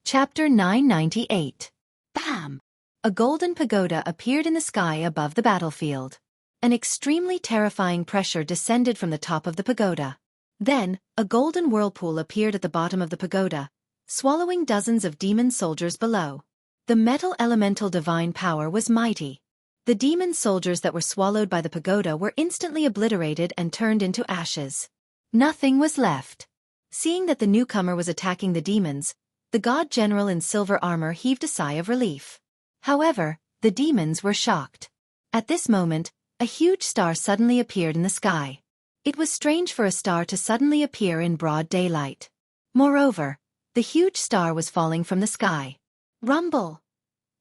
Chapter 998. Bam! A golden pagoda appeared in the sky above the battlefield. An extremely terrifying pressure descended from the top of the pagoda. Then, a golden whirlpool appeared at the bottom of the pagoda, swallowing dozens of demon soldiers below. The metal elemental divine power was mighty. The demon soldiers that were swallowed by the pagoda were instantly obliterated and turned into ashes. Nothing was left. Seeing that the newcomer was attacking the demons, the god general in silver armor heaved a sigh of relief. However, the demons were shocked. At this moment, a huge star suddenly appeared in the sky. It was strange for a star to suddenly appear in broad daylight. Moreover, the huge star was falling from the sky. Rumble!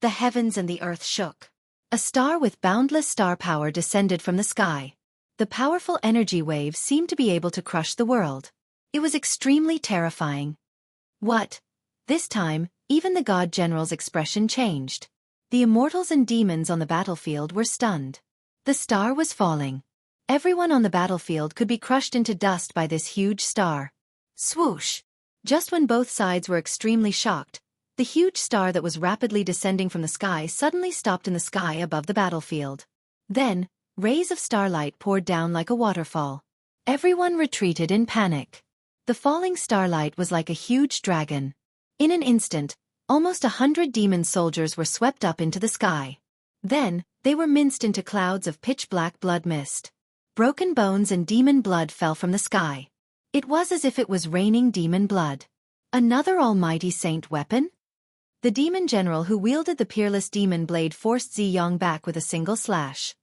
The heavens and the earth shook. A star with boundless star power descended from the sky. The powerful energy waves seemed to be able to crush the world. It was extremely terrifying. What? This time, even the god general's expression changed. The immortals and demons on the battlefield were stunned. The star was falling. Everyone on the battlefield could be crushed into dust by this huge star. Swoosh! Just when both sides were extremely shocked, the huge star that was rapidly descending from the sky suddenly stopped in the sky above the battlefield. Then, rays of starlight poured down like a waterfall. Everyone retreated in panic. The falling starlight was like a huge dragon. In an instant, almost 100 demon soldiers were swept up into the sky. Then, they were minced into clouds of pitch-black blood mist. Broken bones and demon blood fell from the sky. It was as if it was raining demon blood. Another almighty saint weapon? The demon general who wielded the peerless demon blade forced Ziyang back with a single slash.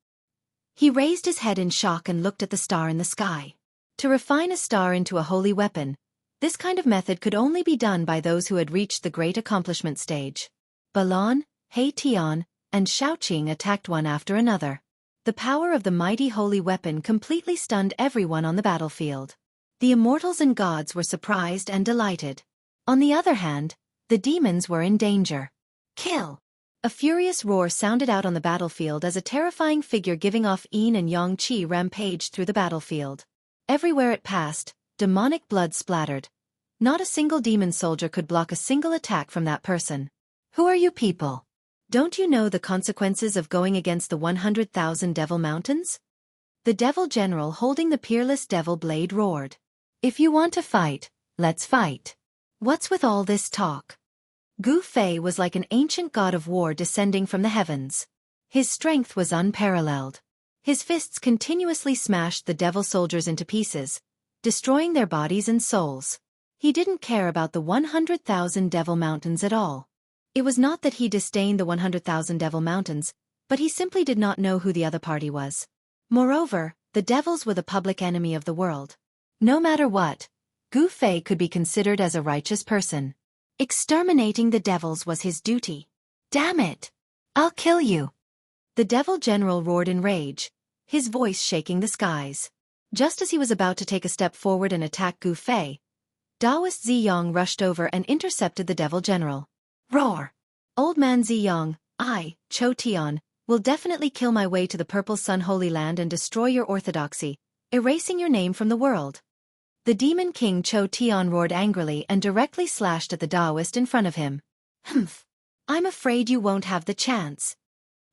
He raised his head in shock and looked at the star in the sky. To refine a star into a holy weapon, this kind of method could only be done by those who had reached the great accomplishment stage. Balon, He Tian, and Shaoqing attacked one after another. The power of the mighty holy weapon completely stunned everyone on the battlefield. The immortals and gods were surprised and delighted. On the other hand, the demons were in danger. Kill! A furious roar sounded out on the battlefield as a terrifying figure giving off yin and yang qi rampaged through the battlefield. Everywhere it passed, demonic blood splattered. Not a single demon soldier could block a single attack from that person. Who are you people? Don't you know the consequences of going against the 100,000 devil mountains? The devil general holding the peerless devil blade roared. If you want to fight, let's fight. What's with all this talk? Gu Fei was like an ancient god of war descending from the heavens. His strength was unparalleled. His fists continuously smashed the devil soldiers into pieces, destroying their bodies and souls. He didn't care about the 100,000 devil mountains at all. It was not that he disdained the 100,000 devil mountains, but he simply did not know who the other party was. Moreover, the devils were the public enemy of the world. No matter what, Gu Fei could be considered as a righteous person. Exterminating the devils was his duty. Damn it! I'll kill you! The devil general roared in rage, his voice shaking the skies. Just as he was about to take a step forward and attack Gu Fei, Taoist Ziyang rushed over and intercepted the devil general. Roar! Old man Ziyang, I, Cho Tian, will definitely kill my way to the Purple Sun Holy Land and destroy your orthodoxy, erasing your name from the world. The demon king Cho Tian roared angrily and directly slashed at the Taoist in front of him. Humph! I'm afraid you won't have the chance.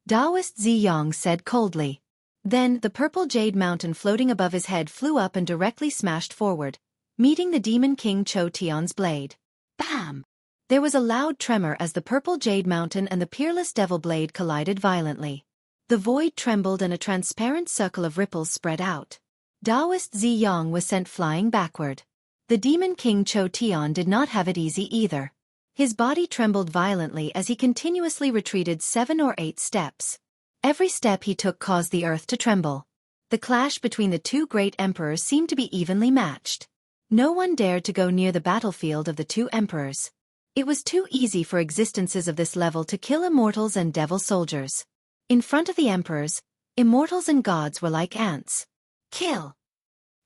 Taoist Ziyang said coldly. Then the purple jade mountain floating above his head flew up and directly smashed forward, meeting the demon king Cho Tian's blade. Bam! There was a loud tremor as the purple jade mountain and the peerless devil blade collided violently. The void trembled and a transparent circle of ripples spread out. Taoist Ziyang was sent flying backward. The demon king Cho Tian did not have it easy either. His body trembled violently as he continuously retreated 7 or 8 steps. Every step he took caused the earth to tremble. The clash between the two great emperors seemed to be evenly matched. No one dared to go near the battlefield of the two emperors. It was too easy for existences of this level to kill immortals and devil soldiers. In front of the emperors, immortals and gods were like ants. Kill!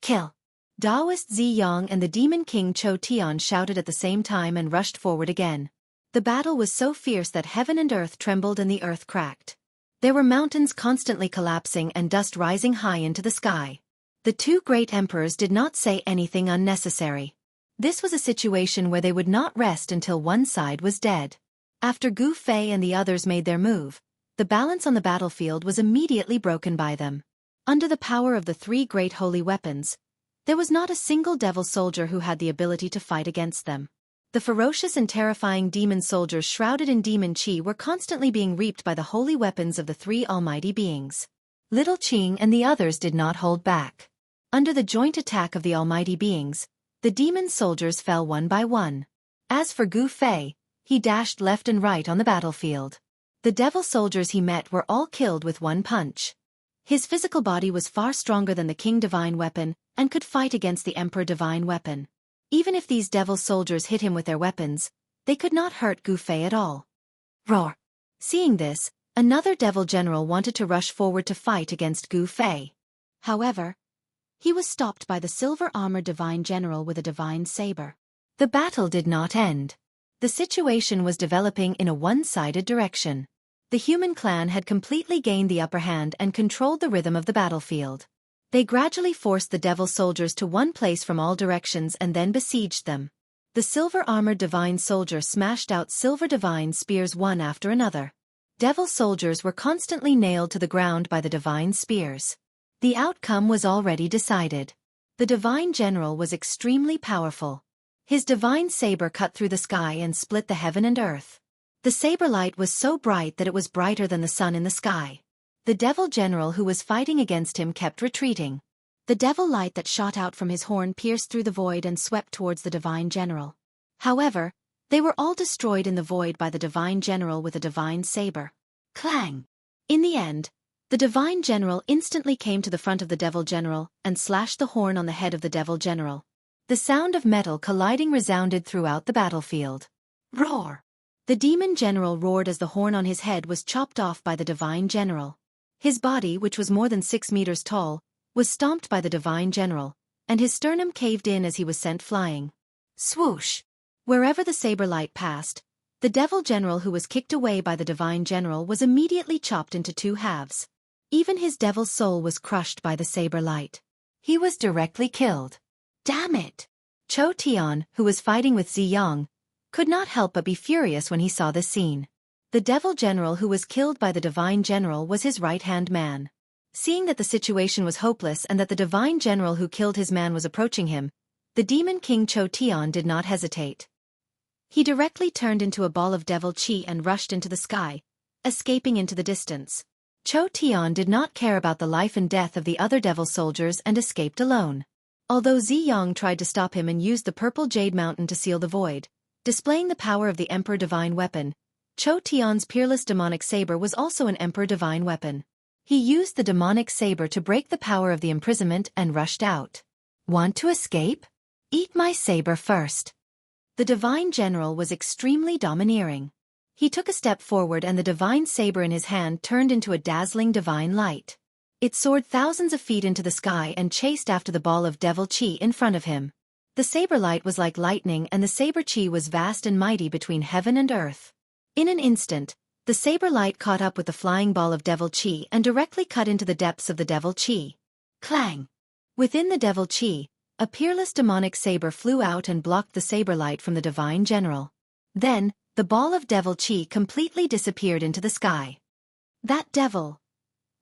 Kill! Taoist Ziyang and the demon king Cho Tian shouted at the same time and rushed forward again. The battle was so fierce that heaven and earth trembled and the earth cracked. There were mountains constantly collapsing and dust rising high into the sky. The two great emperors did not say anything unnecessary. This was a situation where they would not rest until one side was dead. After Gu Fei and the others made their move, the balance on the battlefield was immediately broken by them. Under the power of the three great holy weapons, there was not a single devil soldier who had the ability to fight against them. The ferocious and terrifying demon soldiers shrouded in demon chi were constantly being reaped by the holy weapons of the three almighty beings. Little Qing and the others did not hold back. Under the joint attack of the almighty beings, the demon soldiers fell one by one. As for Gu Fei, he dashed left and right on the battlefield. The devil soldiers he met were all killed with one punch. His physical body was far stronger than the King Divine Weapon and could fight against the Emperor Divine Weapon. Even if these devil soldiers hit him with their weapons, they could not hurt Gu Fei at all. Roar! Seeing this, another devil general wanted to rush forward to fight against Gu Fei. However, he was stopped by the silver-armored divine general with a divine saber. The battle did not end. The situation was developing in a one-sided direction. The human clan had completely gained the upper hand and controlled the rhythm of the battlefield. They gradually forced the devil soldiers to one place from all directions and then besieged them. The silver-armored divine soldier smashed out silver divine spears one after another. Devil soldiers were constantly nailed to the ground by the divine spears. The outcome was already decided. The divine general was extremely powerful. His divine saber cut through the sky and split the heaven and earth. The saber light was so bright that it was brighter than the sun in the sky. The devil general who was fighting against him kept retreating. The devil light that shot out from his horn pierced through the void and swept towards the divine general. However, they were all destroyed in the void by the divine general with a divine saber. Clang! In the end, the divine general instantly came to the front of the devil general and slashed the horn on the head of the devil general. The sound of metal colliding resounded throughout the battlefield. Roar! The demon general roared as the horn on his head was chopped off by the divine general. His body, which was more than 6 meters tall, was stomped by the divine general, and his sternum caved in as he was sent flying. Swoosh! Wherever the saber light passed, the devil general who was kicked away by the divine general was immediately chopped into 2 halves. Even his devil soul was crushed by the saber light. He was directly killed. Damn it! Chou Tian, who was fighting with Ziyang, could not help but be furious when he saw this scene. The devil general who was killed by the divine general was his right-hand man. Seeing that the situation was hopeless and that the divine general who killed his man was approaching him, the demon king Chou Tian did not hesitate. He directly turned into a ball of devil chi and rushed into the sky, escaping into the distance. Chou Tian did not care about the life and death of the other devil soldiers and escaped alone. Although Ziyang tried to stop him and used the purple jade mountain to seal the void, displaying the power of the Emperor Divine Weapon, Chou Tian's peerless demonic saber was also an Emperor Divine Weapon. He used the demonic saber to break the power of the imprisonment and rushed out. Want to escape? Eat my saber first. The Divine General was extremely domineering. He took a step forward and the divine saber in his hand turned into a dazzling divine light. It soared thousands of feet into the sky and chased after the ball of devil chi in front of him. The saber light was like lightning and the saber chi was vast and mighty between heaven and earth. In an instant, the saber light caught up with the flying ball of devil chi and directly cut into the depths of the devil chi. Clang! Within the devil chi, a peerless demonic saber flew out and blocked the saber light from the divine general. Then, the ball of devil chi completely disappeared into the sky. That devil!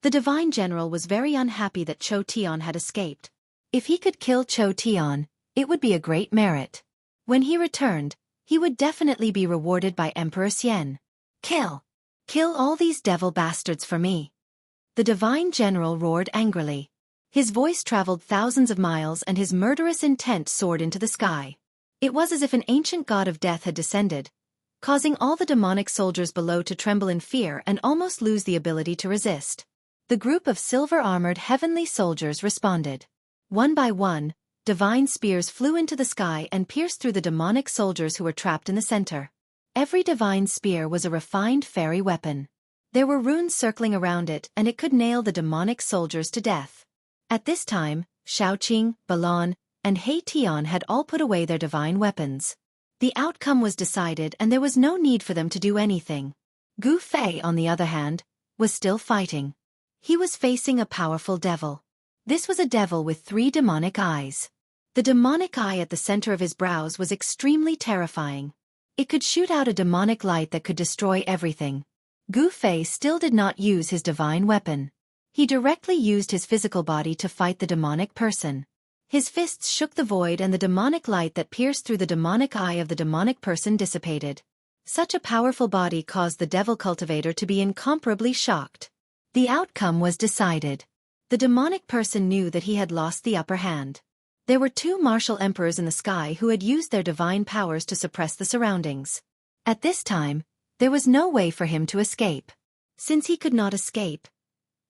The divine general was very unhappy that Chou Tian had escaped. If he could kill Chou Tian, it would be a great merit. When he returned, he would definitely be rewarded by Emperor Xian. Kill! Kill all these devil bastards for me! The divine general roared angrily. His voice traveled thousands of miles and his murderous intent soared into the sky. It was as if an ancient god of death had descended, causing all the demonic soldiers below to tremble in fear and almost lose the ability to resist. The group of silver-armored heavenly soldiers responded. One by one, divine spears flew into the sky and pierced through the demonic soldiers who were trapped in the center. Every divine spear was a refined fairy weapon. There were runes circling around it and it could nail the demonic soldiers to death. At this time, Shaoqing, Balan, and He Tian had all put away their divine weapons. The outcome was decided and there was no need for them to do anything. Gu Fei, on the other hand, was still fighting. He was facing a powerful devil. This was a devil with 3 demonic eyes. The demonic eye at the center of his brows was extremely terrifying. It could shoot out a demonic light that could destroy everything. Gu Fei still did not use his divine weapon. He directly used his physical body to fight the demonic person. His fists shook the void and the demonic light that pierced through the demonic eye of the demonic person dissipated. Such a powerful body caused the devil cultivator to be incomparably shocked. The outcome was decided. The demonic person knew that he had lost the upper hand. There were two martial emperors in the sky who had used their divine powers to suppress the surroundings. At this time, there was no way for him to escape. Since he could not escape,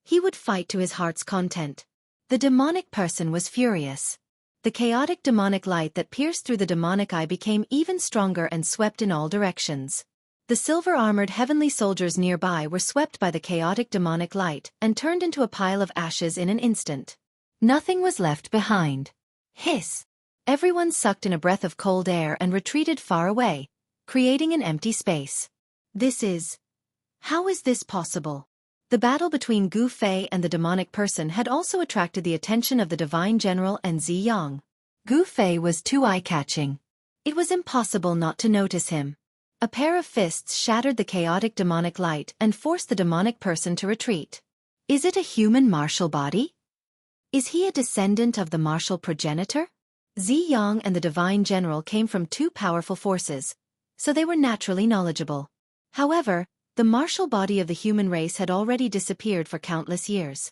he would fight to his heart's content. The demonic person was furious. The chaotic demonic light that pierced through the demonic eye became even stronger and swept in all directions. The silver-armored heavenly soldiers nearby were swept by the chaotic demonic light and turned into a pile of ashes in an instant. Nothing was left behind. Hiss! Everyone sucked in a breath of cold air and retreated far away, creating an empty space. How is this possible? The battle between Gu Fei and the demonic person had also attracted the attention of the divine general and Zi Yang. Gu Fei was too eye-catching. It was impossible not to notice him. A pair of fists shattered the chaotic demonic light and forced the demonic person to retreat. Is it a human martial body? Is he a descendant of the martial progenitor? Zi Yang and the divine general came from two powerful forces, so they were naturally knowledgeable. However, the martial body of the human race had already disappeared for countless years.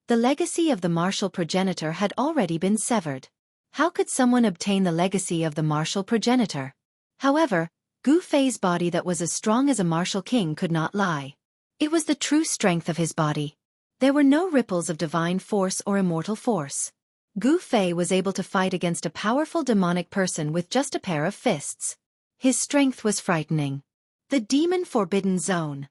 The legacy of the martial progenitor had already been severed. How could someone obtain the legacy of the martial progenitor? However, Gu Fei's body that was as strong as a martial king could not lie. It was the true strength of his body. There were no ripples of divine force or immortal force. Gu Fei was able to fight against a powerful demonic person with just a pair of fists. His strength was frightening. The Demon Forbidden Zone.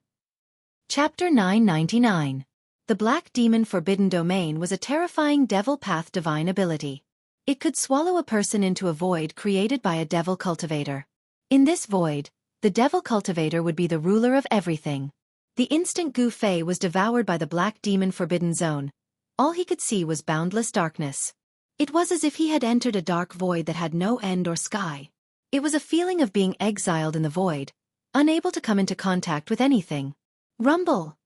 Chapter 999. The Black Demon Forbidden Domain was a terrifying devil path divine ability. It could swallow a person into a void created by a devil cultivator. In this void, the devil cultivator would be the ruler of everything. The instant Gu Fei was devoured by the Black Demon Forbidden Zone, all he could see was boundless darkness. It was as if he had entered a dark void that had no end or sky. It was a feeling of being exiled in the void, unable to come into contact with anything. Rumble!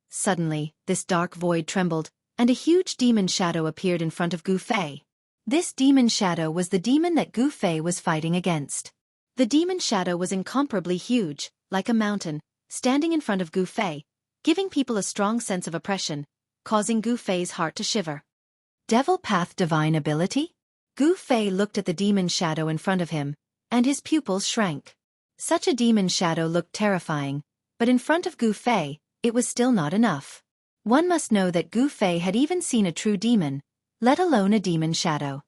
Suddenly, this dark void trembled, and a huge demon shadow appeared in front of Gu Fei. This demon shadow was the demon that Gu Fei was fighting against. The demon shadow was incomparably huge, like a mountain, standing in front of Gu Fei, giving people a strong sense of oppression, causing Gu Fei's heart to shiver. Devil Path Divine Ability? Gu Fei looked at the demon shadow in front of him, and his pupils shrank. Such a demon shadow looked terrifying, but in front of Gu Fei, it was still not enough. One must know that Gu Fei had even seen a true demon, let alone a demon shadow.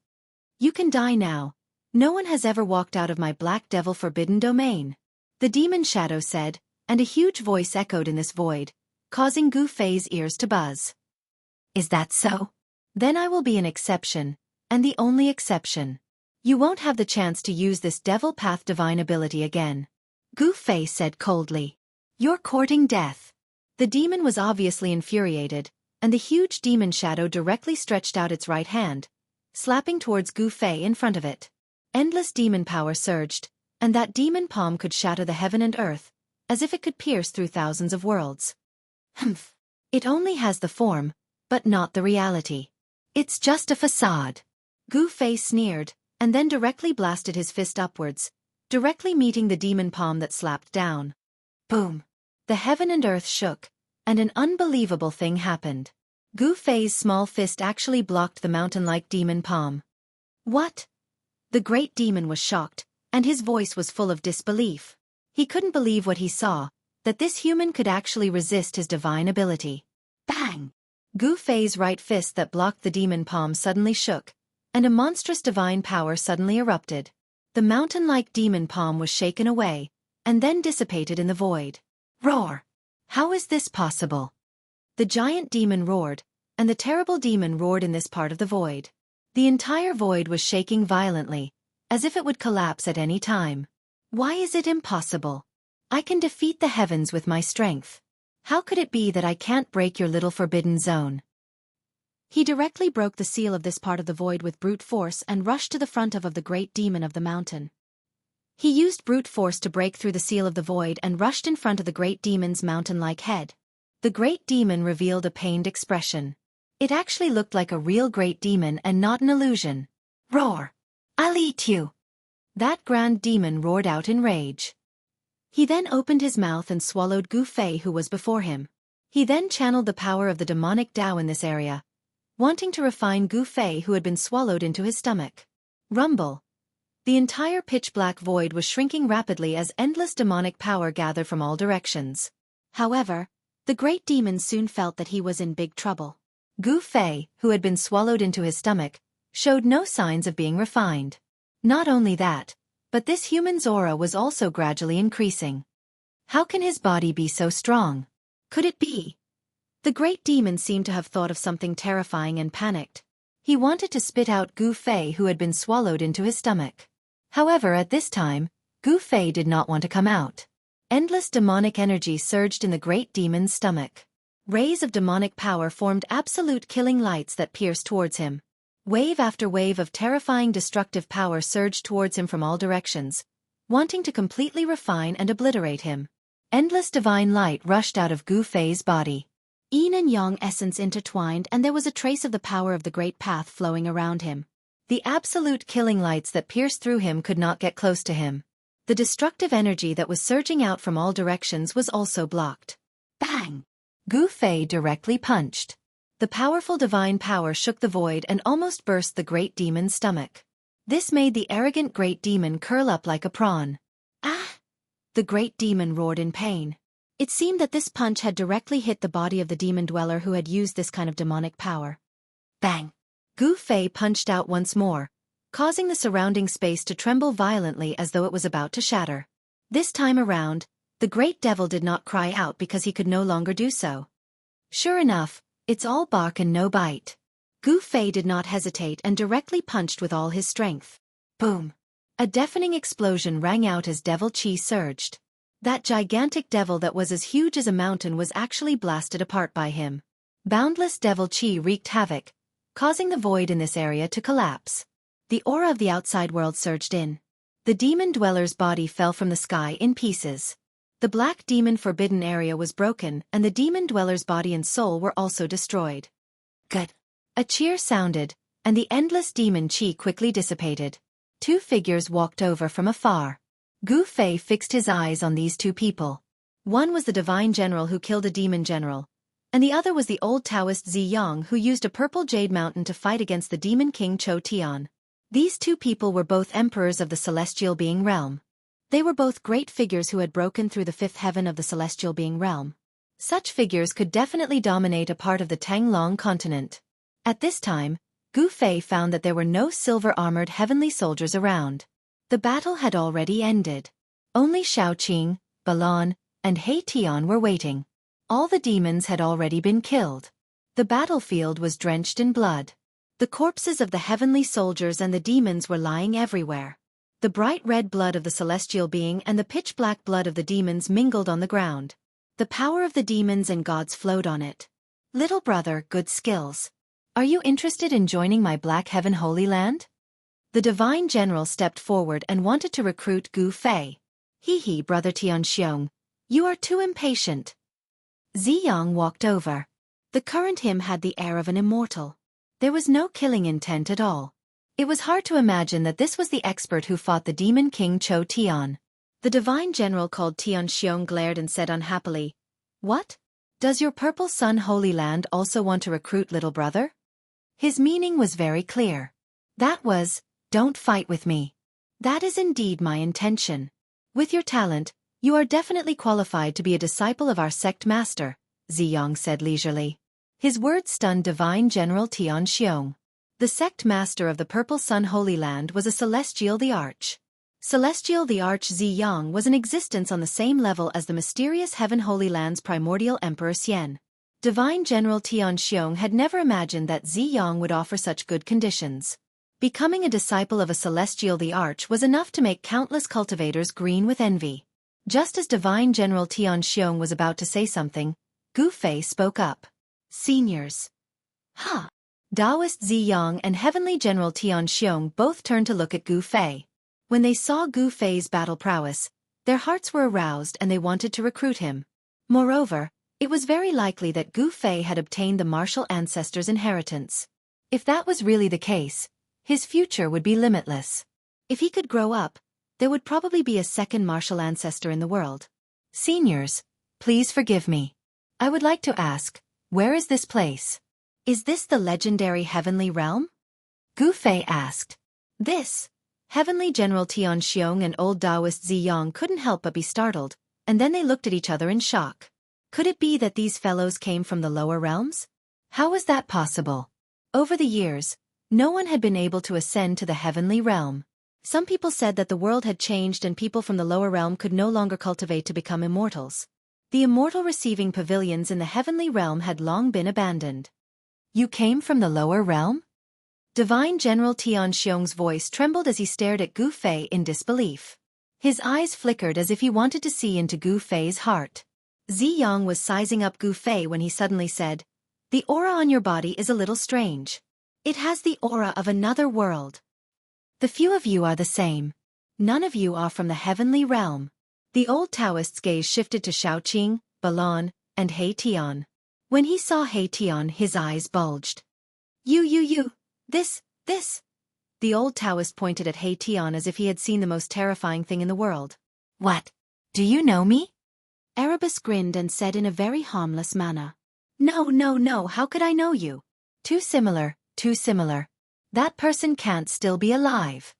You can die now. No one has ever walked out of my Black Devil Forbidden Domain. The demon shadow said, and a huge voice echoed in this void, causing Gu Fei's ears to buzz. Is that so? Then I will be an exception, and the only exception. You won't have the chance to use this Devil Path Divine ability again. Gu Fei said coldly. You're courting death. The demon was obviously infuriated, and the huge demon shadow directly stretched out its right hand, slapping towards Gu Fei in front of it. Endless demon power surged, and that demon palm could shatter the heaven and earth, as if it could pierce through thousands of worlds. Humph. It only has the form, but not the reality. It's just a facade. Gu Fei sneered, and then directly blasted his fist upwards, directly meeting the demon palm that slapped down. Boom! The heaven and earth shook, and an unbelievable thing happened. Gu Fei's small fist actually blocked the mountain-like demon palm. What? The great demon was shocked, and his voice was full of disbelief. He couldn't believe what he saw, that this human could actually resist his divine ability. Bang! Gu Fei's right fist that blocked the demon palm suddenly shook, and a monstrous divine power suddenly erupted. The mountain-like demon palm was shaken away, and then dissipated in the void. Roar! How is this possible? The giant demon roared, and the terrible demon roared in this part of the void. The entire void was shaking violently, as if it would collapse at any time. Why is it impossible? I can defeat the heavens with my strength. How could it be that I can't break your little forbidden zone? He directly broke the seal of this part of the void with brute force and rushed to the front of the great demon of the mountain. He used brute force to break through the seal of the void and rushed in front of the great demon's mountain-like head. The great demon revealed a pained expression. It actually looked like a real great demon and not an illusion. Roar! I'll eat you! That grand demon roared out in rage. He then opened his mouth and swallowed Gu Fei, who was before him. He then channeled the power of the demonic Tao in this area, wanting to refine Gu Fei, who had been swallowed into his stomach. Rumble. The entire pitch-black void was shrinking rapidly as endless demonic power gathered from all directions. However, the great demon soon felt that he was in big trouble. Gu Fei, who had been swallowed into his stomach, showed no signs of being refined. Not only that, but this human's aura was also gradually increasing. How can his body be so strong? Could it be? The great demon seemed to have thought of something terrifying and panicked. He wanted to spit out Gu Fei, who had been swallowed into his stomach. However, at this time, Gu Fei did not want to come out. Endless demonic energy surged in the great demon's stomach. Rays of demonic power formed absolute killing lights that pierced towards him. Wave after wave of terrifying destructive power surged towards him from all directions, wanting to completely refine and obliterate him. Endless divine light rushed out of Gu Fei's body. Yin and Yang essence intertwined, and there was a trace of the power of the great path flowing around him. The absolute killing lights that pierced through him could not get close to him. The destructive energy that was surging out from all directions was also blocked. Bang! Gu Fei directly punched. The powerful divine power shook the void and almost burst the great demon's stomach. This made the arrogant great demon curl up like a prawn. Ah! The great demon roared in pain. It seemed that this punch had directly hit the body of the demon dweller who had used this kind of demonic power. Bang! Gu Fei punched out once more, causing the surrounding space to tremble violently as though it was about to shatter. This time around, the great devil did not cry out because he could no longer do so. Sure enough, it's all bark and no bite. Gu Fei did not hesitate and directly punched with all his strength. Boom! A deafening explosion rang out as devil chi surged. That gigantic devil that was as huge as a mountain was actually blasted apart by him. Boundless devil chi wreaked havoc, causing the void in this area to collapse. The aura of the outside world surged in. The demon dweller's body fell from the sky in pieces. The black demon forbidden area was broken, and the demon dweller's body and soul were also destroyed. Good. A cheer sounded, and the endless demon chi quickly dissipated. Two figures walked over from afar. Gu Fei fixed his eyes on these two people. One was the divine general who killed a demon general, and the other was the old Taoist Ziyang who used a purple jade mountain to fight against the demon king Cho Tian. These two people were both emperors of the celestial being realm. They were both great figures who had broken through the fifth heaven of the celestial being realm. Such figures could definitely dominate a part of the Tanglong continent. At this time, Gu Fei found that there were no silver-armored heavenly soldiers around. The battle had already ended. Only Shaoqing, Balan, and He Tian were waiting. All the demons had already been killed. The battlefield was drenched in blood. The corpses of the heavenly soldiers and the demons were lying everywhere. The bright red blood of the celestial being and the pitch-black blood of the demons mingled on the ground. The power of the demons and gods flowed on it. Little brother, good skills. Are you interested in joining my Black Heaven Holy Land? The divine general stepped forward and wanted to recruit Gu Fei. Hee, brother Tianxiong. You are too impatient. Ziyang walked over. The current him had the air of an immortal. There was no killing intent at all. It was hard to imagine that this was the expert who fought the demon king Cho Tian. The divine general called Tianxiong glared and said unhappily, "What? Does your Purple Sun Holy Land also want to recruit little brother?" His meaning was very clear. That was, don't fight with me. That is indeed my intention. With your talent, you are definitely qualified to be a disciple of our sect master, Ziyang said leisurely. His words stunned divine general Tianxiong. The sect master of the Purple Sun Holy Land was a Celestial the Arch. Celestial the Arch Ziyang was in existence on the same level as the mysterious Heaven Holy Land's primordial Emperor Xian. Divine General Tianxiong had never imagined that Ziyang would offer such good conditions. Becoming a disciple of a Celestial the Arch was enough to make countless cultivators green with envy. Just as Divine General Tianxiong was about to say something, Gu Fei spoke up. Seniors. Huh. Taoist Ziyang and Heavenly General Tianxiong both turned to look at Gu Fei. When they saw Gu Fei's battle prowess, their hearts were aroused and they wanted to recruit him. Moreover, it was very likely that Gu Fei had obtained the martial ancestor's inheritance. If that was really the case, his future would be limitless. If he could grow up, there would probably be a second martial ancestor in the world. Seniors, please forgive me. I would like to ask, where is this place? Is this the legendary Heavenly Realm? Gu Fei asked. This. Heavenly General Tianxiong and old Taoist Ziyang couldn't help but be startled, and then they looked at each other in shock. Could it be that these fellows came from the lower realms? How was that possible? Over the years, no one had been able to ascend to the Heavenly Realm. Some people said that the world had changed and people from the lower realm could no longer cultivate to become immortals. The immortal receiving pavilions in the Heavenly Realm had long been abandoned. You came from the lower realm? Divine General Tianxiong's voice trembled as he stared at Gu Fei in disbelief. His eyes flickered as if he wanted to see into Gu Fei's heart. Ziyang was sizing up Gu Fei when he suddenly said, "The aura on your body is a little strange. It has the aura of another world. The few of you are the same. None of you are from the Heavenly Realm." The old Taoist's gaze shifted to Xiaoqing, Balan, and He Tian. When he saw He Tian, his eyes bulged. You. This. The old Taoist pointed at He Tian as if he had seen the most terrifying thing in the world. What? Do you know me? Erebus grinned and said in a very harmless manner. No, how could I know you? Too similar. That person can't still be alive.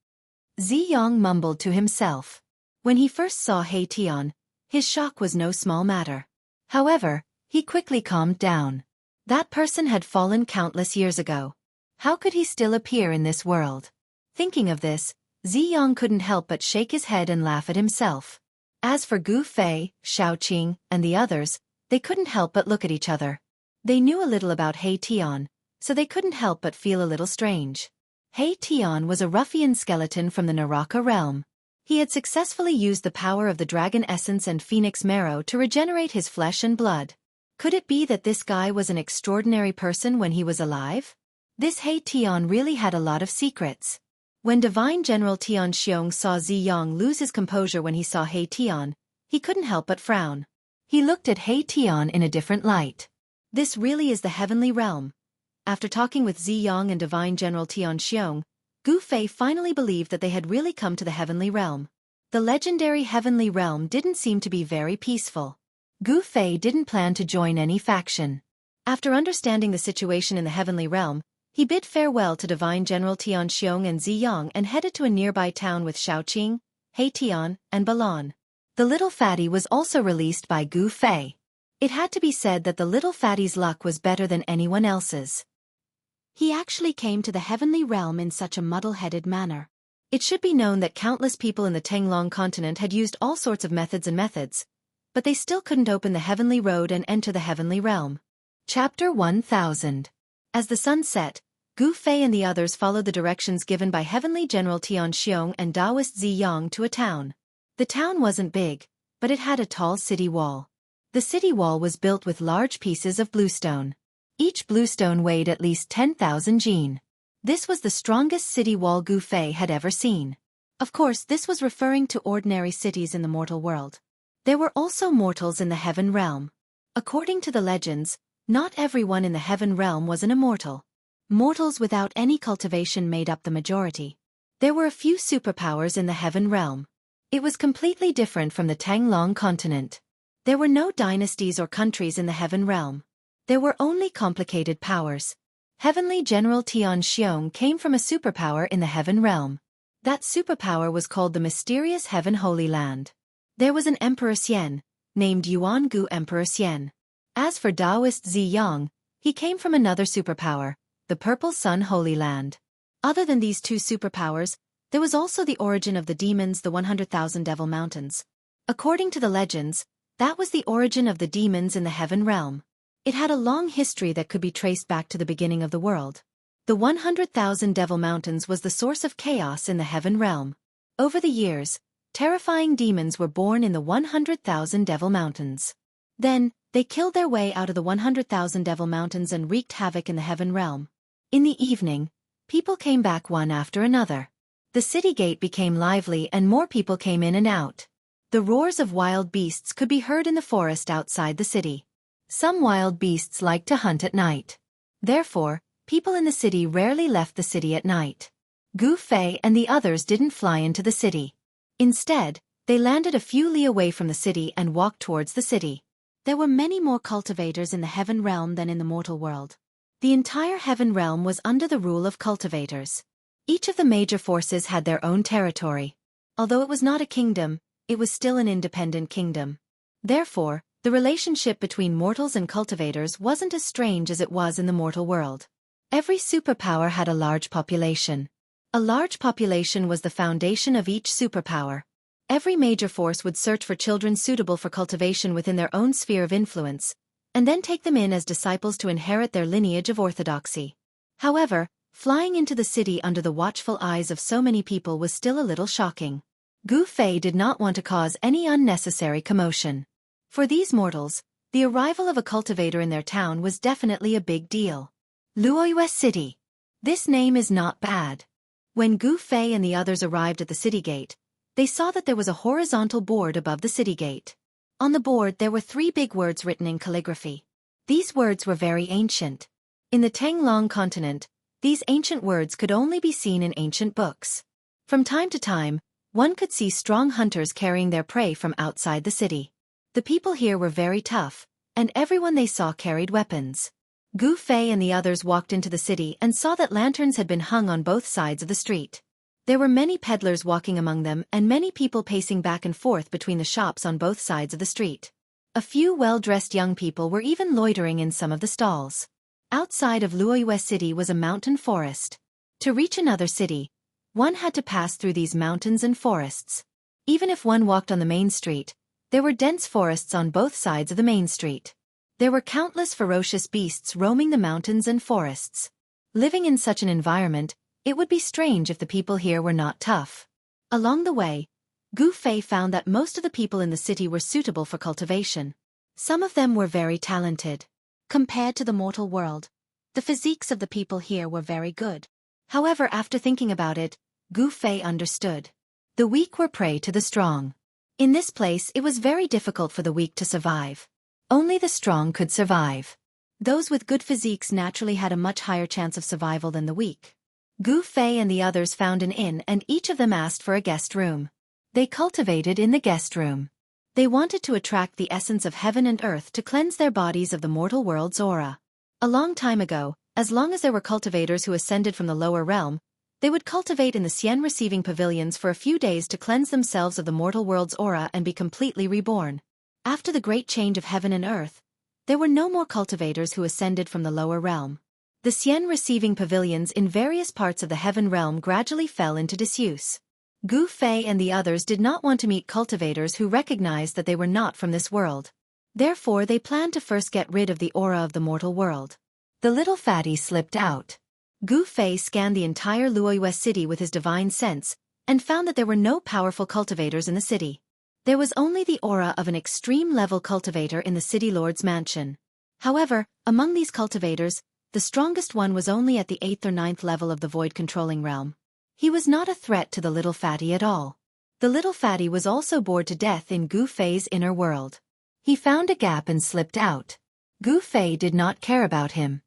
Ziyang mumbled to himself. When he first saw He Tian, his shock was no small matter. However, he quickly calmed down. That person had fallen countless years ago. How could he still appear in this world? Thinking of this, Ziyang couldn't help but shake his head and laugh at himself. As for Gu Fei, Xiaoqing, and the others, they couldn't help but look at each other. They knew a little about He Tian, so they couldn't help but feel a little strange. He Tian was a ruffian skeleton from the Naraka realm. He had successfully used the power of the dragon essence and phoenix marrow to regenerate his flesh and blood. Could it be that this guy was an extraordinary person when he was alive? This He Tian really had a lot of secrets. When Divine General Tianxiong saw Ziyang lose his composure when he saw He Tian, he couldn't help but frown. He looked at He Tian in a different light. This really is the Heavenly Realm. After talking with Ziyang and Divine General Tianxiong, Gu Fei finally believed that they had really come to the Heavenly Realm. The legendary Heavenly Realm didn't seem to be very peaceful. Gu Fei didn't plan to join any faction. After understanding the situation in the Heavenly Realm, he bid farewell to Divine General Tianxiong and Ziyang and headed to a nearby town with Xiaoqing, He Tian, and Balan. The little fatty was also released by Gu Fei. It had to be said that the little fatty's luck was better than anyone else's. He actually came to the Heavenly Realm in such a muddle-headed manner. It should be known that countless people in the Tenglong continent had used all sorts of methods, but they still couldn't open the Heavenly Road and enter the Heavenly Realm. Chapter 1000. As the sun set, Gu Fei and the others followed the directions given by Heavenly General Tianxiong and Taoist Ziyang to a town. The town wasn't big, but it had a tall city wall. The city wall was built with large pieces of bluestone. Each bluestone weighed at least 10,000 jin. This was the strongest city wall Gu Fei had ever seen. Of course, this was referring to ordinary cities in the mortal world. There were also mortals in the Heaven Realm. According to the legends, not everyone in the Heaven Realm was an immortal. Mortals without any cultivation made up the majority. There were a few superpowers in the Heaven Realm. It was completely different from the Tenglong continent. There were no dynasties or countries in the Heaven Realm. There were only complicated powers. Heavenly General Tianxiong came from a superpower in the Heaven Realm. That superpower was called the Mysterious Heaven Holy Land. There was an Emperor Xian, named Yuan Gu Emperor Xian. As for Taoist Ziyang, he came from another superpower, the Purple Sun Holy Land. Other than these two superpowers, there was also the origin of the demons, the 100,000 Devil Mountains. According to the legends, that was the origin of the demons in the Heaven Realm. It had a long history that could be traced back to the beginning of the world. The 100,000 Devil Mountains was the source of chaos in the Heaven Realm. Over the years, terrifying demons were born in the 100,000 Devil Mountains. Then, they killed their way out of the 100,000 Devil Mountains and wreaked havoc in the Heaven Realm. In the evening, people came back one after another. The city gate became lively and more people came in and out. The roars of wild beasts could be heard in the forest outside the city. Some wild beasts liked to hunt at night. Therefore, people in the city rarely left the city at night. Gu Fei and the others didn't fly into the city. Instead, they landed a few li away from the city and walked towards the city. There were many more cultivators in the heaven realm than in the mortal world. The entire heaven realm was under the rule of cultivators. Each of the major forces had their own territory. Although it was not a kingdom, it was still an independent kingdom. Therefore, the relationship between mortals and cultivators wasn't as strange as it was in the mortal world. Every superpower had a large population. A large population was the foundation of each superpower. Every major force would search for children suitable for cultivation within their own sphere of influence, and then take them in as disciples to inherit their lineage of orthodoxy. However, flying into the city under the watchful eyes of so many people was still a little shocking. Gu Fei did not want to cause any unnecessary commotion. For these mortals, the arrival of a cultivator in their town was definitely a big deal. Luoyue City. This name is not bad. When Gu Fei and the others arrived at the city gate, they saw that there was a horizontal board above the city gate. On the board there were 3 big words written in calligraphy. These words were very ancient. In the Tanglong continent, these ancient words could only be seen in ancient books. From time to time, one could see strong hunters carrying their prey from outside the city. The people here were very tough, and everyone they saw carried weapons. Gu Fei and the others walked into the city and saw that lanterns had been hung on both sides of the street. There were many peddlers walking among them and many people pacing back and forth between the shops on both sides of the street. A few well-dressed young people were even loitering in some of the stalls. Outside of Luoyue City was a mountain forest. To reach another city, one had to pass through these mountains and forests. Even if one walked on the main street, there were dense forests on both sides of the main street. There were countless ferocious beasts roaming the mountains and forests. Living in such an environment, it would be strange if the people here were not tough. Along the way, Gu Fei found that most of the people in the city were suitable for cultivation. Some of them were very talented. Compared to the mortal world, the physiques of the people here were very good. However, after thinking about it, Gu Fei understood. The weak were prey to the strong. In this place it was very difficult for the weak to survive. Only the strong could survive. Those with good physiques naturally had a much higher chance of survival than the weak. Gu Fei and the others found an inn and each of them asked for a guest room. They cultivated in the guest room. They wanted to attract the essence of heaven and earth to cleanse their bodies of the mortal world's aura. A long time ago, as long as there were cultivators who ascended from the lower realm, they would cultivate in the Xian receiving pavilions for a few days to cleanse themselves of the mortal world's aura and be completely reborn. After the great change of heaven and earth, there were no more cultivators who ascended from the lower realm. The Xian receiving pavilions in various parts of the heaven realm gradually fell into disuse. Gu Fei and the others did not want to meet cultivators who recognized that they were not from this world. Therefore they planned to first get rid of the aura of the mortal world. The little fatty slipped out. Gu Fei scanned the entire Luoyue city with his divine sense, and found that there were no powerful cultivators in the city. There was only the aura of an extreme-level cultivator in the city lord's mansion. However, among these cultivators, the strongest one was only at the 8th or 9th level of the void-controlling realm. He was not a threat to the little fatty at all. The little fatty was also bored to death in Gu Fei's inner world. He found a gap and slipped out. Gu Fei did not care about him.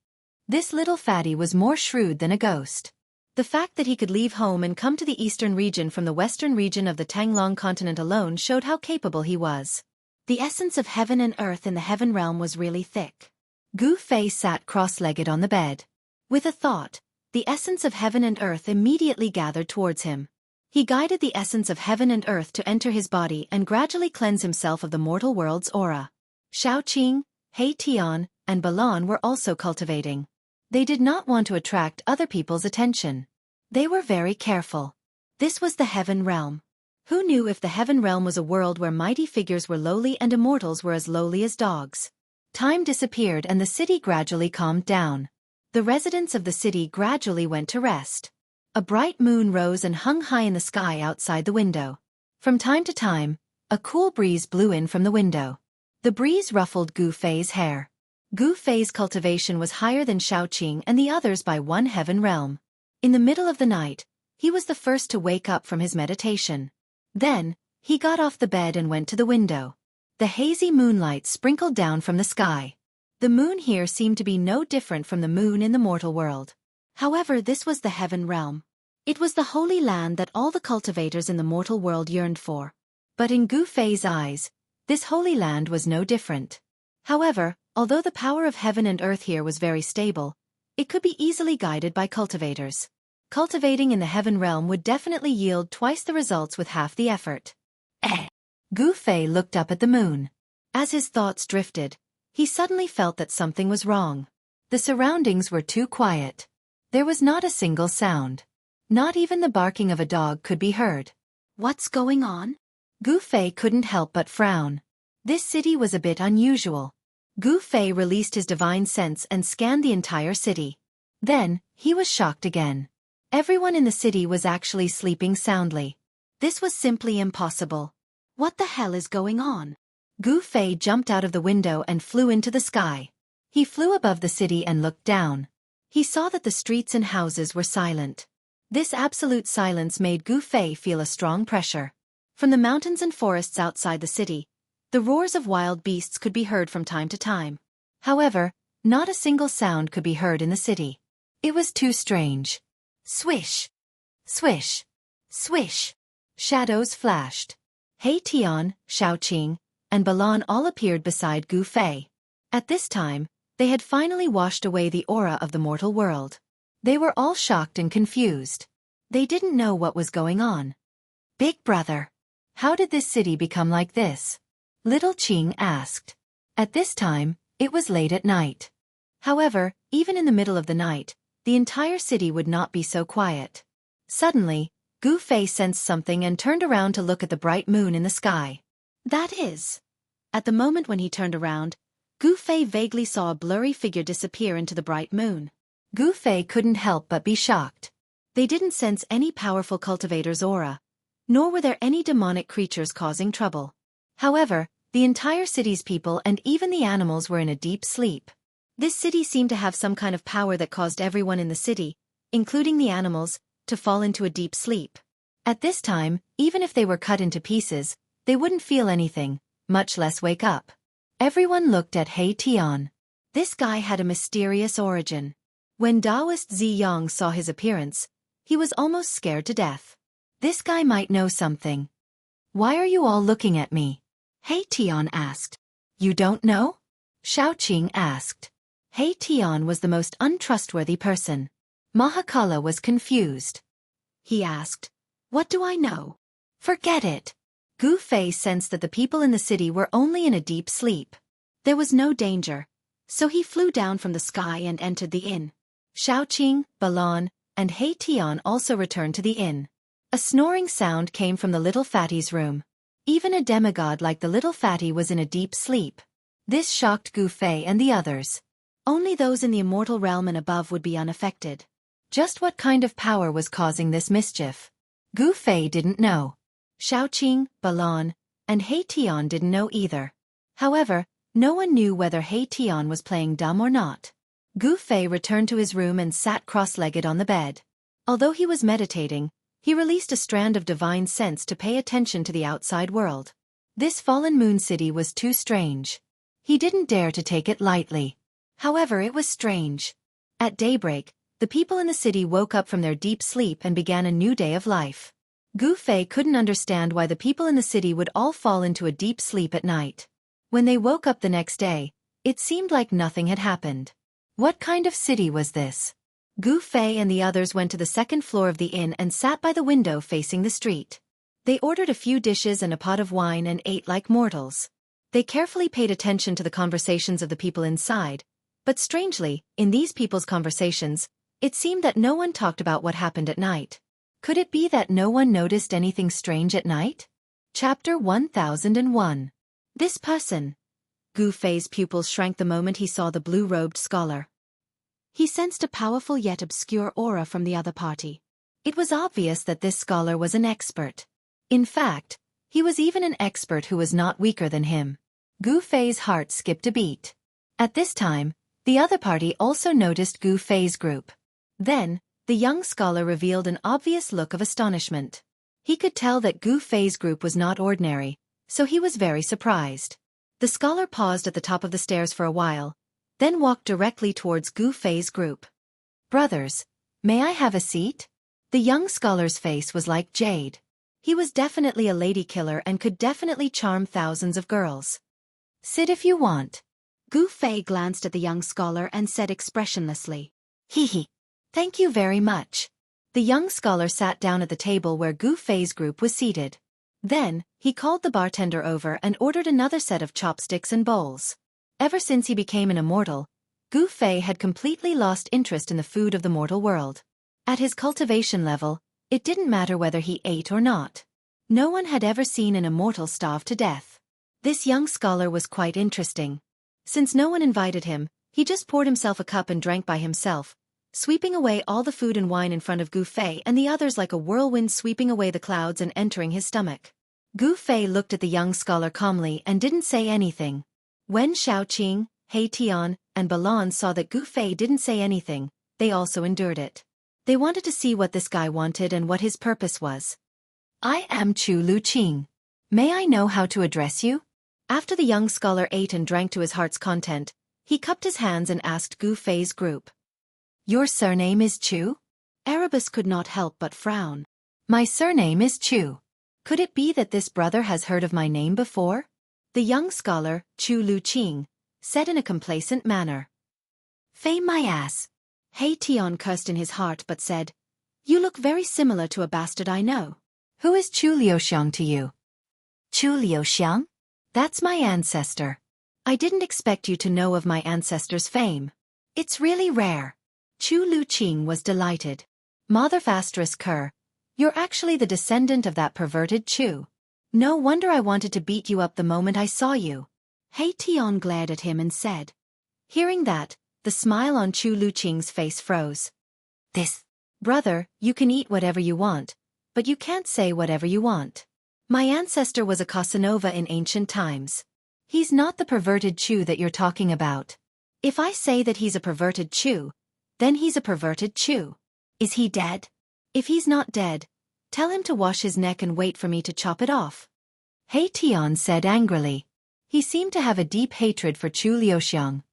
This little fatty was more shrewd than a ghost. The fact that he could leave home and come to the eastern region from the western region of the Tanglong continent alone showed how capable he was. The essence of heaven and earth in the heaven realm was really thick. Gu Fei sat cross-legged on the bed. With a thought, the essence of heaven and earth immediately gathered towards him. He guided the essence of heaven and earth to enter his body and gradually cleanse himself of the mortal world's aura. Xiaoqing, He Tian, and Balan were also cultivating. They did not want to attract other people's attention. They were very careful. This was the heaven realm. Who knew if the heaven realm was a world where mighty figures were lowly and immortals were as lowly as dogs? Time disappeared and the city gradually calmed down. The residents of the city gradually went to rest. A bright moon rose and hung high in the sky outside the window. From time to time, a cool breeze blew in from the window. The breeze ruffled Gu Fei's hair. Gu Fei's cultivation was higher than Xiaoqing and the others by one heaven realm. In the middle of the night, he was the first to wake up from his meditation. Then, he got off the bed and went to the window. The hazy moonlight sprinkled down from the sky. The moon here seemed to be no different from the moon in the mortal world. However, this was the heaven realm. It was the holy land that all the cultivators in the mortal world yearned for. But in Gu Fei's eyes, this holy land was no different. However, although the power of heaven and earth here was very stable, it could be easily guided by cultivators. Cultivating in the heaven realm would definitely yield twice the results with half the effort. Gu Fei looked up at the moon. As his thoughts drifted, he suddenly felt that something was wrong. The surroundings were too quiet. There was not a single sound. Not even the barking of a dog could be heard. What's going on? Gu Fei couldn't help but frown. This city was a bit unusual. Gu Fei released his divine sense and scanned the entire city. Then, he was shocked again. Everyone in the city was actually sleeping soundly. This was simply impossible. What the hell is going on? Gu Fei jumped out of the window and flew into the sky. He flew above the city and looked down. He saw that the streets and houses were silent. This absolute silence made Gu Fei feel a strong pressure. From the mountains and forests outside the city, the roars of wild beasts could be heard from time to time. However, not a single sound could be heard in the city. It was too strange. Swish! Swish! Swish! Shadows flashed. He Tian, Xiaoqing, and Balan all appeared beside Gu Fei. At this time, they had finally washed away the aura of the mortal world. They were all shocked and confused. They didn't know what was going on. Big brother, how did this city become like this? Little Qing asked. At this time, it was late at night. However, even in the middle of the night, the entire city would not be so quiet. Suddenly, Gu Fei sensed something and turned around to look at the bright moon in the sky. That is. At the moment when he turned around, Gu Fei vaguely saw a blurry figure disappear into the bright moon. Gu Fei couldn't help but be shocked. They didn't sense any powerful cultivator's aura, nor were there any demonic creatures causing trouble. However, the entire city's people and even the animals were in a deep sleep. This city seemed to have some kind of power that caused everyone in the city, including the animals, to fall into a deep sleep. At this time, even if they were cut into pieces, they wouldn't feel anything, much less wake up. Everyone looked at He Tian. This guy had a mysterious origin. When Taoist Ziyang saw his appearance, he was almost scared to death. This guy might know something. Why are you all looking at me? He Tian asked. You don't know? Xiaoqing asked. He Tian was the most untrustworthy person. Mahakala was confused. He asked, what do I know? Forget it. Gu Fei sensed that the people in the city were only in a deep sleep. There was no danger, so he flew down from the sky and entered the inn. Xiaoqing, Balan, and He Tian also returned to the inn. A snoring sound came from the little fatty's room. Even a demigod like the little fatty was in a deep sleep. This shocked Gu Fei and the others. Only those in the immortal realm and above would be unaffected. Just what kind of power was causing this mischief? Gu Fei didn't know. Xiaoqing, Balan, and He Tian didn't know either. However, no one knew whether He Tian was playing dumb or not. Gu Fei returned to his room and sat cross-legged on the bed. Although he was meditating, he released a strand of divine sense to pay attention to the outside world. This fallen moon city was too strange. He didn't dare to take it lightly. However, it was strange. At daybreak, the people in the city woke up from their deep sleep and began a new day of life. Gu Fei couldn't understand why the people in the city would all fall into a deep sleep at night. When they woke up the next day, it seemed like nothing had happened. What kind of city was this? Gu Fei and the others went to the second floor of the inn and sat by the window facing the street. They ordered a few dishes and a pot of wine and ate like mortals. They carefully paid attention to the conversations of the people inside, but strangely, in these people's conversations, it seemed that no one talked about what happened at night. Could it be that no one noticed anything strange at night? Chapter 1001. This person. Gu Fei's pupils shrank the moment he saw the blue-robed scholar. He sensed a powerful yet obscure aura from the other party. It was obvious that this scholar was an expert. In fact, he was even an expert who was not weaker than him. Gu Fei's heart skipped a beat. At this time, the other party also noticed Gu Fei's group. Then, the young scholar revealed an obvious look of astonishment. He could tell that Gu Fei's group was not ordinary, so he was very surprised. The scholar paused at the top of the stairs for a while, then walked directly towards Gu Fei's group. "Brothers, may I have a seat?" The young scholar's face was like jade. He was definitely a lady killer and could definitely charm thousands of girls. "Sit if you want." Gu Fei glanced at the young scholar and said expressionlessly, "Hee. Thank you very much." The young scholar sat down at the table where Gu Fei's group was seated. Then, he called the bartender over and ordered another set of chopsticks and bowls. Ever since he became an immortal, Gu Fei had completely lost interest in the food of the mortal world. At his cultivation level, it didn't matter whether he ate or not. No one had ever seen an immortal starve to death. This young scholar was quite interesting. Since no one invited him, he just poured himself a cup and drank by himself, sweeping away all the food and wine in front of Gu Fei and the others like a whirlwind sweeping away the clouds and entering his stomach. Gu Fei looked at the young scholar calmly and didn't say anything. When Xiaoqing, He Tian, and Balan saw that Gu Fei didn't say anything, they also endured it. They wanted to see what this guy wanted and what his purpose was. "I am Chu Luqing. May I know how to address you?" After the young scholar ate and drank to his heart's content, he cupped his hands and asked Gu Fei's group. "Your surname is Chu?" Erebus could not help but frown. "My surname is Chu. Could it be that this brother has heard of my name before?" The young scholar, Chu Luqing, said in a complacent manner. "Fame my ass." He Tian cursed in his heart but said, "You look very similar to a bastard I know." "Who is Chu Liuxiang to you?" "Chu Liuxiang? That's my ancestor. I didn't expect you to know of my ancestor's fame. It's really rare." Chu Luqing was delighted. "Mother Ker, you're actually the descendant of that perverted Chu. No wonder I wanted to beat you up the moment I saw you." He Tian glared at him and said. Hearing that, the smile on Chu Luqing's face froze. "This, brother, you can eat whatever you want, but you can't say whatever you want. My ancestor was a Casanova in ancient times. He's not the perverted Chu that you're talking about. If I say that he's a perverted Chu, then he's a perverted Chu. Is he dead? If he's not dead, tell him to wash his neck and wait for me to chop it off." He Tian said angrily. He seemed to have a deep hatred for Chu Liuxiang.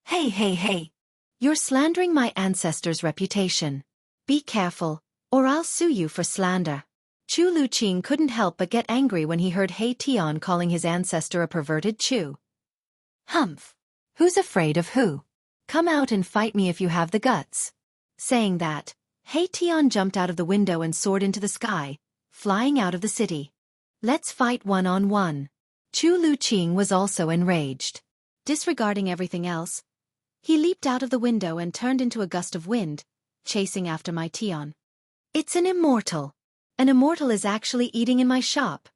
Hey. You're slandering my ancestor's reputation. Be careful, or I'll sue you for slander." Chu Luqing couldn't help but get angry when he heard He Tian calling his ancestor a perverted Chu. "Humph! Who's afraid of who? Come out and fight me if you have the guts." Saying that, He Tian jumped out of the window and soared into the sky, flying out of the city. "Let's fight one-on-one." Chu Luqing was also enraged. Disregarding everything else, he leaped out of the window and turned into a gust of wind, chasing after my Tian. "It's an immortal. An immortal is actually eating in my shop."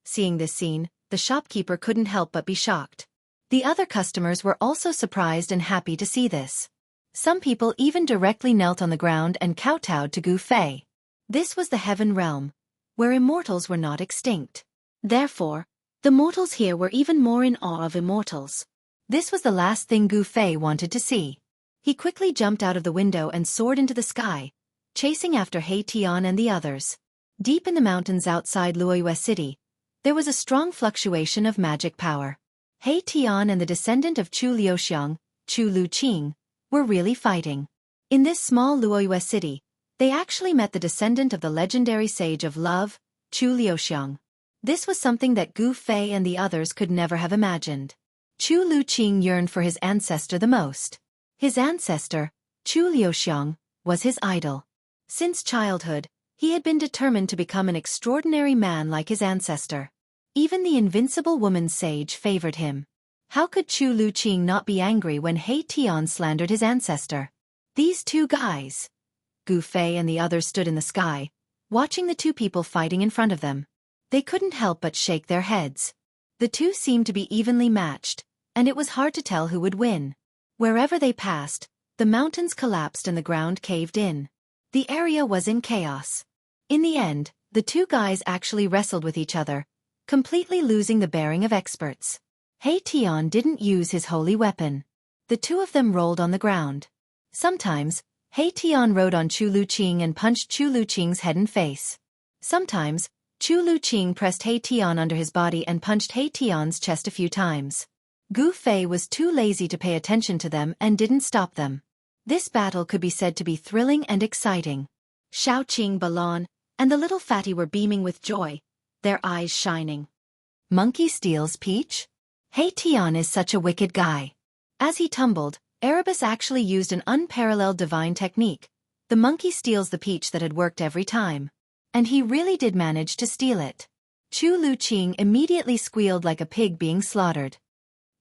Seeing this scene, the shopkeeper couldn't help but be shocked. The other customers were also surprised and happy to see this. Some people even directly knelt on the ground and kowtowed to Gu Fei. This was the heaven realm, where immortals were not extinct. Therefore, the mortals here were even more in awe of immortals. This was the last thing Gu Fei wanted to see. He quickly jumped out of the window and soared into the sky, chasing after He Tian and the others. Deep in the mountains outside Luoyue City, there was a strong fluctuation of magic power. He Tian and the descendant of Chu Liuxiang, Chu Luqing, were really fighting. In this small Luoyue City, they actually met the descendant of the legendary sage of love, Chu Liuxiang. This was something that Gu Fei and the others could never have imagined. Chu Luqing yearned for his ancestor the most. His ancestor, Chu Liuxiang, was his idol. Since childhood, he had been determined to become an extraordinary man like his ancestor. Even the invincible woman sage favored him. How could Chu Luqing not be angry when He Tian slandered his ancestor? These two guys. Gu Fei and the others stood in the sky, watching the two people fighting in front of them. They couldn't help but shake their heads. The two seemed to be evenly matched, and it was hard to tell who would win. Wherever they passed, the mountains collapsed and the ground caved in. The area was in chaos. In the end, the two guys actually wrestled with each other, completely losing the bearing of experts. He Tian didn't use his holy weapon. The two of them rolled on the ground. Sometimes, He Tian rode on Chu Luqing and punched Chu Luqing's head and face. Sometimes, Chu Luqing pressed He Tian under his body and punched He Tian's chest a few times. Gu Fei was too lazy to pay attention to them and didn't stop them. This battle could be said to be thrilling and exciting. Xiaoqing, Balon, and the little fatty were beaming with joy, their eyes shining. Monkey steals peach? He Tian is such a wicked guy. As he tumbled, Erebus actually used an unparalleled divine technique. The monkey steals the peach that had worked every time. And he really did manage to steal it. Chu Luqing immediately squealed like a pig being slaughtered.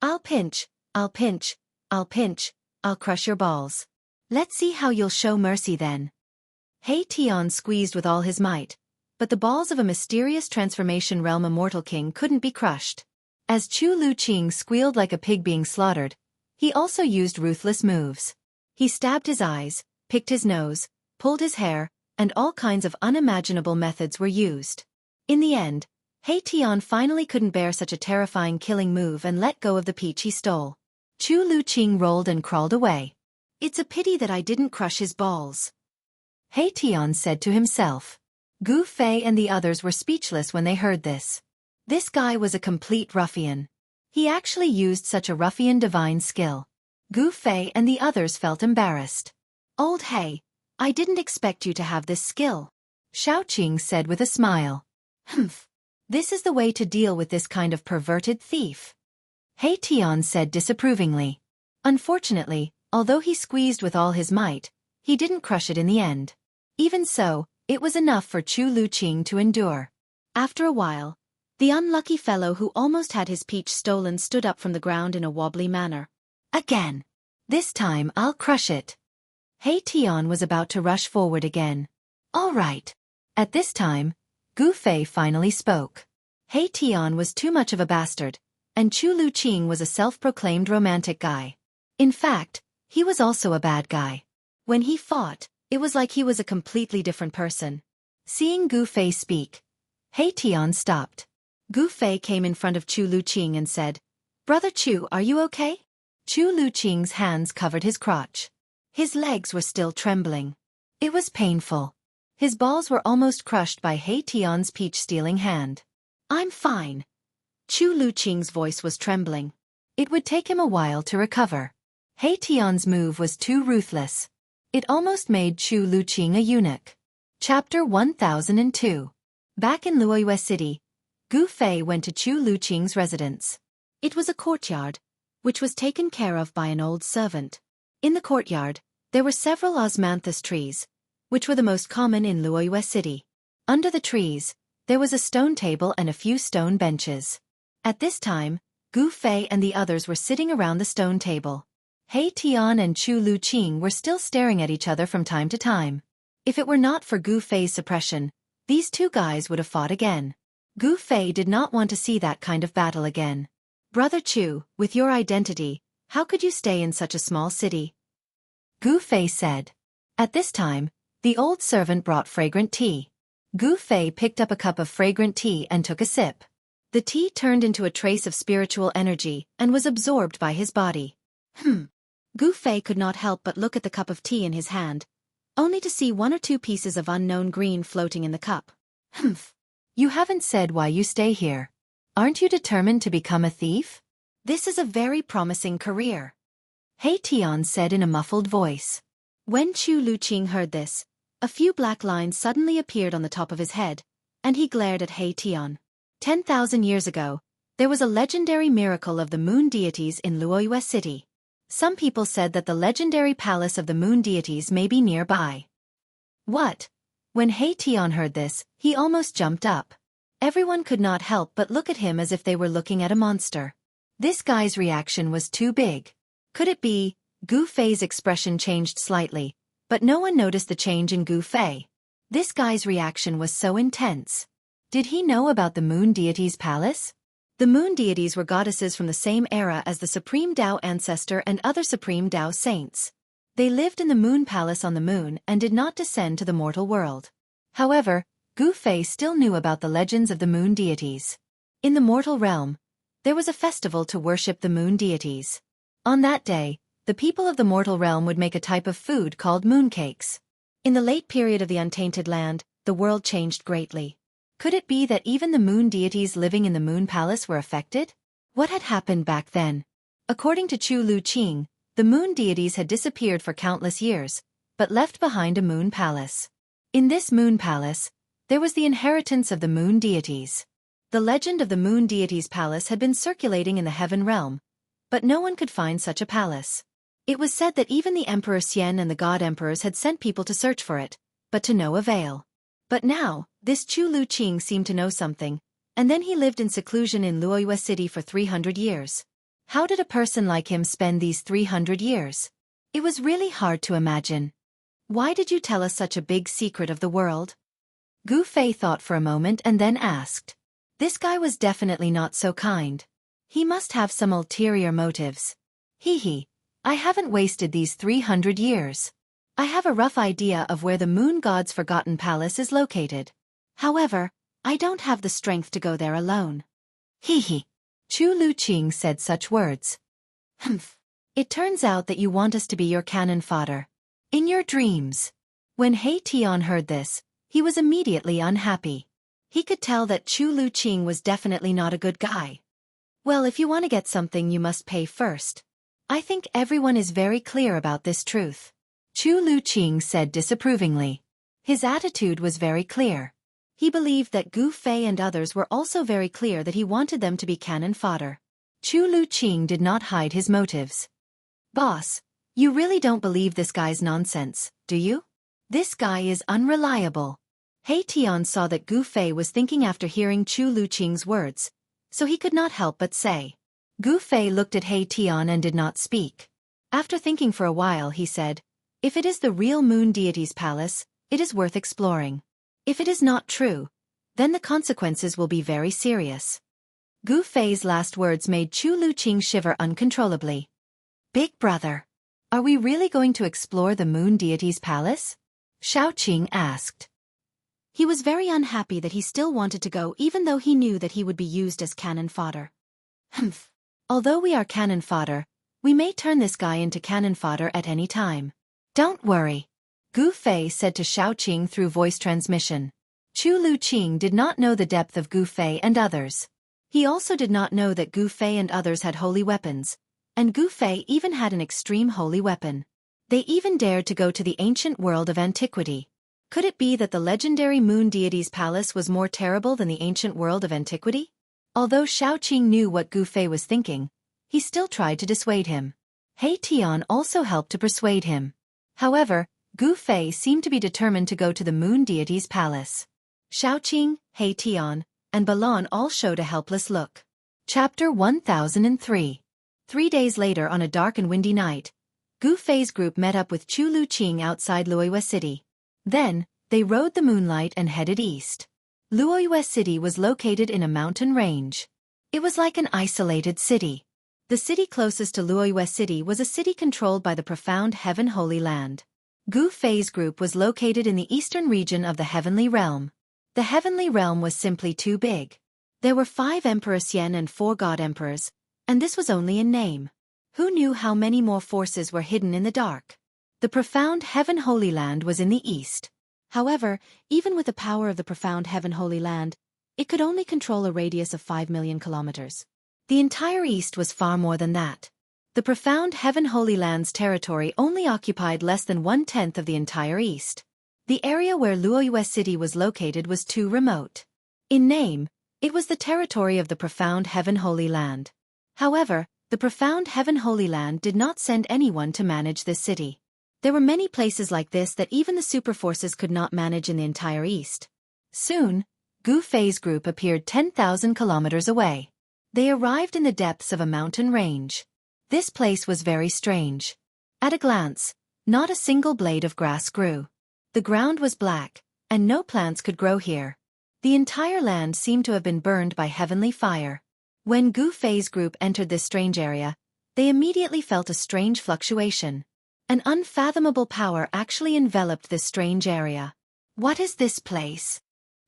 I'll pinch, I'll pinch, I'll pinch, I'll crush your balls. Let's see how you'll show mercy then. He Tian squeezed with all his might, but the balls of a mysterious transformation realm immortal king couldn't be crushed. As Chu Luqing squealed like a pig being slaughtered, he also used ruthless moves. He stabbed his eyes, picked his nose, pulled his hair, and all kinds of unimaginable methods were used. In the end, He Tian finally couldn't bear such a terrifying killing move and let go of the peach he stole. Chu Luqing rolled and crawled away. It's a pity that I didn't crush his balls, He Tian said to himself. Gu Fei and the others were speechless when they heard this. This guy was a complete ruffian. He actually used such a ruffian divine skill. Gu Fei and the others felt embarrassed. Old He, I didn't expect you to have this skill, Xiaoqing said with a smile. Humph. This is the way to deal with this kind of perverted thief, He Tian said disapprovingly. Unfortunately, although he squeezed with all his might, he didn't crush it in the end. Even so, it was enough for Chu Luqing to endure. After a while, the unlucky fellow who almost had his peach stolen stood up from the ground in a wobbly manner. Again. This time I'll crush it. He Tian was about to rush forward again. All right. At this time, Gu Fei finally spoke. He Tian was too much of a bastard, and Chu Luqing was a self-proclaimed romantic guy. In fact, he was also a bad guy. When he fought, it was like he was a completely different person. Seeing Gu Fei speak, He Tian stopped. Gu Fei came in front of Chu Luqing and said, Brother Chu, are you okay? Chu Luqing's hands covered his crotch. His legs were still trembling. It was painful. His balls were almost crushed by He Tian's peach-stealing hand. I'm fine. Chu Luqing's voice was trembling. It would take him a while to recover. He Tian's move was too ruthless. It almost made Chu Luqing a eunuch. Chapter 1002. Back in Luoyue City, Gu Fei went to Chu Luqing's residence. It was a courtyard, which was taken care of by an old servant. In the courtyard, there were several osmanthus trees, which were the most common in Luoyue City. Under the trees, there was a stone table and a few stone benches. At this time, Gu Fei and the others were sitting around the stone table. He Tian and Chu Luqing were still staring at each other from time to time. If it were not for Gu Fei's suppression, these two guys would have fought again. Gu Fei did not want to see that kind of battle again. Brother Chu, with your identity, how could you stay in such a small city? Gu Fei said. At this time, the old servant brought fragrant tea. Gu Fei picked up a cup of fragrant tea and took a sip. The tea turned into a trace of spiritual energy and was absorbed by his body. Gu Fei could not help but look at the cup of tea in his hand, only to see one or two pieces of unknown green floating in the cup. You haven't said why you stay here. Aren't you determined to become a thief? This is a very promising career, He Tian said in a muffled voice. When Chu Luqing heard this, a few black lines suddenly appeared on the top of his head, and he glared at He Tian. 10,000 years ago, there was a legendary miracle of the moon deities in Luoyue City. Some people said that the legendary palace of the moon deities may be nearby. What? When He Tian heard this, he almost jumped up. Everyone could not help but look at him as if they were looking at a monster. This guy's reaction was too big. Could it be? Gu Fei's expression changed slightly, but no one noticed the change in Gu Fei. This guy's reaction was so intense. Did he know about the moon deities' palace? The moon deities were goddesses from the same era as the Supreme Tao Ancestor and other Supreme Tao saints. They lived in the moon palace on the moon and did not descend to the mortal world. However, Gu Fei still knew about the legends of the moon deities. In the mortal realm, there was a festival to worship the moon deities. On that day, the people of the mortal realm would make a type of food called mooncakes. In the late period of the Untainted Land, the world changed greatly. Could it be that even the moon deities living in the Moon Palace were affected? What had happened back then? According to Chu Luqing, the moon deities had disappeared for countless years, but left behind a moon palace. In this moon palace, there was the inheritance of the moon deities. The legend of the moon deities' palace had been circulating in the heaven realm, but no one could find such a palace. It was said that even the Emperor Xian and the god emperors had sent people to search for it, but to no avail. But now, this Chu Luqing seemed to know something, and then he lived in seclusion in Luoyue City for 300 years. How did a person like him spend these 300 years? It was really hard to imagine. Why did you tell us such a big secret of the world? Gu Fei thought for a moment and then asked. This guy was definitely not so kind. He must have some ulterior motives. Hee, I haven't wasted these 300 years. I have a rough idea of where the moon god's forgotten palace is located. However, I don't have the strength to go there alone. Hee. Chu Luqing said such words. Humph. It turns out that you want us to be your cannon fodder. In your dreams. When He Tian heard this, he was immediately unhappy. He could tell that Chu Luqing was definitely not a good guy. Well, if you want to get something, you must pay first. I think everyone is very clear about this truth. Chu Luqing said disapprovingly. His attitude was very clear. He believed that Gu Fei and others were also very clear that he wanted them to be cannon fodder. Chu Luqing did not hide his motives. Boss, you really don't believe this guy's nonsense, do you? This guy is unreliable. He Tian saw that Gu Fei was thinking after hearing Chu Luqing's words, so he could not help but say. Gu Fei looked at He Tian and did not speak. After thinking for a while, he said, if it is the real moon deity's palace, it is worth exploring. If it is not true, then the consequences will be very serious. Gu Fei's last words made Chu Luqing shiver uncontrollably. Big brother, are we really going to explore the moon deity's palace? Xiaoqing asked. He was very unhappy that he still wanted to go even though he knew that he would be used as cannon fodder. Humph. Although we are cannon fodder, we may turn this guy into cannon fodder at any time. Don't worry. Gu Fei said to Xiaoqing through voice transmission. Chu Luqing did not know the depth of Gu Fei and others. He also did not know that Gu Fei and others had holy weapons, and Gu Fei even had an extreme holy weapon. They even dared to go to the ancient world of antiquity. Could it be that the legendary moon deity's palace was more terrible than the ancient world of antiquity? Although Xiaoqing knew what Gu Fei was thinking, he still tried to dissuade him. He Tian also helped to persuade him. However, Gu Fei seemed to be determined to go to the moon deity's palace. Xiaoqing, He Tian, and Balan all showed a helpless look. Chapter 1003. 3 days later, on a dark and windy night, Gu Fei's group met up with Chu Luqing outside Luoyue City. Then, they rode the moonlight and headed east. Luoyue City was located in a mountain range. It was like an isolated city. The city closest to Luoyue City was a city controlled by the profound Heaven Holy Land. Gu Fei's group was located in the eastern region of the Heavenly Realm. The Heavenly Realm was simply too big. There were 5 Emperor Xian and 4 God Emperors, and this was only in name. Who knew how many more forces were hidden in the dark? The profound Heaven Holy Land was in the east. However, even with the power of the profound Heaven Holy Land, it could only control a radius of 5 million kilometers. The entire east was far more than that. The profound Heaven Holy Land's territory only occupied less than 1/10 of the entire east. The area where Luoyue City was located was too remote. In name, it was the territory of the profound Heaven Holy Land. However, the profound Heaven Holy Land did not send anyone to manage this city. There were many places like this that even the superforces could not manage in the entire east. Soon, Gu Fei's group appeared 10,000 kilometers away. They arrived in the depths of a mountain range. This place was very strange. At a glance, not a single blade of grass grew. The ground was black, and no plants could grow here. The entire land seemed to have been burned by heavenly fire. When Gu Fei's group entered this strange area, they immediately felt a strange fluctuation. An unfathomable power actually enveloped this strange area. What is this place?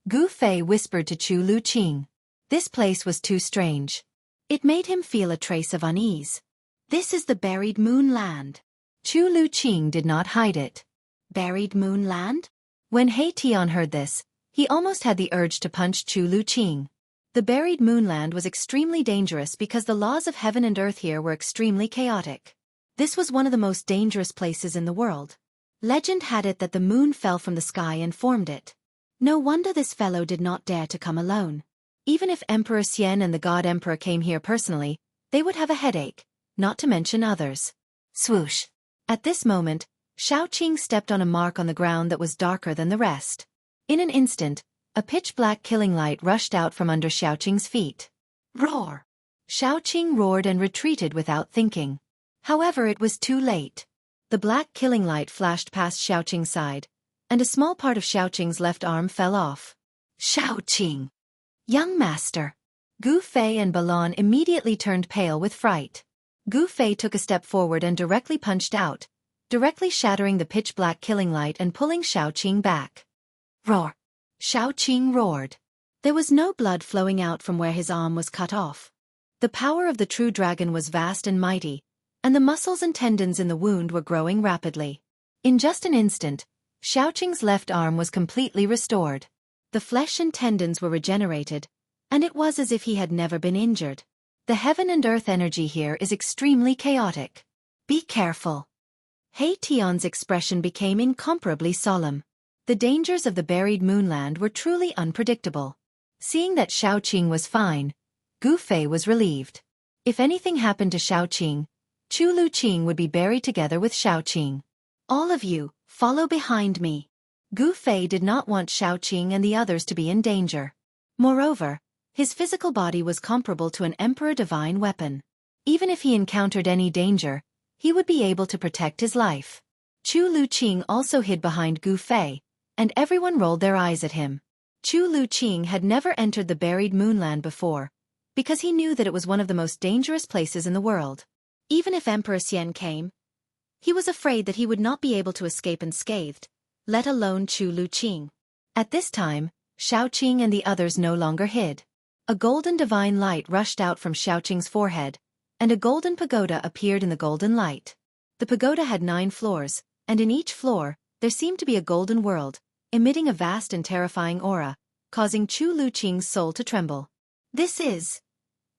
Gu Fei whispered to Chu Luqing. This place was too strange. It made him feel a trace of unease. This is the buried moon land. Chu Luqing did not hide it. Buried moon land? When He Tian heard this, he almost had the urge to punch Chu Luqing. The buried moonland was extremely dangerous because the laws of heaven and earth here were extremely chaotic. This was one of the most dangerous places in the world. Legend had it that the moon fell from the sky and formed it. No wonder this fellow did not dare to come alone. Even if Emperor Xian and the God Emperor came here personally, they would have a headache, not to mention others. Swoosh! At this moment, Xiaoqing stepped on a mark on the ground that was darker than the rest. In an instant, a pitch-black killing light rushed out from under Xiaoqing's feet. Roar! Xiaoqing roared and retreated without thinking. However, it was too late. The black killing light flashed past Xiaoqing's side, and a small part of Xiaoqing's left arm fell off. Xiaoqing! Young master! Gu Fei and Balon immediately turned pale with fright. Gu Fei took a step forward and directly punched out, directly shattering the pitch-black killing light and pulling Xiaoqing back. Roar! Xiaoqing roared. There was no blood flowing out from where his arm was cut off. The power of the true dragon was vast and mighty, and the muscles and tendons in the wound were growing rapidly. In just an instant, Xiaoqing's left arm was completely restored. The flesh and tendons were regenerated, and it was as if he had never been injured. The heaven and earth energy here is extremely chaotic. Be careful. He Tian's expression became incomparably solemn. The dangers of the buried moonland were truly unpredictable. Seeing that Xiaoqing was fine, Gu Fei was relieved. If anything happened to Xiaoqing, Chu Luqing would be buried together with Xiaoqing. All of you, follow behind me. Gu Fei did not want Xiaoqing and the others to be in danger. Moreover, his physical body was comparable to an emperor divine weapon. Even if he encountered any danger, he would be able to protect his life. Chu Luqing also hid behind Gu Fei, and everyone rolled their eyes at him. Chu Luqing had never entered the buried moonland before, because he knew that it was one of the most dangerous places in the world. Even if Emperor Xian came, he was afraid that he would not be able to escape unscathed, let alone Chu Luqing. At this time, Xiaoqing and the others no longer hid. A golden divine light rushed out from Xiaoqing's forehead, and a golden pagoda appeared in the golden light. The pagoda had 9 floors, and in each floor, there seemed to be a golden world, emitting a vast and terrifying aura, causing Chu Luqing's soul to tremble. This is...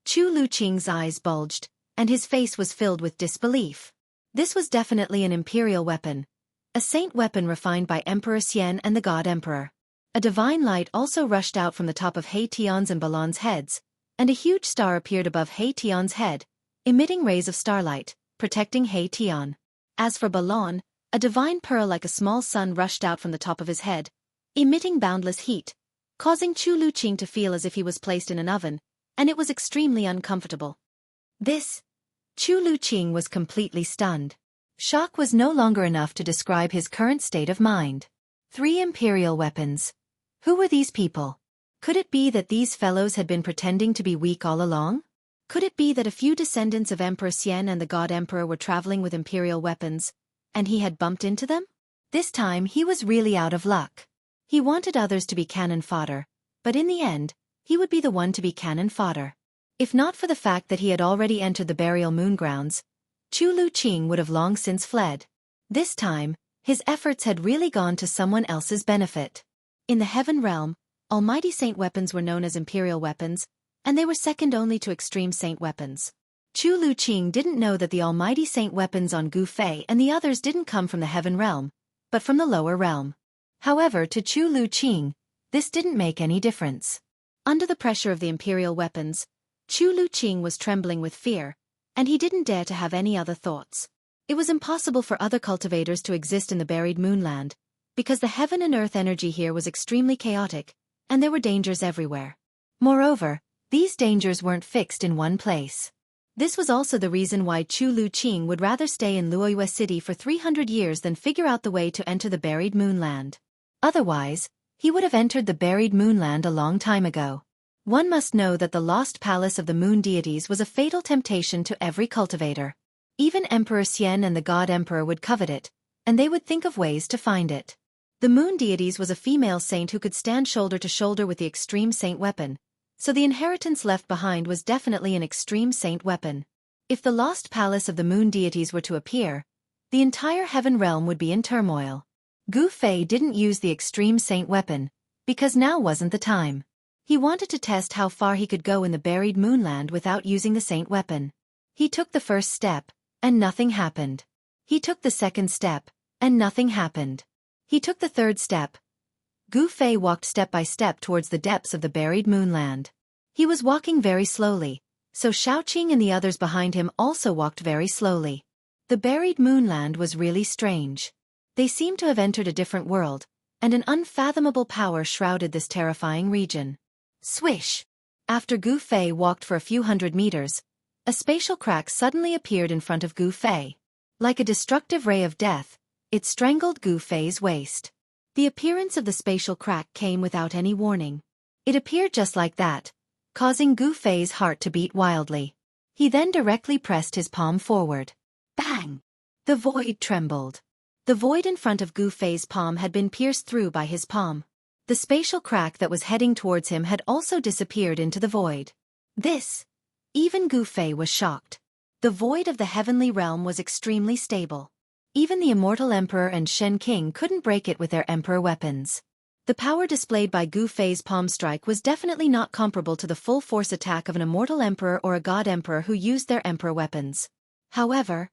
Chu Luqing's eyes bulged, and his face was filled with disbelief. This was definitely an imperial weapon, a saint weapon refined by Emperor Xian and the God Emperor. A divine light also rushed out from the top of He Tian's and Balon's heads, and a huge star appeared above He Tian's head, emitting rays of starlight, protecting He Tian. As for Balon, a divine pearl like a small sun rushed out from the top of his head, emitting boundless heat, causing Chu Luqing to feel as if he was placed in an oven, and it was extremely uncomfortable. Chu Luqing was completely stunned. Shock was no longer enough to describe his current state of mind. 3 imperial weapons. Who were these people? Could it be that these fellows had been pretending to be weak all along? Could it be that a few descendants of Emperor Xian and the God Emperor were traveling with imperial weapons, and he had bumped into them? This time he was really out of luck. He wanted others to be cannon fodder, but in the end, he would be the one to be cannon fodder. If not for the fact that he had already entered the burial moon grounds, Chu Luqing would have long since fled. This time, his efforts had really gone to someone else's benefit. In the heaven realm, almighty saint weapons were known as imperial weapons, and they were second only to extreme saint weapons. Chu Luqing didn't know that the almighty saint weapons on Gu Fei and the others didn't come from the heaven realm, but from the lower realm. However, to Chu Luqing, this didn't make any difference. Under the pressure of the imperial weapons, Chu Luqing was trembling with fear, and he didn't dare to have any other thoughts. It was impossible for other cultivators to exist in the buried moonland, because the heaven and earth energy here was extremely chaotic, and there were dangers everywhere. Moreover, these dangers weren't fixed in one place. This was also the reason why Chu Luqing would rather stay in Luoyue City for 300 years than figure out the way to enter the buried moonland. Otherwise, he would have entered the buried moonland a long time ago. One must know that the lost palace of the moon deities was a fatal temptation to every cultivator. Even Emperor Xian and the God Emperor would covet it, and they would think of ways to find it. The moon deities was a female saint who could stand shoulder to shoulder with the extreme saint weapon, so the inheritance left behind was definitely an extreme saint weapon. If the lost palace of the moon deities were to appear, the entire heaven realm would be in turmoil. Gu Fei didn't use the extreme saint weapon, because now wasn't the time. He wanted to test how far he could go in the buried moonland without using the saint weapon. He took the first step, and nothing happened. He took the second step, and nothing happened. He took the third step. Gu Fei walked step by step towards the depths of the buried moonland. He was walking very slowly, so Xiaoqing and the others behind him also walked very slowly. The buried moonland was really strange. They seemed to have entered a different world, and an unfathomable power shrouded this terrifying region. Swish! After Gu Fei walked for a few hundred meters, a spatial crack suddenly appeared in front of Gu Fei. Like a destructive ray of death, it strangled Gu Fei's waist. The appearance of the spatial crack came without any warning. It appeared just like that, causing Gu Fei's heart to beat wildly. He then directly pressed his palm forward. Bang! The void trembled. The void in front of Gu Fei's palm had been pierced through by his palm. The spatial crack that was heading towards him had also disappeared into the void. Even Gu Fei was shocked. The void of the heavenly realm was extremely stable. Even the immortal emperor and Shen King couldn't break it with their emperor weapons. The power displayed by Gu Fei's palm strike was definitely not comparable to the full force attack of an immortal emperor or a god emperor who used their emperor weapons. However,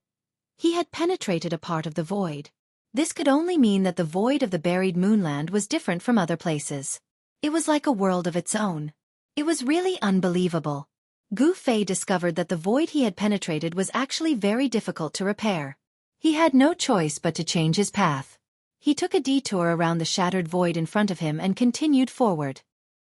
he had penetrated a part of the void. This could only mean that the void of the buried moonland was different from other places. It was like a world of its own. It was really unbelievable. Gu Fei discovered that the void he had penetrated was actually very difficult to repair. He had no choice but to change his path. He took a detour around the shattered void in front of him and continued forward.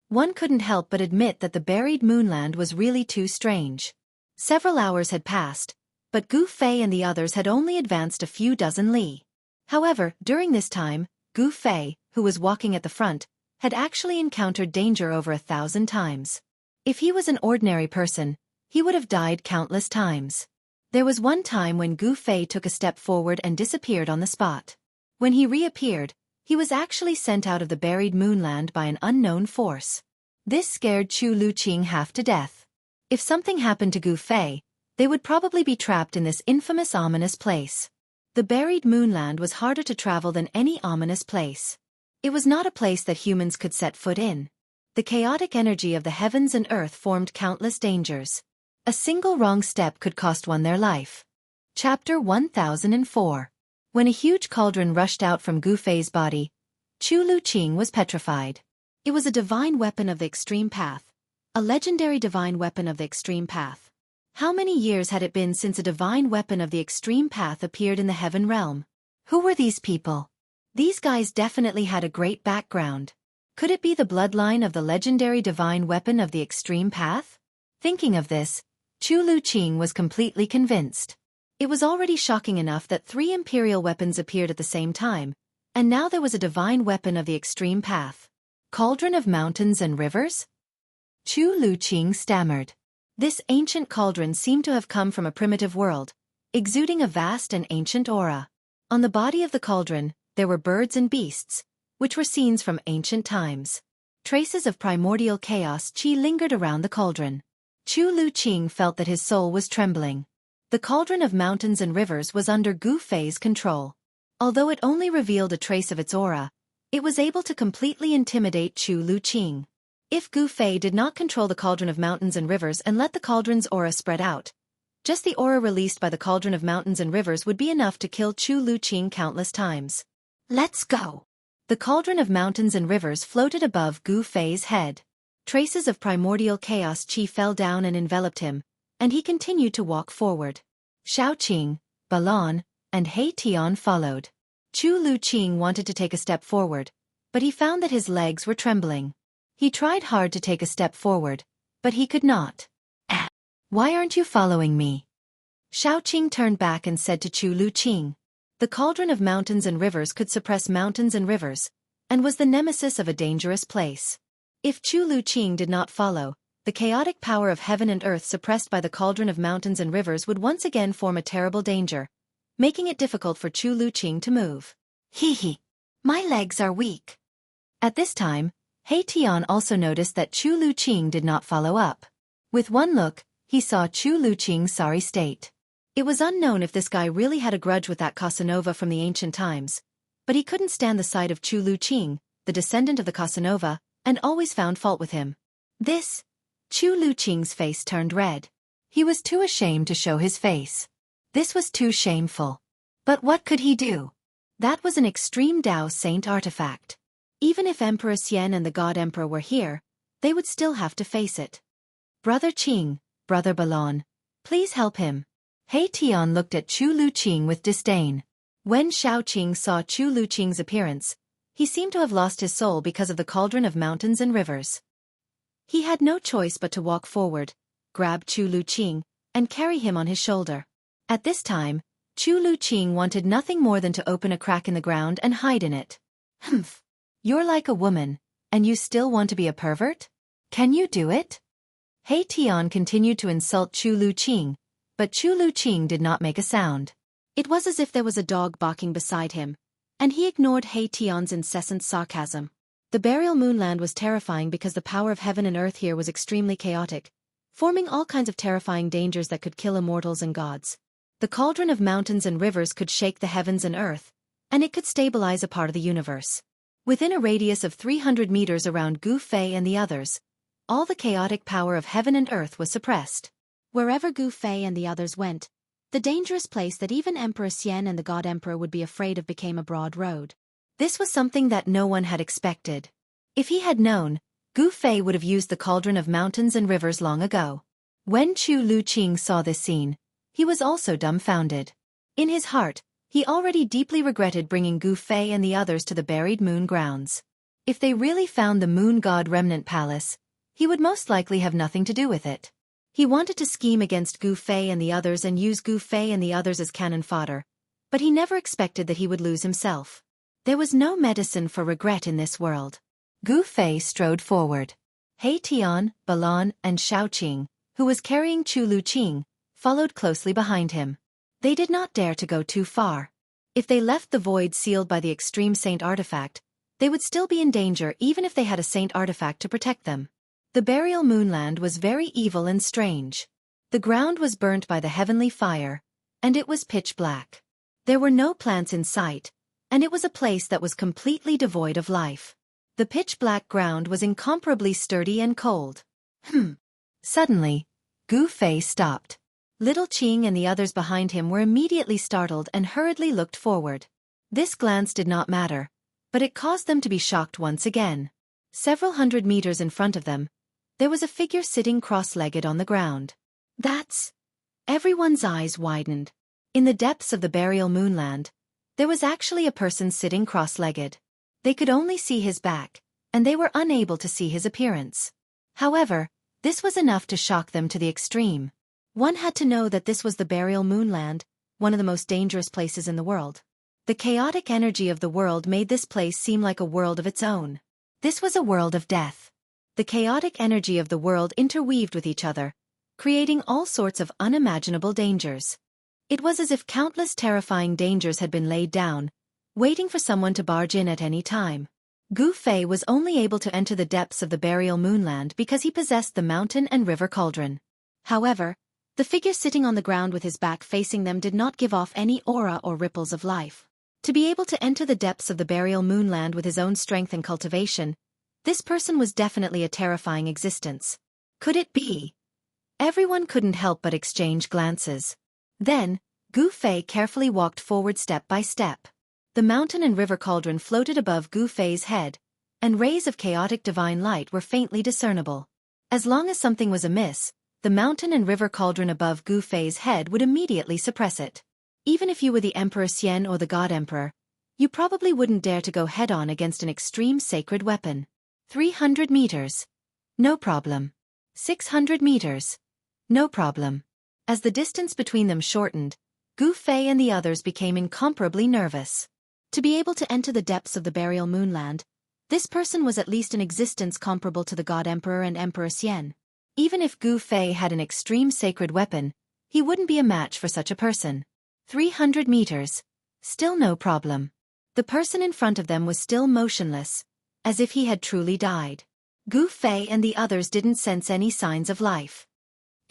One couldn't help but admit that the buried moonland was really too strange. Several hours had passed, but Gu Fei and the others had only advanced a few dozen li. However, during this time, Gu Fei, who was walking at the front, had actually encountered danger over 1,000 times. If he was an ordinary person, he would have died countless times. There was one time when Gu Fei took a step forward and disappeared on the spot. When he reappeared, he was actually sent out of the buried moonland by an unknown force. This scared Chu Luqing half to death. If something happened to Gu Fei, they would probably be trapped in this infamous ominous place. The buried moonland was harder to travel than any ominous place. It was not a place that humans could set foot in. The chaotic energy of the heavens and earth formed countless dangers. A single wrong step could cost one their life. Chapter 1004. When a huge cauldron rushed out from Gu Fei's body, Chu Luqing was petrified. It was a divine weapon of the extreme path. A legendary divine weapon of the extreme path. How many years had it been since a divine weapon of the extreme path appeared in the heaven realm? Who were these people? These guys definitely had a great background. Could it be the bloodline of the legendary divine weapon of the extreme path? Thinking of this, Chu Luqing was completely convinced. It was already shocking enough that 3 imperial weapons appeared at the same time, and now there was a divine weapon of the extreme path. Cauldron of mountains and rivers? Chu Luqing stammered. This ancient cauldron seemed to have come from a primitive world, exuding a vast and ancient aura. On the body of the cauldron, there were birds and beasts, which were scenes from ancient times. Traces of primordial chaos chi lingered around the cauldron. Chu Luqing felt that his soul was trembling. The cauldron of mountains and rivers was under Gu Fei's control. Although it only revealed a trace of its aura, it was able to completely intimidate Chu Luqing. If Gu Fei did not control the cauldron of mountains and rivers and let the cauldron's aura spread out, just the aura released by the cauldron of mountains and rivers would be enough to kill Chu Luqing countless times. Let's go! The cauldron of mountains and rivers floated above Gu Fei's head. Traces of primordial chaos chi fell down and enveloped him, and he continued to walk forward. Xiaoqing, Balon, and He Tian followed. Chu Luqing wanted to take a step forward, but he found that his legs were trembling. He tried hard to take a step forward, but he could not. Why aren't you following me? Xiaoqing turned back and said to Chu Luqing. The cauldron of mountains and rivers could suppress mountains and rivers, and was the nemesis of a dangerous place. If Chu Luqing did not follow, the chaotic power of heaven and earth suppressed by the cauldron of mountains and rivers would once again form a terrible danger, making it difficult for Chu Luqing to move. My legs are weak. At this time, He Tian also noticed that Chu Luqing did not follow up. With one look, he saw Chu Luqing's sorry state. It was unknown if this guy really had a grudge with that Casanova from the ancient times, but he couldn't stand the sight of Chu Luqing, the descendant of the Casanova, and always found fault with him. Chu Luqing's face turned red. He was too ashamed to show his face. This was too shameful. But what could he do? That was an extreme Tao Saint artifact. Even if Emperor Xian and the God Emperor were here, they would still have to face it. Brother Qing, Brother Balon, please help him. He Tian looked at Chu Luqing with disdain. When Xiaoqing saw Chu Luqing's appearance, he seemed to have lost his soul because of the cauldron of mountains and rivers. He had no choice but to walk forward, grab Chu Luqing, and carry him on his shoulder. At this time, Chu Luqing wanted nothing more than to open a crack in the ground and hide in it. Humph! You're like a woman, and you still want to be a pervert? Can you do it? He Tian continued to insult Chu Luqing, but Chu Luqing did not make a sound. It was as if there was a dog barking beside him, and he ignored He Tian's incessant sarcasm. The burial moonland was terrifying because the power of heaven and earth here was extremely chaotic, forming all kinds of terrifying dangers that could kill immortals and gods. The cauldron of mountains and rivers could shake the heavens and earth, and it could stabilize a part of the universe. Within a radius of 300 meters around Gu Fei and the others, all the chaotic power of heaven and earth was suppressed. Wherever Gu Fei and the others went, the dangerous place that even Emperor Xian and the God Emperor would be afraid of became a broad road. This was something that no one had expected. If he had known, Gu Fei would have used the cauldron of mountains and rivers long ago. When Chu Luqing saw this scene, he was also dumbfounded. In his heart, he already deeply regretted bringing Gu Fei and the others to the buried moon grounds. If they really found the moon god remnant palace, he would most likely have nothing to do with it. He wanted to scheme against Gu Fei and the others and use Gu Fei and the others as cannon fodder, but he never expected that he would lose himself. There was no medicine for regret in this world. Gu Fei strode forward. He Tian, Balon, and Xiaoqing, who was carrying Chu Luqing, followed closely behind him. They did not dare to go too far. If they left the void sealed by the extreme saint artifact, they would still be in danger even if they had a saint artifact to protect them. The burial moonland was very evil and strange. The ground was burnt by the heavenly fire, and it was pitch black. There were no plants in sight, and it was a place that was completely devoid of life. The pitch-black ground was incomparably sturdy and cold. Suddenly, Gu Fei stopped. Little Qing and the others behind him were immediately startled and hurriedly looked forward. This glance did not matter, but it caused them to be shocked once again. Several hundred meters in front of them, there was a figure sitting cross-legged on the ground. That's... Everyone's eyes widened. In the depths of the burial moonland, there was actually a person sitting cross-legged. They could only see his back, and they were unable to see his appearance. However, this was enough to shock them to the extreme. One had to know that this was the burial moonland, one of the most dangerous places in the world. The chaotic energy of the world made this place seem like a world of its own. This was a world of death. The chaotic energy of the world interweaved with each other, creating all sorts of unimaginable dangers. It was as if countless terrifying dangers had been laid down, waiting for someone to barge in at any time. Gu Fei was only able to enter the depths of the burial moonland because he possessed the mountain and river cauldron. However, the figure sitting on the ground with his back facing them did not give off any aura or ripples of life. To be able to enter the depths of the burial moonland with his own strength and cultivation, this person was definitely a terrifying existence. Could it be? Everyone couldn't help but exchange glances. Then, Gu Fei carefully walked forward step by step. The mountain and river cauldron floated above Gu Fei's head, and rays of chaotic divine light were faintly discernible. As long as something was amiss, the mountain and river cauldron above Gu Fei's head would immediately suppress it. Even if you were the Emperor Xian or the God Emperor, you probably wouldn't dare to go head-on against an extreme sacred weapon. 300 meters. No problem. 600 meters. No problem. As the distance between them shortened, Gu Fei and the others became incomparably nervous. To be able to enter the depths of the burial moonland, this person was at least an existence comparable to the God Emperor and Emperor Xian. Even if Gu Fei had an extreme sacred weapon, he wouldn't be a match for such a person. 300 meters. Still no problem. The person in front of them was still motionless, as if he had truly died. Gu Fei and the others didn't sense any signs of life.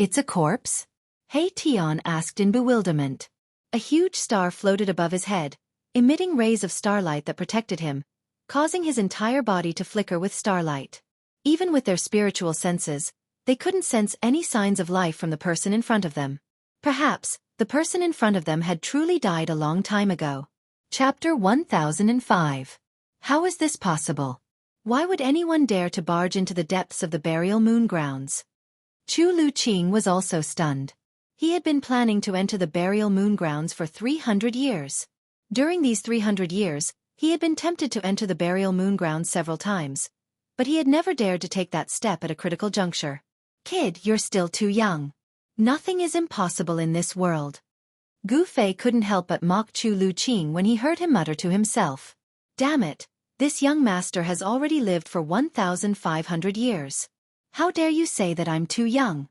It's a corpse? He Tian asked in bewilderment. A huge star floated above his head, emitting rays of starlight that protected him, causing his entire body to flicker with starlight. Even with their spiritual senses, they couldn't sense any signs of life from the person in front of them. Perhaps, the person in front of them had truly died a long time ago. Chapter 1005. How is this possible? Why would anyone dare to barge into the depths of the burial moon grounds? Chu Luqing was also stunned. He had been planning to enter the burial moon grounds for 300 years. During these 300 years, he had been tempted to enter the burial moon grounds several times, but he had never dared to take that step at a critical juncture. Kid, you're still too young. Nothing is impossible in this world. Gu Fei couldn't help but mock Chu Luqing when he heard him mutter to himself. Damn it, this young master has already lived for 1,500 years. How dare you say that I'm too young?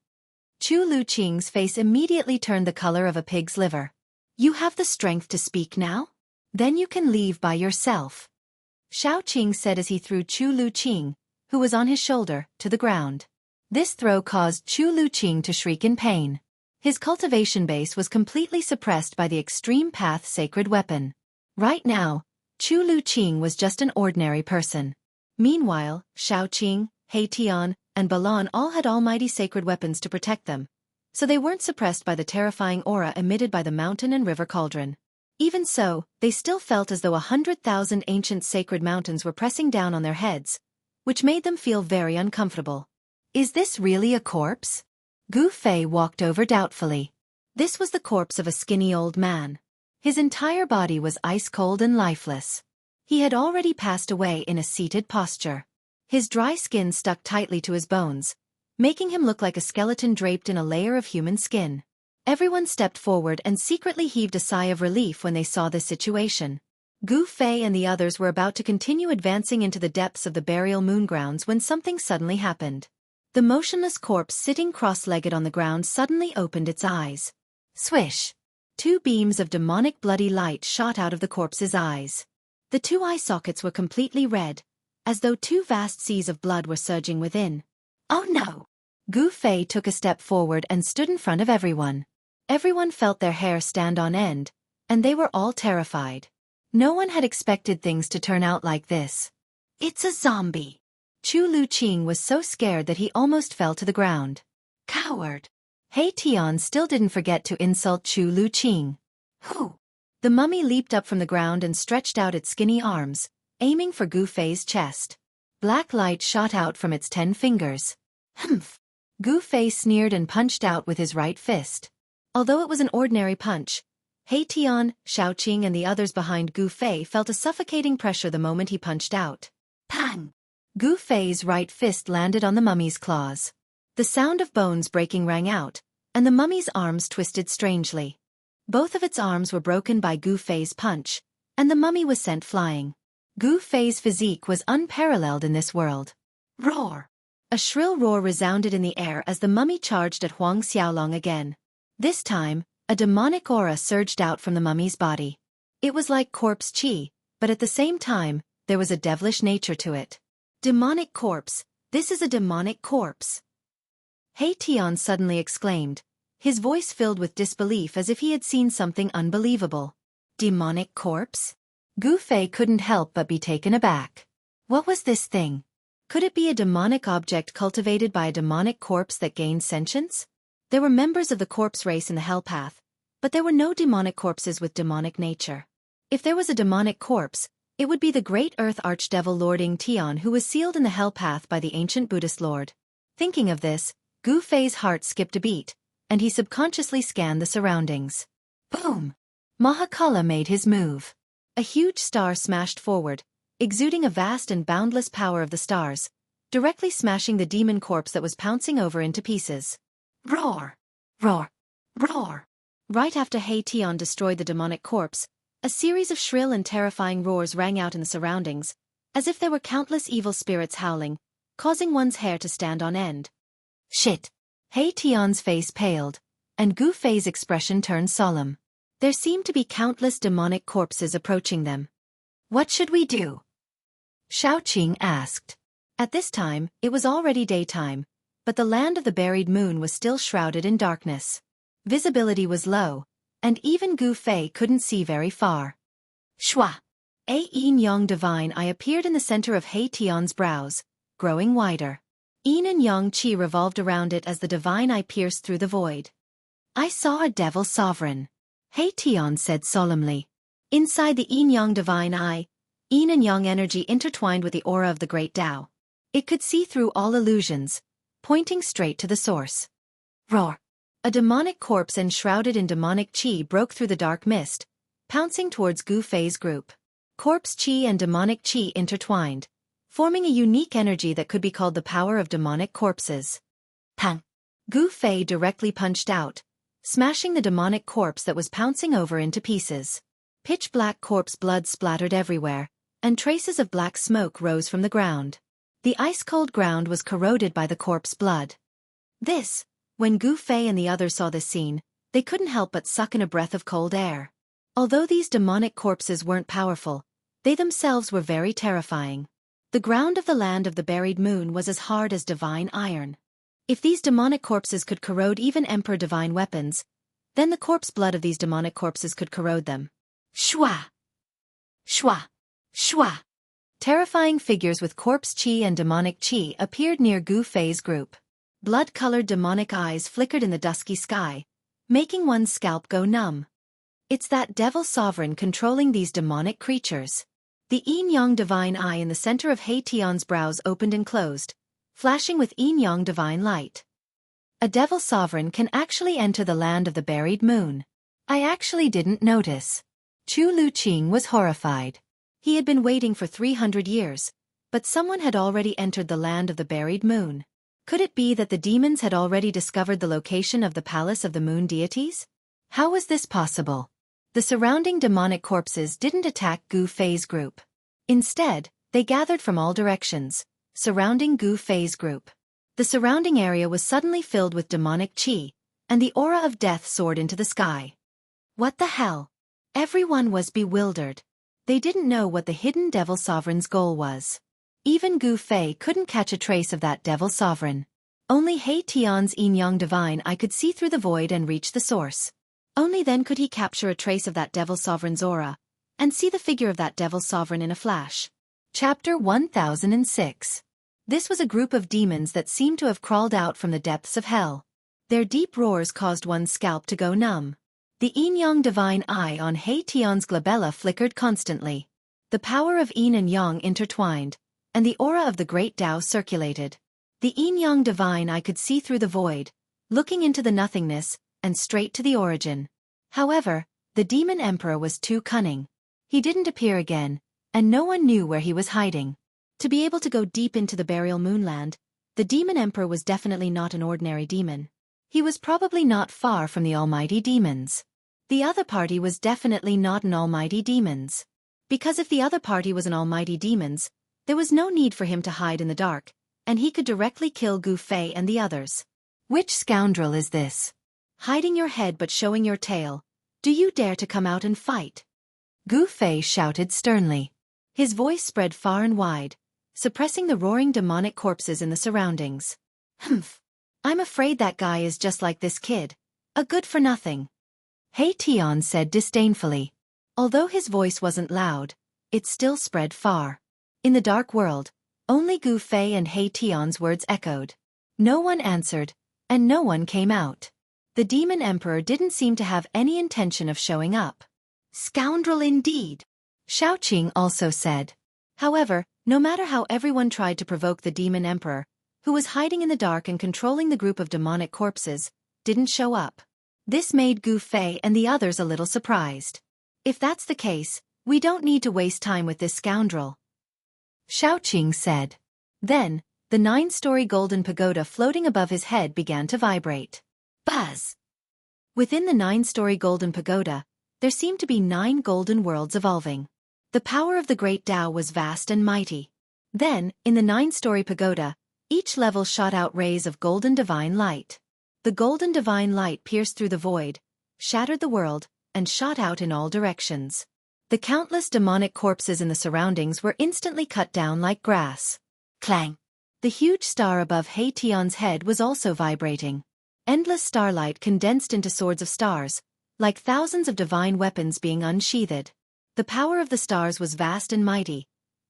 Chu Luqing's face immediately turned the color of a pig's liver. You have the strength to speak now? Then you can leave by yourself. Xiao Qing said as he threw Chu Luqing, who was on his shoulder, to the ground. This throw caused Chu Luqing to shriek in pain. His cultivation base was completely suppressed by the extreme path sacred weapon. Right now, Chu Luqing was just an ordinary person. Meanwhile, Xiao Qing, He Tian, and Balan all had almighty sacred weapons to protect them, so they weren't suppressed by the terrifying aura emitted by the mountain and river cauldron. Even so, they still felt as though 100,000 ancient sacred mountains were pressing down on their heads, which made them feel very uncomfortable. Is this really a corpse? Gu Fei walked over doubtfully. This was the corpse of a skinny old man. His entire body was ice-cold and lifeless. He had already passed away in a seated posture. His dry skin stuck tightly to his bones, making him look like a skeleton draped in a layer of human skin. Everyone stepped forward and secretly heaved a sigh of relief when they saw this situation. Gu Fei and the others were about to continue advancing into the depths of the burial moon grounds when something suddenly happened. The motionless corpse sitting cross-legged on the ground suddenly opened its eyes. Swish! 2 beams of demonic bloody light shot out of the corpse's eyes. The 2 eye sockets were completely red, as though 2 vast seas of blood were surging within. Oh no! Gu Fei took a step forward and stood in front of everyone. Everyone felt their hair stand on end, and they were all terrified. No one had expected things to turn out like this. It's a zombie! Chu Luqing was so scared that he almost fell to the ground. Coward! He Tian still didn't forget to insult Chu Luqing. Who? The mummy leaped up from the ground and stretched out its skinny arms, aiming for Gu Fei's chest. Black light shot out from its 10 fingers. Humph! Gu Fei sneered and punched out with his right fist. Although it was an ordinary punch, He Tian, Xiao Qing and the others behind Gu Fei felt a suffocating pressure the moment he punched out. Pang! Gu Fei's right fist landed on the mummy's claws. The sound of bones breaking rang out, and the mummy's arms twisted strangely. Both of its arms were broken by Gu Fei's punch, and the mummy was sent flying. Gu Fei's physique was unparalleled in this world. Roar! A shrill roar resounded in the air as the mummy charged at Huang Xiaolong again. This time, a demonic aura surged out from the mummy's body. It was like corpse qi, but at the same time, there was a devilish nature to it. Demonic corpse, this is a demonic corpse. He Tian suddenly exclaimed, his voice filled with disbelief as if he had seen something unbelievable. Demonic corpse? Gu Fei couldn't help but be taken aback. What was this thing? Could it be a demonic object cultivated by a demonic corpse that gained sentience? There were members of the corpse race in the hell path, but there were no demonic corpses with demonic nature. If there was a demonic corpse, it would be the great earth archdevil Lord Ying Tian who was sealed in the hell path by the ancient Buddhist lord. Thinking of this, Gu Fei's heart skipped a beat, and he subconsciously scanned the surroundings. Boom! Mahakala made his move. A huge star smashed forward, exuding a vast and boundless power of the stars, directly smashing the demon corpse that was pouncing over into pieces. Roar! Roar! Roar! Right after He Tian destroyed the demonic corpse, a series of shrill and terrifying roars rang out in the surroundings, as if there were countless evil spirits howling, causing one's hair to stand on end. Shit! He Tian's face paled, and Gu Fei's expression turned solemn. There seemed to be countless demonic corpses approaching them. What should we do? Xiao Qing asked. At this time, it was already daytime, but the land of the buried moon was still shrouded in darkness. Visibility was low, and even Gu Fei couldn't see very far. Shua! A yin-yang divine eye appeared in the center of He Tian's brows, growing wider. Yin and yang qi revolved around it as the divine eye pierced through the void. I saw a devil sovereign, He Tian said solemnly. Inside the yin-yang divine eye, yin and yang energy intertwined with the aura of the great Tao. It could see through all illusions, pointing straight to the source. Roar! A demonic corpse enshrouded in demonic qi broke through the dark mist, pouncing towards Gu Fei's group. Corpse qi and demonic qi intertwined, forming a unique energy that could be called the power of demonic corpses. Pang! Gu Fei directly punched out, smashing the demonic corpse that was pouncing over into pieces. Pitch-black corpse blood splattered everywhere, and traces of black smoke rose from the ground. The ice-cold ground was corroded by the corpse blood. When Gu Fei and the others saw this scene, they couldn't help but suck in a breath of cold air. Although these demonic corpses weren't powerful, they themselves were very terrifying. The ground of the land of the buried moon was as hard as divine iron. If these demonic corpses could corrode even Emperor divine weapons, then the corpse blood of these demonic corpses could corrode them. Shua! Shua! Shua! Terrifying figures with corpse qi and demonic qi appeared near Gu Fei's group. Blood-colored demonic eyes flickered in the dusky sky, making one's scalp go numb. It's that devil sovereign controlling these demonic creatures. The yin-yang divine eye in the center of He Tian's brows opened and closed, flashing with yin-yang divine light. A devil sovereign can actually enter the land of the buried moon. I actually didn't notice. Chu Luqing was horrified. He had been waiting for 300 years, but someone had already entered the land of the buried moon. Could it be that the demons had already discovered the location of the palace of the moon deities? How was this possible? The surrounding demonic corpses didn't attack Gu Fei's group. Instead, they gathered from all directions, surrounding Gu Fei's group. The surrounding area was suddenly filled with demonic qi, and the aura of death soared into the sky. What the hell? Everyone was bewildered. They didn't know what the hidden devil sovereign's goal was. Even Gu Fei couldn't catch a trace of that devil sovereign. Only He Tian's yin-yang divine eye could see through the void and reach the source. Only then could he capture a trace of that devil sovereign's aura, and see the figure of that devil sovereign in a flash. Chapter 1006. This was a group of demons that seemed to have crawled out from the depths of hell. Their deep roars caused one's scalp to go numb. The yin-yang divine eye on He Tian's glabella flickered constantly. The power of yin and yang intertwined, and the aura of the great Tao circulated. The yin-yang divine eye could see through the void, looking into the nothingness, and straight to the origin. However, the demon emperor was too cunning. He didn't appear again, and no one knew where he was hiding. To be able to go deep into the burial moonland, the demon emperor was definitely not an ordinary demon. He was probably not far from the almighty demons. The other party was definitely not an almighty demons. Because if the other party was an almighty demons, there was no need for him to hide in the dark, and he could directly kill Gu Fei and the others. Which scoundrel is this? Hiding your head but showing your tail. Do you dare to come out and fight? Gu Fei shouted sternly. His voice spread far and wide, suppressing the roaring demonic corpses in the surroundings. Humph. I'm afraid that guy is just like this kid. A good-for-nothing. He Tian said disdainfully. Although his voice wasn't loud, it still spread far. In the dark world, only Gu Fei and He Tian's words echoed. No one answered, and no one came out. The demon emperor didn't seem to have any intention of showing up. Scoundrel indeed, Xiaoqing also said. However, no matter how everyone tried to provoke the demon emperor, who was hiding in the dark and controlling the group of demonic corpses, didn't show up. This made Gu Fei and the others a little surprised. If that's the case, we don't need to waste time with this scoundrel, Xiaoqing said. Then, the 9-story golden pagoda floating above his head began to vibrate. Buzz! Within the 9-story golden pagoda, there seemed to be 9 golden worlds evolving. The power of the great Tao was vast and mighty. Then, in the 9-story pagoda, each level shot out rays of golden divine light. The golden divine light pierced through the void, shattered the world, and shot out in all directions. The countless demonic corpses in the surroundings were instantly cut down like grass. Clang! The huge star above He Tian's head was also vibrating. Endless starlight condensed into swords of stars, like thousands of divine weapons being unsheathed. The power of the stars was vast and mighty,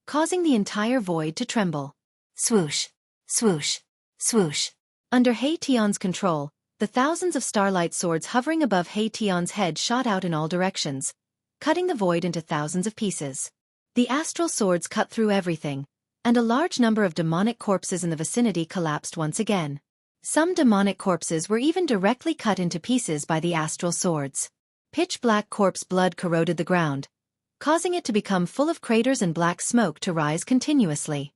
causing the entire void to tremble. Swoosh, swoosh, swoosh. Under He Tian's control, the thousands of starlight swords hovering above He Tian's head shot out in all directions, cutting the void into thousands of pieces. The astral swords cut through everything, and a large number of demonic corpses in the vicinity collapsed once again. Some demonic corpses were even directly cut into pieces by the astral swords. Pitch-black corpse blood corroded the ground, causing it to become full of craters and black smoke to rise continuously.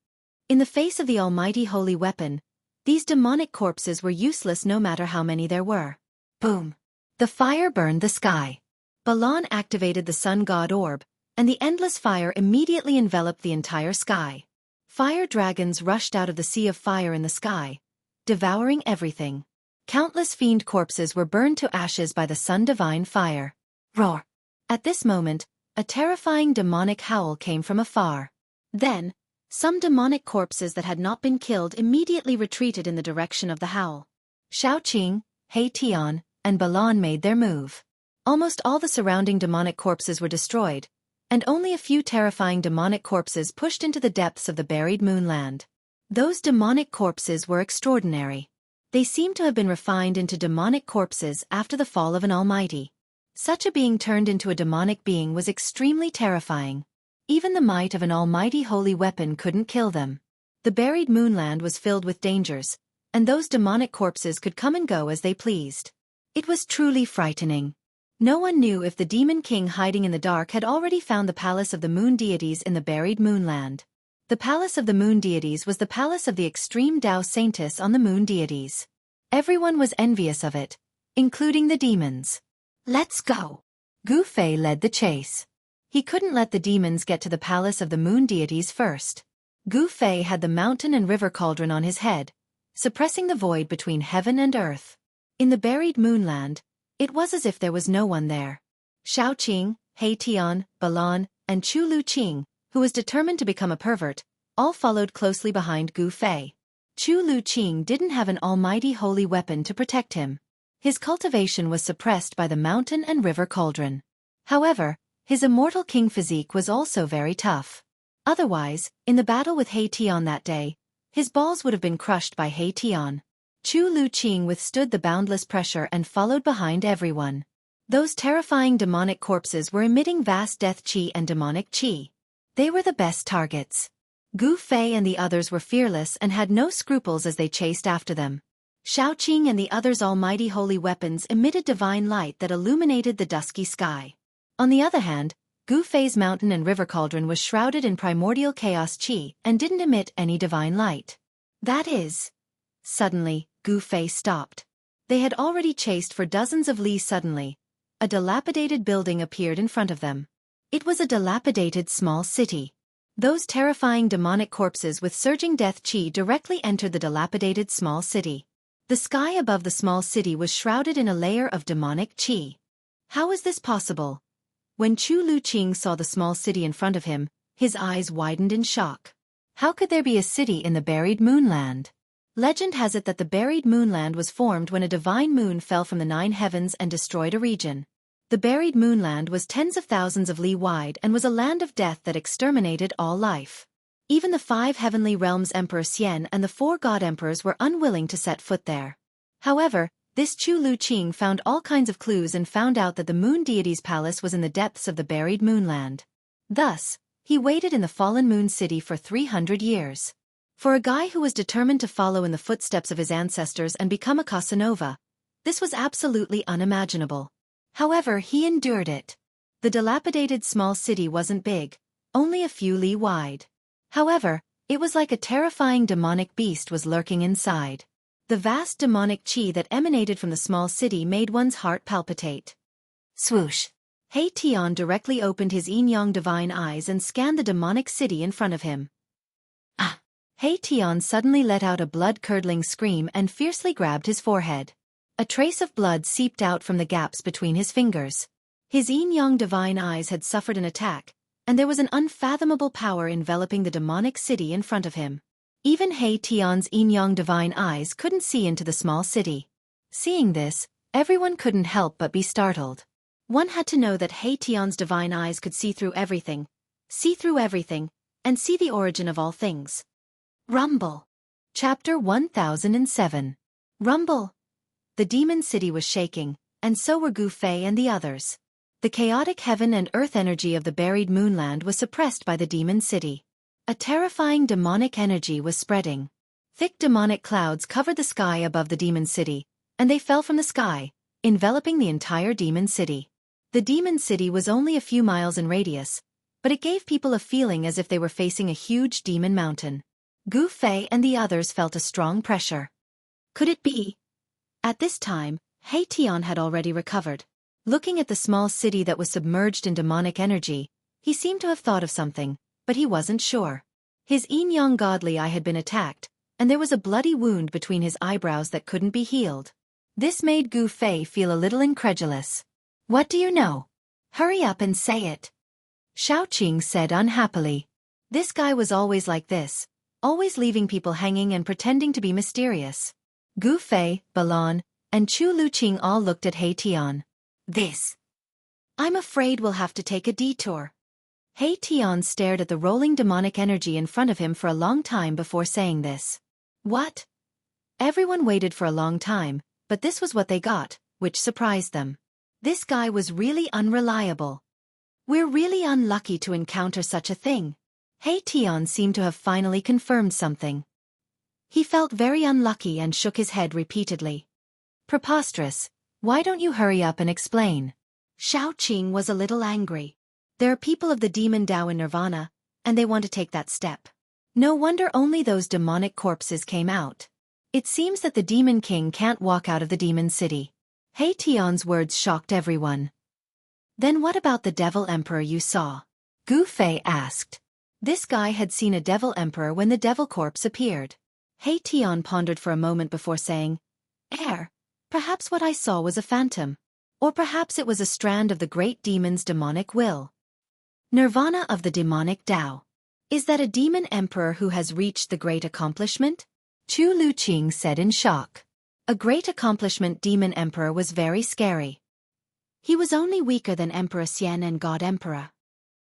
In the face of the almighty holy weapon, these demonic corpses were useless no matter how many there were. Boom! The fire burned the sky. Balan activated the sun god orb, and the endless fire immediately enveloped the entire sky. Fire dragons rushed out of the sea of fire in the sky, devouring everything. Countless fiend corpses were burned to ashes by the sun divine fire. Roar! At this moment, a terrifying demonic howl came from afar. Then, some demonic corpses that had not been killed immediately retreated in the direction of the howl. Xiaoqing, He Tian, and Balan made their move. Almost all the surrounding demonic corpses were destroyed, and only a few terrifying demonic corpses pushed into the depths of the buried moonland. Those demonic corpses were extraordinary. They seemed to have been refined into demonic corpses after the fall of an almighty. Such a being turned into a demonic being was extremely terrifying. Even the might of an almighty holy weapon couldn't kill them. The buried moonland was filled with dangers, and those demonic corpses could come and go as they pleased. It was truly frightening. No one knew if the demon king hiding in the dark had already found the palace of the moon deities in the buried moonland. The palace of the moon deities was the palace of the extreme Tao Saintess on the moon deities. Everyone was envious of it, including the demons. Let's go! Gu Fei led the chase. He couldn't let the demons get to the palace of the moon deities first. Gu Fei had the mountain and river cauldron on his head, suppressing the void between heaven and earth. In the buried moonland, it was as if there was no one there. Xiaoqing, He Tian, Balan, and Chu Luqing, who was determined to become a pervert, all followed closely behind Gu Fei. Chu Luqing didn't have an almighty holy weapon to protect him. His cultivation was suppressed by the mountain and river cauldron. However, his immortal king physique was also very tough. Otherwise, in the battle with He Tian that day, his balls would have been crushed by He Tian. Chu Luqing withstood the boundless pressure and followed behind everyone. Those terrifying demonic corpses were emitting vast death qi and demonic qi. They were the best targets. Gu Fei and the others were fearless and had no scruples as they chased after them. Xiaoqing and the others' almighty holy weapons emitted divine light that illuminated the dusky sky. On the other hand, Gu Fei's mountain and river cauldron was shrouded in primordial chaos qi and didn't emit any divine light. That is... Suddenly, Gu Fei stopped. They had already chased for dozens of li suddenly. A dilapidated building appeared in front of them. It was a dilapidated small city. Those terrifying demonic corpses with surging death qi directly entered the dilapidated small city. The sky above the small city was shrouded in a layer of demonic qi. How is this possible? When Chu Luqing saw the small city in front of him, his eyes widened in shock. How could there be a city in the buried moonland? Legend has it that the buried moonland was formed when a divine moon fell from the 9 heavens and destroyed a region. The buried moonland was tens of thousands of li wide and was a land of death that exterminated all life. Even the 5 heavenly realms Emperor Xian and the 4 god emperors were unwilling to set foot there. However, this Chu Luqing found all kinds of clues and found out that the moon deity's palace was in the depths of the buried moonland. Thus, he waited in the fallen moon city for 300 years. For a guy who was determined to follow in the footsteps of his ancestors and become a Casanova, this was absolutely unimaginable. However, he endured it. The dilapidated small city wasn't big, only a few li wide. However, it was like a terrifying demonic beast was lurking inside. The vast demonic qi that emanated from the small city made one's heart palpitate. Swoosh! He Tian directly opened his yin-yang divine eyes and scanned the demonic city in front of him. Ah! He Tian suddenly let out a blood-curdling scream and fiercely grabbed his forehead. A trace of blood seeped out from the gaps between his fingers. His yin-yang divine eyes had suffered an attack, and there was an unfathomable power enveloping the demonic city in front of him. Even He Tian's yin-yang divine eyes couldn't see into the small city. Seeing this, everyone couldn't help but be startled. One had to know that He Tian's divine eyes could see through everything, and see the origin of all things. Rumble. Chapter 1007. Rumble. The demon city was shaking, and so were Gu Fei and the others. The chaotic heaven and earth energy of the buried moonland was suppressed by the demon city. A terrifying demonic energy was spreading. Thick demonic clouds covered the sky above the demon city, and they fell from the sky, enveloping the entire demon city. The demon city was only a few miles in radius, but it gave people a feeling as if they were facing a huge demon mountain. Gu Fei and the others felt a strong pressure. Could it be? At this time, He Tian had already recovered. Looking at the small city that was submerged in demonic energy, he seemed to have thought of something, but he wasn't sure. His yin-yang godly eye had been attacked, and there was a bloody wound between his eyebrows that couldn't be healed. This made Gu Fei feel a little incredulous. What do you know? Hurry up and say it. Xiaoqing said unhappily. This guy was always like this, always leaving people hanging and pretending to be mysterious. Gu Fei, Balan, and Chu Luqing all looked at He Tian. This. I'm afraid we'll have to take a detour. He Tian stared at the rolling demonic energy in front of him for a long time before saying this. What? Everyone waited for a long time, but this was what they got, which surprised them. This guy was really unreliable. We're really unlucky to encounter such a thing. He Tian seemed to have finally confirmed something. He felt very unlucky and shook his head repeatedly. Preposterous. Why don't you hurry up and explain? Xiaoqing was a little angry. There are people of the demon Tao in Nirvana, and they want to take that step. No wonder only those demonic corpses came out. It seems that the demon king can't walk out of the demon city. He Tian's words shocked everyone. Then what about the devil emperor you saw? Gu Fei asked. This guy had seen a devil emperor when the devil corpse appeared. He Tian pondered for a moment before saying, Perhaps what I saw was a phantom. Or perhaps it was a strand of the great demon's demonic will. Nirvana of the demonic Tao. Is that a demon emperor who has reached the great accomplishment? Chu Luqing said in shock. A great accomplishment demon emperor was very scary. He was only weaker than Emperor Xian and God Emperor.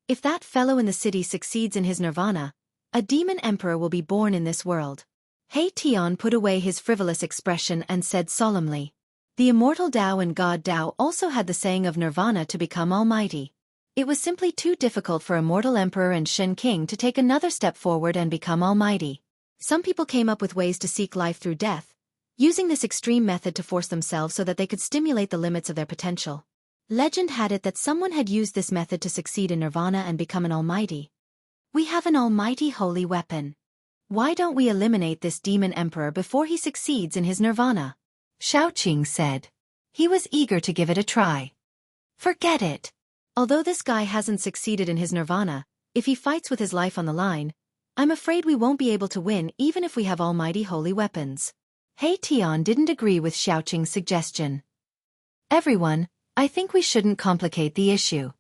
If that fellow in the city succeeds in his nirvana, a demon emperor will be born in this world. He Tian put away his frivolous expression and said solemnly. The immortal Tao and God Tao also had the saying of nirvana to become almighty. It was simply too difficult for immortal emperor and Shen King to take another step forward and become almighty. Some people came up with ways to seek life through death, using this extreme method to force themselves so that they could stimulate the limits of their potential. Legend had it that someone had used this method to succeed in nirvana and become an almighty. We have an almighty holy weapon. Why don't we eliminate this demon emperor before he succeeds in his nirvana? Xiaoqing said. He was eager to give it a try. Forget it. Although this guy hasn't succeeded in his nirvana, if he fights with his life on the line, I'm afraid we won't be able to win even if we have almighty holy weapons. He Tian didn't agree with Xiaoqing's suggestion. Everyone, I think we shouldn't complicate the issue.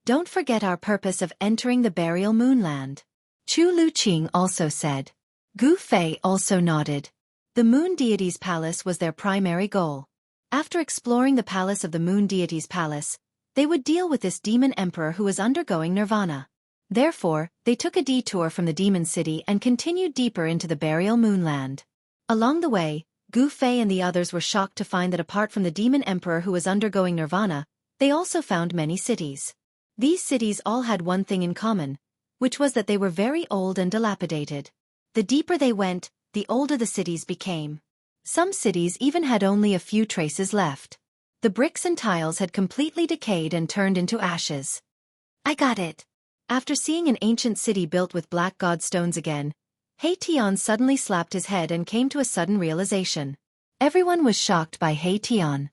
Don't forget our purpose of entering the burial moonland. Chu Luqing also said. Gu Fei also nodded. The moon deity's palace was their primary goal. After exploring the palace of the moon deity's palace, they would deal with this demon emperor who was undergoing nirvana. Therefore, they took a detour from the demon city and continued deeper into the burial moonland. Along the way, Gu Fei and the others were shocked to find that apart from the demon emperor who was undergoing nirvana, they also found many cities. These cities all had one thing in common, which was that they were very old and dilapidated. The deeper they went, the older the cities became. Some cities even had only a few traces left. The bricks and tiles had completely decayed and turned into ashes. I got it. After seeing an ancient city built with black god stones again, He Tian suddenly slapped his head and came to a sudden realization. Everyone was shocked by He Tian.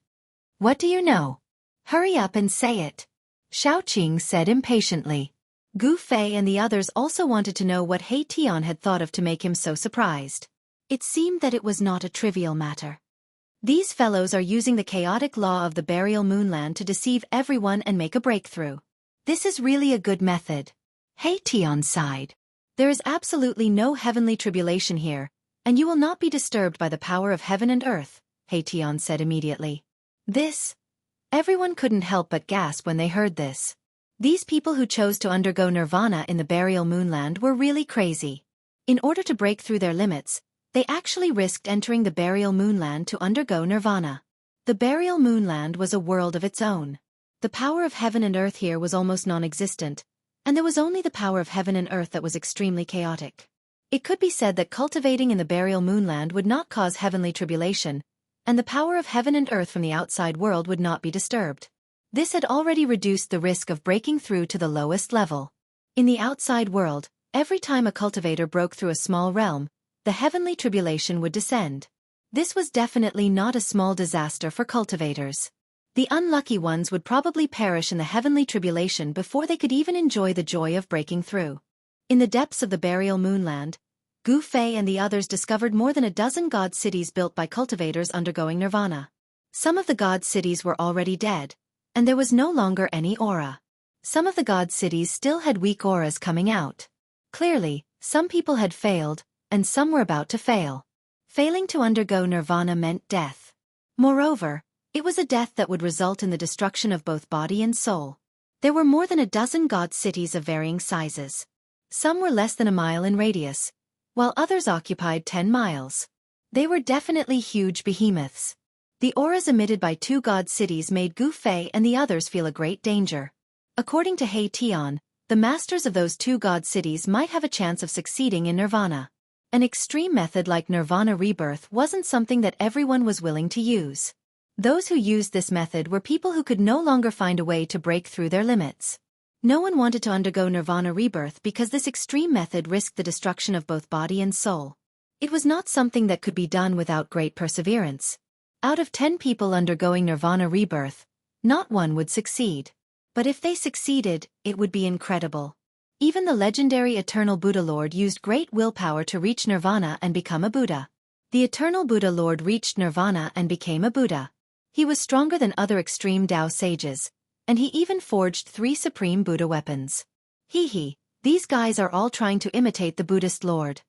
What do you know? Hurry up and say it. Xiaoqing said impatiently. Gu Fei and the others also wanted to know what He Tian had thought of to make him so surprised. It seemed that it was not a trivial matter. These fellows are using the chaotic law of the burial moonland to deceive everyone and make a breakthrough. This is really a good method. He Tian sighed. There is absolutely no heavenly tribulation here, and you will not be disturbed by the power of heaven and earth, Haitian said immediately. Everyone couldn't help but gasp when they heard this. These people who chose to undergo nirvana in the burial moonland were really crazy. In order to break through their limits, they actually risked entering the burial moonland to undergo nirvana. The burial moonland was a world of its own. The power of heaven and earth here was almost non-existent, and there was only the power of heaven and earth that was extremely chaotic. It could be said that cultivating in the burial moonland would not cause heavenly tribulation, and the power of heaven and earth from the outside world would not be disturbed. This had already reduced the risk of breaking through to the lowest level. In the outside world, every time a cultivator broke through a small realm, the heavenly tribulation would descend. This was definitely not a small disaster for cultivators. The unlucky ones would probably perish in the heavenly tribulation before they could even enjoy the joy of breaking through. In the depths of the burial moonland, Gu Fei and the others discovered more than a dozen god cities built by cultivators undergoing nirvana. Some of the god cities were already dead, and there was no longer any aura. Some of the god cities still had weak auras coming out. Clearly, some people had failed, and some were about to fail. Failing to undergo nirvana meant death. Moreover, it was a death that would result in the destruction of both body and soul. There were more than a dozen god cities of varying sizes. Some were less than a mile in radius, while others occupied 10 miles. They were definitely huge behemoths. The auras emitted by two god cities made Gu Fei and the others feel a great danger. According to He Tian, the masters of those two god cities might have a chance of succeeding in nirvana. An extreme method like nirvana rebirth wasn't something that everyone was willing to use. Those who used this method were people who could no longer find a way to break through their limits. No one wanted to undergo nirvana rebirth because this extreme method risked the destruction of both body and soul. It was not something that could be done without great perseverance. Out of 10 people undergoing nirvana rebirth, not one would succeed. But if they succeeded, it would be incredible. Even the legendary Eternal Buddha Lord used great willpower to reach nirvana and become a Buddha. The Eternal Buddha Lord reached nirvana and became a Buddha. He was stronger than other extreme Tao sages, and he even forged 3 supreme Buddha weapons. These guys are all trying to imitate the Buddhist Lord.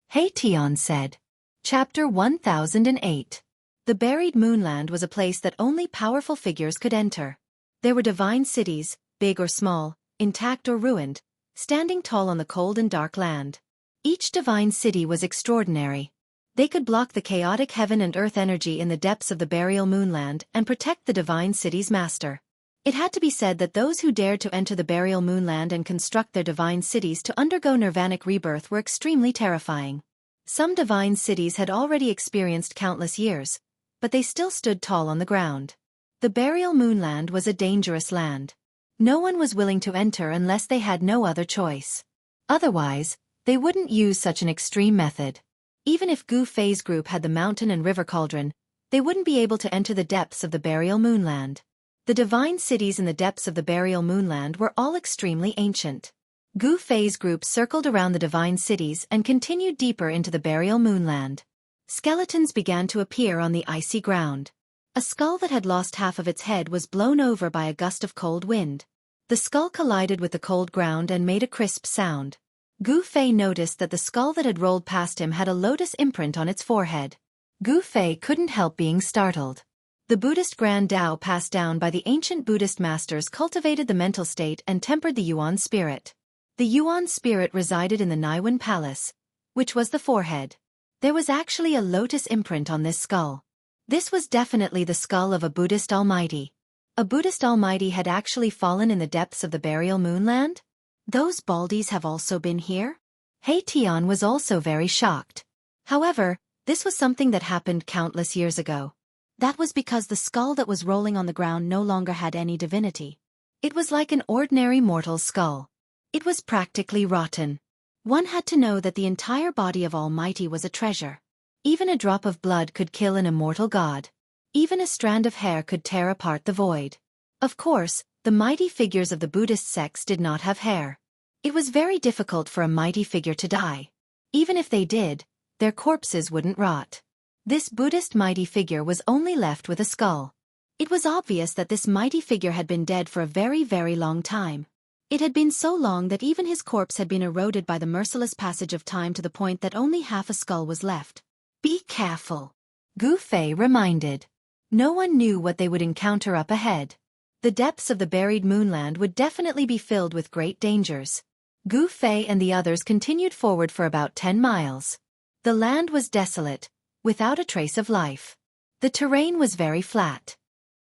He Tian said. Chapter 1008. The buried moonland was a place that only powerful figures could enter. There were divine cities, big or small, intact or ruined, standing tall on the cold and dark land. Each divine city was extraordinary. They could block the chaotic heaven and earth energy in the depths of the burial moonland and protect the divine city's master. It had to be said that those who dared to enter the burial moonland and construct their divine cities to undergo nirvanic rebirth were extremely terrifying. Some divine cities had already experienced countless years, but they still stood tall on the ground. The burial moonland was a dangerous land. No one was willing to enter unless they had no other choice. Otherwise, they wouldn't use such an extreme method. Even if Gu Fei's group had the mountain and river cauldron, they wouldn't be able to enter the depths of the burial moonland. The divine cities in the depths of the burial moonland were all extremely ancient. Gu Fei's group circled around the divine cities and continued deeper into the burial moonland. Skeletons began to appear on the icy ground. A skull that had lost half of its head was blown over by a gust of cold wind. The skull collided with the cold ground and made a crisp sound. Gu Fei noticed that the skull that had rolled past him had a lotus imprint on its forehead. Gu Fei couldn't help being startled. The Buddhist Grand Tao passed down by the ancient Buddhist masters cultivated the mental state and tempered the Yuan spirit. The Yuan spirit resided in the Naiwan Palace, which was the forehead. There was actually a lotus imprint on this skull. This was definitely the skull of a Buddhist almighty. A Buddhist almighty had actually fallen in the depths of the burial moonland? Those Baldies have also been here? He Tian was also very shocked. However, this was something that happened countless years ago. That was because the skull that was rolling on the ground no longer had any divinity. It was like an ordinary mortal's skull. It was practically rotten. One had to know that the entire body of Almighty was a treasure. Even a drop of blood could kill an immortal god. Even a strand of hair could tear apart the void. Of course, the mighty figures of the Buddhist sects did not have hair. It was very difficult for a mighty figure to die. Even if they did, their corpses wouldn't rot. This Buddhist mighty figure was only left with a skull. It was obvious that this mighty figure had been dead for a very, very long time. It had been so long that even his corpse had been eroded by the merciless passage of time to the point that only half a skull was left. Be careful, Gu Fei reminded. No one knew what they would encounter up ahead. The depths of the buried moonland would definitely be filled with great dangers. Gu Fei and the others continued forward for about 10 miles. The land was desolate, without a trace of life. The terrain was very flat.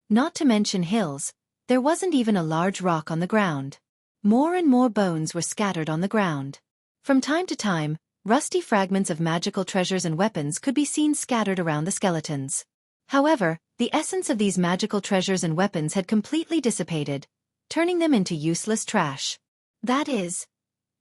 Not to mention hills, there wasn't even a large rock on the ground. More and more bones were scattered on the ground. From time to time, rusty fragments of magical treasures and weapons could be seen scattered around the skeletons. However, the essence of these magical treasures and weapons had completely dissipated, turning them into useless trash. That is,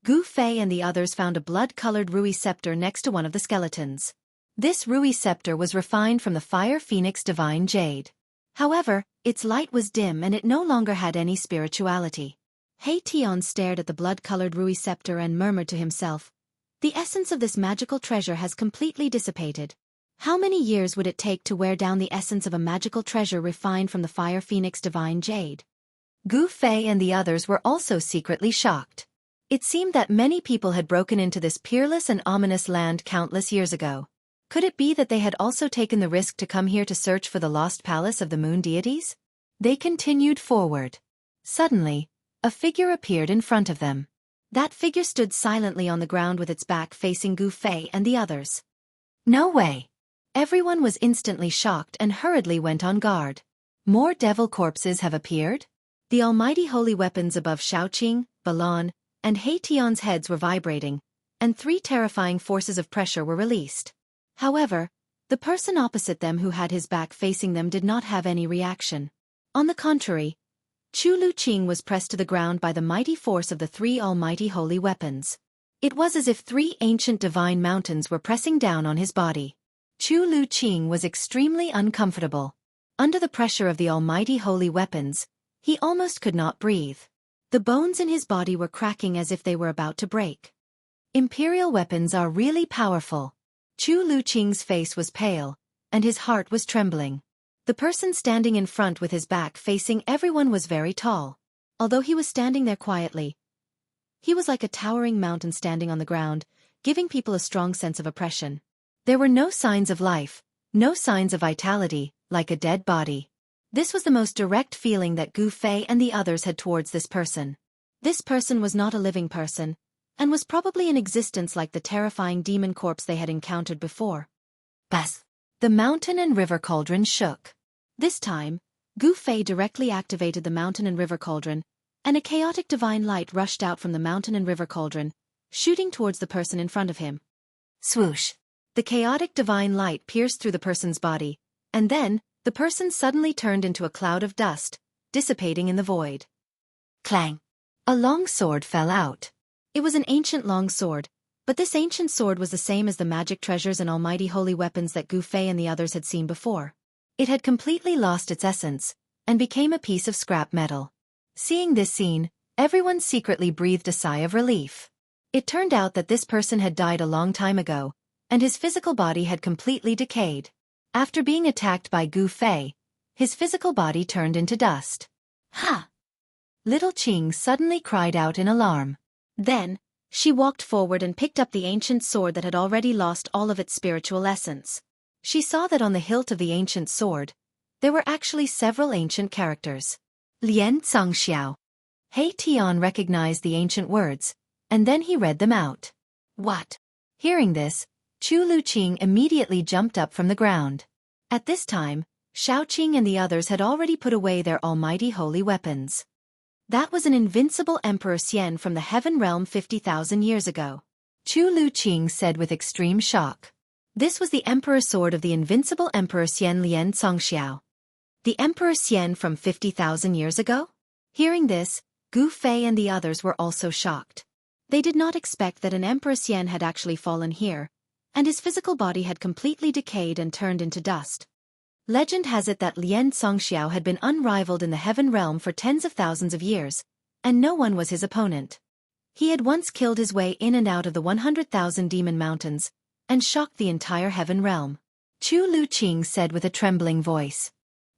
Gu Fei and the others found a blood-colored Rui scepter next to one of the skeletons. This Rui scepter was refined from the Fire Phoenix Divine Jade. However, its light was dim and it no longer had any spirituality. He Tian stared at the blood-colored Rui scepter and murmured to himself, "The essence of this magical treasure has completely dissipated. How many years would it take to wear down the essence of a magical treasure refined from the Fire Phoenix Divine Jade?" Gu Fei and the others were also secretly shocked. It seemed that many people had broken into this peerless and ominous land countless years ago. Could it be that they had also taken the risk to come here to search for the lost palace of the moon deities? They continued forward. Suddenly, a figure appeared in front of them. That figure stood silently on the ground with its back facing Gu Fei and the others. No way! Everyone was instantly shocked and hurriedly went on guard. More devil corpses have appeared? The almighty holy weapons above Xiaoqing, Balon, and He Tian's heads were vibrating, and 3 terrifying forces of pressure were released. However, the person opposite them who had his back facing them did not have any reaction. On the contrary, Chu Luqing was pressed to the ground by the mighty force of the 3 almighty holy weapons. It was as if 3 ancient divine mountains were pressing down on his body. Chu Luqing was extremely uncomfortable. Under the pressure of the almighty holy weapons, he almost could not breathe. The bones in his body were cracking as if they were about to break. Imperial weapons are really powerful. Chu Luqing's face was pale, and his heart was trembling. The person standing in front with his back facing everyone was very tall. Although he was standing there quietly, he was like a towering mountain standing on the ground, giving people a strong sense of oppression. There were no signs of life, no signs of vitality, like a dead body. This was the most direct feeling that Gu Fei and the others had towards this person. This person was not a living person, and was probably in existence like the terrifying demon corpse they had encountered before. Buzz! The mountain and river cauldron shook. This time, Gu Fei directly activated the mountain and river cauldron, and a chaotic divine light rushed out from the mountain and river cauldron, shooting towards the person in front of him. Swoosh! The chaotic divine light pierced through the person's body, and then, the person suddenly turned into a cloud of dust, dissipating in the void. Clang! A long sword fell out. It was an ancient long sword, but this ancient sword was the same as the magic treasures and almighty holy weapons that Gu Fei and the others had seen before. It had completely lost its essence, and became a piece of scrap metal. Seeing this scene, everyone secretly breathed a sigh of relief. It turned out that this person had died a long time ago, and his physical body had completely decayed. After being attacked by Gu Fei, his physical body turned into dust. Ha! Little Qing suddenly cried out in alarm. Then, she walked forward and picked up the ancient sword that had already lost all of its spiritual essence. She saw that on the hilt of the ancient sword, there were actually several ancient characters. Lian Zongxiao. He Tian recognized the ancient words, and then he read them out. What? Hearing this, Chu Luqing immediately jumped up from the ground. At this time, Xiaoqing and the others had already put away their almighty holy weapons. That was an invincible Emperor Xian from the Heaven Realm 50,000 years ago. Chu Luqing said with extreme shock. This was the Emperor Sword of the invincible Emperor Xian Lian Zongxiao. The Emperor Xian from 50,000 years ago? Hearing this, Gu Fei and the others were also shocked. They did not expect that an Emperor Xian had actually fallen here, and his physical body had completely decayed and turned into dust. Legend has it that Lian Zongxiao had been unrivaled in the Heaven Realm for tens of thousands of years, and no one was his opponent. He had once killed his way in and out of the 100,000 demon mountains, and shocked the entire Heaven Realm. Chu Luqing said with a trembling voice.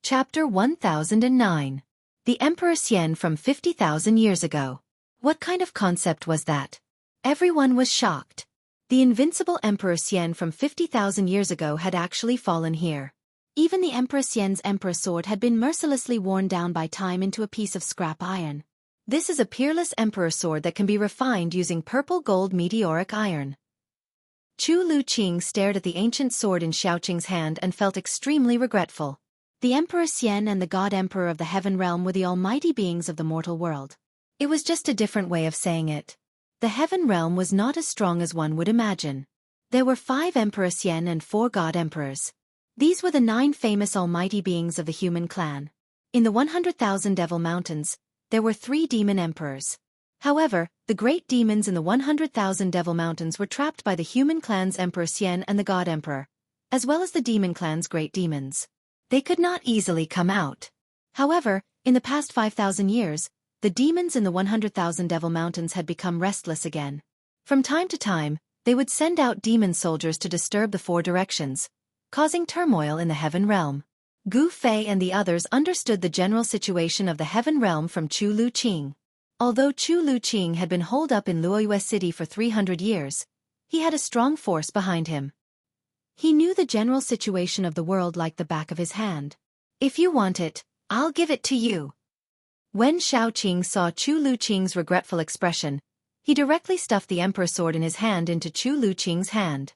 Chapter 1009. The Emperor Xian from 50,000 years ago. What kind of concept was that? Everyone was shocked. The invincible Emperor Xian from 50,000 years ago had actually fallen here. Even the Emperor Xian's Emperor Sword had been mercilessly worn down by time into a piece of scrap iron. This is a peerless Emperor Sword that can be refined using purple gold meteoric iron. Chu Luqing stared at the ancient sword in Xiaoqing's hand and felt extremely regretful. The Emperor Xian and the God Emperor of the Heaven Realm were the almighty beings of the mortal world. It was just a different way of saying it. The Heaven Realm was not as strong as one would imagine. There were 5 Emperor Xian and 4 God Emperors. These were the 9 famous almighty beings of the human clan. In the 100,000 Devil Mountains, there were 3 demon emperors. However, the great demons in the 100,000 Devil Mountains were trapped by the human clan's Emperor Xian and the God Emperor, as well as the demon clan's great demons. They could not easily come out. However, in the past 5,000 years, the demons in the 100,000 Devil Mountains had become restless again. From time to time, they would send out demon soldiers to disturb the 4 directions, causing turmoil in the Heaven Realm. Gu Fei and the others understood the general situation of the Heaven Realm from Chu Luqing. Although Chu Luqing had been holed up in Luoyue City for 300 years, he had a strong force behind him. He knew the general situation of the world like the back of his hand. If you want it, I'll give it to you. When Xiaoqing saw Chu Luqing's regretful expression, he directly stuffed the Emperor Sword in his hand into Chu Luqing's hand.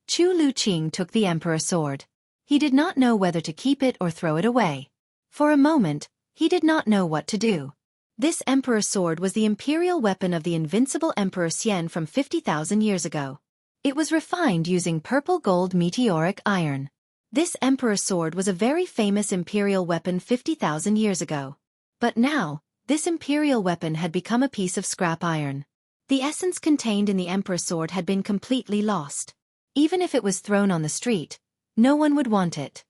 Chu Luqing took the Emperor Sword. He did not know whether to keep it or throw it away. For a moment, he did not know what to do. This Emperor Sword was the imperial weapon of the invincible Emperor Xian from 50,000 years ago. It was refined using purple gold meteoric iron. This Emperor Sword was a very famous imperial weapon 50,000 years ago. But now, this imperial weapon had become a piece of scrap iron. The essence contained in the Emperor Sword had been completely lost. Even if it was thrown on the street, no one would want it.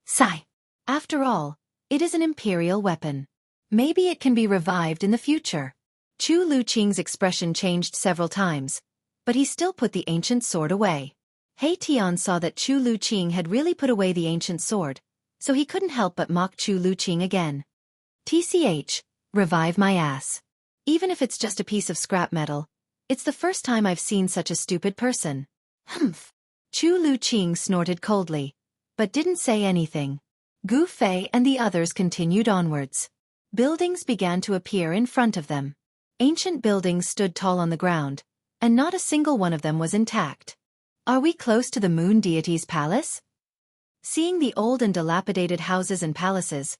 Sigh. After all, it is an imperial weapon. Maybe it can be revived in the future. Chu Luqing's expression changed several times, but he still put the ancient sword away. He Tian saw that Chu Luqing had really put away the ancient sword, so he couldn't help but mock Chu Luqing again. TCH, revive my ass. Even if it's just a piece of scrap metal, it's the first time I've seen such a stupid person. Humph. Chu Luqing snorted coldly, but didn't say anything. Gu Fei and the others continued onwards. Buildings began to appear in front of them. Ancient buildings stood tall on the ground, and not a single one of them was intact. Are we close to the moon deity's palace? Seeing the old and dilapidated houses and palaces,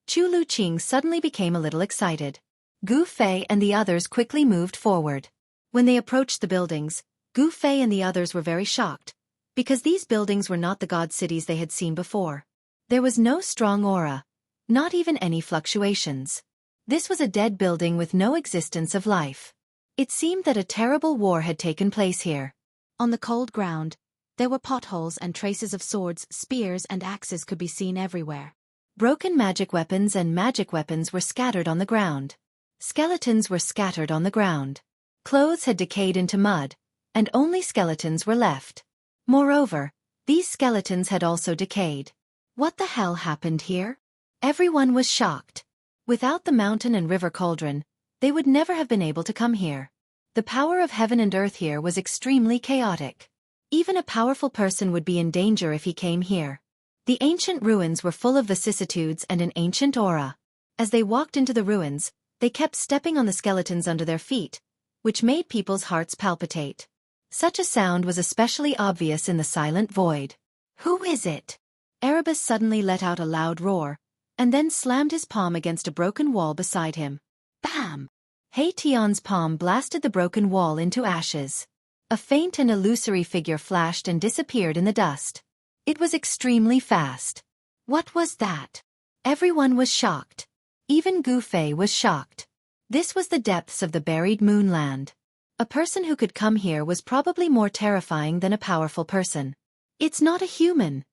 Chu Luqing suddenly became a little excited. Gu Fei and the others quickly moved forward. When they approached the buildings, Gu Fei and the others were very shocked, because these buildings were not the god cities they had seen before. There was no strong aura, not even any fluctuations. This was a dead building with no existence of life. It seemed that a terrible war had taken place here. On the cold ground, there were potholes and traces of swords, spears and axes could be seen everywhere. Broken magic weapons and magic weapons were scattered on the ground. Skeletons were scattered on the ground. Clothes had decayed into mud, and only skeletons were left. Moreover, these skeletons had also decayed. What the hell happened here? Everyone was shocked. Without the mountain and river cauldron, they would never have been able to come here. The power of heaven and earth here was extremely chaotic. Even a powerful person would be in danger if he came here. The ancient ruins were full of vicissitudes and an ancient aura. As they walked into the ruins, they kept stepping on the skeletons under their feet, which made people's hearts palpitate. Such a sound was especially obvious in the silent void. Who is it? Erebus suddenly let out a loud roar, and then slammed his palm against a broken wall beside him. Bam! He Tian's palm blasted the broken wall into ashes. A faint and illusory figure flashed and disappeared in the dust. It was extremely fast. What was that? Everyone was shocked. Even Gu Fei was shocked. This was the depths of the buried moonland. A person who could come here was probably more terrifying than a powerful person. It's not a human.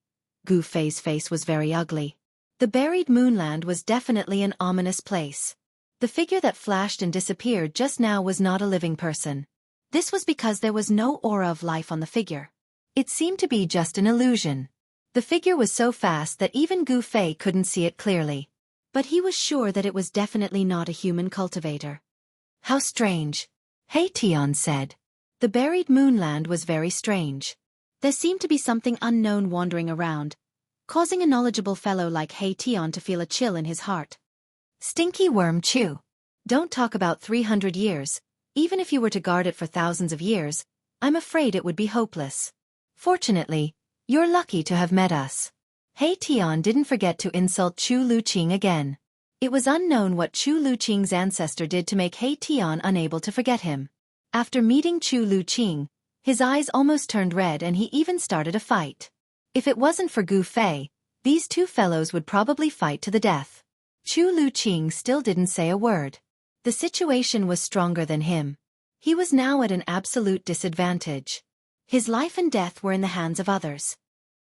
Gu Fei's face was very ugly. The buried moonland was definitely an ominous place. The figure that flashed and disappeared just now was not a living person. This was because there was no aura of life on the figure. It seemed to be just an illusion. The figure was so fast that even Gu Fei couldn't see it clearly. But he was sure that it was definitely not a human cultivator. How strange. Hey Tian said. The buried moonland was very strange. There seemed to be something unknown wandering around, causing a knowledgeable fellow like Hey Tian to feel a chill in his heart. Stinky worm chew. Don't talk about 300 years, even if you were to guard it for thousands of years, I'm afraid it would be hopeless. Fortunately, you're lucky to have met us. Hey Tian didn't forget to insult Chu Luqing again. It was unknown what Chu Luqing's ancestor did to make Hey Tian unable to forget him. After meeting Chu Luqing, his eyes almost turned red and he even started a fight. If it wasn't for Gu Fei, these two fellows would probably fight to the death. Chu Luqing still didn't say a word. The situation was stronger than him. He was now at an absolute disadvantage. His life and death were in the hands of others.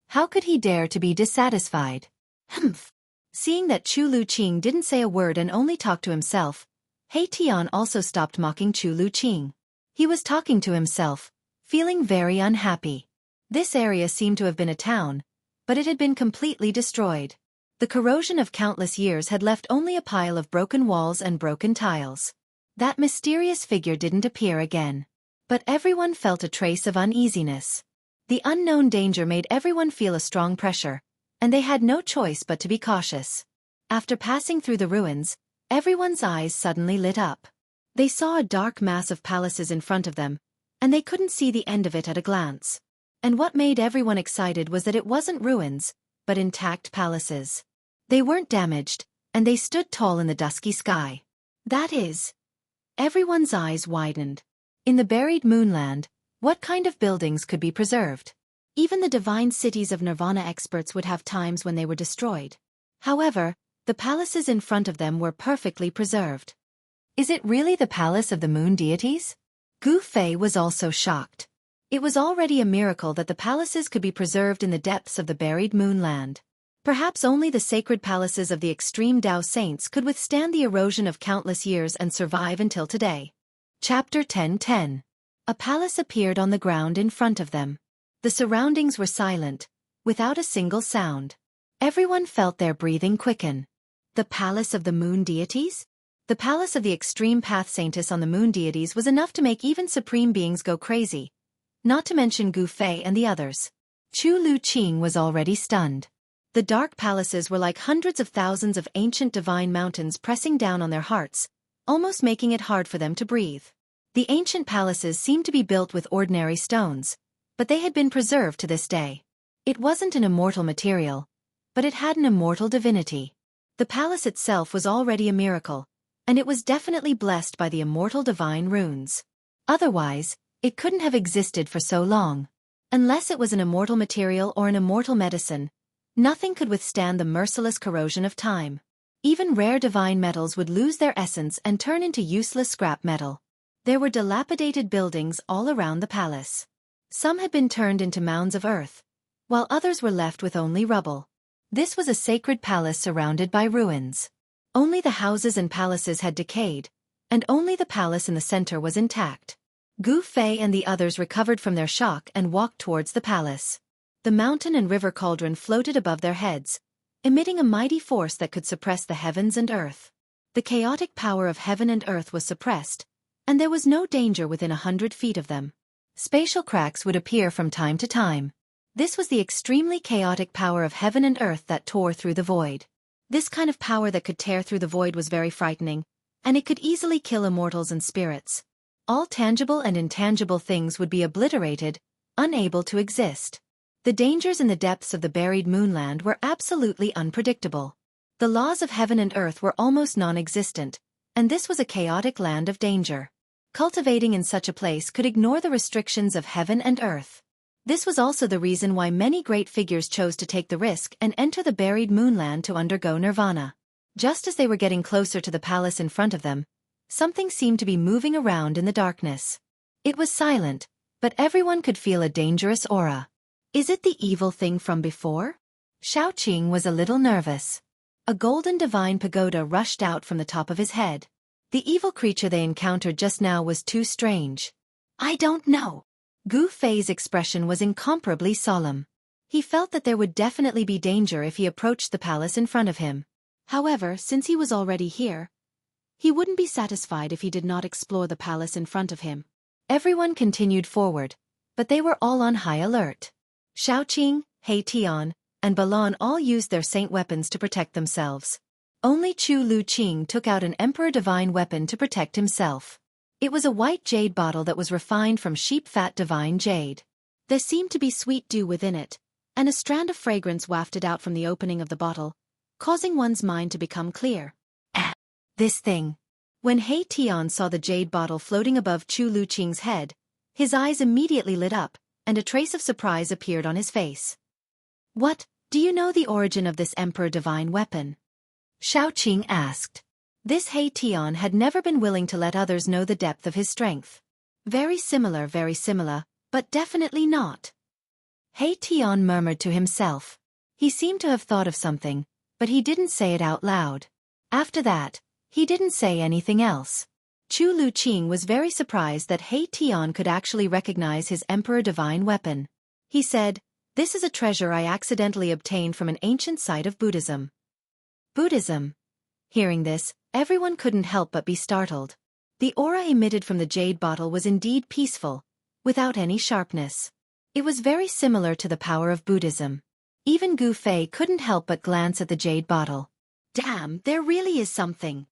How could he dare to be dissatisfied? Humph. Seeing that Chu Luqing didn't say a word and only talked to himself, Hey Tian also stopped mocking Chu Luqing. He was talking to himself, feeling very unhappy. This area seemed to have been a town, but it had been completely destroyed. The corrosion of countless years had left only a pile of broken walls and broken tiles. That mysterious figure didn't appear again. But everyone felt a trace of uneasiness. The unknown danger made everyone feel a strong pressure, and they had no choice but to be cautious. After passing through the ruins, everyone's eyes suddenly lit up. They saw a dark mass of palaces in front of them, and they couldn't see the end of it at a glance. And what made everyone excited was that it wasn't ruins, but intact palaces. They weren't damaged, and they stood tall in the dusky sky. That is. Everyone's eyes widened. In the buried moonland, what kind of buildings could be preserved? Even the divine cities of Nirvana experts would have times when they were destroyed. However, the palaces in front of them were perfectly preserved. Is it really the palace of the moon deities? Gu Fei was also shocked. It was already a miracle that the palaces could be preserved in the depths of the buried moonland. Perhaps only the sacred palaces of the extreme Tao saints could withstand the erosion of countless years and survive until today. Chapter 10:10. A palace appeared on the ground in front of them. The surroundings were silent, without a single sound. Everyone felt their breathing quicken. The palace of the moon deities? The palace of the extreme path saintess on the moon deities was enough to make even supreme beings go crazy. Not to mention Gu Fei and the others. Chu Luqing was already stunned. The dark palaces were like hundreds of thousands of ancient divine mountains pressing down on their hearts, almost making it hard for them to breathe. The ancient palaces seemed to be built with ordinary stones, but they had been preserved to this day. It wasn't an immortal material, but it had an immortal divinity. The palace itself was already a miracle, and it was definitely blessed by the immortal divine runes. Otherwise, it couldn't have existed for so long. Unless it was an immortal material or an immortal medicine, nothing could withstand the merciless corrosion of time. Even rare divine metals would lose their essence and turn into useless scrap metal. There were dilapidated buildings all around the palace. Some had been turned into mounds of earth, while others were left with only rubble. This was a sacred palace surrounded by ruins. Only the houses and palaces had decayed, and only the palace in the center was intact. Gu Fei and the others recovered from their shock and walked towards the palace. The mountain and river cauldron floated above their heads, emitting a mighty force that could suppress the heavens and earth. The chaotic power of heaven and earth was suppressed, and there was no danger within 100 feet of them. Spatial cracks would appear from time to time. This was the extremely chaotic power of heaven and earth that tore through the void. This kind of power that could tear through the void was very frightening, and it could easily kill immortals and spirits. All tangible and intangible things would be obliterated, unable to exist. The dangers in the depths of the buried moonland were absolutely unpredictable. The laws of heaven and earth were almost non-existent, and this was a chaotic land of danger. Cultivating in such a place could ignore the restrictions of heaven and earth. This was also the reason why many great figures chose to take the risk and enter the buried moonland to undergo nirvana. Just as they were getting closer to the palace in front of them, something seemed to be moving around in the darkness. It was silent, but everyone could feel a dangerous aura. Is it the evil thing from before? Xiaoqing was a little nervous. A golden divine pagoda rushed out from the top of his head. The evil creature they encountered just now was too strange. I don't know. Gu Fei's expression was incomparably solemn. He felt that there would definitely be danger if he approached the palace in front of him. However, since he was already here, He wouldn't be satisfied if he did not explore the palace in front of him. Everyone continued forward, but they were all on high alert. Xiaoqing, He Tian, and Balan all used their saint weapons to protect themselves. Only Chu Luqing took out an emperor divine weapon to protect himself. It was a white jade bottle that was refined from sheep fat divine jade. There seemed to be sweet dew within it, and a strand of fragrance wafted out from the opening of the bottle, causing one's mind to become clear. This thing. When He Tian saw the jade bottle floating above Chu Luqing's head, his eyes immediately lit up, and a trace of surprise appeared on his face. What, do you know the origin of this emperor divine weapon? Xiaoqing asked. This He Tian had never been willing to let others know the depth of his strength. Very similar, but definitely not. He Tian murmured to himself. He seemed to have thought of something, but he didn't say it out loud. After that, he didn't say anything else. Chu Luqing was very surprised that He Tian could actually recognize his emperor divine weapon. He said, "This is a treasure I accidentally obtained from an ancient site of Buddhism." Buddhism. Hearing this, everyone couldn't help but be startled. The aura emitted from the jade bottle was indeed peaceful, without any sharpness. It was very similar to the power of Buddhism. Even Gu Fei couldn't help but glance at the jade bottle. Damn, there really is something.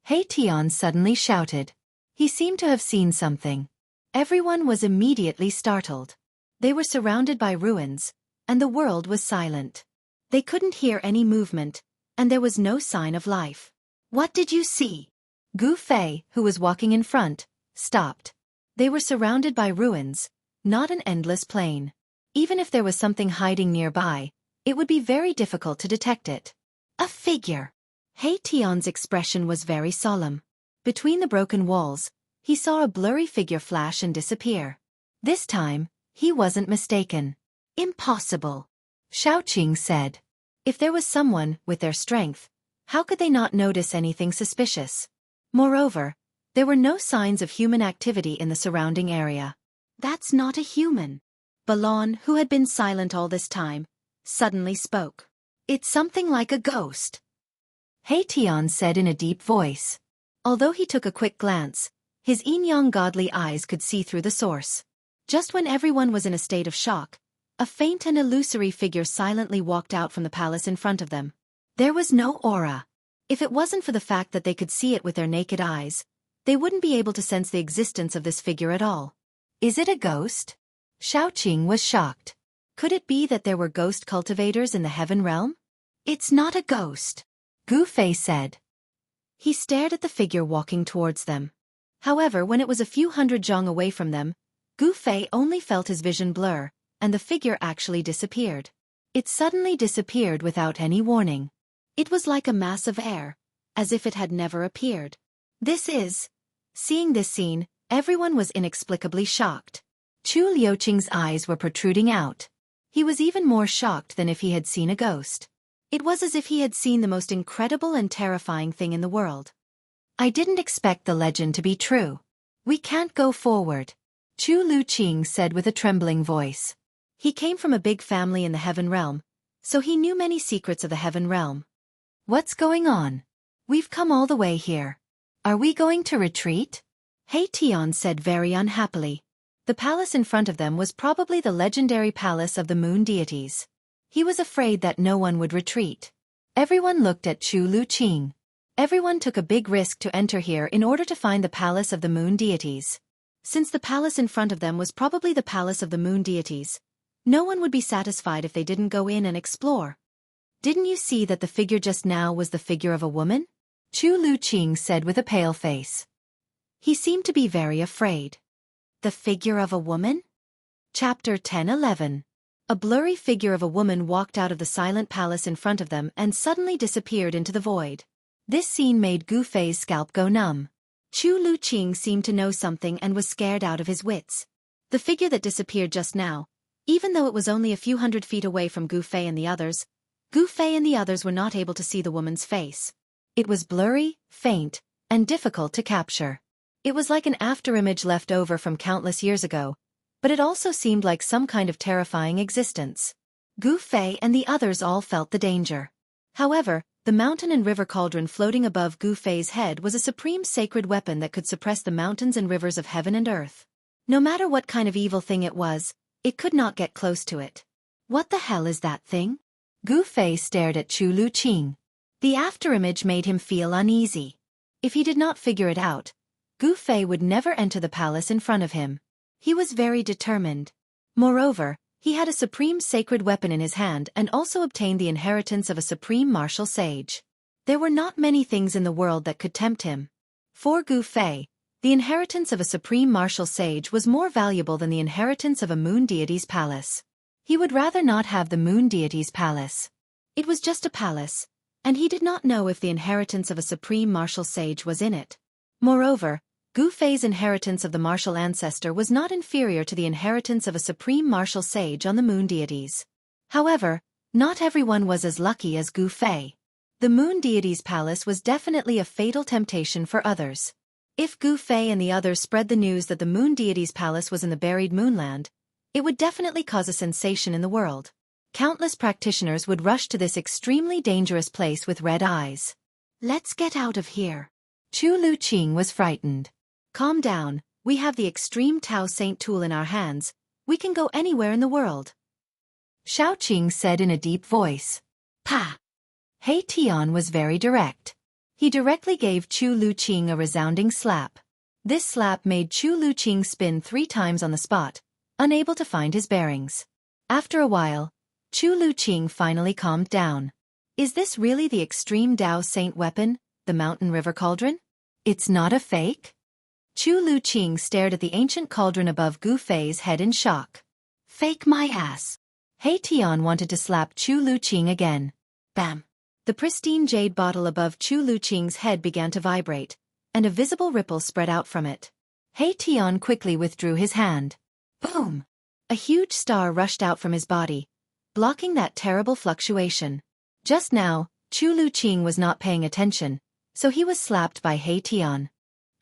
He Tian suddenly shouted. He seemed to have seen something. Everyone was immediately startled. They were surrounded by ruins, and the world was silent. They couldn't hear any movement, and there was no sign of life. What did you see? Gu Fei, who was walking in front, stopped. They were surrounded by ruins, not an endless plain. Even if there was something hiding nearby, it would be very difficult to detect it. A figure. He Tian's expression was very solemn. Between the broken walls, he saw a blurry figure flash and disappear. This time, he wasn't mistaken. Impossible. Xiaoqing said. If there was someone, with their strength, how could they not notice anything suspicious? Moreover, there were no signs of human activity in the surrounding area. That's not a human. Balan, who had been silent all this time, suddenly spoke. It's something like a ghost. He Tian said in a deep voice. Although he took a quick glance, his yin-yang godly eyes could see through the source. Just when everyone was in a state of shock, a faint and illusory figure silently walked out from the palace in front of them. There was no aura. If it wasn't for the fact that they could see it with their naked eyes, they wouldn't be able to sense the existence of this figure at all. Is it a ghost? Xiaoqing was shocked. Could it be that there were ghost cultivators in the heaven realm? It's not a ghost, Gu Fei said. He stared at the figure walking towards them. However, when it was a few hundred zhang away from them, Gu Fei only felt his vision blur, and the figure actually disappeared. It suddenly disappeared without any warning. It was like a mass of air, as if it had never appeared. Seeing this scene, everyone was inexplicably shocked. Chu Luqing's eyes were protruding out. He was even more shocked than if he had seen a ghost. It was as if he had seen the most incredible and terrifying thing in the world. I didn't expect the legend to be true. We can't go forward, Chu Luqing said with a trembling voice. He came from a big family in the heaven realm, so he knew many secrets of the heaven realm. What's going on? We've come all the way here. Are we going to retreat? He Tian said very unhappily. The palace in front of them was probably the legendary palace of the moon deities. He was afraid that no one would retreat. Everyone looked at Chu Luqing. Everyone took a big risk to enter here in order to find the palace of the moon deities. Since the palace in front of them was probably the palace of the moon deities, no one would be satisfied if they didn't go in and explore. Didn't you see that the figure just now was the figure of a woman? Chu Luqing said with a pale face. He seemed to be very afraid. The figure of a woman? Chapter 10:11. A blurry figure of a woman walked out of the silent palace in front of them and suddenly disappeared into the void. This scene made Gu Fei's scalp go numb. Chu Luqing seemed to know something and was scared out of his wits. The figure that disappeared just now, even though it was only a few hundred feet away from Gu Fei and the others were not able to see the woman's face. It was blurry, faint, and difficult to capture. It was like an afterimage left over from countless years ago, but it also seemed like some kind of terrifying existence. Gu Fei and the others all felt the danger. However, The mountain and river cauldron floating above Gu Fei's head was a supreme sacred weapon that could suppress the mountains and rivers of heaven and earth. No matter what kind of evil thing it was, it could not get close to it. What the hell is that thing? Gu Fei stared at Chu Luqing. The afterimage made him feel uneasy. If he did not figure it out, Gu Fei would never enter the palace in front of him. He was very determined. Moreover, he had a supreme sacred weapon in his hand and also obtained the inheritance of a supreme martial sage. There were not many things in the world that could tempt him. For Gu Fei, the inheritance of a supreme martial sage was more valuable than the inheritance of a moon deity's palace. He would rather not have the moon deity's palace. It was just a palace, and he did not know if the inheritance of a supreme martial sage was in it. Moreover, Gu Fei's inheritance of the martial ancestor was not inferior to the inheritance of a supreme martial sage on the moon deities. However, not everyone was as lucky as Gu Fei. The moon deity's palace was definitely a fatal temptation for others. If Gu Fei and the others spread the news that the moon deity's palace was in the buried moonland, it would definitely cause a sensation in the world. Countless practitioners would rush to this extremely dangerous place with red eyes. Let's get out of here. Chu Luqing was frightened. Calm down, we have the extreme Tao Saint tool in our hands, we can go anywhere in the world. Xiaoqing said in a deep voice. Pa! He Tian was very direct. He directly gave Chu Luqing a resounding slap. This slap made Chu Luqing spin 3 times on the spot, unable to find his bearings. After a while, Chu Luqing finally calmed down. Is this really the extreme Tao Saint weapon, the mountain river cauldron? It's not a fake? Chu Luqing stared at the ancient cauldron above Gu Fei's head in shock. Fake my ass. He Tian wanted to slap Chu Luqing again. Bam! The pristine jade bottle above Chu Luqing's head began to vibrate, and a visible ripple spread out from it. He Tian quickly withdrew his hand. Boom! A huge star rushed out from his body, blocking that terrible fluctuation. Just now, Chu Luqing was not paying attention, so he was slapped by He Tian.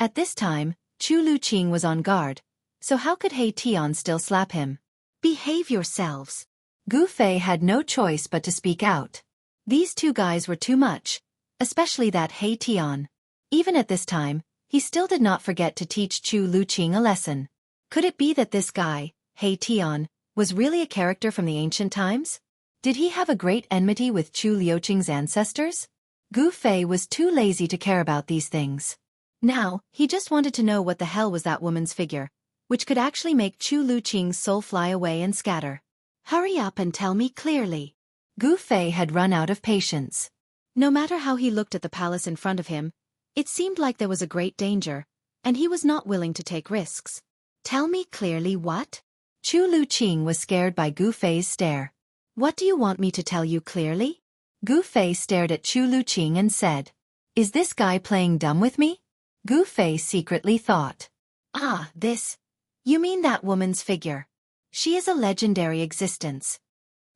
At this time, Chu Luqing was on guard, so how could He Tian still slap him? Behave yourselves. Gu Fei had no choice but to speak out. These 2 guys were too much, especially that He Tian. Even at this time, he still did not forget to teach Chu Luqing a lesson. Could it be that this guy, He Tian, was really a character from the ancient times? Did he have a great enmity with Chu Luqing's ancestors? Gu Fei was too lazy to care about these things. Now, he just wanted to know what the hell was that woman's figure, which could actually make Chu Luqing's soul fly away and scatter. Hurry up and tell me clearly. Gu Fei had run out of patience. No matter how he looked at the palace in front of him, it seemed like there was a great danger, and he was not willing to take risks. Tell me clearly what? Chu Luqing was scared by Gu Fei's stare. What do you want me to tell you clearly? Gu Fei stared at Chu Luqing and said, Is this guy playing dumb with me? Gu Fei secretly thought. Ah, this. You mean that woman's figure. She is a legendary existence.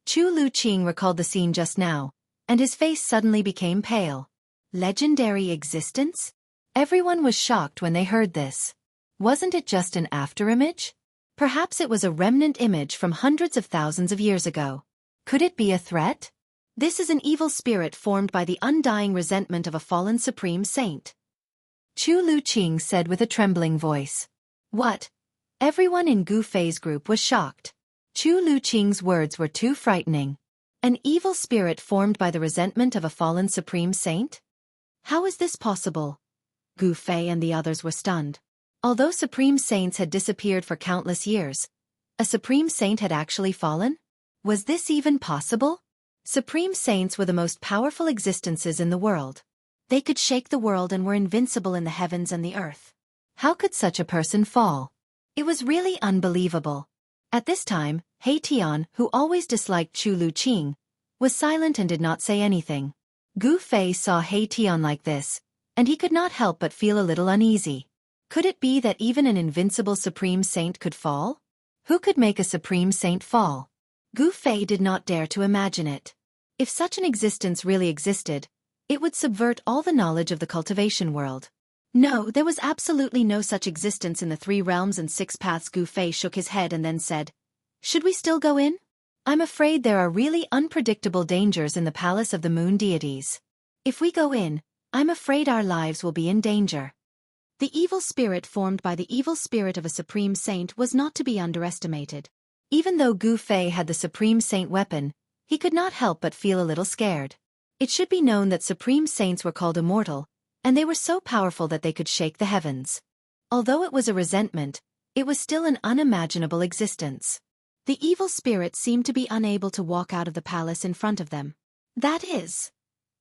Chu Luqing recalled the scene just now, and his face suddenly became pale. Legendary existence? Everyone was shocked when they heard this. Wasn't it just an afterimage? Perhaps it was a remnant image from hundreds of thousands of years ago. Could it be a threat? This is an evil spirit formed by the undying resentment of a fallen supreme saint. Chu Luqing said with a trembling voice. What? Everyone in Gu Fei's group was shocked. Chu Luqing's words were too frightening. An evil spirit formed by the resentment of a fallen supreme saint? How is this possible? Gu Fei and the others were stunned. Although supreme saints had disappeared for countless years, a supreme saint had actually fallen? Was this even possible? Supreme saints were the most powerful existences in the world. They could shake the world and were invincible in the heavens and the earth. How could such a person fall? It was really unbelievable. At this time, He Tian, who always disliked Chu Luqing, was silent and did not say anything. Gu Fei saw He Tian like this, and he could not help but feel a little uneasy. Could it be that even an invincible supreme saint could fall? Who could make a supreme saint fall? Gu Fei did not dare to imagine it. If such an existence really existed, it would subvert all the knowledge of the cultivation world. No, there was absolutely no such existence in the 3 realms and 6 paths. Gu Fei shook his head and then said, Should we still go in? I'm afraid there are really unpredictable dangers in the palace of the moon deities. If we go in, I'm afraid our lives will be in danger. The evil spirit formed by the evil spirit of a supreme saint was not to be underestimated. Even though Gu Fei had the supreme saint weapon, he could not help but feel a little scared. It should be known that supreme saints were called immortal, and they were so powerful that they could shake the heavens. Although it was a resentment, it was still an unimaginable existence. The evil spirit seemed to be unable to walk out of the palace in front of them. That is.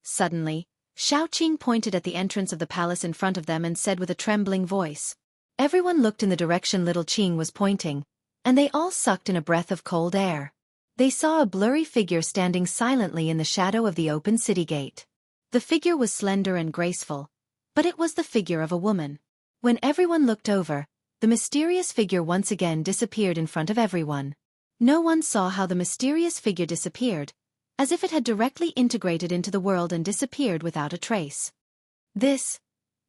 Suddenly, Xiaoqing pointed at the entrance of the palace in front of them and said with a trembling voice. Everyone looked in the direction little Qing was pointing, and they all sucked in a breath of cold air. They saw a blurry figure standing silently in the shadow of the open city gate. The figure was slender and graceful, but it was the figure of a woman. When everyone looked over, the mysterious figure once again disappeared in front of everyone. No one saw how the mysterious figure disappeared, as if it had directly integrated into the world and disappeared without a trace.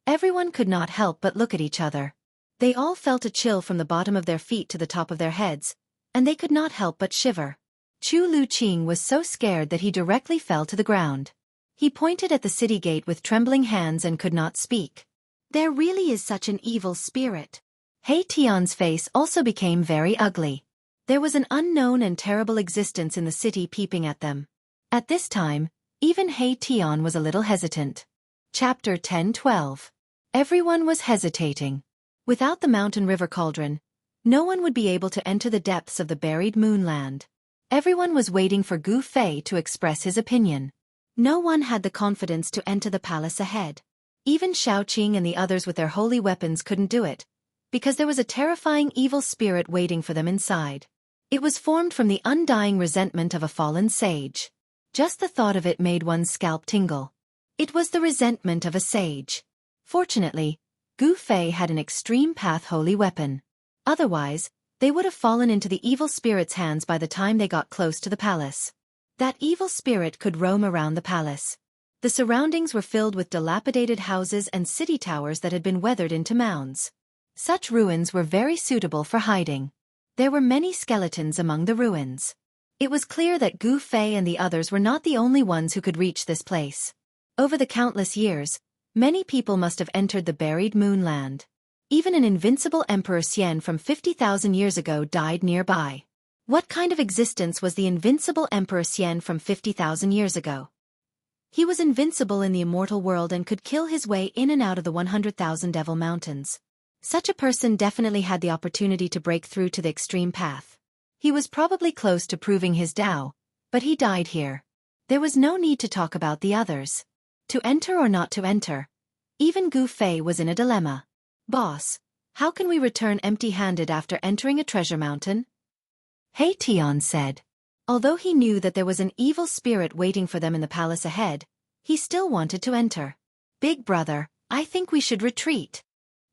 Everyone could not help but look at each other. They all felt a chill from the bottom of their feet to the top of their heads, and they could not help but shiver. Chu Lu Qing was so scared that he directly fell to the ground. He pointed at the city gate with trembling hands and could not speak. There really is such an evil spirit. He Tian's face also became very ugly. There was an unknown and terrible existence in the city peeping at them. At this time, even He Tian was a little hesitant. Chapter 10-12. Everyone was hesitating. Without the mountain river cauldron, no one would be able to enter the depths of the buried moonland. Everyone was waiting for Gu Fei to express his opinion. No one had the confidence to enter the palace ahead. Even Xiaoqing and the others with their holy weapons couldn't do it, because there was a terrifying evil spirit waiting for them inside. It was formed from the undying resentment of a fallen sage. Just the thought of it made one's scalp tingle. It was the resentment of a sage. Fortunately, Gu Fei had an extreme path holy weapon. Otherwise, they would have fallen into the evil spirit's hands by the time they got close to the palace. That evil spirit could roam around the palace. The surroundings were filled with dilapidated houses and city towers that had been weathered into mounds. Such ruins were very suitable for hiding. There were many skeletons among the ruins. It was clear that Gu Fei and the others were not the only ones who could reach this place. Over the countless years, many people must have entered the buried moonland. Even an invincible Emperor Xian from 50,000 years ago died nearby. What kind of existence was the invincible Emperor Xian from 50,000 years ago? He was invincible in the immortal world and could kill his way in and out of the 100,000 Devil Mountains. Such a person definitely had the opportunity to break through to the extreme path. He was probably close to proving his Tao, but he died here. There was no need to talk about the others. To enter or not to enter. Even Gu Fei was in a dilemma. Boss, how can we return empty-handed after entering a treasure mountain? He Tian said. Although he knew that there was an evil spirit waiting for them in the palace ahead, he still wanted to enter. Big brother, I think we should retreat.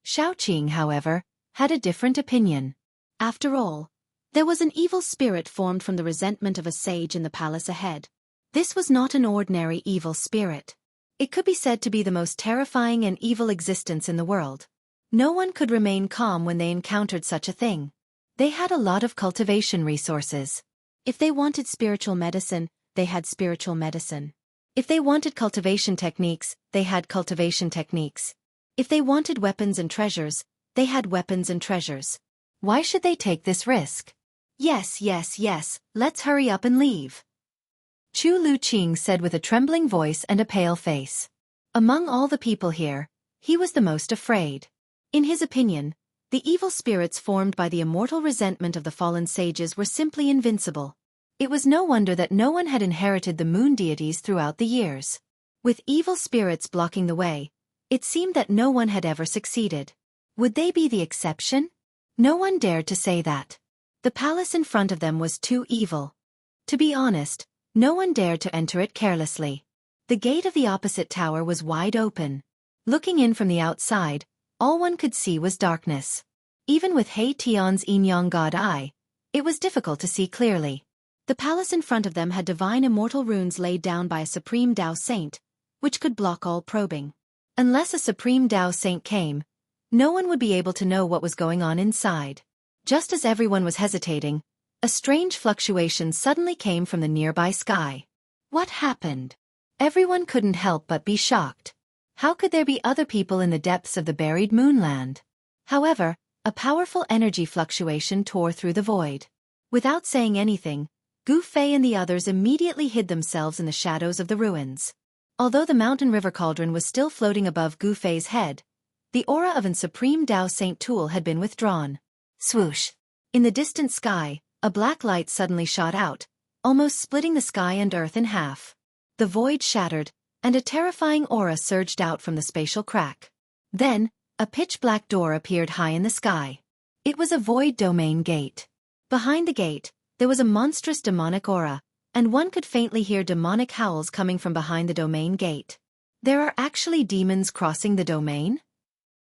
Xiaoqing, however, had a different opinion. After all, there was an evil spirit formed from the resentment of a sage in the palace ahead. This was not an ordinary evil spirit. It could be said to be the most terrifying and evil existence in the world. No one could remain calm when they encountered such a thing. They had a lot of cultivation resources. If they wanted spiritual medicine, they had spiritual medicine. If they wanted cultivation techniques, they had cultivation techniques. If they wanted weapons and treasures, they had weapons and treasures. Why should they take this risk? Yes, let's hurry up and leave. Chu Lu Qing said with a trembling voice and a pale face. Among all the people here, he was the most afraid. In his opinion, the evil spirits formed by the immortal resentment of the fallen sages were simply invincible. It was no wonder that no one had inherited the moon deities throughout the years. With evil spirits blocking the way, it seemed that no one had ever succeeded. Would they be the exception? No one dared to say that. The palace in front of them was too evil. To be honest, no one dared to enter it carelessly. The gate of the opposite tower was wide open. Looking in from the outside, all one could see was darkness. Even with He Tian's yin-yang god eye, it was difficult to see clearly. The palace in front of them had divine immortal runes laid down by a supreme Tao saint, which could block all probing. Unless a supreme Tao saint came, no one would be able to know what was going on inside. Just as everyone was hesitating, a strange fluctuation suddenly came from the nearby sky. What happened? Everyone couldn't help but be shocked. How could there be other people in the depths of the buried moonland? However, a powerful energy fluctuation tore through the void. Without saying anything, Gu Fei and the others immediately hid themselves in the shadows of the ruins. Although the mountain river cauldron was still floating above Gu Fei's head, the aura of an supreme Tao Saint Tool had been withdrawn. Swoosh! In the distant sky, a black light suddenly shot out, almost splitting the sky and earth in half. The void shattered, and a terrifying aura surged out from the spatial crack. Then, a pitch-black door appeared high in the sky. It was a void domain gate. Behind the gate, there was a monstrous demonic aura, and one could faintly hear demonic howls coming from behind the domain gate. There are actually demons crossing the domain?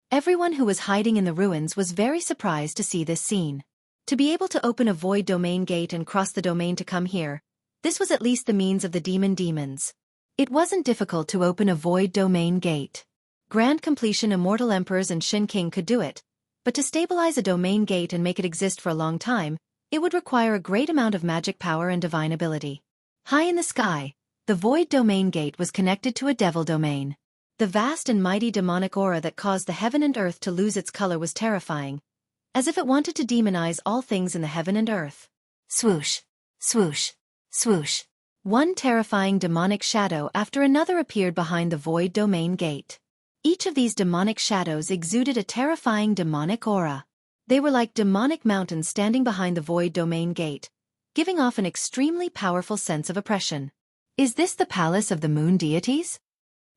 Everyone who was hiding in the ruins was very surprised to see this scene. To be able to open a void domain gate and cross the domain to come here, this was at least the means of the demons. It wasn't difficult to open a void domain gate. Grand Completion Immortal Emperors and Shin King could do it, but to stabilize a domain gate and make it exist for a long time, it would require a great amount of magic power and divine ability. High in the sky, the void domain gate was connected to a devil domain. The vast and mighty demonic aura that caused the heaven and earth to lose its color was terrifying, as if it wanted to demonize all things in the heaven and earth. Swoosh! Swoosh! Swoosh! One terrifying demonic shadow after another appeared behind the void domain gate. Each of these demonic shadows exuded a terrifying demonic aura. They were like demonic mountains standing behind the void domain gate, giving off an extremely powerful sense of oppression. Is this the palace of the moon deities?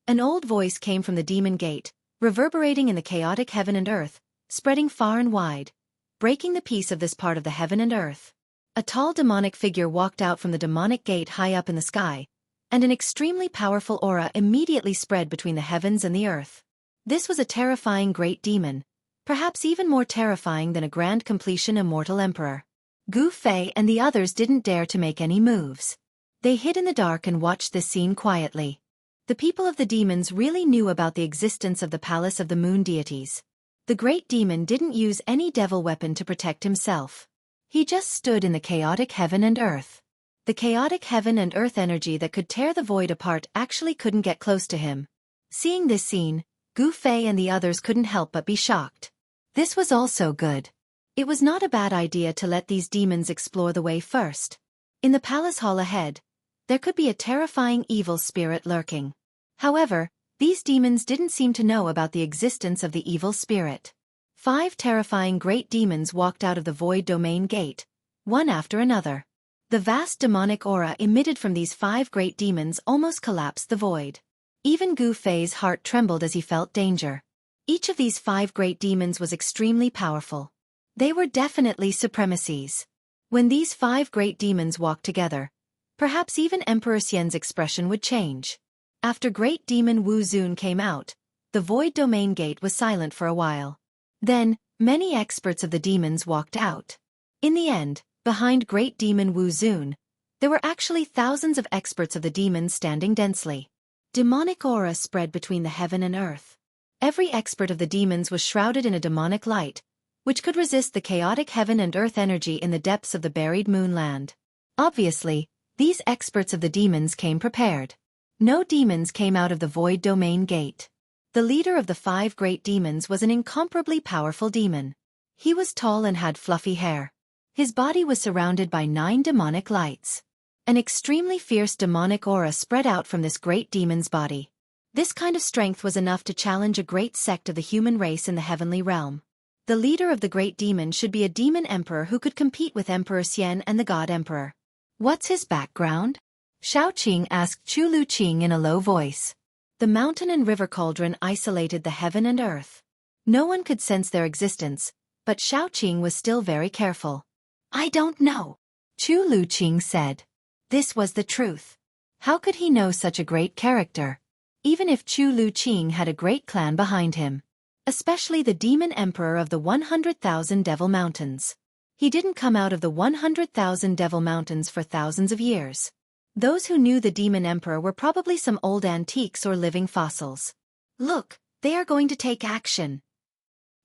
An old voice came from the demon gate, reverberating in the chaotic heaven and earth, spreading far and wide, breaking the peace of this part of the heaven and earth. A tall demonic figure walked out from the demonic gate high up in the sky, and an extremely powerful aura immediately spread between the heavens and the earth. This was a terrifying great demon, perhaps even more terrifying than a Grand Completion Immortal Emperor. Gu Fei and the others didn't dare to make any moves. They hid in the dark and watched this scene quietly. The people of the demons really knew about the existence of the palace of the moon deities. The great demon didn't use any devil weapon to protect himself. He just stood in the chaotic heaven and earth. The chaotic heaven and earth energy that could tear the void apart actually couldn't get close to him. Seeing this scene, Gu Fei and the others couldn't help but be shocked. This was also good. It was not a bad idea to let these demons explore the way first. In the palace hall ahead, there could be a terrifying evil spirit lurking. However, these demons didn't seem to know about the existence of the evil spirit. 5 terrifying great demons walked out of the void domain gate, one after another. The vast demonic aura emitted from these 5 great demons almost collapsed the void. Even Gu Fei's heart trembled as he felt danger. Each of these 5 great demons was extremely powerful. They were definitely supremacies. When these 5 great demons walked together, perhaps even Emperor Xian's expression would change. After Great Demon Wu Zun came out, the void domain gate was silent for a while. Then, many experts of the demons walked out. In the end, behind Great Demon Wu Zun, there were actually thousands of experts of the demons standing densely. Demonic aura spread between the heaven and earth. Every expert of the demons was shrouded in a demonic light, which could resist the chaotic heaven and earth energy in the depths of the buried moonland. Obviously, these experts of the demons came prepared. No demons came out of the void domain gate. The leader of the 5 great demons was an incomparably powerful demon. He was tall and had fluffy hair. His body was surrounded by 9 demonic lights. An extremely fierce demonic aura spread out from this great demon's body. This kind of strength was enough to challenge a great sect of the human race in the heavenly realm. The leader of the great demon should be a demon emperor who could compete with Emperor Xian and the God Emperor. What's his background? Xiaoqing asked Chu Luqing in a low voice. The mountain and river cauldron isolated the heaven and earth. No one could sense their existence, but Xiaoqing was still very careful. I don't know, Chu Luqing said. This was the truth. How could he know such a great character? Even if Chu Luqing had a great clan behind him. Especially the demon emperor of the 100,000 Devil Mountains. He didn't come out of the 100,000 Devil Mountains for thousands of years. Those who knew the demon emperor were probably some old antiques or living fossils. Look, they are going to take action.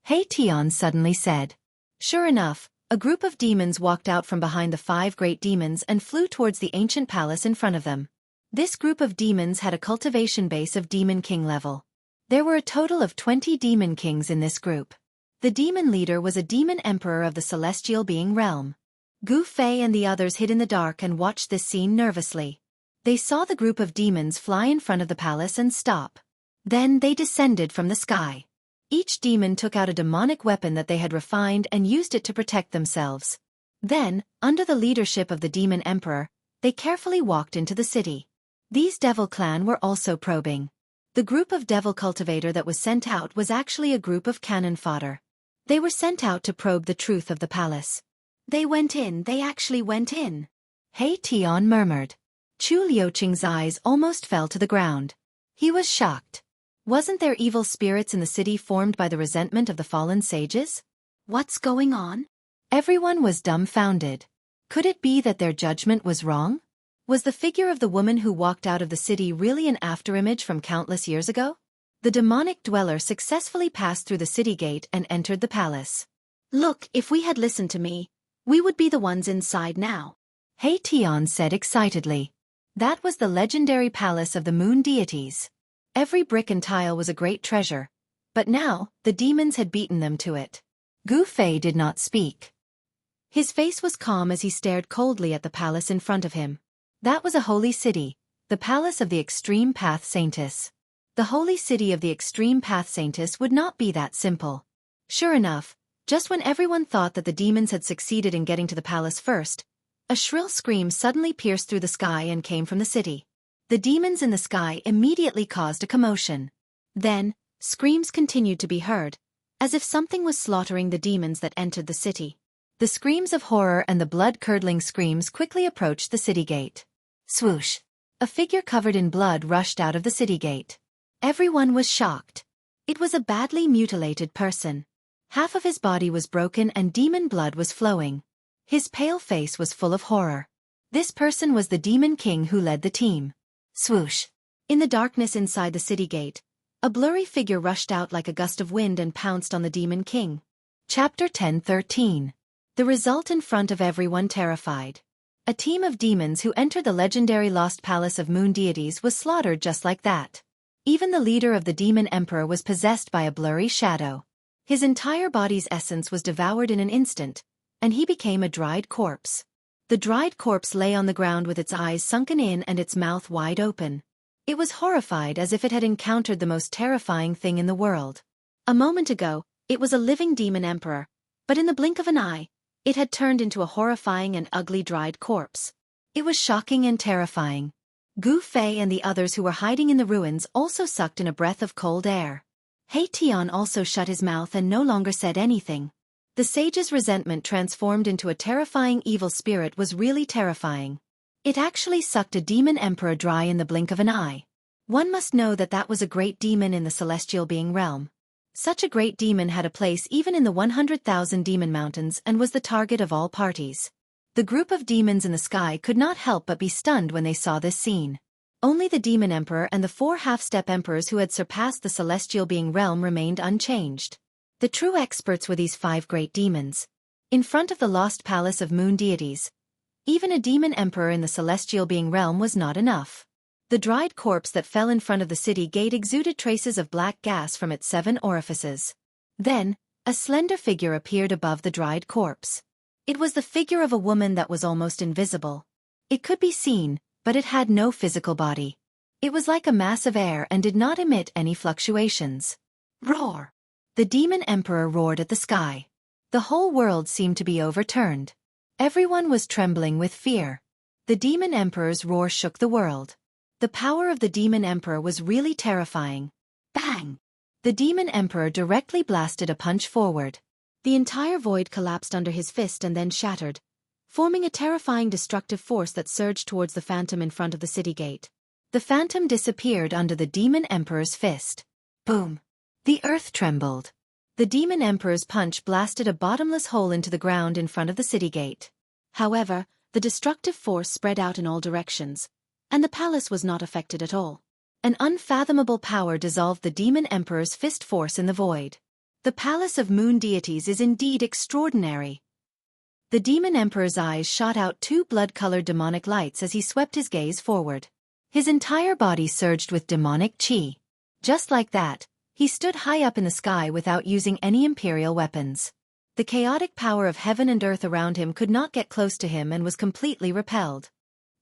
Hey Tian suddenly said. Sure enough, a group of demons walked out from behind the 5 great demons and flew towards the ancient palace in front of them. This group of demons had a cultivation base of Demon King level. There were a total of 20 Demon Kings in this group. The demon leader was a demon emperor of the celestial being realm. Gu Fei and the others hid in the dark and watched this scene nervously. They saw the group of demons fly in front of the palace and stop. Then they descended from the sky. Each demon took out a demonic weapon that they had refined and used it to protect themselves. Then, under the leadership of the demon emperor, they carefully walked into the city. These devil clan were also probing. The group of devil cultivator that was sent out was actually a group of cannon fodder. They were sent out to probe the truth of the palace. They actually went in. He Tian murmured. Chu Liuqing's eyes almost fell to the ground. He was shocked. Wasn't there evil spirits in the city formed by the resentment of the fallen sages? What's going on? Everyone was dumbfounded. Could it be that their judgment was wrong? Was the figure of the woman who walked out of the city really an afterimage from countless years ago? The demonic dweller successfully passed through the city gate and entered the palace. Look, if we had listened to me, we would be the ones inside now. He Tian said excitedly. That was the legendary palace of the moon deities. Every brick and tile was a great treasure, but now, the demons had beaten them to it. Gu Fei did not speak. His face was calm as he stared coldly at the palace in front of him. That was a holy city, the palace of the extreme path saintess. The holy city of the extreme path saintess would not be that simple. Sure enough, just when everyone thought that the demons had succeeded in getting to the palace first, a shrill scream suddenly pierced through the sky and came from the city. The demons in the sky immediately caused a commotion. Then, screams continued to be heard, as if something was slaughtering the demons that entered the city. The screams of horror and the blood-curdling screams quickly approached the city gate. Swoosh! A figure covered in blood rushed out of the city gate. Everyone was shocked. It was a badly mutilated person. Half of his body was broken and demon blood was flowing. His pale face was full of horror. This person was the Demon King who led the team. Swoosh! In the darkness inside the city gate, a blurry figure rushed out like a gust of wind and pounced on the Demon King. Chapter 10:13. The result in front of everyone terrified. A team of demons who entered the legendary lost palace of moon deities was slaughtered just like that. Even the leader of the demon emperor was possessed by a blurry shadow. His entire body's essence was devoured in an instant, and he became a dried corpse. The dried corpse lay on the ground with its eyes sunken in and its mouth wide open. It was horrified as if it had encountered the most terrifying thing in the world. A moment ago, it was a living demon emperor, but in the blink of an eye, it had turned into a horrifying and ugly dried corpse. It was shocking and terrifying. Gu Fei and the others who were hiding in the ruins also sucked in a breath of cold air. He Tian also shut his mouth and no longer said anything. The sage's resentment transformed into a terrifying evil spirit was really terrifying. It actually sucked a demon emperor dry in the blink of an eye. One must know that that was a great demon in the celestial being realm. Such a great demon had a place even in the 100,000 demon mountains and was the target of all parties. The group of demons in the sky could not help but be stunned when they saw this scene. Only the demon emperor and the 4 half-step emperors who had surpassed the celestial being realm remained unchanged. The true experts were these 5 great demons. In front of the lost palace of moon deities, even a demon emperor in the celestial being realm was not enough. The dried corpse that fell in front of the city gate exuded traces of black gas from its 7 orifices. Then, a slender figure appeared above the dried corpse. It was the figure of a woman that was almost invisible. It could be seen, but it had no physical body. It was like a mass of air and did not emit any fluctuations. Roar! The demon emperor roared at the sky. The whole world seemed to be overturned. Everyone was trembling with fear. The demon emperor's roar shook the world. The power of the demon emperor was really terrifying. Bang! The demon emperor directly blasted a punch forward. The entire void collapsed under his fist and then shattered, forming a terrifying destructive force that surged towards the phantom in front of the city gate. The phantom disappeared under the demon emperor's fist. Boom! The earth trembled. The demon emperor's punch blasted a bottomless hole into the ground in front of the city gate. However, the destructive force spread out in all directions, and the palace was not affected at all. An unfathomable power dissolved the demon emperor's fist force in the void. The palace of moon deities is indeed extraordinary. The demon emperor's eyes shot out 2 blood-colored demonic lights as he swept his gaze forward. His entire body surged with demonic chi. Just like that, he stood high up in the sky without using any imperial weapons. The chaotic power of heaven and earth around him could not get close to him and was completely repelled.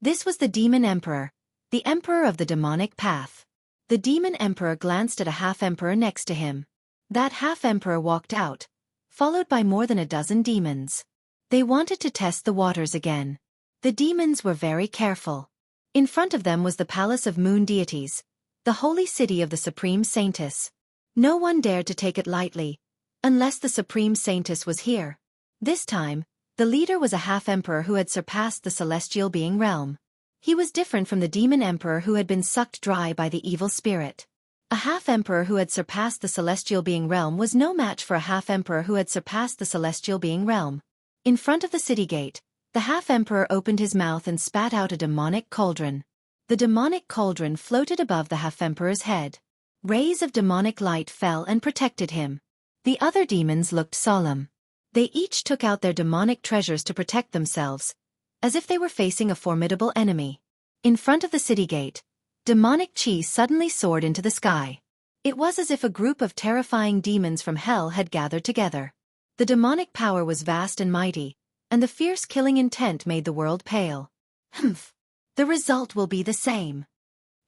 This was the Demon Emperor, the Emperor of the demonic path. The Demon Emperor glanced at a half-emperor next to him. That half-emperor walked out, followed by more than a dozen demons. They wanted to test the waters again. The demons were very careful. In front of them was the palace of moon deities, the holy city of the Supreme Saintess. No one dared to take it lightly, unless the Supreme Saintess was here. This time, the leader was a half-emperor who had surpassed the celestial being realm. He was different from the Demon Emperor who had been sucked dry by the evil spirit. A half-emperor who had surpassed the celestial being realm was no match for a half-emperor who had surpassed the celestial being realm. In front of the city gate, the half-emperor opened his mouth and spat out a demonic cauldron. The demonic cauldron floated above the half-emperor's head. Rays of demonic light fell and protected him. The other demons looked solemn. They each took out their demonic treasures to protect themselves, as if they were facing a formidable enemy. In front of the city gate, demonic chi suddenly soared into the sky. It was as if a group of terrifying demons from hell had gathered together. The demonic power was vast and mighty, and the fierce killing intent made the world pale. Humph. The result will be the same.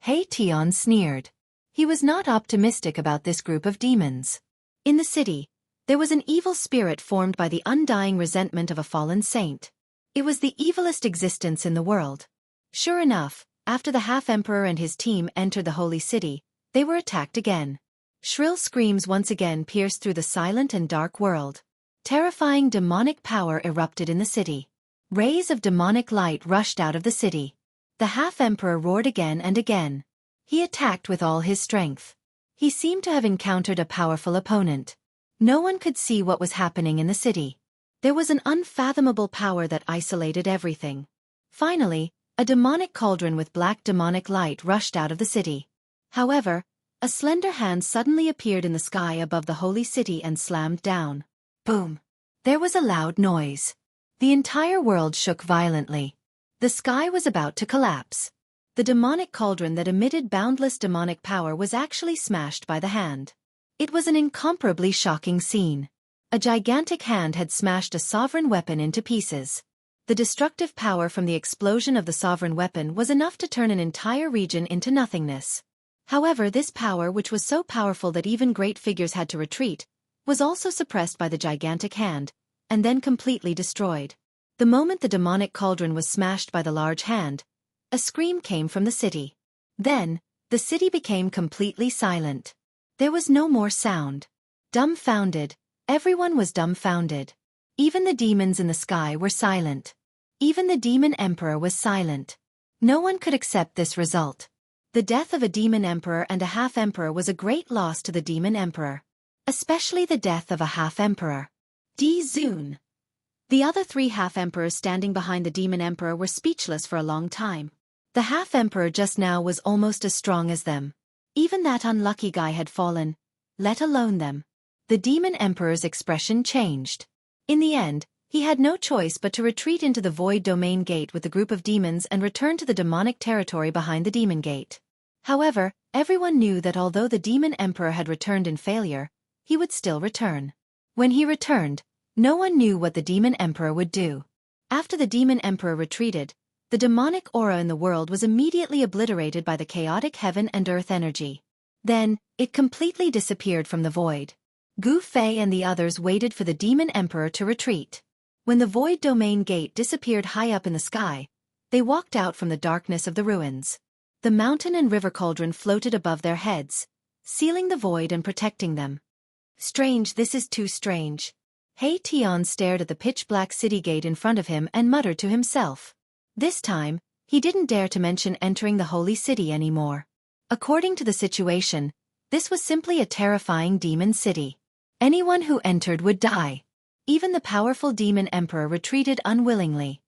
Hei Tian sneered. He was not optimistic about this group of demons. In the city, there was an evil spirit formed by the undying resentment of a fallen saint. It was the evilest existence in the world. Sure enough, after the half-emperor and his team entered the holy city, they were attacked again. Shrill screams once again pierced through the silent and dark world. Terrifying demonic power erupted in the city. Rays of demonic light rushed out of the city. The half-emperor roared again and again. He attacked with all his strength. He seemed to have encountered a powerful opponent. No one could see what was happening in the city. There was an unfathomable power that isolated everything. Finally, a demonic cauldron with black demonic light rushed out of the city. However, a slender hand suddenly appeared in the sky above the holy city and slammed down. Boom! There was a loud noise. The entire world shook violently. The sky was about to collapse. The demonic cauldron that emitted boundless demonic power was actually smashed by the hand. It was an incomparably shocking scene. A gigantic hand had smashed a sovereign weapon into pieces. The destructive power from the explosion of the sovereign weapon was enough to turn an entire region into nothingness. However, this power, which was so powerful that even great figures had to retreat, was also suppressed by the gigantic hand, and then completely destroyed. The moment the demonic cauldron was smashed by the large hand, a scream came from the city. Then, the city became completely silent. There was no more sound. Dumbfounded, everyone was dumbfounded. Even the demons in the sky were silent. Even the Demon Emperor was silent. No one could accept this result. The death of a Demon Emperor and a half-emperor was a great loss to the Demon Emperor. Especially the death of a half-emperor. Di Zun. The other three half-emperors standing behind the Demon Emperor were speechless for a long time. The half-emperor just now was almost as strong as them. Even that unlucky guy had fallen, let alone them. The Demon Emperor's expression changed. In the end, he had no choice but to retreat into the Void Domain Gate with the group of demons and return to the demonic territory behind the Demon Gate. However, everyone knew that although the Demon Emperor had returned in failure, he would still return. When he returned, no one knew what the Demon Emperor would do. After the Demon Emperor retreated, the demonic aura in the world was immediately obliterated by the chaotic heaven and earth energy. Then, it completely disappeared from the void. Gu Fei and the others waited for the Demon Emperor to retreat. When the Void Domain Gate disappeared high up in the sky, they walked out from the darkness of the ruins. The mountain and river cauldron floated above their heads, sealing the void and protecting them. Strange, this is too strange. Hei Tian stared at the pitch-black city gate in front of him and muttered to himself. This time, he didn't dare to mention entering the holy city anymore. According to the situation, this was simply a terrifying demon city. Anyone who entered would die. Even the powerful Demon Emperor retreated unwillingly.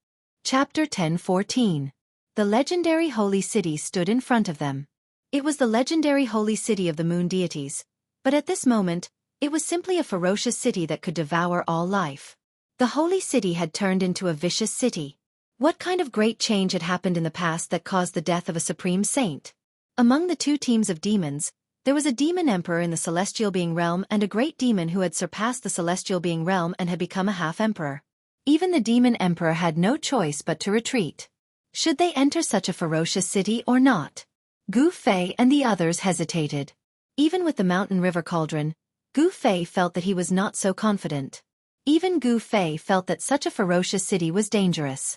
Chapter 10:14. The legendary holy city stood in front of them. It was the legendary holy city of the moon deities, but at this moment, it was simply a ferocious city that could devour all life. The holy city had turned into a vicious city. What kind of great change had happened in the past that caused the death of a supreme saint? Among the two teams of demons, there was a demon emperor in the celestial being realm and a great demon who had surpassed the celestial being realm and had become a half-emperor. Even the demon emperor had no choice but to retreat. Should they enter such a ferocious city or not? Gu Fei and the others hesitated. Even with the mountain river cauldron, Gu Fei felt that he was not so confident. Even Gu Fei felt that such a ferocious city was dangerous.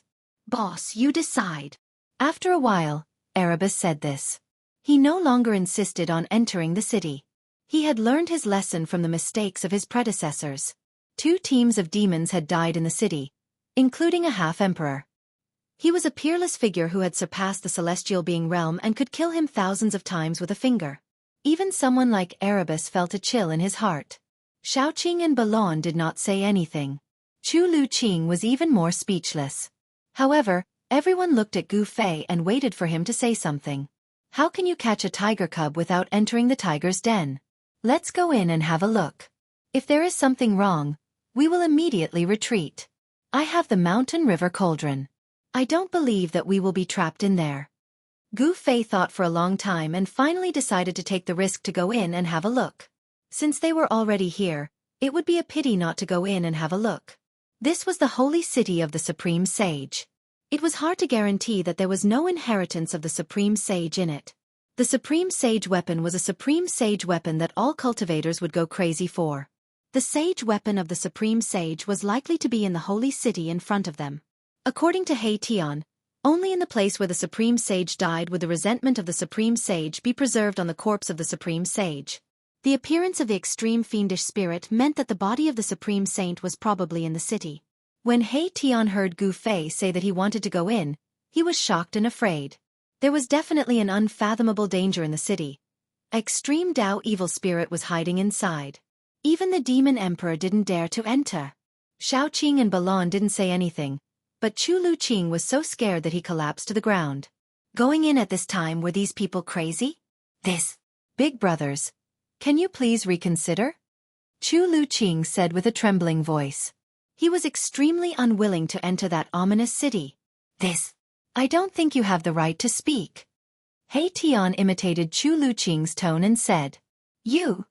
"Boss, you decide." After a while, Erebus said this. He no longer insisted on entering the city. He had learned his lesson from the mistakes of his predecessors. Two teams of demons had died in the city, including a half-emperor. He was a peerless figure who had surpassed the celestial being realm and could kill him thousands of times with a finger. Even someone like Erebus felt a chill in his heart. Xiaoqing and Balon did not say anything. Chu Luqing was even more speechless. However, everyone looked at Gu Fei and waited for him to say something. How can you catch a tiger cub without entering the tiger's den? Let's go in and have a look. If there is something wrong, we will immediately retreat. I have the mountain river cauldron. I don't believe that we will be trapped in there. Gu Fei thought for a long time and finally decided to take the risk to go in and have a look. Since they were already here, it would be a pity not to go in and have a look. This was the holy city of the Supreme Sage. It was hard to guarantee that there was no inheritance of the Supreme Sage in it. The Supreme Sage weapon was a Supreme Sage weapon that all cultivators would go crazy for. The Sage weapon of the Supreme Sage was likely to be in the holy city in front of them. According to He Tian, only in the place where the Supreme Sage died would the resentment of the Supreme Sage be preserved on the corpse of the Supreme Sage. The appearance of the extreme fiendish spirit meant that the body of the Supreme Saint was probably in the city. When He Tian heard Gu Fei say that he wanted to go in, he was shocked and afraid. There was definitely an unfathomable danger in the city. An extreme Dao evil spirit was hiding inside. Even the demon emperor didn't dare to enter. Xiaoqing and Balon didn't say anything, but Chu Luqing was so scared that he collapsed to the ground. Going in at this time, were these people crazy? This. Big brothers. Can you please reconsider? Chu Luqing said with a trembling voice. He was extremely unwilling to enter that ominous city. This. I don't think you have the right to speak. He Tian imitated Chu Luqing's tone and said. You.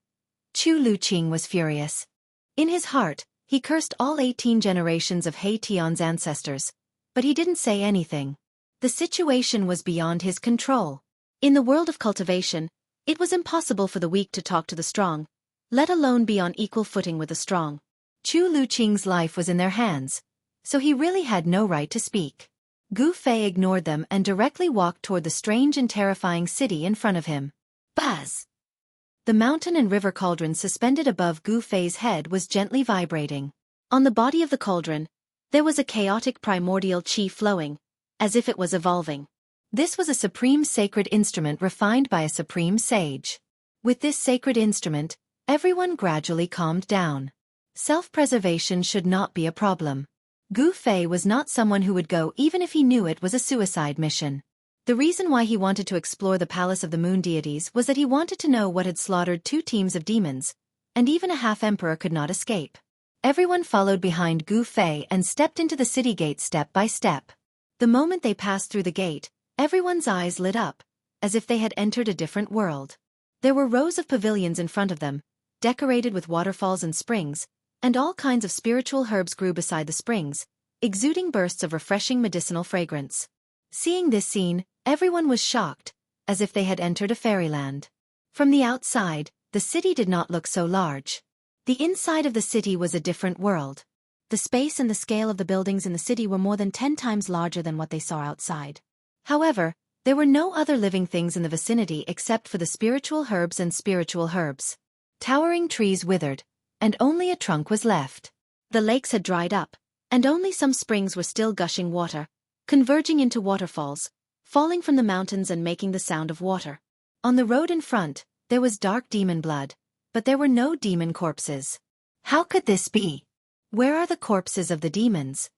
Chu Luqing was furious. In his heart, he cursed all 18 generations of He Tian's ancestors, but he didn't say anything. The situation was beyond his control. In the world of cultivation, it was impossible for the weak to talk to the strong, let alone be on equal footing with the strong. Chu Luqing's life was in their hands, so he really had no right to speak. Gu Fei ignored them and directly walked toward the strange and terrifying city in front of him. Buzz! The mountain and river cauldron suspended above Gu Fei's head was gently vibrating. On the body of the cauldron, there was a chaotic primordial qi flowing, as if it was evolving. This was a supreme sacred instrument refined by a supreme sage. With this sacred instrument, everyone gradually calmed down. Self-preservation should not be a problem. Gu Fei was not someone who would go even if he knew it was a suicide mission. The reason why he wanted to explore the palace of the moon deities was that he wanted to know what had slaughtered two teams of demons, and even a half-emperor could not escape. Everyone followed behind Gu Fei and stepped into the city gate step by step. The moment they passed through the gate, everyone's eyes lit up, as if they had entered a different world. There were rows of pavilions in front of them, decorated with waterfalls and springs, and all kinds of spiritual herbs grew beside the springs, exuding bursts of refreshing medicinal fragrance. Seeing this scene, everyone was shocked, as if they had entered a fairyland. From the outside, the city did not look so large. The inside of the city was a different world. The space and the scale of the buildings in the city were more than 10 times larger than what they saw outside. However, there were no other living things in the vicinity except for the spiritual herbs and spiritual herbs. Towering trees withered, and only a trunk was left. The lakes had dried up, and only some springs were still gushing water, converging into waterfalls, falling from the mountains and making the sound of water. On the road in front, there was dark demon blood, but there were no demon corpses. How could this be? Where are the corpses of the demons?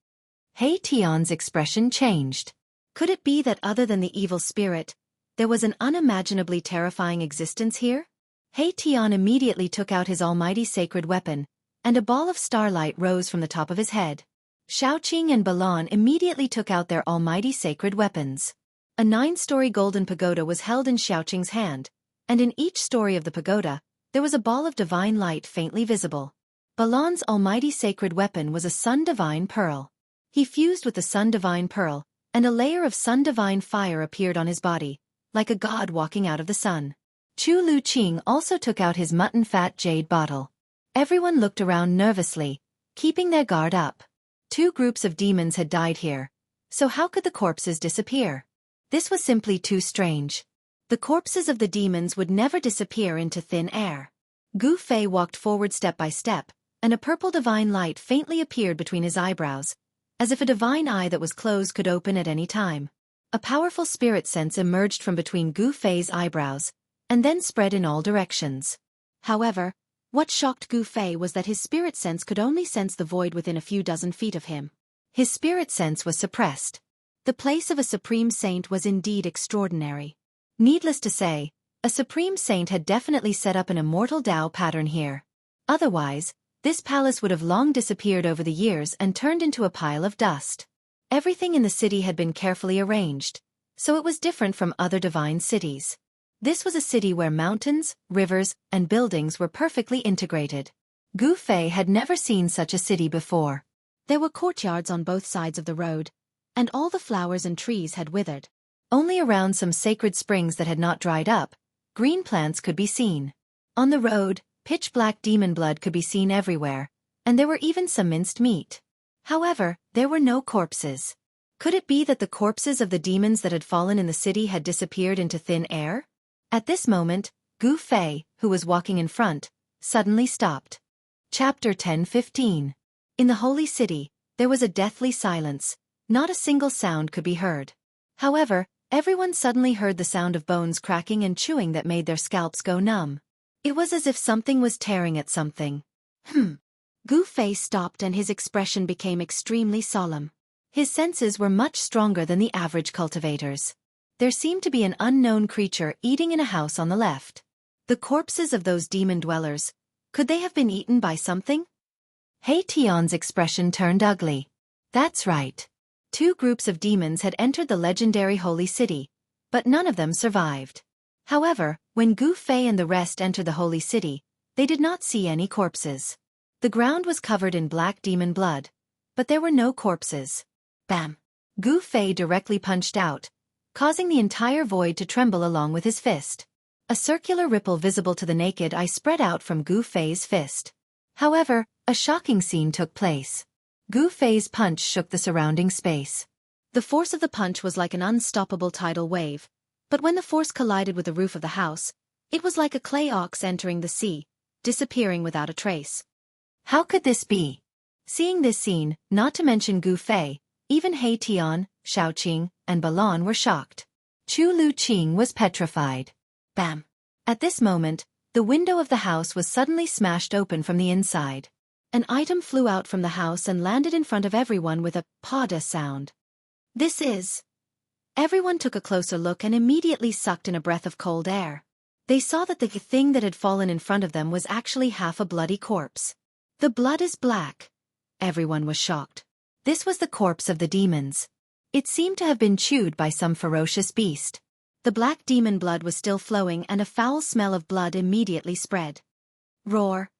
He Tian's expression changed. Could it be that other than the evil spirit, there was an unimaginably terrifying existence here? He Tian immediately took out his almighty sacred weapon, and a ball of starlight rose from the top of his head. Xiaoqing and Balan immediately took out their almighty sacred weapons. A 9-story golden pagoda was held in Xiaoqing's hand, and in each story of the pagoda, there was a ball of divine light faintly visible. Balan's almighty sacred weapon was a sun divine pearl. He fused with the sun divine pearl, and a layer of sun divine fire appeared on his body, like a god walking out of the sun. Chu Luqing also took out his mutton fat jade bottle. Everyone looked around nervously, keeping their guard up. 2 groups of demons had died here, so how could the corpses disappear? This was simply too strange. The corpses of the demons would never disappear into thin air. Gu Fei walked forward step by step, and a purple divine light faintly appeared between his eyebrows, as if a divine eye that was closed could open at any time. A powerful spirit sense emerged from between Gu Fei's eyebrows, and then spread in all directions. However, what shocked Gu Fei was that his spirit sense could only sense the void within a few dozen feet of him. His spirit sense was suppressed. The place of a supreme saint was indeed extraordinary. Needless to say, a supreme saint had definitely set up an immortal Tao pattern here. Otherwise, this palace would have long disappeared over the years and turned into a pile of dust. Everything in the city had been carefully arranged, so it was different from other divine cities. This was a city where mountains, rivers, and buildings were perfectly integrated. Gu Fei had never seen such a city before. There were courtyards on both sides of the road, and all the flowers and trees had withered. Only around some sacred springs that had not dried up, green plants could be seen. On the road, pitch-black demon blood could be seen everywhere, and there were even some minced meat. However, there were no corpses. Could it be that the corpses of the demons that had fallen in the city had disappeared into thin air? At this moment, Gu Fei, who was walking in front, suddenly stopped. Chapter 10:15. In the holy city, there was a deathly silence. Not a single sound could be heard. However, everyone suddenly heard the sound of bones cracking and chewing that made their scalps go numb. It was as if something was tearing at something. Gu Fei stopped and his expression became extremely solemn. His senses were much stronger than the average cultivator's. There seemed to be an unknown creature eating in a house on the left. The corpses of those demon dwellers, could they have been eaten by something? He Tian's expression turned ugly. That's right. 2 groups of demons had entered the legendary holy city, but none of them survived. However, when Gu Fei and the rest entered the holy city, they did not see any corpses. The ground was covered in black demon blood, but there were no corpses. Bam! Gu Fei directly punched out, causing the entire void to tremble along with his fist. A circular ripple visible to the naked eye spread out from Gu Fei's fist. However, a shocking scene took place. Gu Fei's punch shook the surrounding space. The force of the punch was like an unstoppable tidal wave, but when the force collided with the roof of the house, it was like a clay ox entering the sea, disappearing without a trace. How could this be? Seeing this scene, not to mention Gu Fei, even He Tian, Xiaoqing, and Balan were shocked. Chu Luqing was petrified. Bam! At this moment, the window of the house was suddenly smashed open from the inside. An item flew out from the house and landed in front of everyone with a pada sound. This is... Everyone took a closer look and immediately sucked in a breath of cold air. They saw that the thing that had fallen in front of them was actually half a bloody corpse. The blood is black. Everyone was shocked. This was the corpse of the demons. It seemed to have been chewed by some ferocious beast. The black demon blood was still flowing and a foul smell of blood immediately spread. Roar.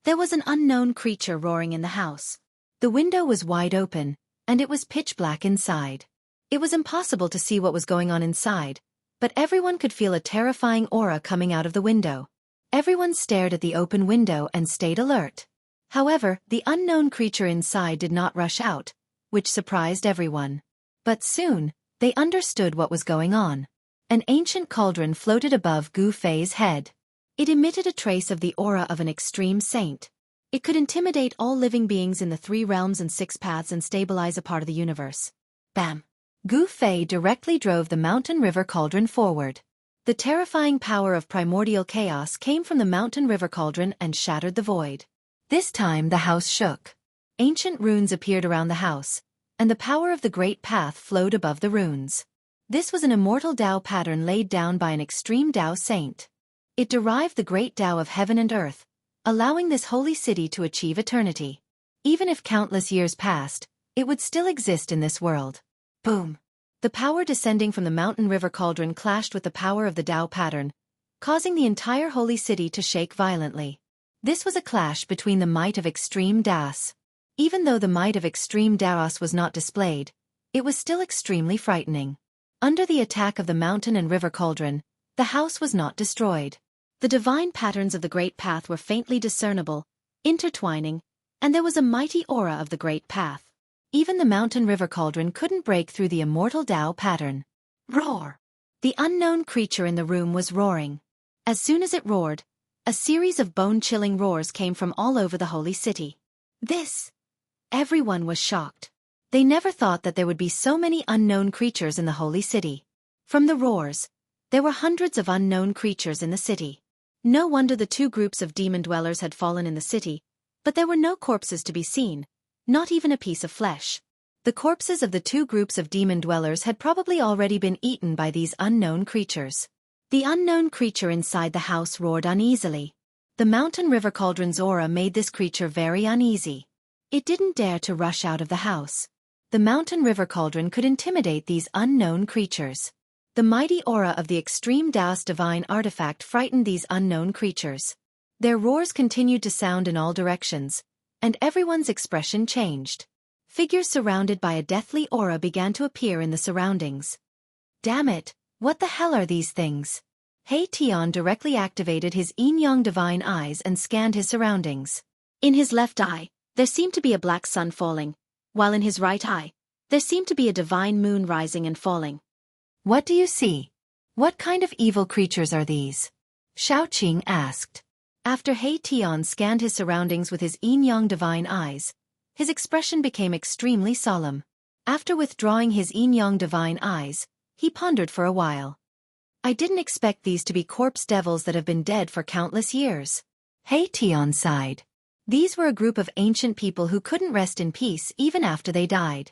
There was an unknown creature roaring in the house. The window was wide open, and it was pitch black inside. It was impossible to see what was going on inside, but everyone could feel a terrifying aura coming out of the window. Everyone stared at the open window and stayed alert. However, the unknown creature inside did not rush out, which surprised everyone. But soon, they understood what was going on. An ancient cauldron floated above Gu Fei's head. It emitted a trace of the aura of an extreme saint. It could intimidate all living beings in the 3 realms and 6 paths and stabilize a part of the universe. Bam! Gu Fei directly drove the mountain river cauldron forward. The terrifying power of primordial chaos came from the mountain river cauldron and shattered the void. This time the house shook. Ancient runes appeared around the house, and the power of the great path flowed above the runes. This was an immortal Tao pattern laid down by an extreme Tao saint. It derived the great Tao of heaven and earth, allowing this holy city to achieve eternity. Even if countless years passed, it would still exist in this world. Boom! The power descending from the mountain river cauldron clashed with the power of the Tao pattern, causing the entire holy city to shake violently. This was a clash between the might of extreme Daos. Even though the might of extreme Daos was not displayed, it was still extremely frightening. Under the attack of the mountain and river cauldron, the house was not destroyed. The divine patterns of the Great Path were faintly discernible, intertwining, and there was a mighty aura of the Great Path. Even the mountain river cauldron couldn't break through the immortal Tao pattern. Roar! The unknown creature in the room was roaring. As soon as it roared, a series of bone-chilling roars came from all over the holy city. Everyone was shocked. They never thought that there would be so many unknown creatures in the holy city. From the roars, there were hundreds of unknown creatures in the city. No wonder the two groups of demon dwellers had fallen in the city, but there were no corpses to be seen, not even a piece of flesh. The corpses of the two groups of demon dwellers had probably already been eaten by these unknown creatures. The unknown creature inside the house roared uneasily. The mountain river cauldron's aura made this creature very uneasy. It didn't dare to rush out of the house. The mountain river cauldron could intimidate these unknown creatures. The mighty aura of the extreme Daos divine artifact frightened these unknown creatures. Their roars continued to sound in all directions, and everyone's expression changed. Figures surrounded by a deathly aura began to appear in the surroundings. Damn it, what the hell are these things? He Tian directly activated his yin-yang divine eyes and scanned his surroundings. In his left eye, there seemed to be a black sun falling, while in his right eye, there seemed to be a divine moon rising and falling. What do you see? What kind of evil creatures are these? Xiaoqing asked. After He Tian scanned his surroundings with his yin-yang divine eyes, his expression became extremely solemn. After withdrawing his yin-yang divine eyes, he pondered for a while. I didn't expect these to be corpse devils that have been dead for countless years. He Tian sighed. These were a group of ancient people who couldn't rest in peace even after they died.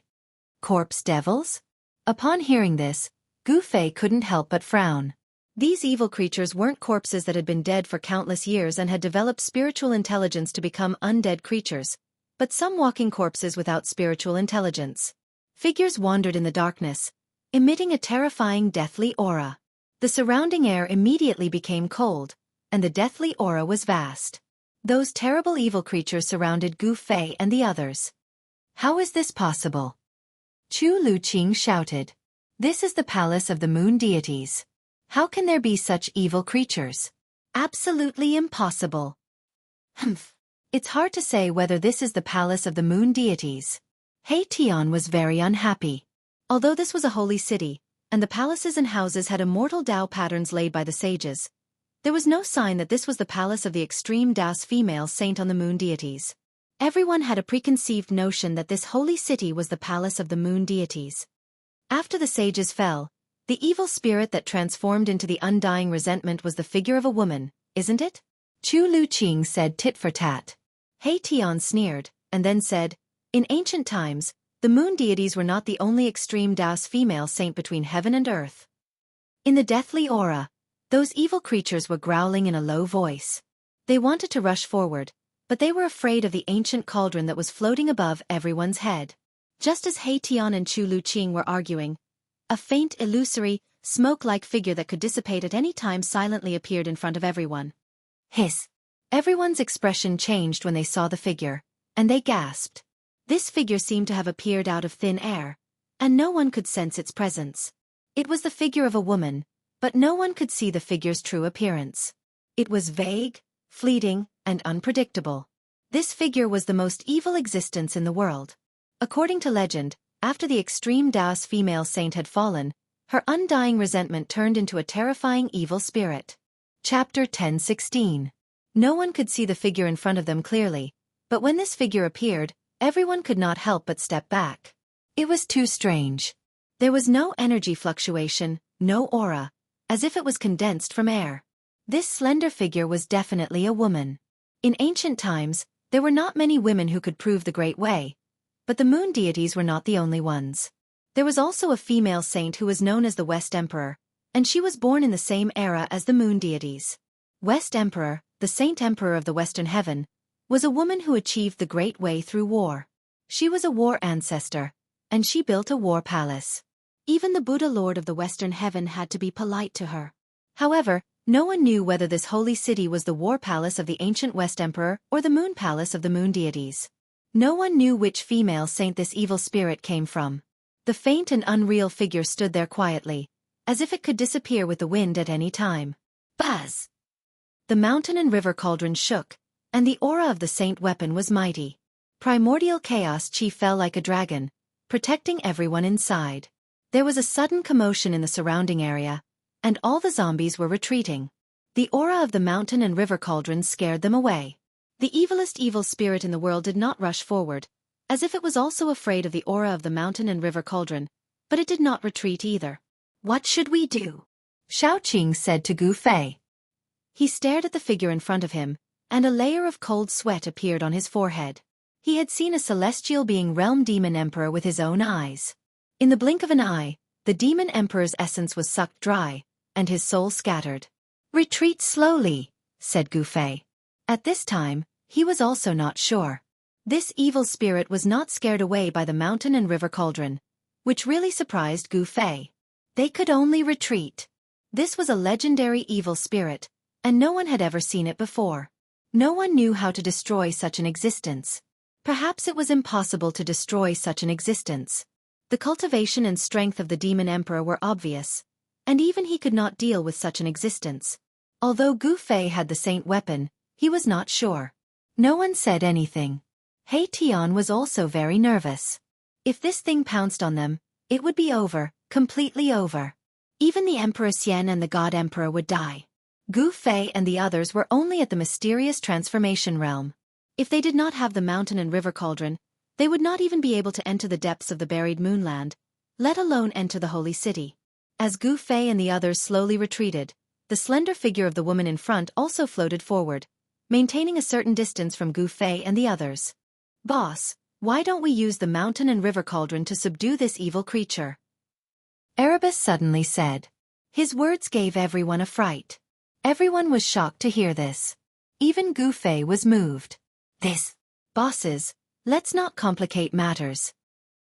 Corpse devils? Upon hearing this, Gu Fei couldn't help but frown. These evil creatures weren't corpses that had been dead for countless years and had developed spiritual intelligence to become undead creatures, but some walking corpses without spiritual intelligence. Figures wandered in the darkness, emitting a terrifying deathly aura. The surrounding air immediately became cold, and the deathly aura was vast. Those terrible evil creatures surrounded Gu Fei and the others. How is this possible? Chu Luqing shouted. This is the palace of the moon deities. How can there be such evil creatures? Absolutely impossible. Humph. It's hard to say whether this is the palace of the moon deities. He Tian was very unhappy. Although this was a holy city, and the palaces and houses had immortal Tao patterns laid by the sages, there was no sign that this was the palace of the extreme Daos female saint on the moon deities. Everyone had a preconceived notion that this holy city was the palace of the moon deities. After the sages fell, the evil spirit that transformed into the undying resentment was the figure of a woman, isn't it? Chu Luqing said tit for tat. He Tian sneered, and then said, in ancient times, the moon deities were not the only extreme Daos female saint between heaven and earth. In the deathly aura, those evil creatures were growling in a low voice. They wanted to rush forward, but they were afraid of the ancient cauldron that was floating above everyone's head. Just as He Tian and Chu Luqing were arguing, a faint, illusory, smoke-like figure that could dissipate at any time silently appeared in front of everyone. Hiss! Everyone's expression changed when they saw the figure, and they gasped. This figure seemed to have appeared out of thin air, and no one could sense its presence. It was the figure of a woman, but no one could see the figure's true appearance. It was vague, fleeting, and unpredictable. This figure was the most evil existence in the world. According to legend, after the extreme Daos female saint had fallen, her undying resentment turned into a terrifying evil spirit. Chapter 10:16. No one could see the figure in front of them clearly, but when this figure appeared, everyone could not help but step back. It was too strange. There was no energy fluctuation, no aura, as if it was condensed from air. This slender figure was definitely a woman. In ancient times, there were not many women who could prove the Great Way, but the moon deities were not the only ones. There was also a female saint who was known as the West Emperor, and she was born in the same era as the moon deities. West Emperor, the Saint Emperor of the Western Heaven, was a woman who achieved the Great Way through war. She was a war ancestor, and she built a war palace. Even the Buddha Lord of the Western Heaven had to be polite to her. However, no one knew whether this holy city was the war palace of the ancient West Emperor or the moon palace of the moon deities. No one knew which female saint this evil spirit came from. The faint and unreal figure stood there quietly, as if it could disappear with the wind at any time. Buzz! The mountain and river cauldron shook, and the aura of the saint weapon was mighty. Primordial chaos chi fell like a dragon, protecting everyone inside. There was a sudden commotion in the surrounding area, and all the zombies were retreating. The aura of the mountain and river cauldron scared them away. The evilest evil spirit in the world did not rush forward, as if it was also afraid of the aura of the mountain and river cauldron, but it did not retreat either. What should we do? Xiaoqing said to Gu Fei. He stared at the figure in front of him, and a layer of cold sweat appeared on his forehead. He had seen a celestial being realm demon emperor with his own eyes. In the blink of an eye, the demon emperor's essence was sucked dry, and his soul scattered. Retreat slowly, said Gu Fei. At this time, he was also not sure. This evil spirit was not scared away by the mountain and river cauldron, which really surprised Gu Fei. They could only retreat. This was a legendary evil spirit, and no one had ever seen it before. No one knew how to destroy such an existence. Perhaps it was impossible to destroy such an existence. The cultivation and strength of the demon emperor were obvious, and even he could not deal with such an existence. Although Gu Fei had the saint weapon, he was not sure. No one said anything. He Tian was also very nervous. If this thing pounced on them, it would be over, completely over. Even the Emperor Xian and the God Emperor would die. Gu Fei and the others were only at the mysterious transformation realm. If they did not have the mountain and river cauldron, they would not even be able to enter the depths of the buried moonland, let alone enter the holy city. As Gu Fei and the others slowly retreated, the slender figure of the woman in front also floated forward, maintaining a certain distance from Gu Fei and the others. Boss, why don't we use the mountain and river cauldron to subdue this evil creature? Erebus suddenly said. His words gave everyone a fright. Everyone was shocked to hear this. Even Gu Fei was moved. Bosses, let's not complicate matters.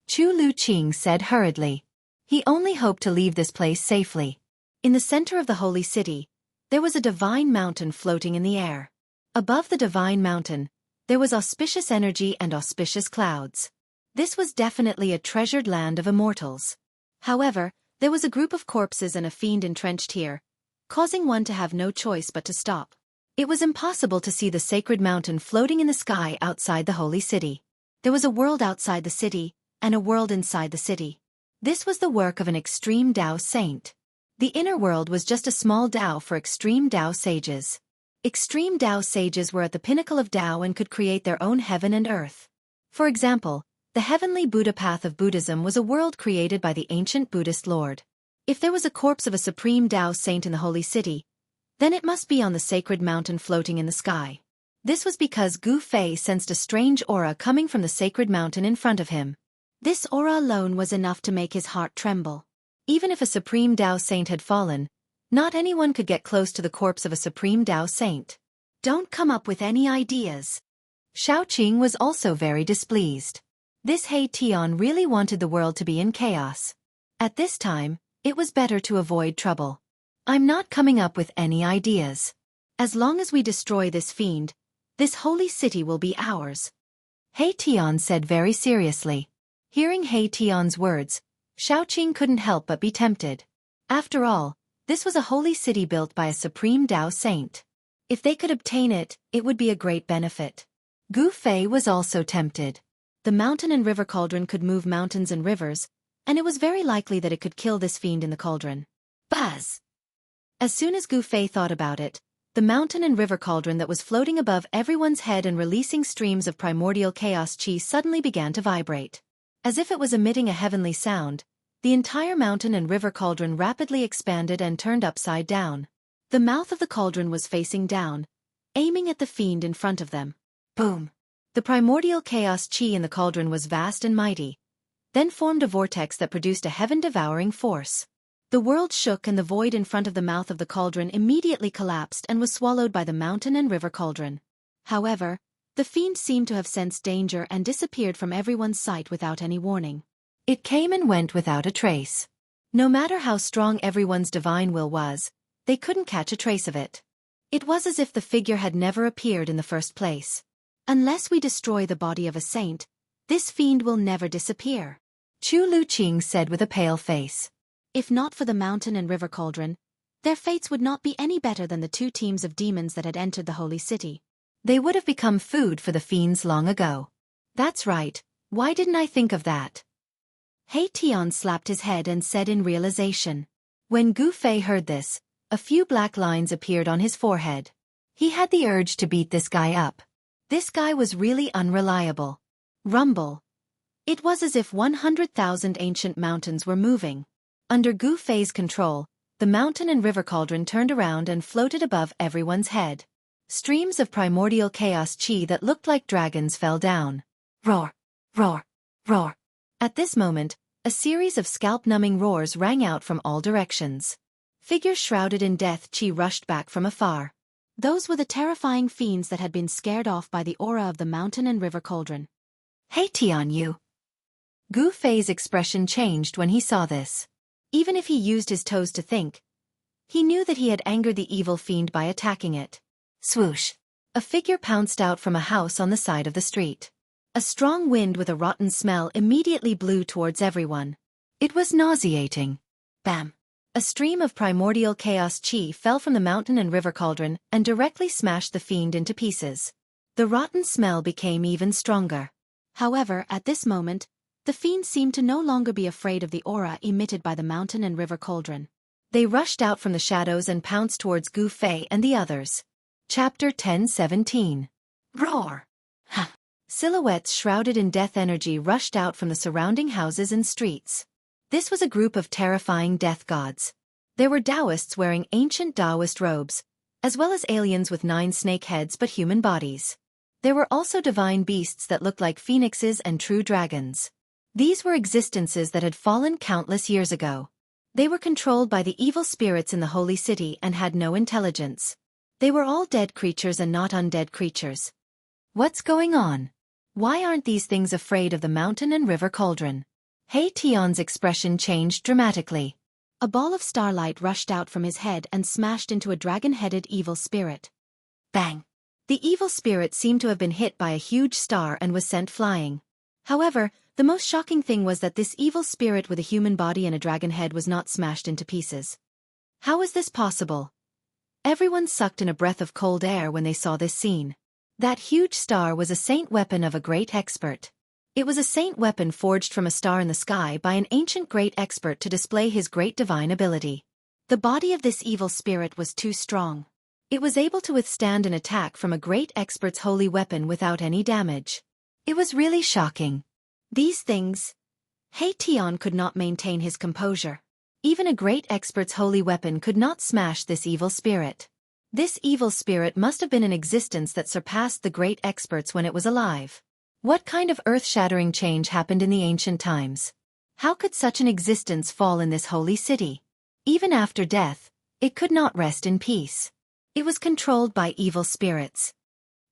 Chu Luqing said hurriedly. He only hoped to leave this place safely. In the center of the holy city, there was a divine mountain floating in the air. Above the divine mountain, there was auspicious energy and auspicious clouds. This was definitely a treasured land of immortals. However, there was a group of corpses and a fiend entrenched here, causing one to have no choice but to stop. It was impossible to see the sacred mountain floating in the sky outside the holy city. There was a world outside the city, and a world inside the city. This was the work of an extreme Tao saint. The inner world was just a small Tao for extreme Tao sages. Extreme Tao sages were at the pinnacle of Tao and could create their own heaven and earth. For example, the heavenly Buddha path of Buddhism was a world created by the ancient Buddhist Lord. If there was a corpse of a supreme Tao saint in the holy city, then it must be on the sacred mountain floating in the sky. This was because Gu Fei sensed a strange aura coming from the sacred mountain in front of him. This aura alone was enough to make his heart tremble. Even if a supreme Tao saint had fallen, not anyone could get close to the corpse of a supreme Tao saint. Don't come up with any ideas. Xiaoqing was also very displeased. This He Tian really wanted the world to be in chaos. At this time, it was better to avoid trouble. I'm not coming up with any ideas. As long as we destroy this fiend, this holy city will be ours. He Tian said very seriously. Hearing He Tian's words, Xiaoqing couldn't help but be tempted. After all, this was a holy city built by a supreme Tao saint. If they could obtain it, it would be a great benefit. Gu Fei was also tempted. The mountain and river cauldron could move mountains and rivers, and it was very likely that it could kill this fiend in the cauldron. Buzz! As soon as Gu Fei thought about it, the mountain and river cauldron that was floating above everyone's head and releasing streams of primordial chaos chi suddenly began to vibrate. As if it was emitting a heavenly sound, the entire mountain and river cauldron rapidly expanded and turned upside down. The mouth of the cauldron was facing down, aiming at the fiend in front of them. Boom! The primordial chaos chi in the cauldron was vast and mighty, then formed a vortex that produced a heaven-devouring force. The world shook and the void in front of the mouth of the cauldron immediately collapsed and was swallowed by the mountain and river cauldron. However, The fiend seemed to have sensed danger and disappeared from everyone's sight without any warning. It came and went without a trace. No matter how strong everyone's divine will was, they couldn't catch a trace of it. It was as if the figure had never appeared in the first place. Unless we destroy the body of a saint, this fiend will never disappear, Chu Luqing said with a pale face. If not for the mountain and river cauldron, their fates would not be any better than the two teams of demons that had entered the holy city. They would have become food for the fiends long ago. That's right, why didn't I think of that? He Tian slapped his head and said in realization. When Gu Fei heard this, a few black lines appeared on his forehead. He had the urge to beat this guy up. This guy was really unreliable. Rumble. It was as if 100,000 ancient mountains were moving. Under Gu Fei's control, the mountain and river cauldron turned around and floated above everyone's head. Streams of primordial chaos chi that looked like dragons fell down. Roar! Roar! Roar! At this moment, a series of scalp-numbing roars rang out from all directions. Figures shrouded in death chi rushed back from afar. Those were the terrifying fiends that had been scared off by the aura of the mountain and river cauldron. Hey Tian you! Gu Fei's expression changed when he saw this. Even if he used his toes to think, he knew that he had angered the evil fiend by attacking it. Swoosh! A figure pounced out from a house on the side of the street. A strong wind with a rotten smell immediately blew towards everyone. It was nauseating. Bam! A stream of primordial chaos chi fell from the mountain and river cauldron and directly smashed the fiend into pieces. The rotten smell became even stronger. However, at this moment, the fiend seemed to no longer be afraid of the aura emitted by the mountain and river cauldron. They rushed out from the shadows and pounced towards Gu Fei and the others. Chapter 10:17. Roar! Ha! Silhouettes shrouded in death energy rushed out from the surrounding houses and streets. This was a group of terrifying death gods. There were Taoists wearing ancient Taoist robes, as well as aliens with 9 snake heads but human bodies. There were also divine beasts that looked like phoenixes and true dragons. These were existences that had fallen countless years ago. They were controlled by the evil spirits in the holy city and had no intelligence. They were all dead creatures and not undead creatures. What's going on? Why aren't these things afraid of the mountain and river cauldron? He Tian's expression changed dramatically. A ball of starlight rushed out from his head and smashed into a dragon-headed evil spirit. Bang! The evil spirit seemed to have been hit by a huge star and was sent flying. However, the most shocking thing was that this evil spirit with a human body and a dragon head was not smashed into pieces. How is this possible? Everyone sucked in a breath of cold air when they saw this scene. That huge star was a saint weapon of a great expert. It was a saint weapon forged from a star in the sky by an ancient great expert to display his great divine ability. The body of this evil spirit was too strong. It was able to withstand an attack from a great expert's holy weapon without any damage. It was really shocking. These things... He Tian could not maintain his composure. Even a great expert's holy weapon could not smash this evil spirit. This evil spirit must have been an existence that surpassed the great experts when it was alive. What kind of earth-shattering change happened in the ancient times? How could such an existence fall in this holy city? Even after death, it could not rest in peace. It was controlled by evil spirits.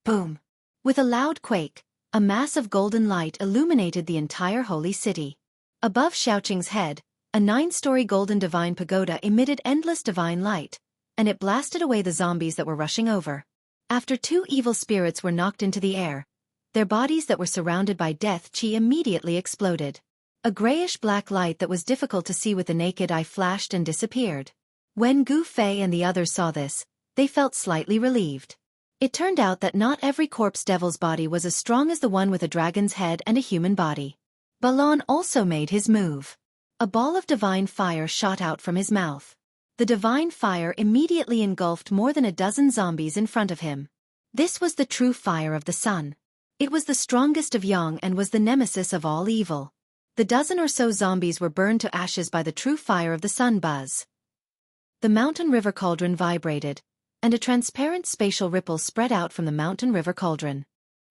Boom! With a loud quake, a mass of golden light illuminated the entire holy city. Above Xiaoqing's head, a 9-story golden divine pagoda emitted endless divine light, and it blasted away the zombies that were rushing over. After 2 evil spirits were knocked into the air, their bodies that were surrounded by death chi immediately exploded. A grayish-black light that was difficult to see with the naked eye flashed and disappeared. When Gu Fei and the others saw this, they felt slightly relieved. It turned out that not every corpse devil's body was as strong as the one with a dragon's head and a human body. Balon also made his move. A ball of divine fire shot out from his mouth. The divine fire immediately engulfed more than a dozen zombies in front of him. This was the true fire of the sun. It was the strongest of Yang and was the nemesis of all evil. The dozen or so zombies were burned to ashes by the true fire of the sun buzz. The mountain river cauldron vibrated, and a transparent spatial ripple spread out from the mountain river cauldron.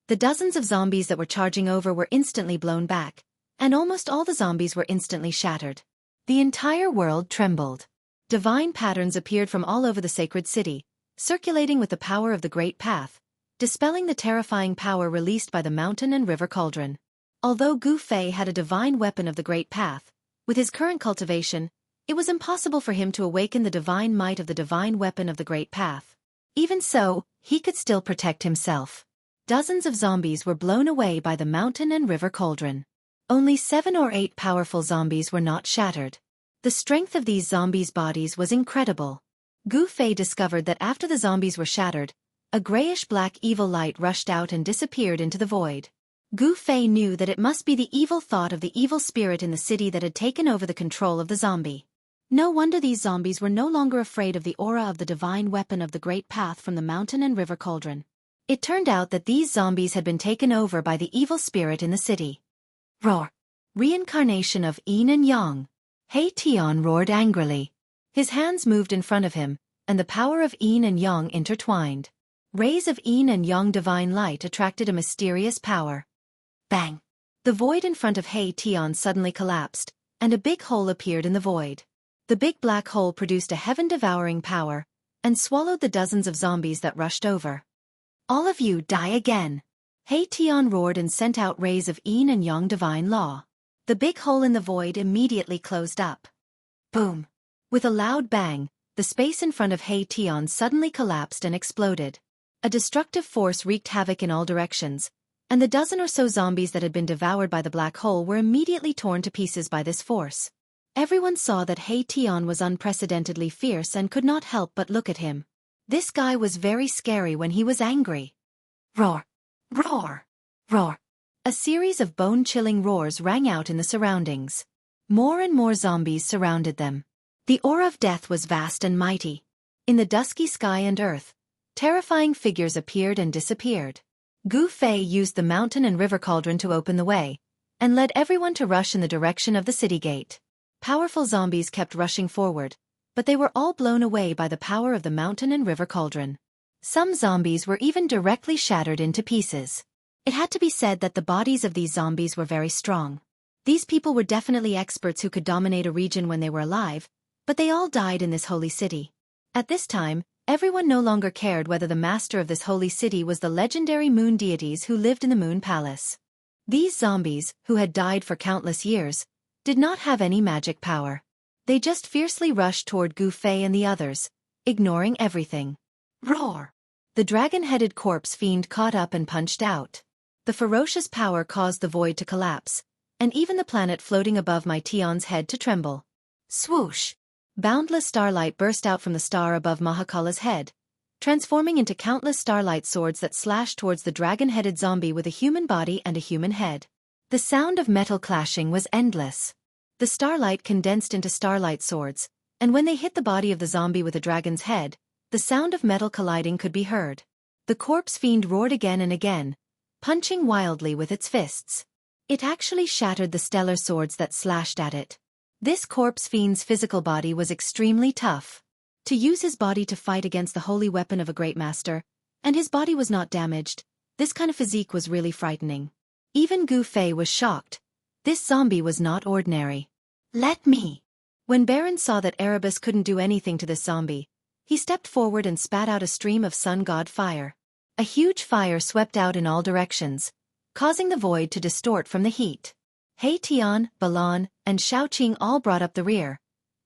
The dozens of zombies that were charging over were instantly blown back, and almost all the zombies were instantly shattered. The entire world trembled. Divine patterns appeared from all over the sacred city, circulating with the power of the Great Path, dispelling the terrifying power released by the mountain and river cauldron. Although Gu Fei had a divine weapon of the Great Path, with his current cultivation, it was impossible for him to awaken the divine might of the divine weapon of the Great Path. Even so, he could still protect himself. Dozens of zombies were blown away by the mountain and river cauldron. Only 7 or 8 powerful zombies were not shattered. The strength of these zombies' bodies was incredible. Gu Fei discovered that after the zombies were shattered, a grayish-black evil light rushed out and disappeared into the void. Gu Fei knew that it must be the evil thought of the evil spirit in the city that had taken over the control of the zombie. No wonder these zombies were no longer afraid of the aura of the divine weapon of the Great Path from the mountain and river cauldron. It turned out that these zombies had been taken over by the evil spirit in the city. Roar! Reincarnation of Yin and Yang. He Tian roared angrily. His hands moved in front of him, and the power of Yin and Yang intertwined. Rays of Yin and Yang divine light attracted a mysterious power. Bang! The void in front of He Tian suddenly collapsed, and a big hole appeared in the void. The big black hole produced a heaven-devouring power, and swallowed the dozens of zombies that rushed over. All of you die again! He Tian roared and sent out rays of Yin and Yang divine law. The big hole in the void immediately closed up. Boom! With a loud bang, the space in front of He Tian suddenly collapsed and exploded. A destructive force wreaked havoc in all directions, and the dozen or so zombies that had been devoured by the black hole were immediately torn to pieces by this force. Everyone saw that He Tian was unprecedentedly fierce and could not help but look at him. This guy was very scary when he was angry. Roar! Roar! Roar! A series of bone-chilling roars rang out in the surroundings. More and more zombies surrounded them. The aura of death was vast and mighty. In the dusky sky and earth, terrifying figures appeared and disappeared. Gu Fei used the mountain and river cauldron to open the way, and led everyone to rush in the direction of the city gate. Powerful zombies kept rushing forward, but they were all blown away by the power of the mountain and river cauldron. Some zombies were even directly shattered into pieces. It had to be said that the bodies of these zombies were very strong. These people were definitely experts who could dominate a region when they were alive, but they all died in this holy city. At this time, everyone no longer cared whether the master of this holy city was the legendary moon deities who lived in the moon palace. These zombies, who had died for countless years, did not have any magic power. They just fiercely rushed toward Gu Fei and the others, ignoring everything. Roar! The dragon-headed corpse fiend caught up and punched out. The ferocious power caused the void to collapse, and even the planet floating above my Tian's head to tremble. Swoosh! Boundless starlight burst out from the star above Mahakala's head, transforming into countless starlight swords that slashed towards the dragon-headed zombie with a human body and a human head. The sound of metal clashing was endless. The starlight condensed into starlight swords, and when they hit the body of the zombie with a dragon's head, the sound of metal colliding could be heard. The corpse fiend roared again and again, punching wildly with its fists. It actually shattered the stellar swords that slashed at it. This corpse fiend's physical body was extremely tough. To use his body to fight against the holy weapon of a great master, and his body was not damaged, this kind of physique was really frightening. Even Gu Fei was shocked. This zombie was not ordinary. Let me! When Baron saw that Erebus couldn't do anything to this zombie, he stepped forward and spat out a stream of sun god fire. A huge fire swept out in all directions, causing the void to distort from the heat. He Tian, Balan, and Xiaoqing all brought up the rear,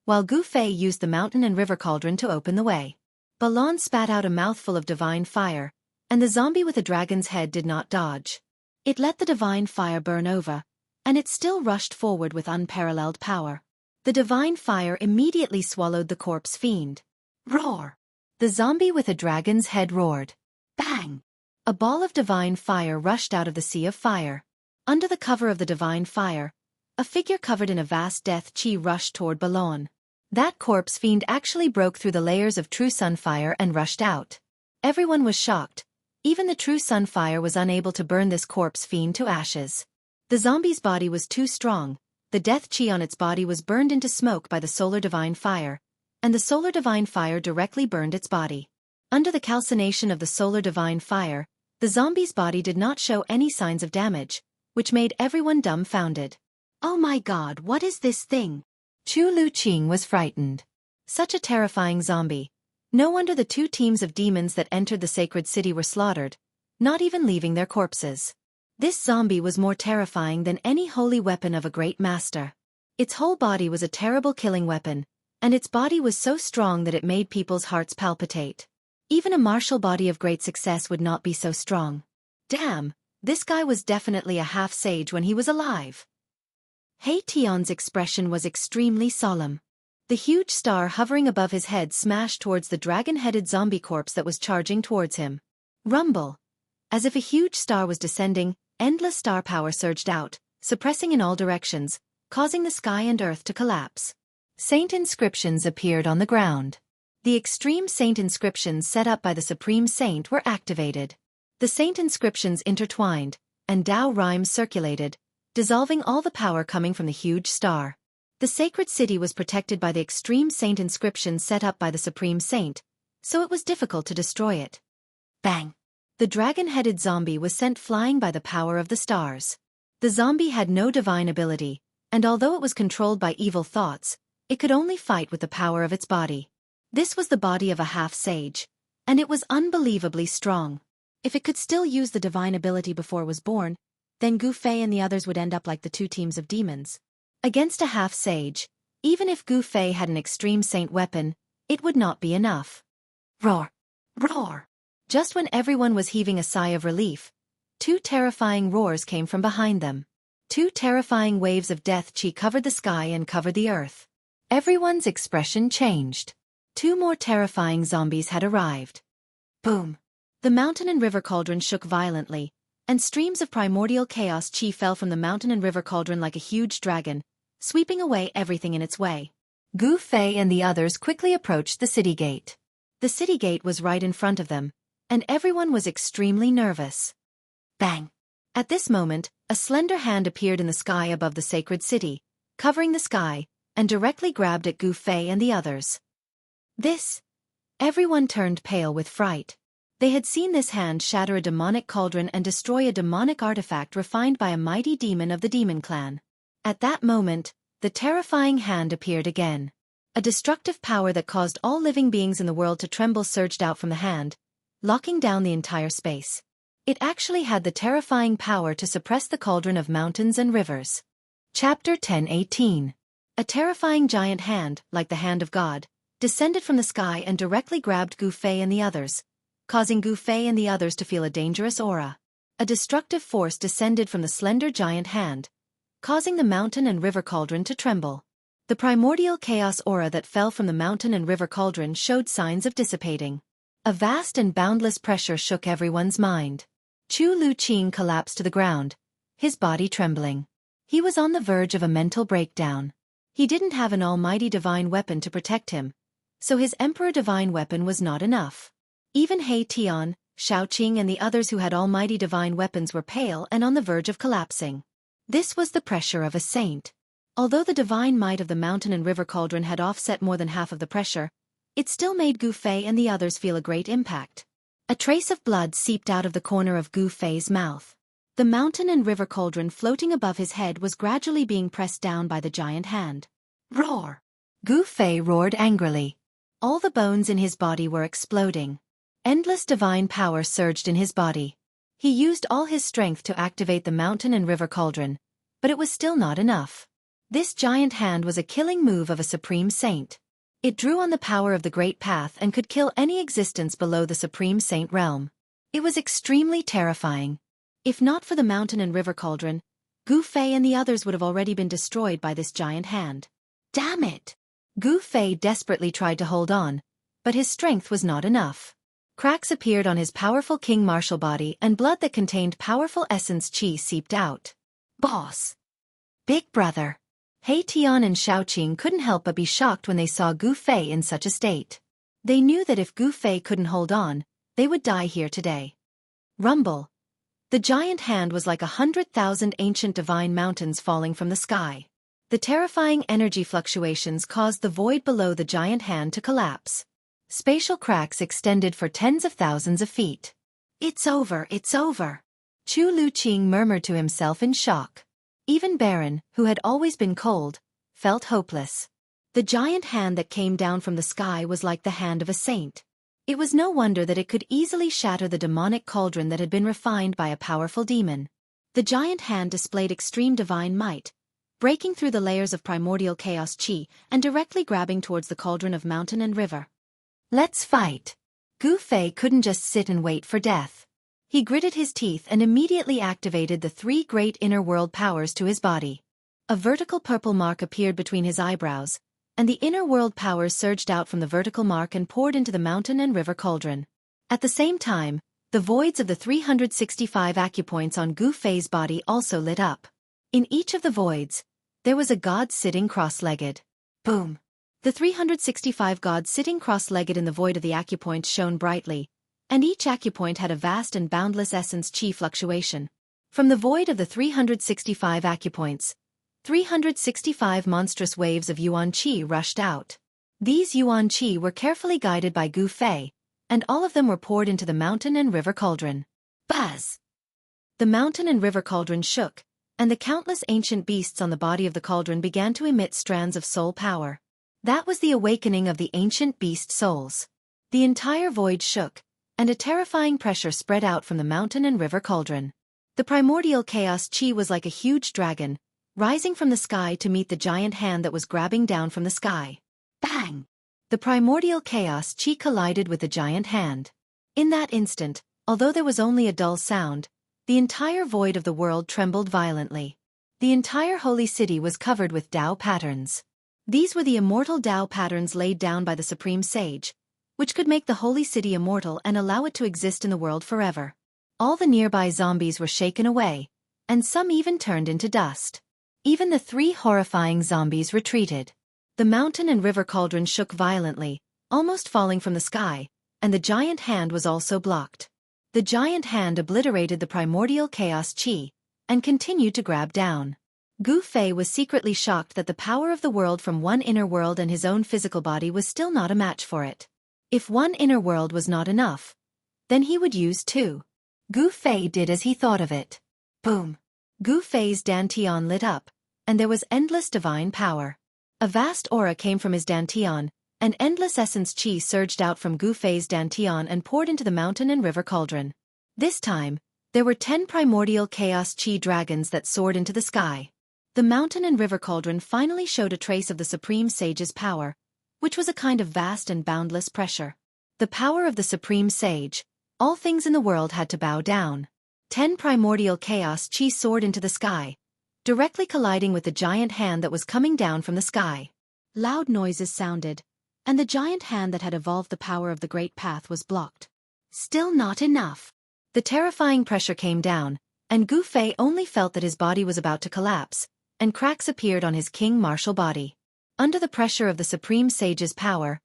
while Gu Fei used the mountain and river cauldron to open the way. Balan spat out a mouthful of divine fire, and the zombie with a dragon's head did not dodge. It let the divine fire burn over, and it still rushed forward with unparalleled power. The divine fire immediately swallowed the corpse fiend. Roar! The zombie with a dragon's head roared. Bang! A ball of divine fire rushed out of the sea of fire. Under the cover of the divine fire, a figure covered in a vast death chi rushed toward Balan. That corpse fiend actually broke through the layers of true sunfire and rushed out. Everyone was shocked. Even the true sunfire was unable to burn this corpse fiend to ashes. The zombie's body was too strong. The death chi on its body was burned into smoke by the solar divine fire, and the solar divine fire directly burned its body. Under the calcination of the solar divine fire, the zombie's body did not show any signs of damage, which made everyone dumbfounded. Oh my god, what is this thing? Chu Luqing was frightened. Such a terrifying zombie. No wonder the 2 teams of demons that entered the sacred city were slaughtered, not even leaving their corpses. This zombie was more terrifying than any holy weapon of a great master. Its whole body was a terrible killing weapon, and its body was so strong that it made people's hearts palpitate. Even a martial body of great success would not be so strong. Damn, this guy was definitely a half-sage when he was alive. He Tian's expression was extremely solemn. The huge star hovering above his head smashed towards the dragon-headed zombie corpse that was charging towards him. Rumble. As if a huge star was descending, endless star power surged out, suppressing in all directions, causing the sky and earth to collapse. Saint inscriptions appeared on the ground. The extreme saint inscriptions set up by the Supreme Saint were activated. The saint inscriptions intertwined, and Dao rhymes circulated, dissolving all the power coming from the huge star. The sacred city was protected by the extreme saint inscription set up by the Supreme Saint, so it was difficult to destroy it. Bang! The dragon-headed zombie was sent flying by the power of the stars. The zombie had no divine ability, and although it was controlled by evil thoughts, it could only fight with the power of its body. This was the body of a half-sage, and it was unbelievably strong. If it could still use the divine ability before it was born, then Gu Fei and the others would end up like the two teams of demons. Against a half-sage, even if Gu Fei had an extreme saint weapon, it would not be enough. Roar! Roar! Just when everyone was heaving a sigh of relief, two terrifying roars came from behind them. Two terrifying waves of death chi covered the sky and covered the earth. Everyone's expression changed. Two more terrifying zombies had arrived. Boom! The mountain and river cauldron shook violently, and streams of primordial chaos chi fell from the mountain and river cauldron like a huge dragon, sweeping away everything in its way. Gu Fei and the others quickly approached the city gate. The city gate was right in front of them, and everyone was extremely nervous. Bang! At this moment, a slender hand appeared in the sky above the sacred city, covering the sky, and directly grabbed at Gu Fei and the others. Everyone turned pale with fright. They had seen this hand shatter a demonic cauldron and destroy a demonic artifact refined by a mighty demon of the demon clan. At that moment, the terrifying hand appeared again. A destructive power that caused all living beings in the world to tremble surged out from the hand, locking down the entire space. It actually had the terrifying power to suppress the cauldron of mountains and rivers. Chapter 1018. A terrifying giant hand, like the hand of God, descended from the sky and directly grabbed Gu Fei and the others, causing Gu Fei and the others to feel a dangerous aura. A destructive force descended from the slender giant hand, causing the mountain and river cauldron to tremble. The primordial chaos aura that fell from the mountain and river cauldron showed signs of dissipating. A vast and boundless pressure shook everyone's mind. Chu Luqing collapsed to the ground, his body trembling. He was on the verge of a mental breakdown. He didn't have an almighty divine weapon to protect him, so his emperor divine weapon was not enough. Even He Tian, Xiaoqing and the others who had almighty divine weapons were pale and on the verge of collapsing. This was the pressure of a saint. Although the divine might of the mountain and river cauldron had offset more than half of the pressure, it still made Gu Fei and the others feel a great impact. A trace of blood seeped out of the corner of Gu Fei's mouth. The mountain and river cauldron floating above his head was gradually being pressed down by the giant hand. Roar! Gu Fei roared angrily. All the bones in his body were exploding. Endless divine power surged in his body. He used all his strength to activate the mountain and river cauldron, but it was still not enough. This giant hand was a killing move of a supreme saint. It drew on the power of the Great Path and could kill any existence below the Supreme Saint realm. It was extremely terrifying. If not for the mountain and river cauldron, Gu Fei and the others would have already been destroyed by this giant hand. Damn it! Gu Fei desperately tried to hold on, but his strength was not enough. Cracks appeared on his powerful king martial body and blood that contained powerful essence chi seeped out. Boss! Big brother! He Tian and Xiaoqing couldn't help but be shocked when they saw Gu Fei in such a state. They knew that if Gu Fei couldn't hold on, they would die here today. Rumble. The giant hand was like 100,000 ancient divine mountains falling from the sky. The terrifying energy fluctuations caused the void below the giant hand to collapse. Spatial cracks extended for tens of thousands of feet. It's over, it's over. Chu Luqing murmured to himself in shock. Even Baron, who had always been cold, felt hopeless. The giant hand that came down from the sky was like the hand of a saint. It was no wonder that it could easily shatter the demonic cauldron that had been refined by a powerful demon. The giant hand displayed extreme divine might, breaking through the layers of primordial chaos chi and directly grabbing towards the cauldron of mountain and river. Let's fight! Gu Fei couldn't just sit and wait for death. He gritted his teeth and immediately activated the 3 great inner world powers to his body. A vertical purple mark appeared between his eyebrows, and the inner world powers surged out from the vertical mark and poured into the mountain and river cauldron. At the same time, the voids of the 365 acupoints on Gu Fei's body also lit up. In each of the voids, there was a god sitting cross-legged. Boom! The 365 gods sitting cross-legged in the void of the acupoints shone brightly, and each acupoint had a vast and boundless essence chi fluctuation. From the void of the 365 acupoints, 365 monstrous waves of yuan qi rushed out. These yuan qi were carefully guided by Gu Fei, and all of them were poured into the mountain and river cauldron. Buzz! The mountain and river cauldron shook, and the countless ancient beasts on the body of the cauldron began to emit strands of soul power. That was the awakening of the ancient beast souls. The entire void shook, and a terrifying pressure spread out from the mountain and river cauldron. The primordial chaos chi was like a huge dragon, rising from the sky to meet the giant hand that was grabbing down from the sky. Bang! The primordial chaos chi collided with the giant hand. In that instant, although there was only a dull sound, the entire void of the world trembled violently. The entire holy city was covered with Tao patterns. These were the immortal Tao patterns laid down by the Supreme Sage, which could make the holy city immortal and allow it to exist in the world forever. All the nearby zombies were shaken away, and some even turned into dust. Even the 3 horrifying zombies retreated. The mountain and river cauldron shook violently, almost falling from the sky, and the giant hand was also blocked. The giant hand obliterated the primordial chaos chi, and continued to grab down. Gu Fei was secretly shocked that the power of the world from one inner world and his own physical body was still not a match for it. If one inner world was not enough, then he would use 2. Gu Fei did as he thought of it. Boom! Gu Fei's dantian lit up, and there was endless divine power. A vast aura came from his dantian, and endless essence chi surged out from Gu Fei's dantian and poured into the mountain and river cauldron. This time, there were 10 primordial chaos chi dragons that soared into the sky. The mountain and river cauldron finally showed a trace of the Supreme Sage's power, which was a kind of vast and boundless pressure. The power of the Supreme Sage, all things in the world had to bow down. 10 primordial chaos chi soared into the sky, directly colliding with the giant hand that was coming down from the sky. Loud noises sounded, and the giant hand that had evolved the power of the Great Path was blocked. Still not enough. The terrifying pressure came down, and Gu Fei only felt that his body was about to collapse, and cracks appeared on his king martial body. Under the pressure of the Supreme Sage's power,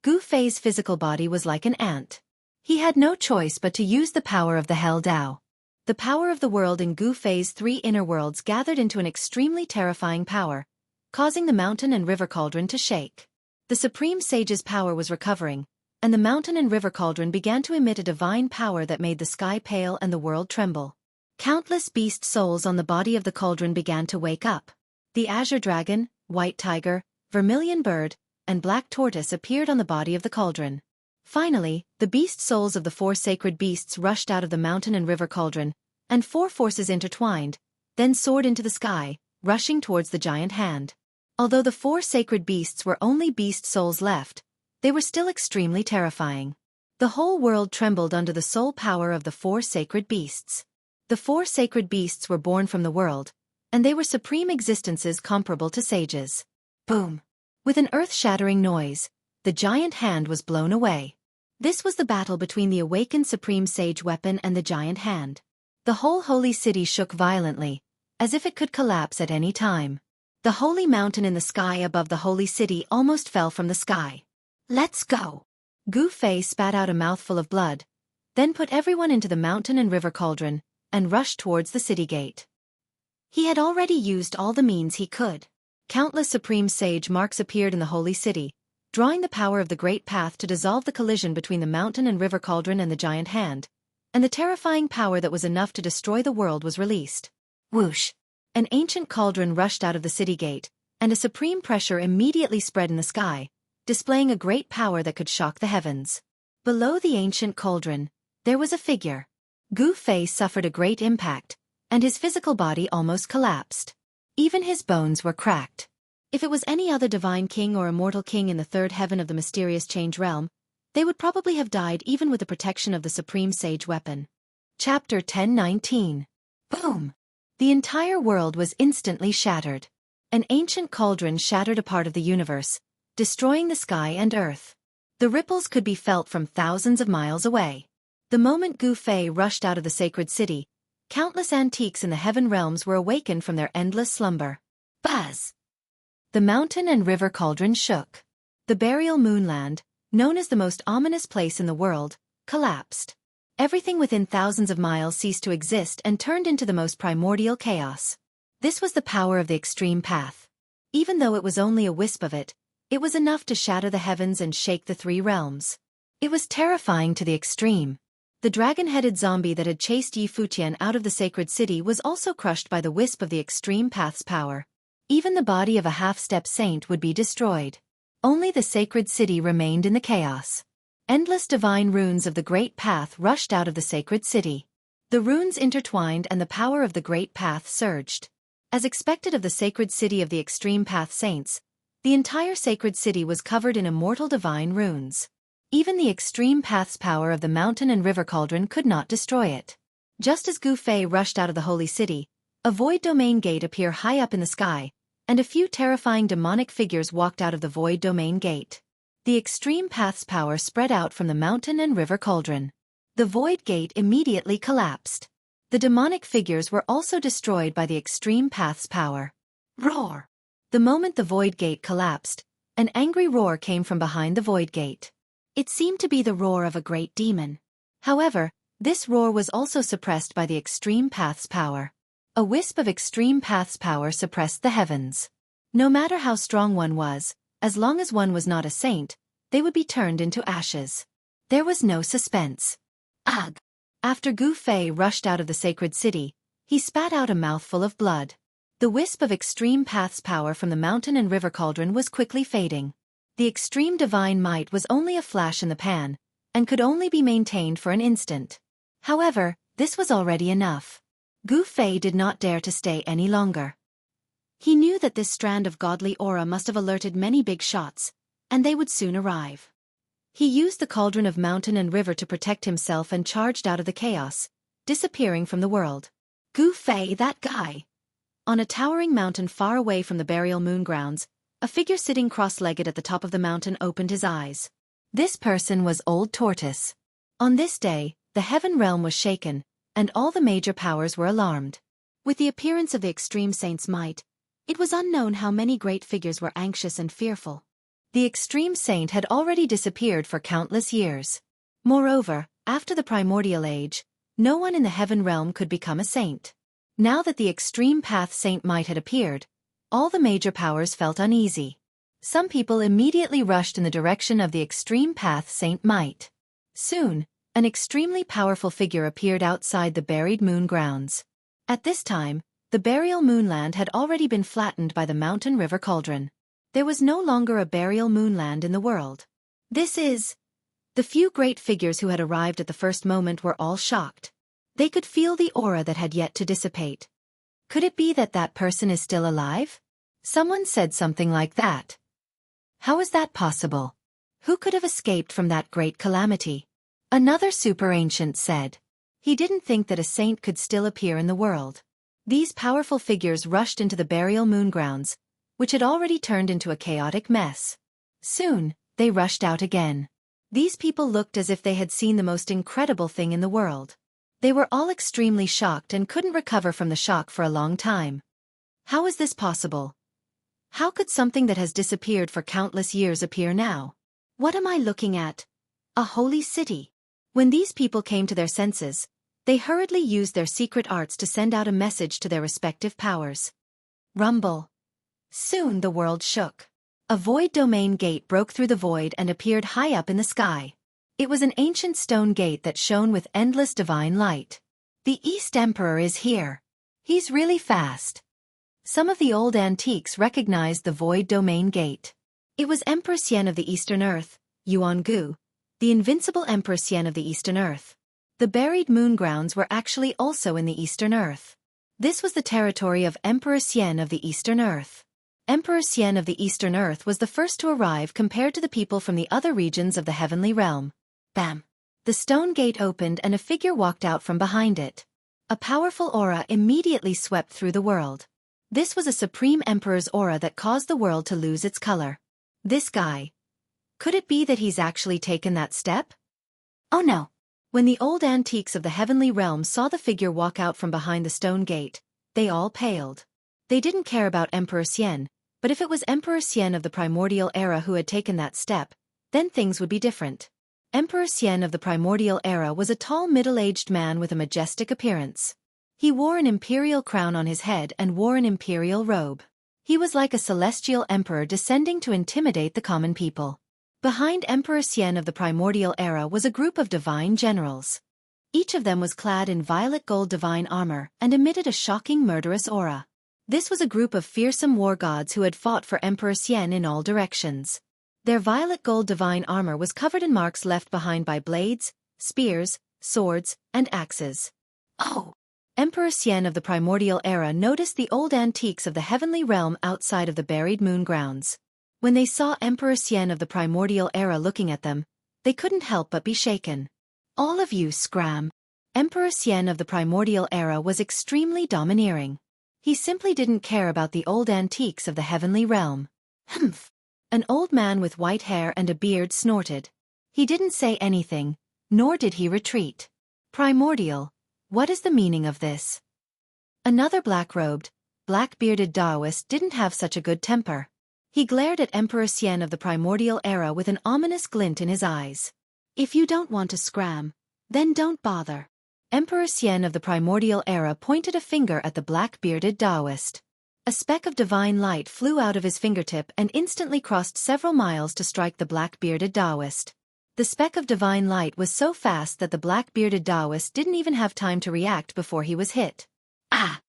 Gu Fei's physical body was like an ant. He had no choice but to use the power of the Hell Dao. The power of the world in Gu Fei's 3 inner worlds gathered into an extremely terrifying power, causing the mountain and river cauldron to shake. The Supreme Sage's power was recovering, and the mountain and river cauldron began to emit a divine power that made the sky pale and the world tremble. Countless beast souls on the body of the cauldron began to wake up. The azure dragon, white tiger, vermilion bird, and black tortoise appeared on the body of the cauldron. Finally, the beast souls of the 4 sacred beasts rushed out of the mountain and river cauldron, and 4 forces intertwined, then soared into the sky, rushing towards the giant hand. Although the 4 sacred beasts were only beast souls left, they were still extremely terrifying. The whole world trembled under the soul power of the 4 sacred beasts. The 4 sacred beasts were born from the world, and they were supreme existences comparable to sages. Boom! With an earth-shattering noise, the giant hand was blown away. This was the battle between the awakened Supreme Sage weapon and the giant hand. The whole holy city shook violently, as if it could collapse at any time. The holy mountain in the sky above the holy city almost fell from the sky. Let's go! Gu Fei spat out a mouthful of blood, then put everyone into the mountain and river cauldron, and rushed towards the city gate. He had already used all the means he could. Countless Supreme Sage marks appeared in the holy city, drawing the power of the Great Path to dissolve the collision between the mountain and river cauldron and the giant hand, and the terrifying power that was enough to destroy the world was released. Whoosh! An ancient cauldron rushed out of the city gate, and a supreme pressure immediately spread in the sky, displaying a great power that could shock the heavens. Below the ancient cauldron, there was a figure. Gu Fei suffered a great impact, and his physical body almost collapsed. Even his bones were cracked. If it was any other divine king or immortal king in the third heaven of the mysterious change realm, they would probably have died even with the protection of the supreme sage weapon. Chapter 10:19. Boom! The entire world was instantly shattered. An ancient cauldron shattered a part of the universe, destroying the sky and earth. The ripples could be felt from thousands of miles away. The moment Gu Fei rushed out of the sacred city, countless antiques in the heaven realms were awakened from their endless slumber. Buzz! The mountain and river cauldron shook. The burial moonland, known as the most ominous place in the world, collapsed. Everything within thousands of miles ceased to exist and turned into the most primordial chaos. This was the power of the extreme path. Even though it was only a wisp of it, it was enough to shatter the heavens and shake the three realms. It was terrifying to the extreme. The dragon-headed zombie that had chased Yi Futian out of the sacred city was also crushed by the wisp of the extreme path's power. Even the body of a half-step saint would be destroyed. Only the sacred city remained in the chaos. Endless divine runes of the great path rushed out of the sacred city. The runes intertwined and the power of the great path surged. As expected of the sacred city of the extreme path saints, the entire sacred city was covered in immortal divine runes. Even the extreme path's power of the mountain and river cauldron could not destroy it. Just as Gu Fei rushed out of the holy city, a void domain gate appeared high up in the sky, and a few terrifying demonic figures walked out of the void domain gate. The extreme path's power spread out from the mountain and river cauldron. The void gate immediately collapsed. The demonic figures were also destroyed by the extreme path's power. Roar! The moment the void gate collapsed, an angry roar came from behind the void gate. It seemed to be the roar of a great demon. However, this roar was also suppressed by the extreme path's power. A wisp of extreme path's power suppressed the heavens. No matter how strong one was, as long as one was not a saint, they would be turned into ashes. There was no suspense. Ugh! After Gu Fei rushed out of the sacred city, he spat out a mouthful of blood. The wisp of extreme path's power from the mountain and river cauldron was quickly fading. The extreme divine might was only a flash in the pan, and could only be maintained for an instant. However, this was already enough. Gu Fei did not dare to stay any longer. He knew that this strand of godly aura must have alerted many big shots, and they would soon arrive. He used the cauldron of mountain and river to protect himself and charged out of the chaos, disappearing from the world. Gu Fei, that guy! On a towering mountain far away from the burial moon grounds, a figure sitting cross-legged at the top of the mountain opened his eyes. This person was Old Tortoise. On this day, the heaven realm was shaken, and all the major powers were alarmed. With the appearance of the extreme saint's might, it was unknown how many great figures were anxious and fearful. The extreme saint had already disappeared for countless years. Moreover, after the primordial age, no one in the heaven realm could become a saint. Now that the extreme path saint might had appeared, all the major powers felt uneasy. Some people immediately rushed in the direction of the extreme path saint might. Soon, an extremely powerful figure appeared outside the buried moon grounds. At this time, the burial moonland had already been flattened by the mountain river cauldron. There was no longer a burial moonland in the world. The few great figures who had arrived at the first moment were all shocked. They could feel the aura that had yet to dissipate. Could it be that that person is still alive? Someone said something like that. How is that possible? Who could have escaped from that great calamity? Another super ancient said. He didn't think that a saint could still appear in the world. These powerful figures rushed into the burial moon grounds, which had already turned into a chaotic mess. Soon, they rushed out again. These people looked as if they had seen the most incredible thing in the world. They were all extremely shocked and couldn't recover from the shock for a long time. How is this possible? How could something that has disappeared for countless years appear now? What am I looking at? A holy city. When these people came to their senses, they hurriedly used their secret arts to send out a message to their respective powers. Rumble. Soon the world shook. A void domain gate broke through the void and appeared high up in the sky. It was an ancient stone gate that shone with endless divine light. The East Emperor is here. He's really fast. Some of the old antiques recognized the void domain gate. It was Empress Yen of the Eastern Earth, Yuan Gu, the the invincible Emperor Xian of the Eastern Earth. The buried moon grounds were actually also in the Eastern Earth. This was the territory of Emperor Xian of the Eastern Earth. Emperor Xian of the Eastern Earth was the first to arrive compared to the people from the other regions of the heavenly realm. Bam! The stone gate opened and a figure walked out from behind it. A powerful aura immediately swept through the world. This was a supreme emperor's aura that caused the world to lose its color. This guy. Could it be that he's actually taken that step? Oh no! When the old antiques of the heavenly realm saw the figure walk out from behind the stone gate, they all paled. They didn't care about Emperor Xian, but if it was Emperor Xian of the primordial era who had taken that step, then things would be different. Emperor Xian of the primordial era was a tall middle-aged man with a majestic appearance. He wore an imperial crown on his head and wore an imperial robe. He was like a celestial emperor descending to intimidate the common people. Behind Emperor Xian of the primordial era was a group of divine generals. Each of them was clad in violet gold divine armor and emitted a shocking murderous aura. This was a group of fearsome war gods who had fought for Emperor Xian in all directions. Their violet gold divine armor was covered in marks left behind by blades, spears, swords, and axes. Oh! Emperor Xian of the primordial era noticed the old antiques of the heavenly realm outside of the buried moon grounds. When they saw Emperor Xian of the primordial era looking at them, they couldn't help but be shaken. All of you scram! Emperor Xian of the primordial era was extremely domineering. He simply didn't care about the old antiques of the heavenly realm. Humph! An old man with white hair and a beard snorted. He didn't say anything, nor did he retreat. Primordial, what is the meaning of this? Another black-robed, black-bearded Taoist didn't have such a good temper. He glared at Emperor Xian of the primordial era with an ominous glint in his eyes. If you don't want to scram, then don't bother. Emperor Xian of the primordial era pointed a finger at the black-bearded Taoist. A speck of divine light flew out of his fingertip and instantly crossed several miles to strike the black-bearded Taoist. The speck of divine light was so fast that the black-bearded Taoist didn't even have time to react before he was hit. Ah!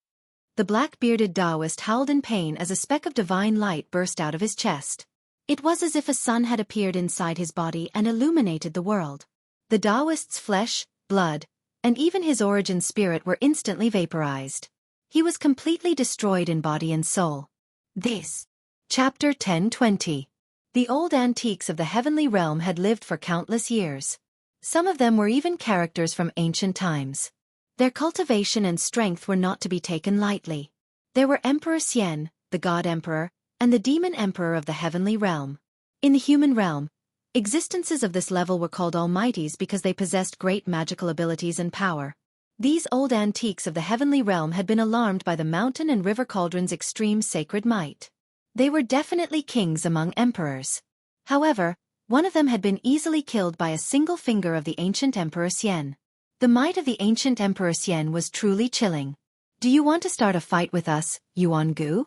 The black-bearded Taoist howled in pain as a speck of divine light burst out of his chest. It was as if a sun had appeared inside his body and illuminated the world. The Taoist's flesh, blood, and even his origin spirit were instantly vaporized. He was completely destroyed in body and soul. This. Chapter 10:20. The old antiques of the heavenly realm had lived for countless years. Some of them were even characters from ancient times. Their cultivation and strength were not to be taken lightly. There were Emperor Xian, the God Emperor, and the Demon Emperor of the heavenly realm. In the human realm, existences of this level were called almighties because they possessed great magical abilities and power. These old antiques of the heavenly realm had been alarmed by the mountain and river cauldron's extreme sacred might. They were definitely kings among emperors. However, one of them had been easily killed by a single finger of the ancient Emperor Xian. The might of the ancient Emperor Xian was truly chilling. Do you want to start a fight with us, Yuan Gu?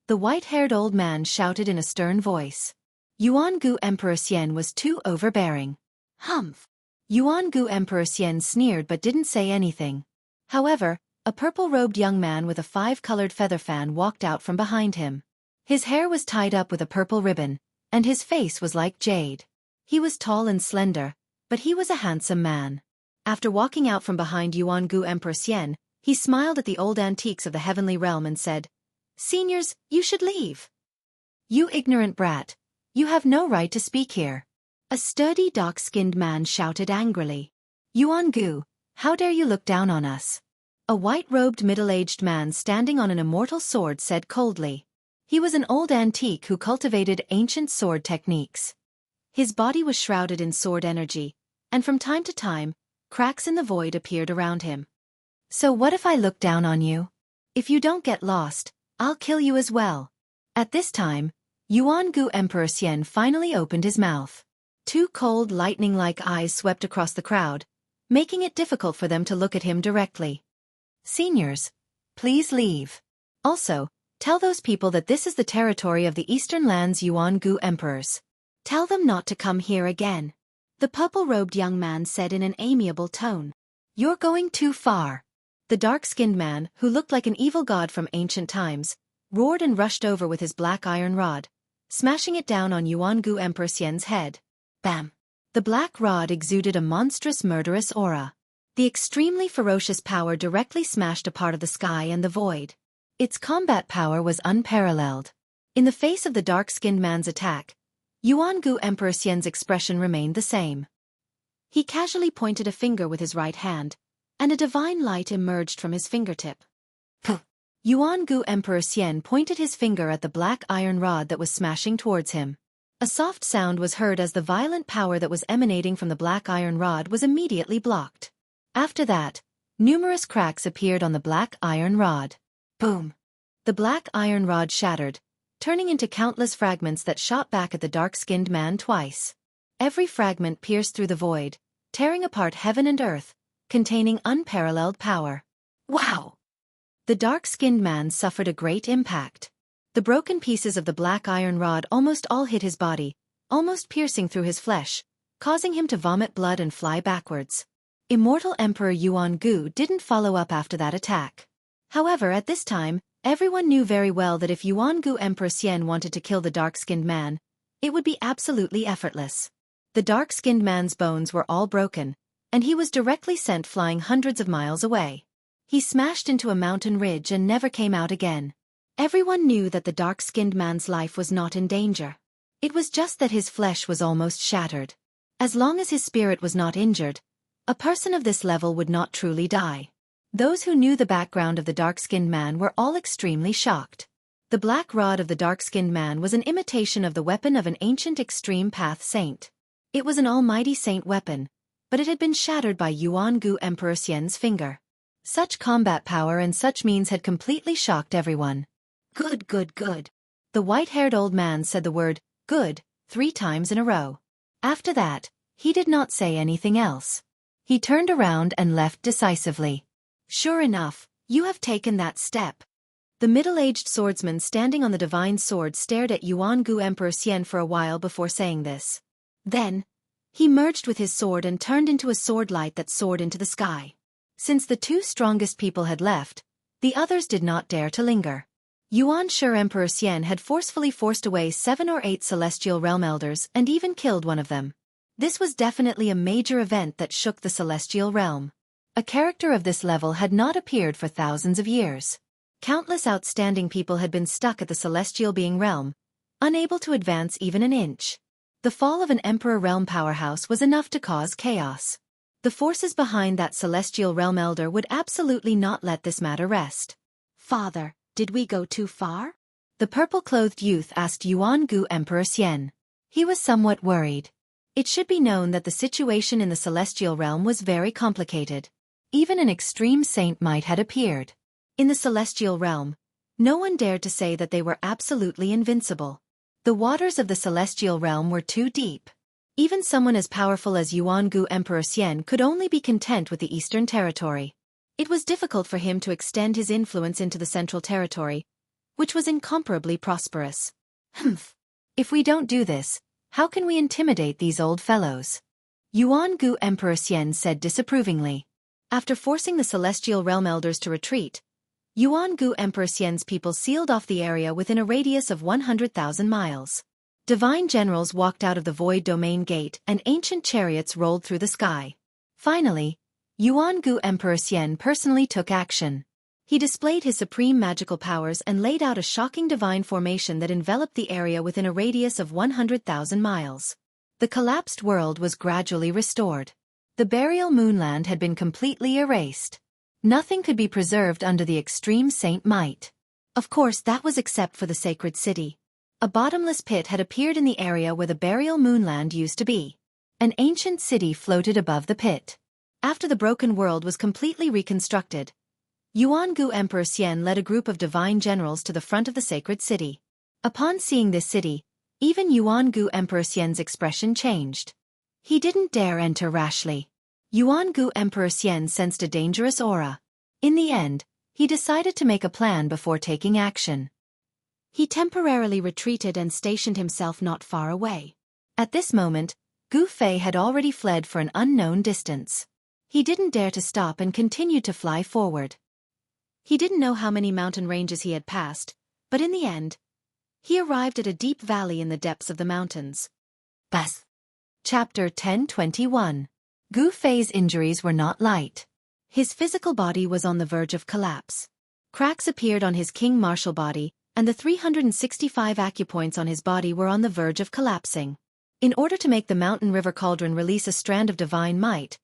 The white-haired old man shouted in a stern voice. Yuan Gu Emperor Xian was too overbearing. Humph! Yuan Gu Emperor Xian sneered but didn't say anything. However, a purple-robed young man with a 5-colored feather fan walked out from behind him. His hair was tied up with a purple ribbon, and his face was like jade. He was tall and slender, but he was a handsome man. After walking out from behind Yuan Gu Emperor Xian, he smiled at the old antiques of the heavenly realm and said, "Seniors, you should leave. You ignorant brat, you have no right to speak here." A sturdy dark-skinned man shouted angrily. "Yuan Gu, how dare you look down on us?" A white-robed middle-aged man standing on an immortal sword said coldly. He was an old antique who cultivated ancient sword techniques. His body was shrouded in sword energy, and from time to time, cracks in the void appeared around him. "So what if I look down on you? If you don't get lost, I'll kill you as well." At this time, Yuan Gu Emperor Xian finally opened his mouth. Two cold lightning-like eyes swept across the crowd, making it difficult for them to look at him directly. "Seniors, please leave. Also, tell those people that this is the territory of the Eastern Land's Yuan Gu Emperors. Tell them not to come here again," the purple-robed young man said in an amiable tone. "You're going too far." The dark-skinned man, who looked like an evil god from ancient times, roared and rushed over with his black iron rod, smashing it down on Yuan Gu Emperor Xian's head. Bam! The black rod exuded a monstrous murderous aura. The extremely ferocious power directly smashed a part of the sky and the void. Its combat power was unparalleled. In the face of the dark-skinned man's attack, Yuan-gu Emperor Xian's expression remained the same. He casually pointed a finger with his right hand, and a divine light emerged from his fingertip. Puh! Yuan-gu Emperor Xian pointed his finger at the black iron rod that was smashing towards him. A soft sound was heard as the violent power that was emanating from the black iron rod was immediately blocked. After that, numerous cracks appeared on the black iron rod. Boom! The black iron rod shattered, turning into countless fragments that shot back at the dark-skinned man twice. Every fragment pierced through the void, tearing apart heaven and earth, containing unparalleled power. Wow! The dark-skinned man suffered a great impact. The broken pieces of the black iron rod almost all hit his body, almost piercing through his flesh, causing him to vomit blood and fly backwards. Immortal Emperor Yuan-gu didn't follow up after that attack. However, at this time, everyone knew very well that if Yuan-gu Emperor Xian wanted to kill the dark-skinned man, it would be absolutely effortless. The dark-skinned man's bones were all broken, and he was directly sent flying hundreds of miles away. He smashed into a mountain ridge and never came out again. Everyone knew that the dark-skinned man's life was not in danger. It was just that his flesh was almost shattered. As long as his spirit was not injured, a person of this level would not truly die. Those who knew the background of the dark-skinned man were all extremely shocked. The black rod of the dark-skinned man was an imitation of the weapon of an ancient extreme path saint. It was an almighty saint weapon, but it had been shattered by Yuan-gu Emperor Xian's finger. Such combat power and such means had completely shocked everyone. Good, good, good. The white-haired old man said the word, good, 3 times in a row. After that, he did not say anything else. He turned around and left decisively. Sure enough, you have taken that step. The middle-aged swordsman standing on the divine sword stared at Yuan-gu Emperor Xian for a while before saying this. Then, he merged with his sword and turned into a sword light that soared into the sky. Since the 2 strongest people had left, the others did not dare to linger. Yuan-shu Emperor Xian had forcefully forced away 7 or 8 celestial realm elders and even killed one of them. This was definitely a major event that shook the celestial realm. A character of this level had not appeared for thousands of years. Countless outstanding people had been stuck at the celestial being realm, unable to advance even an inch. The fall of an emperor realm powerhouse was enough to cause chaos. The forces behind that celestial realm elder would absolutely not let this matter rest. Father, did we go too far? The purple-clothed youth asked Yuan-gu Emperor Xian. He was somewhat worried. It should be known that the situation in the celestial realm was very complicated. Even an extreme saint might have appeared. In the celestial realm, no one dared to say that they were absolutely invincible. The waters of the celestial realm were too deep. Even someone as powerful as Yuan-gu Emperor Xian could only be content with the eastern territory. It was difficult for him to extend his influence into the central territory, which was incomparably prosperous. Humph! If we don't do this, how can we intimidate these old fellows? Yuan-gu Emperor Xian said disapprovingly. After forcing the celestial realm elders to retreat, Yuan-gu Emperor Xian's people sealed off the area within a radius of 100,000 miles. Divine generals walked out of the void domain gate and ancient chariots rolled through the sky. Finally, Yuan-gu Emperor Xian personally took action. He displayed his supreme magical powers and laid out a shocking divine formation that enveloped the area within a radius of 100,000 miles. The collapsed world was gradually restored. The burial moonland had been completely erased. Nothing could be preserved under the extreme saint might. Of course, that was except for the sacred city. A bottomless pit had appeared in the area where the burial moonland used to be. An ancient city floated above the pit. After the broken world was completely reconstructed, Yuan-gu Emperor Xian led a group of divine generals to the front of the sacred city. Upon seeing this city, even Yuan-gu Emperor Xian's expression changed. He didn't dare enter rashly. Yuan-gu Emperor Xian sensed a dangerous aura. In the end, he decided to make a plan before taking action. He temporarily retreated and stationed himself not far away. At this moment, Gu Fei had already fled for an unknown distance. He didn't dare to stop and continued to fly forward. He didn't know how many mountain ranges he had passed, but in the end, he arrived at a deep valley in the depths of the mountains. Buzz! Chapter 1021. Gu Fei's injuries were not light. His physical body was on the verge of collapse. Cracks appeared on his king martial body, and the 365 acupoints on his body were on the verge of collapsing. In order to make the mountain river cauldron release a strand of divine might,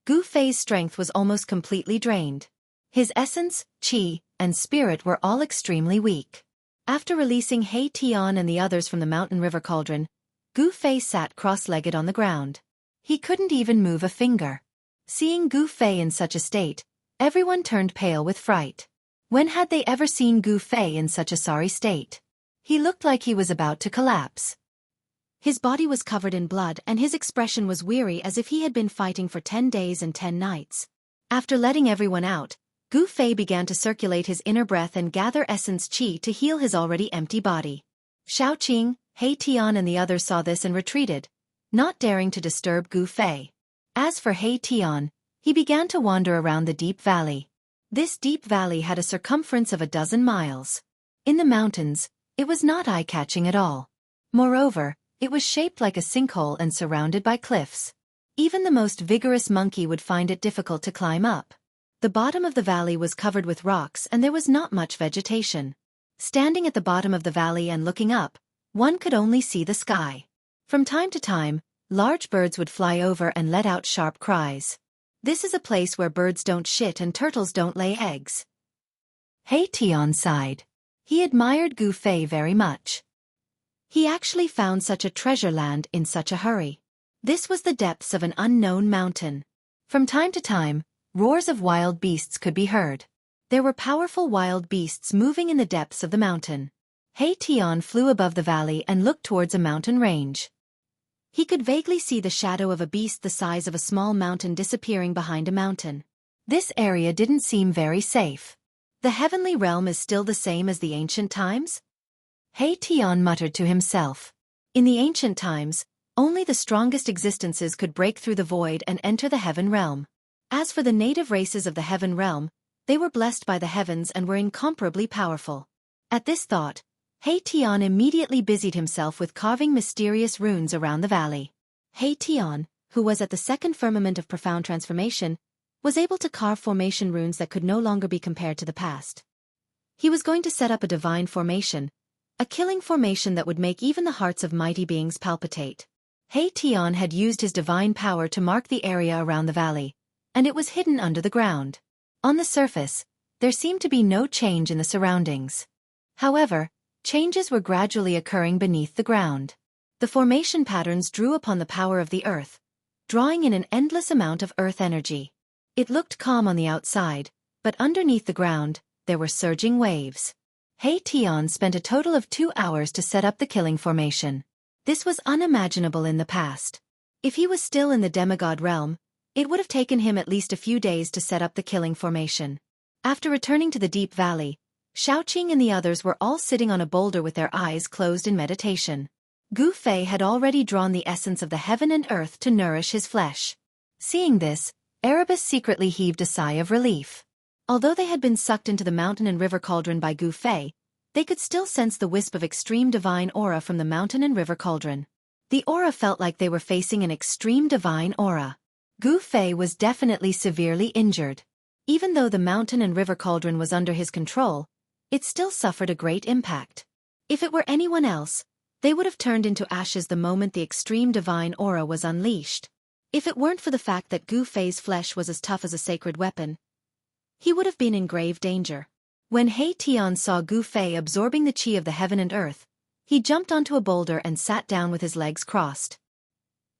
Gu Fei's strength was almost completely drained. His essence, qi, and spirit were all extremely weak. After releasing He Tian and the others from the mountain river cauldron, Gu Fei sat cross-legged on the ground. He couldn't even move a finger. Seeing Gu Fei in such a state, everyone turned pale with fright. When had they ever seen Gu Fei in such a sorry state? He looked like he was about to collapse. His body was covered in blood and his expression was weary as if he had been fighting for 10 days and 10 nights. After letting everyone out, Gu Fei began to circulate his inner breath and gather essence qi to heal his already empty body. Xiaoqing, He Tian and the others saw this and retreated, not daring to disturb Gu Fei. As for He Tian, he began to wander around the deep valley. This deep valley had a circumference of 12 miles. In the mountains, it was not eye-catching at all. Moreover, it was shaped like a sinkhole and surrounded by cliffs. Even the most vigorous monkey would find it difficult to climb up. The bottom of the valley was covered with rocks and there was not much vegetation. Standing at the bottom of the valley and looking up, one could only see the sky. From time to time, large birds would fly over and let out sharp cries. This is a place where birds don't shit and turtles don't lay eggs. He Tian sighed. He admired Gu Fei very much. He actually found such a treasure land in such a hurry. This was the depths of an unknown mountain. From time to time, roars of wild beasts could be heard. There were powerful wild beasts moving in the depths of the mountain. He Tian flew above the valley and looked towards a mountain range. He could vaguely see the shadow of a beast the size of a small mountain disappearing behind a mountain. This area didn't seem very safe. The heavenly realm is still the same as the ancient times? He Tian muttered to himself. In the ancient times, only the strongest existences could break through the void and enter the heaven realm. As for the native races of the heaven realm, they were blessed by the heavens and were incomparably powerful. At this thought, He Tian immediately busied himself with carving mysterious runes around the valley. He Tian, who was at the second firmament of profound transformation, was able to carve formation runes that could no longer be compared to the past. He was going to set up a divine formation, a killing formation that would make even the hearts of mighty beings palpitate. He Tian had used his divine power to mark the area around the valley, and it was hidden under the ground. On the surface, there seemed to be no change in the surroundings. However, changes were gradually occurring beneath the ground. The formation patterns drew upon the power of the earth, drawing in an endless amount of earth energy. It looked calm on the outside, but underneath the ground, there were surging waves. He Tian spent a total of 2 hours to set up the killing formation. This was unimaginable in the past. If he was still in the demigod realm, it would have taken him at least a few days to set up the killing formation. After returning to the deep valley, Xiaoqing and the others were all sitting on a boulder with their eyes closed in meditation. Gu Fei had already drawn the essence of the heaven and earth to nourish his flesh. Seeing this, Erebus secretly heaved a sigh of relief. Although they had been sucked into the mountain and river cauldron by Gu Fei, they could still sense the wisp of extreme divine aura from the mountain and river cauldron. The aura felt like they were facing an extreme divine aura. Gu Fei was definitely severely injured. Even though the mountain and river cauldron was under his control, it still suffered a great impact. If it were anyone else, they would have turned into ashes the moment the extreme divine aura was unleashed. If it weren't for the fact that Gu Fei's flesh was as tough as a sacred weapon, he would have been in grave danger. When He Tian saw Gu Fei absorbing the qi of the heaven and earth, he jumped onto a boulder and sat down with his legs crossed.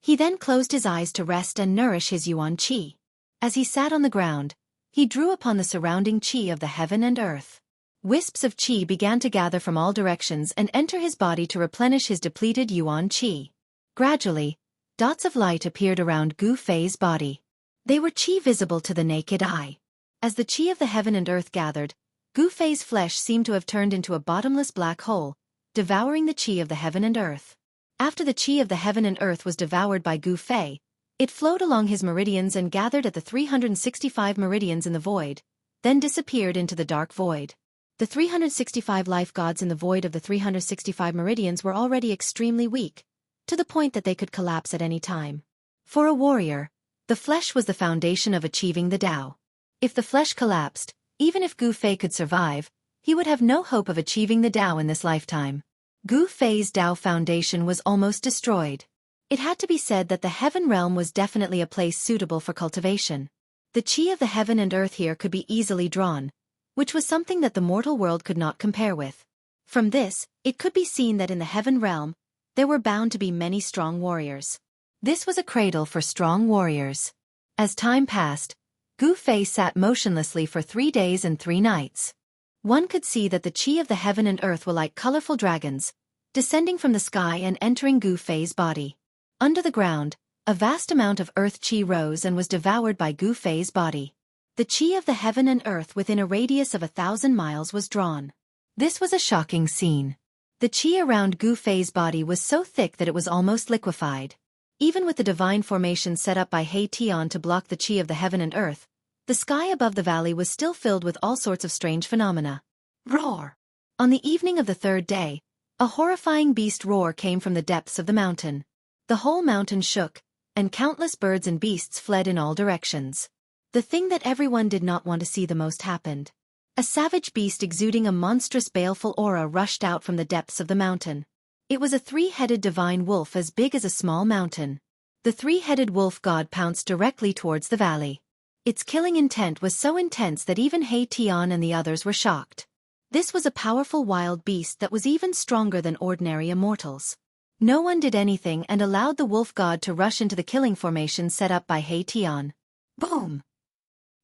He then closed his eyes to rest and nourish his yuan qi. As he sat on the ground, he drew upon the surrounding qi of the heaven and earth. Wisps of qi began to gather from all directions and enter his body to replenish his depleted yuan qi. Gradually, dots of light appeared around Gu Fei's body. They were qi visible to the naked eye. As the qi of the heaven and earth gathered, Gu Fei's flesh seemed to have turned into a bottomless black hole, devouring the qi of the heaven and earth. After the qi of the heaven and earth was devoured by Gu Fei, it flowed along his meridians and gathered at the 365 meridians in the void, then disappeared into the dark void. The 365 life gods in the void of the 365 meridians were already extremely weak, to the point that they could collapse at any time. For a warrior, the flesh was the foundation of achieving the Tao. If the flesh collapsed, even if Gu Fei could survive, he would have no hope of achieving the Tao in this lifetime. Gu Fei's Tao foundation was almost destroyed. It had to be said that the heaven realm was definitely a place suitable for cultivation. The qi of the heaven and earth here could be easily drawn, which was something that the mortal world could not compare with. From this, it could be seen that in the heaven realm, there were bound to be many strong warriors. This was a cradle for strong warriors. As time passed, Gu Fei sat motionlessly for 3 days and 3 nights. One could see that the qi of the heaven and earth were like colorful dragons, descending from the sky and entering Gu Fei's body. Under the ground, a vast amount of earth qi rose and was devoured by Gu Fei's body. The qi of the heaven and earth within a radius of 1,000 miles was drawn. This was a shocking scene. The qi around Gu Fei's body was so thick that it was almost liquefied. Even with the divine formation set up by He Tian to block the qi of the heaven and earth, the sky above the valley was still filled with all sorts of strange phenomena. Roar! On the evening of the 3rd day, a horrifying beast roar came from the depths of the mountain. The whole mountain shook, and countless birds and beasts fled in all directions. The thing that everyone did not want to see the most happened. A savage beast exuding a monstrous baleful aura rushed out from the depths of the mountain. It was a 3-headed divine wolf as big as a small mountain. The 3-headed wolf god pounced directly towards the valley. Its killing intent was so intense that even He Tian and the others were shocked. This was a powerful wild beast that was even stronger than ordinary immortals. No one did anything and allowed the wolf god to rush into the killing formation set up by He Tian. Boom!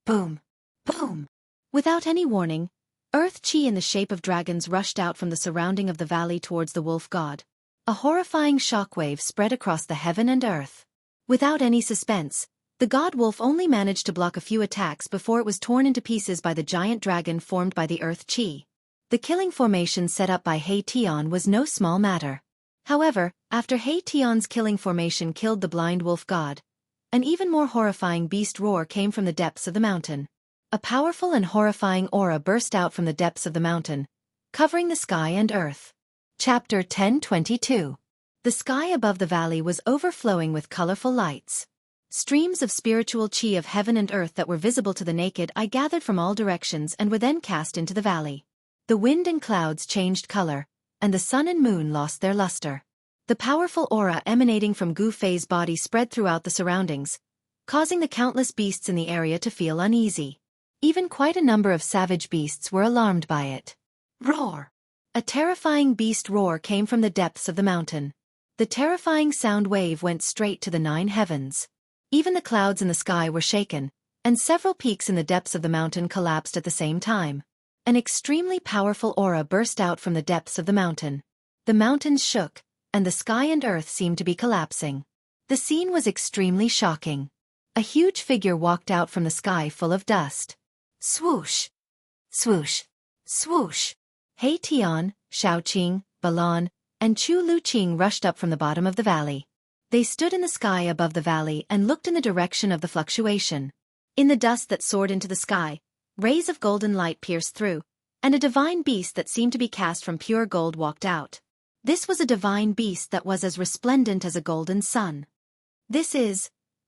Boom! Boom! Without any warning, earth qi in the shape of dragons rushed out from the surrounding of the valley towards the wolf god. A horrifying shockwave spread across the heaven and earth. Without any suspense, the god wolf only managed to block a few attacks before it was torn into pieces by the giant dragon formed by the earth qi. The killing formation set up by He Tian was no small matter. However, after He Tian's killing formation killed the blind wolf god, an even more horrifying beast roar came from the depths of the mountain. A powerful and horrifying aura burst out from the depths of the mountain, covering the sky and earth. Chapter 1022. The sky above the valley was overflowing with colorful lights. Streams of spiritual qi of heaven and earth that were visible to the naked eye gathered from all directions and were then cast into the valley. The wind and clouds changed color, and the sun and moon lost their luster. The powerful aura emanating from Gu Fei's body spread throughout the surroundings, causing the countless beasts in the area to feel uneasy. Even quite a number of savage beasts were alarmed by it. Roar! A terrifying beast roar came from the depths of the mountain. The terrifying sound wave went straight to the 9 heavens. Even the clouds in the sky were shaken, and several peaks in the depths of the mountain collapsed at the same time. An extremely powerful aura burst out from the depths of the mountain. The mountains shook, and the sky and earth seemed to be collapsing. The scene was extremely shocking. A huge figure walked out from the sky full of dust. Swoosh! Swoosh! Swoosh! He Tian, Xiaoqing, Balan, and Chu Luqing rushed up from the bottom of the valley. They stood in the sky above the valley and looked in the direction of the fluctuation. In the dust that soared into the sky, rays of golden light pierced through, and a divine beast that seemed to be cast from pure gold walked out. This was a divine beast that was as resplendent as a golden sun.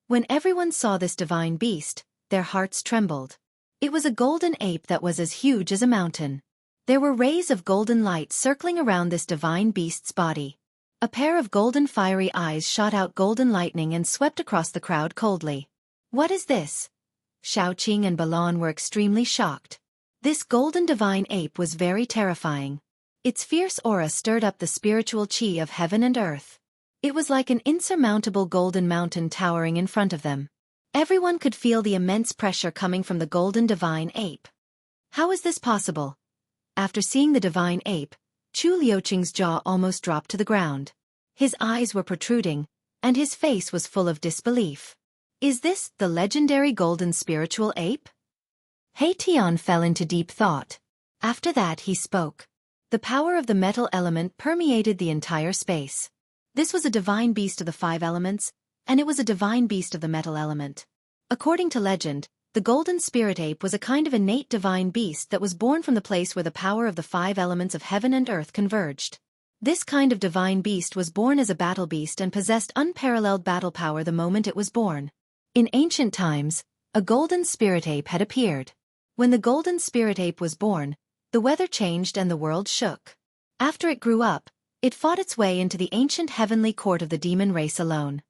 When everyone saw this divine beast, their hearts trembled. It was a golden ape that was as huge as a mountain. There were rays of golden light circling around this divine beast's body. A pair of golden fiery eyes shot out golden lightning and swept across the crowd coldly. What is this? Xiaoqing and Balan were extremely shocked. This golden divine ape was very terrifying. Its fierce aura stirred up the spiritual qi of heaven and earth. It was like an insurmountable golden mountain towering in front of them. Everyone could feel the immense pressure coming from the golden divine ape. How is this possible? After seeing the divine ape, Chu Liuqing's jaw almost dropped to the ground. His eyes were protruding, and his face was full of disbelief. Is this the legendary golden spiritual ape? He Tian fell into deep thought. After that he spoke. The power of the metal element permeated the entire space. This was a divine beast of the 5 elements, and it was a divine beast of the metal element. According to legend, the golden spirit ape was a kind of innate divine beast that was born from the place where the power of the 5 elements of heaven and earth converged. This kind of divine beast was born as a battle beast and possessed unparalleled battle power the moment it was born. In ancient times, a golden spirit ape had appeared. When the golden spirit ape was born, the weather changed and the world shook. After it grew up, it fought its way into the ancient heavenly court of the demon race alone.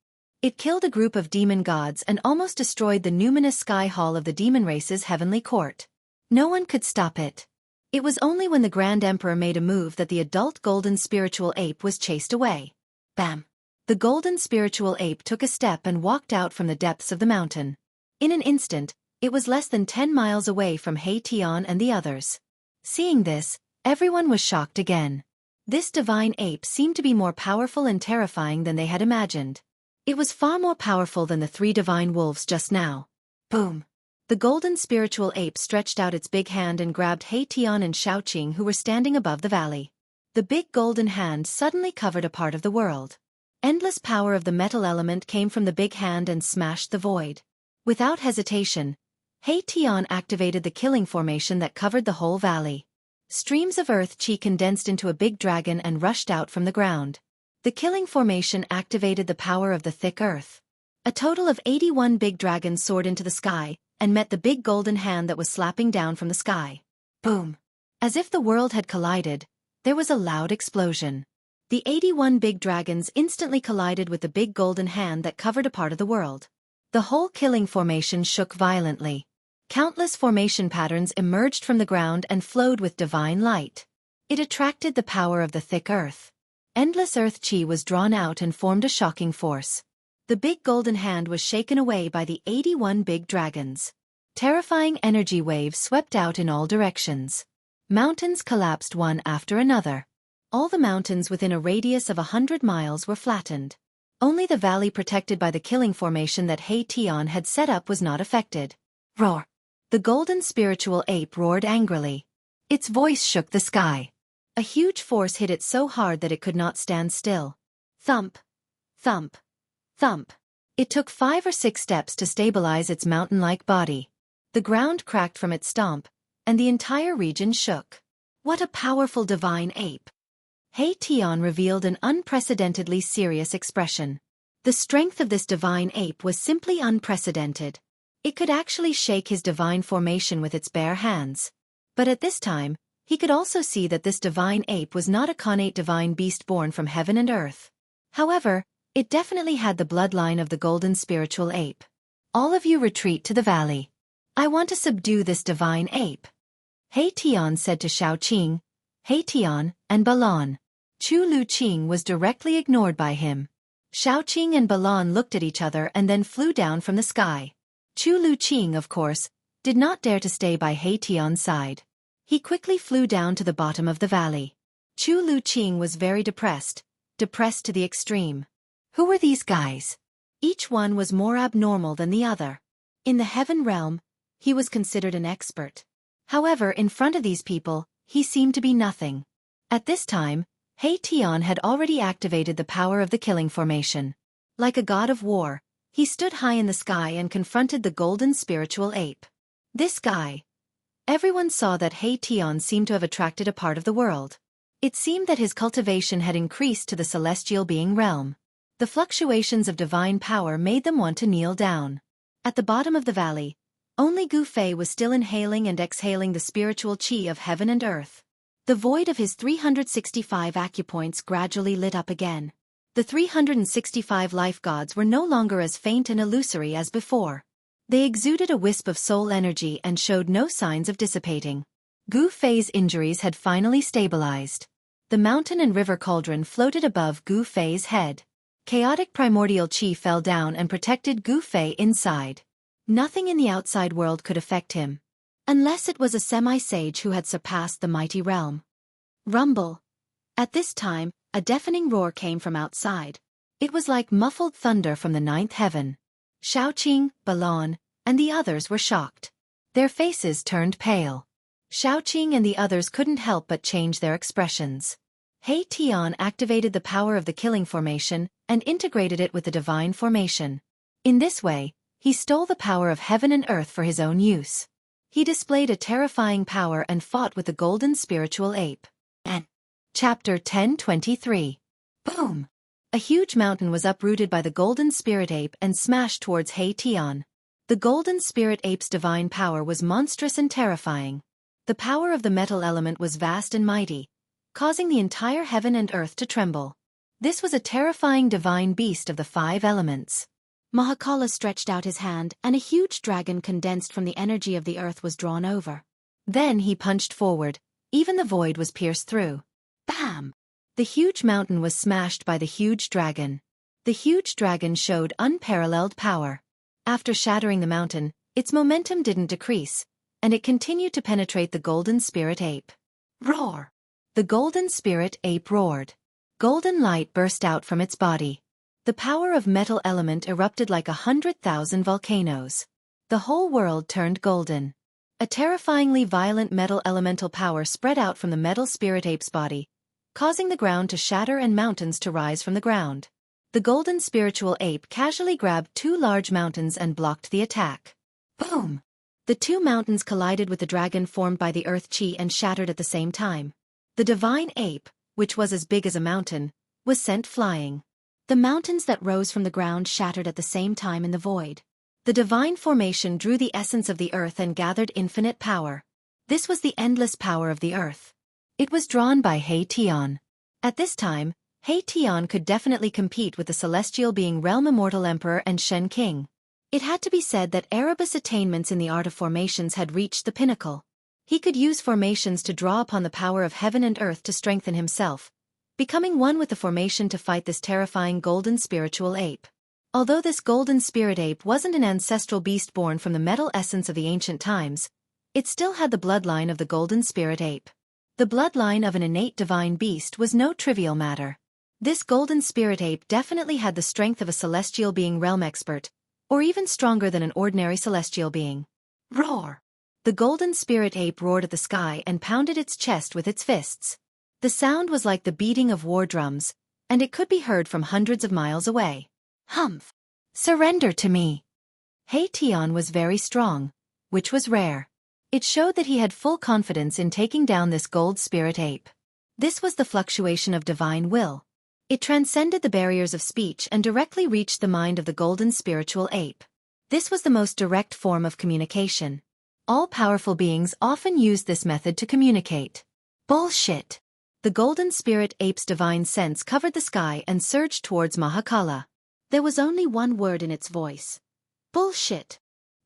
It killed a group of demon gods and almost destroyed the numinous sky hall of the demon race's heavenly court. No one could stop it. It was only when the Grand Emperor made a move that the adult golden spiritual ape was chased away. Bam! The golden spiritual ape took a step and walked out from the depths of the mountain. In an instant, it was less than 10 miles away from He Tian and the others. Seeing this, everyone was shocked again. This divine ape seemed to be more powerful and terrifying than they had imagined. It was far more powerful than the 3 divine wolves just now. Boom! The golden spiritual ape stretched out its big hand and grabbed He Tian and Xiaoqing, who were standing above the valley. The big golden hand suddenly covered a part of the world. Endless power of the metal element came from the big hand and smashed the void. Without hesitation, He Tian activated the killing formation that covered the whole valley. Streams of earth chi condensed into a big dragon and rushed out from the ground. The killing formation activated the power of the thick earth. A total of 81 big dragons soared into the sky and met the big golden hand that was slapping down from the sky. Boom! As if the world had collided, there was a loud explosion. The 81 big dragons instantly collided with the big golden hand that covered a part of the world. The whole killing formation shook violently. Countless formation patterns emerged from the ground and flowed with divine light. It attracted the power of the thick earth. Endless earth chi was drawn out and formed a shocking force. The big golden hand was shaken away by the 81 big dragons. Terrifying energy waves swept out in all directions. Mountains collapsed one after another. All the mountains within a radius of 100 miles were flattened. Only the valley protected by the killing formation that He Tian had set up was not affected. Roar! The golden spiritual ape roared angrily. Its voice shook the sky. A huge force hit it so hard that it could not stand still. Thump! Thump! Thump! It took 5 or 6 steps to stabilize its mountain-like body. The ground cracked from its stomp, and the entire region shook. What a powerful divine ape! He Tian revealed an unprecedentedly serious expression. The strength of this divine ape was simply unprecedented. It could actually shake his divine formation with its bare hands. But at this time, he could also see that this divine ape was not a connate divine beast born from heaven and earth. However, it definitely had the bloodline of the golden spiritual ape. All of you retreat to the valley. I want to subdue this divine ape. He Tian said to Xiaoqing, He Tian, and Balan. Chu Lu Qing was directly ignored by him. Xiaoqing and Balan looked at each other and then flew down from the sky. Chu Lu Qing, of course, did not dare to stay by He Tian's side. He quickly flew down to the bottom of the valley. Chu Lu Qing was very depressed to the extreme. Who were these guys? Each one was more abnormal than the other. In the heaven realm, he was considered an expert. However, in front of these people, he seemed to be nothing. At this time, He Tian had already activated the power of the killing formation. Like a god of war, he stood high in the sky and confronted the golden spiritual ape. This guy. Everyone saw that He Tian seemed to have attracted a part of the world. It seemed that his cultivation had increased to the celestial being realm. The fluctuations of divine power made them want to kneel down. At the bottom of the valley, only Gu Fei was still inhaling and exhaling the spiritual qi of heaven and earth. The void of his 365 acupoints gradually lit up again. The 365 life gods were no longer as faint and illusory as before. They exuded a wisp of soul energy and showed no signs of dissipating. Gu Fei's injuries had finally stabilized. The mountain and river cauldron floated above Gu Fei's head. Chaotic primordial qi fell down and protected Gu Fei inside. Nothing in the outside world could affect him. Unless it was a semi-sage who had surpassed the mighty realm. Rumble. At this time, a deafening roar came from outside. It was like muffled thunder from the ninth heaven. Xiaoqing, Balan, and the others were shocked. Their faces turned pale. Xiaoqing and the others couldn't help but change their expressions. He Tian activated the power of the killing formation and integrated it with the divine formation. In this way, he stole the power of heaven and earth for his own use. He displayed a terrifying power and fought with the golden spiritual ape. And Chapter 10:23. Boom! A huge mountain was uprooted by the golden spirit ape and smashed towards Tian. The golden spirit ape's divine power was monstrous and terrifying. The power of the metal element was vast and mighty, causing the entire heaven and earth to tremble. This was a terrifying divine beast of the 5 elements. Mahakala stretched out his hand, and a huge dragon condensed from the energy of the earth was drawn over. Then he punched forward. Even the void was pierced through. Bam! The huge mountain was smashed by the huge dragon. The huge dragon showed unparalleled power. After shattering the mountain, its momentum didn't decrease, and it continued to penetrate the golden spirit ape. Roar! The golden spirit ape roared. Golden light burst out from its body. The power of metal element erupted like 100,000 volcanoes. The whole world turned golden. A terrifyingly violent metal elemental power spread out from the metal spirit ape's body, causing the ground to shatter and mountains to rise from the ground. The golden spiritual ape casually grabbed 2 large mountains and blocked the attack. Boom! The 2 mountains collided with the dragon formed by the earth chi and shattered at the same time. The divine ape, which was as big as a mountain, was sent flying. The mountains that rose from the ground shattered at the same time in the void. The divine formation drew the essence of the earth and gathered infinite power. This was the endless power of the earth. It was drawn by Tian. At this time, Tian could definitely compete with the celestial being Realm Immortal Emperor and Shen King. It had to be said that Erebus' attainments in the art of formations had reached the pinnacle. He could use formations to draw upon the power of heaven and earth to strengthen himself, becoming one with the formation to fight this terrifying golden spiritual ape. Although this golden spirit ape wasn't an ancestral beast born from the metal essence of the ancient times, it still had the bloodline of the golden spirit ape. The bloodline of an innate divine beast was no trivial matter. This golden spirit ape definitely had the strength of a celestial being realm expert, or even stronger than an ordinary celestial being. Roar! The golden spirit ape roared at the sky and pounded its chest with its fists. The sound was like the beating of war drums, and it could be heard from hundreds of miles away. Humph! Surrender to me! Tian was very strong, which was rare. It showed that he had full confidence in taking down this gold spirit ape. This was the fluctuation of divine will. It transcended the barriers of speech and directly reached the mind of the golden spiritual ape. This was the most direct form of communication. All powerful beings often used this method to communicate. Bullshit! The golden spirit ape's divine sense covered the sky and surged towards Mahakala. There was only one word in its voice. Bullshit!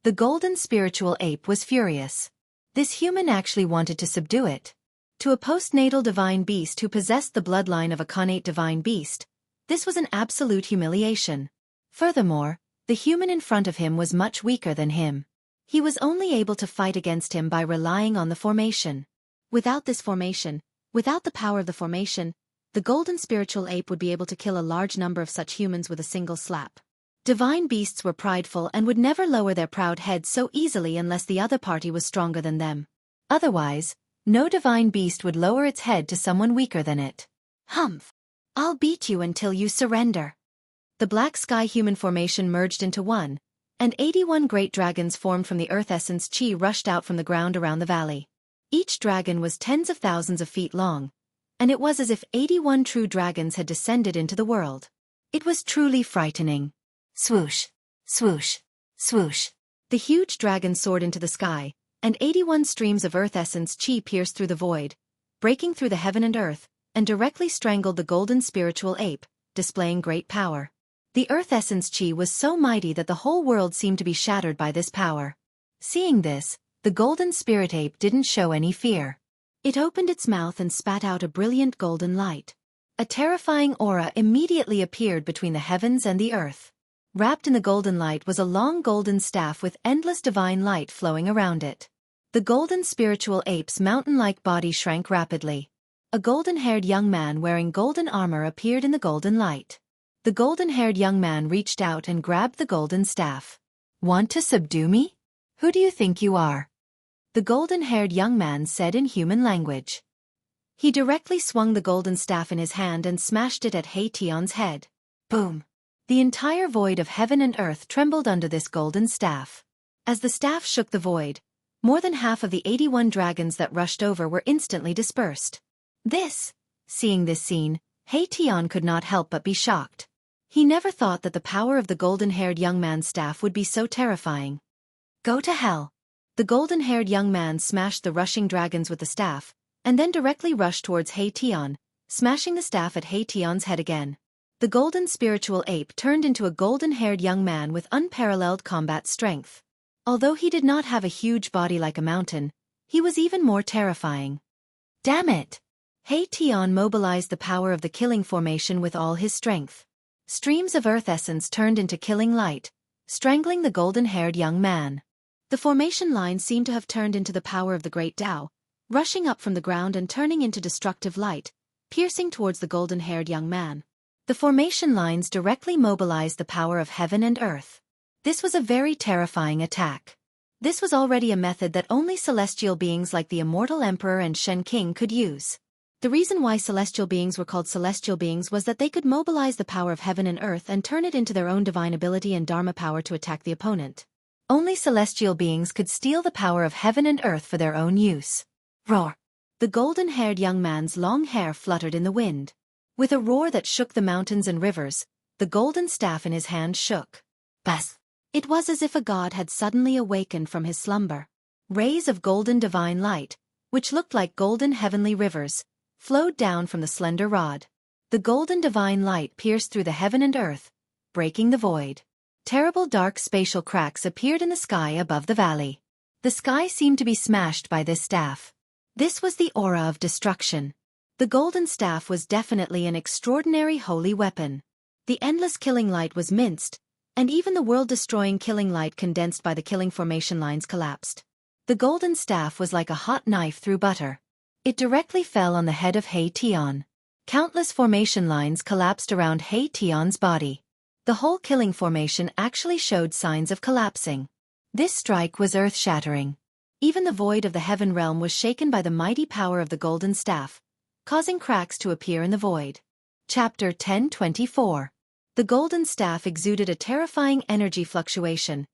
The golden spiritual ape was furious. This human actually wanted to subdue it. To a postnatal divine beast who possessed the bloodline of a connate divine beast, this was an absolute humiliation. Furthermore, the human in front of him was much weaker than him. He was only able to fight against him by relying on the formation. Without this formation, without the power of the formation, the golden spiritual ape would be able to kill a large number of such humans with a single slap. Divine beasts were prideful and would never lower their proud heads so easily unless the other party was stronger than them. Otherwise, no divine beast would lower its head to someone weaker than it. Humph! I'll beat you until you surrender. The black sky human formation merged into one, and 81 great dragons formed from the earth essence chi rushed out from the ground around the valley. Each dragon was tens of thousands of feet long, and it was as if 81 true dragons had descended into the world. It was truly frightening. Swoosh! Swoosh! Swoosh! The huge dragon soared into the sky, and 81 streams of earth essence chi pierced through the void, breaking through the heaven and earth, and directly strangled the golden spiritual ape, displaying great power. The earth essence chi was so mighty that the whole world seemed to be shattered by this power. Seeing this, the golden spirit ape didn't show any fear. It opened its mouth and spat out a brilliant golden light. A terrifying aura immediately appeared between the heavens and the earth. Wrapped in the golden light was a long golden staff with endless divine light flowing around it. The golden spiritual ape's mountain-like body shrank rapidly. A golden-haired young man wearing golden armor appeared in the golden light. The golden-haired young man reached out and grabbed the golden staff. Want to subdue me? Who do you think you are? The golden-haired young man said in human language. He directly swung the golden staff in his hand and smashed it at Tian's head. Boom! The entire void of heaven and earth trembled under this golden staff. As the staff shook the void, more than half of the 81 dragons that rushed over were instantly dispersed. This Seeing this scene, He Tian could not help but be shocked. He never thought that the power of the golden-haired young man's staff would be so terrifying. Go to hell! The golden-haired young man smashed the rushing dragons with the staff, and then directly rushed towards He Tian, smashing the staff at He Tian's head again. The golden spiritual ape turned into a golden-haired young man with unparalleled combat strength. Although he did not have a huge body like a mountain, he was even more terrifying. Damn it! He Tian mobilized the power of the killing formation with all his strength. Streams of earth essence turned into killing light, strangling the golden-haired young man. The formation line seemed to have turned into the power of the great Tao, rushing up from the ground and turning into destructive light, piercing towards the golden-haired young man. The formation lines directly mobilized the power of heaven and earth. This was a very terrifying attack. This was already a method that only celestial beings like the immortal emperor and Shen King could use. The reason why celestial beings were called celestial beings was that they could mobilize the power of heaven and earth and turn it into their own divine ability and dharma power to attack the opponent. Only celestial beings could steal the power of heaven and earth for their own use. Roar! The golden-haired young man's long hair fluttered in the wind. With a roar that shook the mountains and rivers, the golden staff in his hand shook. Bas! It was as if a god had suddenly awakened from his slumber. Rays of golden divine light, which looked like golden heavenly rivers, flowed down from the slender rod. The golden divine light pierced through the heaven and earth, breaking the void. Terrible dark spatial cracks appeared in the sky above the valley. The sky seemed to be smashed by this staff. This was the aura of destruction. The golden staff was definitely an extraordinary holy weapon. The endless killing light was minced, and even the world-destroying killing light condensed by the killing formation lines collapsed. The golden staff was like a hot knife through butter. It directly fell on the head of He Tian. Countless formation lines collapsed around He Tian's body. The whole killing formation actually showed signs of collapsing. This strike was earth-shattering. Even the void of the heaven realm was shaken by the mighty power of the golden staff, causing cracks to appear in the void. Chapter 10:24. The golden staff exuded a terrifying energy fluctuation,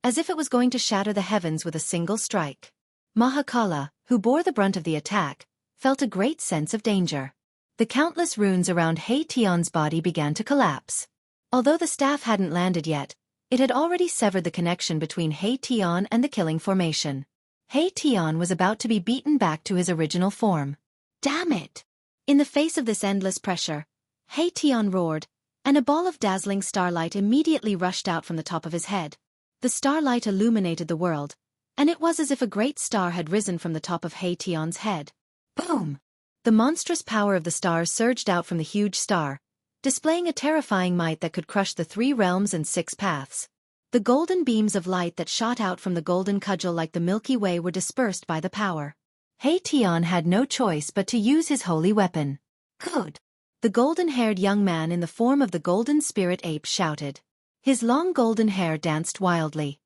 as if it was going to shatter the heavens with a single strike. Mahakala, who bore the brunt of the attack, felt a great sense of danger. The countless runes around He Tian's body began to collapse. Although the staff hadn't landed yet, it had already severed the connection between He Tian and the killing formation. He Tian was about to be beaten back to his original form. Damn it! In the face of this endless pressure, He Tian roared, and a ball of dazzling starlight immediately rushed out from the top of his head. The starlight illuminated the world, and it was as if a great star had risen from the top of He Tian's head. Boom! The monstrous power of the stars surged out from the huge star, displaying a terrifying might that could crush the 3 realms and 6 paths. The golden beams of light that shot out from the golden cudgel like the Milky Way were dispersed by the power. He Tian had no choice but to use his holy weapon. Good! The golden-haired young man in the form of the golden spirit ape shouted. His long golden hair danced wildly.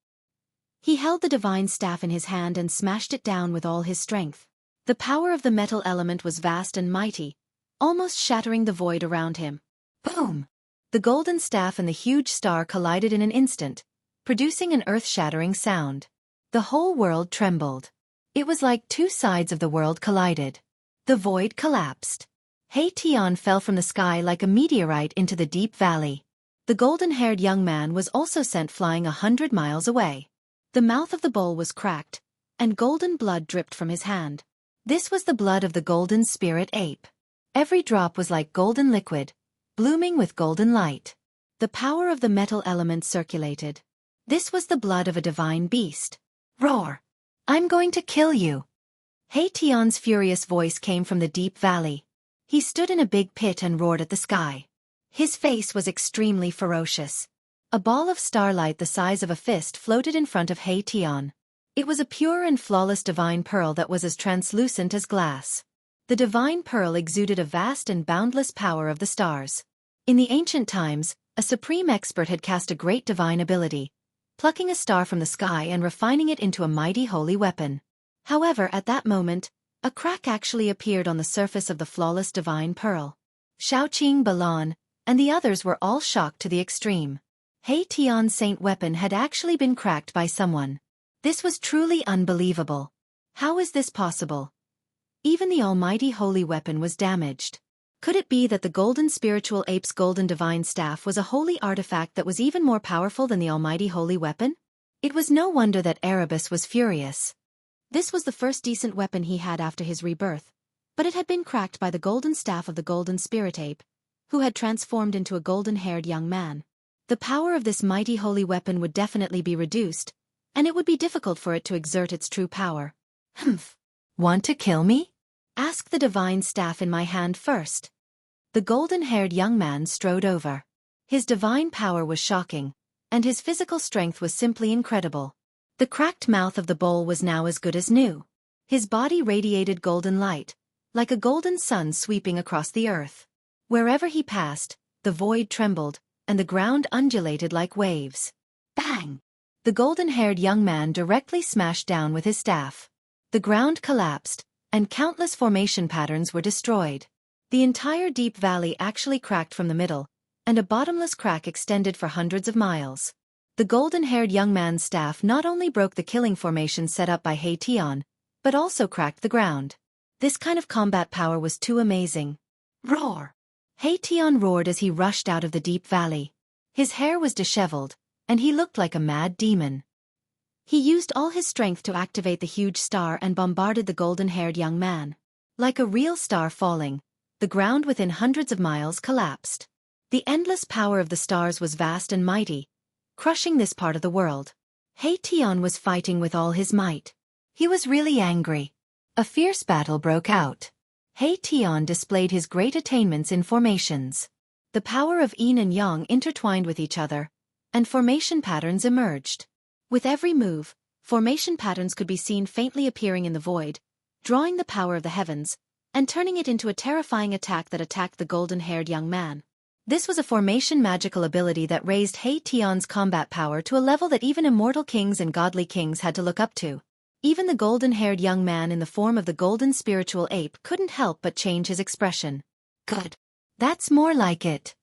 He held the divine staff in his hand and smashed it down with all his strength. The power of the metal element was vast and mighty, almost shattering the void around him. Boom! The golden staff and the huge star collided in an instant, producing an earth-shattering sound. The whole world trembled. It was like 2 sides of the world collided. The void collapsed. He Tian fell from the sky like a meteorite into the deep valley. The golden-haired young man was also sent flying 100 miles away. The mouth of the bowl was cracked, and golden blood dripped from his hand. This was the blood of the golden spirit ape. Every drop was like golden liquid, blooming with golden light. The power of the metal element circulated. This was the blood of a divine beast. Roar! I'm going to kill you! He Tian's furious voice came from the deep valley. He stood in a big pit and roared at the sky. His face was extremely ferocious. A ball of starlight the size of a fist floated in front of He Tian. It was a pure and flawless divine pearl that was as translucent as glass. The divine pearl exuded a vast and boundless power of the stars. In the ancient times, a supreme expert had cast a great divine ability, plucking a star from the sky and refining it into a mighty holy weapon. However, at that moment, a crack actually appeared on the surface of the flawless divine pearl. Xiaoqing, Balan, and the others were all shocked to the extreme. He Tian's saint weapon had actually been cracked by someone. This was truly unbelievable. How is this possible? Even the almighty holy weapon was damaged. Could it be that the golden spiritual ape's golden divine staff was a holy artifact that was even more powerful than the almighty holy weapon? It was no wonder that Erebus was furious. This was the first decent weapon he had after his rebirth, but it had been cracked by the golden staff of the golden spirit ape, who had transformed into a golden-haired young man. The power of this mighty holy weapon would definitely be reduced, and it would be difficult for it to exert its true power. Humph. Want to kill me? Ask the divine staff in my hand first. The golden-haired young man strode over. His divine power was shocking, and his physical strength was simply incredible. The cracked mouth of the bowl was now as good as new. His body radiated golden light, like a golden sun sweeping across the earth. Wherever he passed, the void trembled, and the ground undulated like waves. Bang! The golden-haired young man directly smashed down with his staff. The ground collapsed, and countless formation patterns were destroyed. The entire deep valley actually cracked from the middle, and a bottomless crack extended for hundreds of miles. The golden-haired young man's staff not only broke the killing formation set up by Hei-Tian, but also cracked the ground. This kind of combat power was too amazing. Roar! Hei-Tian roared as he rushed out of the deep valley. His hair was disheveled, and he looked like a mad demon. He used all his strength to activate the huge star and bombarded the golden-haired young man. Like a real star falling, the ground within hundreds of miles collapsed. The endless power of the stars was vast and mighty, crushing this part of the world. Hei-Tian was fighting with all his might. He was really angry. A fierce battle broke out. Hei-Tian displayed his great attainments in formations. The power of yin and yang intertwined with each other, and formation patterns emerged. With every move, formation patterns could be seen faintly appearing in the void, drawing the power of the heavens, and turning it into a terrifying attack that attacked the golden-haired young man. This was a formation magical ability that raised Hei-Tian's combat power to a level that even immortal kings and godly kings had to look up to. Even the golden-haired young man in the form of the golden spiritual ape couldn't help but change his expression. Good. That's more like it.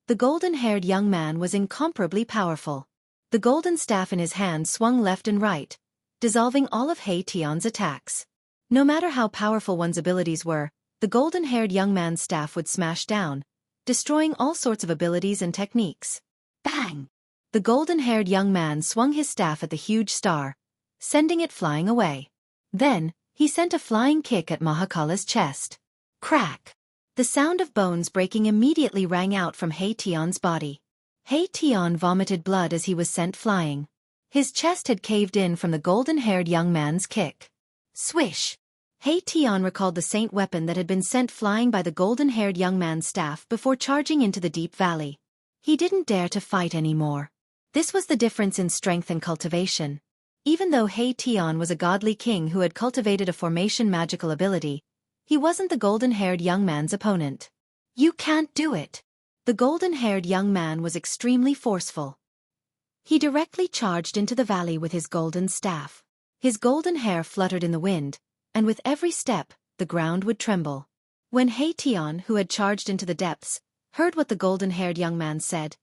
The golden-haired young man was incomparably powerful. The golden staff in his hand swung left and right, dissolving all of Hei-Tian's attacks. No matter how powerful one's abilities were, the golden-haired young man's staff would smash down, destroying all sorts of abilities and techniques. Bang! The golden-haired young man swung his staff at the huge star, sending it flying away. Then, he sent a flying kick at Mahakala's chest. Crack! The sound of bones breaking immediately rang out from Hei-Tian's body. Hei-Tian vomited blood as he was sent flying. His chest had caved in from the golden-haired young man's kick. Swish! Hei-Tian recalled the saint weapon that had been sent flying by the golden-haired young man's staff before charging into the deep valley. He didn't dare to fight anymore. This was the difference in strength and cultivation. Even though Hei-Tian was a godly king who had cultivated a formation magical ability, he wasn't the golden-haired young man's opponent. You can't do it. The golden-haired young man was extremely forceful. He directly charged into the valley with his golden staff. His golden hair fluttered in the wind, and with every step, the ground would tremble. When Hei-Tian, who had charged into the depths, heard what the golden-haired young man said,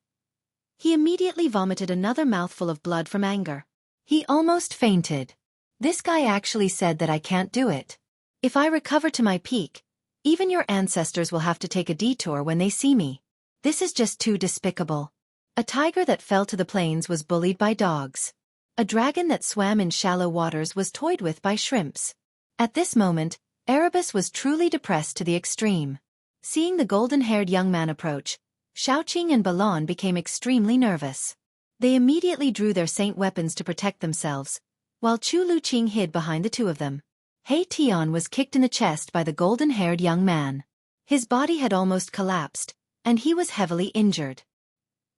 he immediately vomited another mouthful of blood from anger. He almost fainted. This guy actually said that I can't do it. If I recover to my peak, even your ancestors will have to take a detour when they see me. This is just too despicable. A tiger that fell to the plains was bullied by dogs. A dragon that swam in shallow waters was toyed with by shrimps. At this moment, Erebus was truly depressed to the extreme. Seeing the golden-haired young man approach, Xiaoqing and Balon became extremely nervous. They immediately drew their saint weapons to protect themselves, while Chu Luqing hid behind the two of them. Hei-Tian was kicked in the chest by the golden-haired young man. His body had almost collapsed, and he was heavily injured.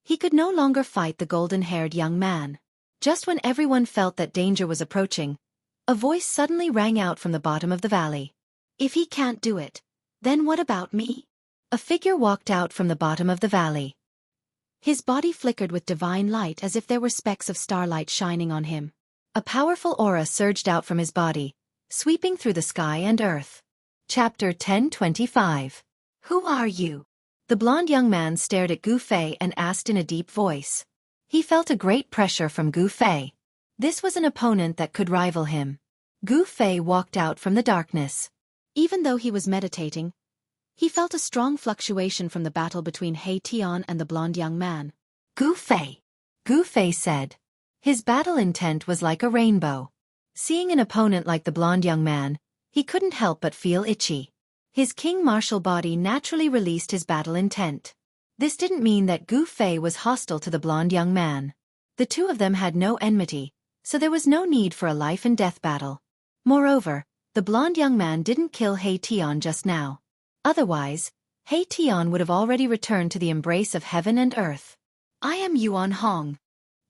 He could no longer fight the golden-haired young man. Just when everyone felt that danger was approaching, a voice suddenly rang out from the bottom of the valley. If he can't do it, then what about me? A figure walked out from the bottom of the valley. His body flickered with divine light as if there were specks of starlight shining on him. A powerful aura surged out from his body, sweeping through the sky and earth. Chapter 1025. Who are you? The blonde young man stared at Gu Fei and asked in a deep voice. He felt a great pressure from Gu Fei. This was an opponent that could rival him. Gu Fei walked out from the darkness. Even though he was meditating, He felt a strong fluctuation from the battle between He Tian and the blonde young man. Gu Fei, Gu Fei said. His battle intent was like a rainbow. Seeing an opponent like the blonde young man, he couldn't help but feel itchy. His king martial body naturally released his battle intent. This didn't mean that Gu Fei was hostile to the blonde young man. The two of them had no enmity, so there was no need for a life and death battle. Moreover, the blonde young man didn't kill He Tian just now. Otherwise, He Tian would have already returned to the embrace of heaven and earth. I am Yuan Hong.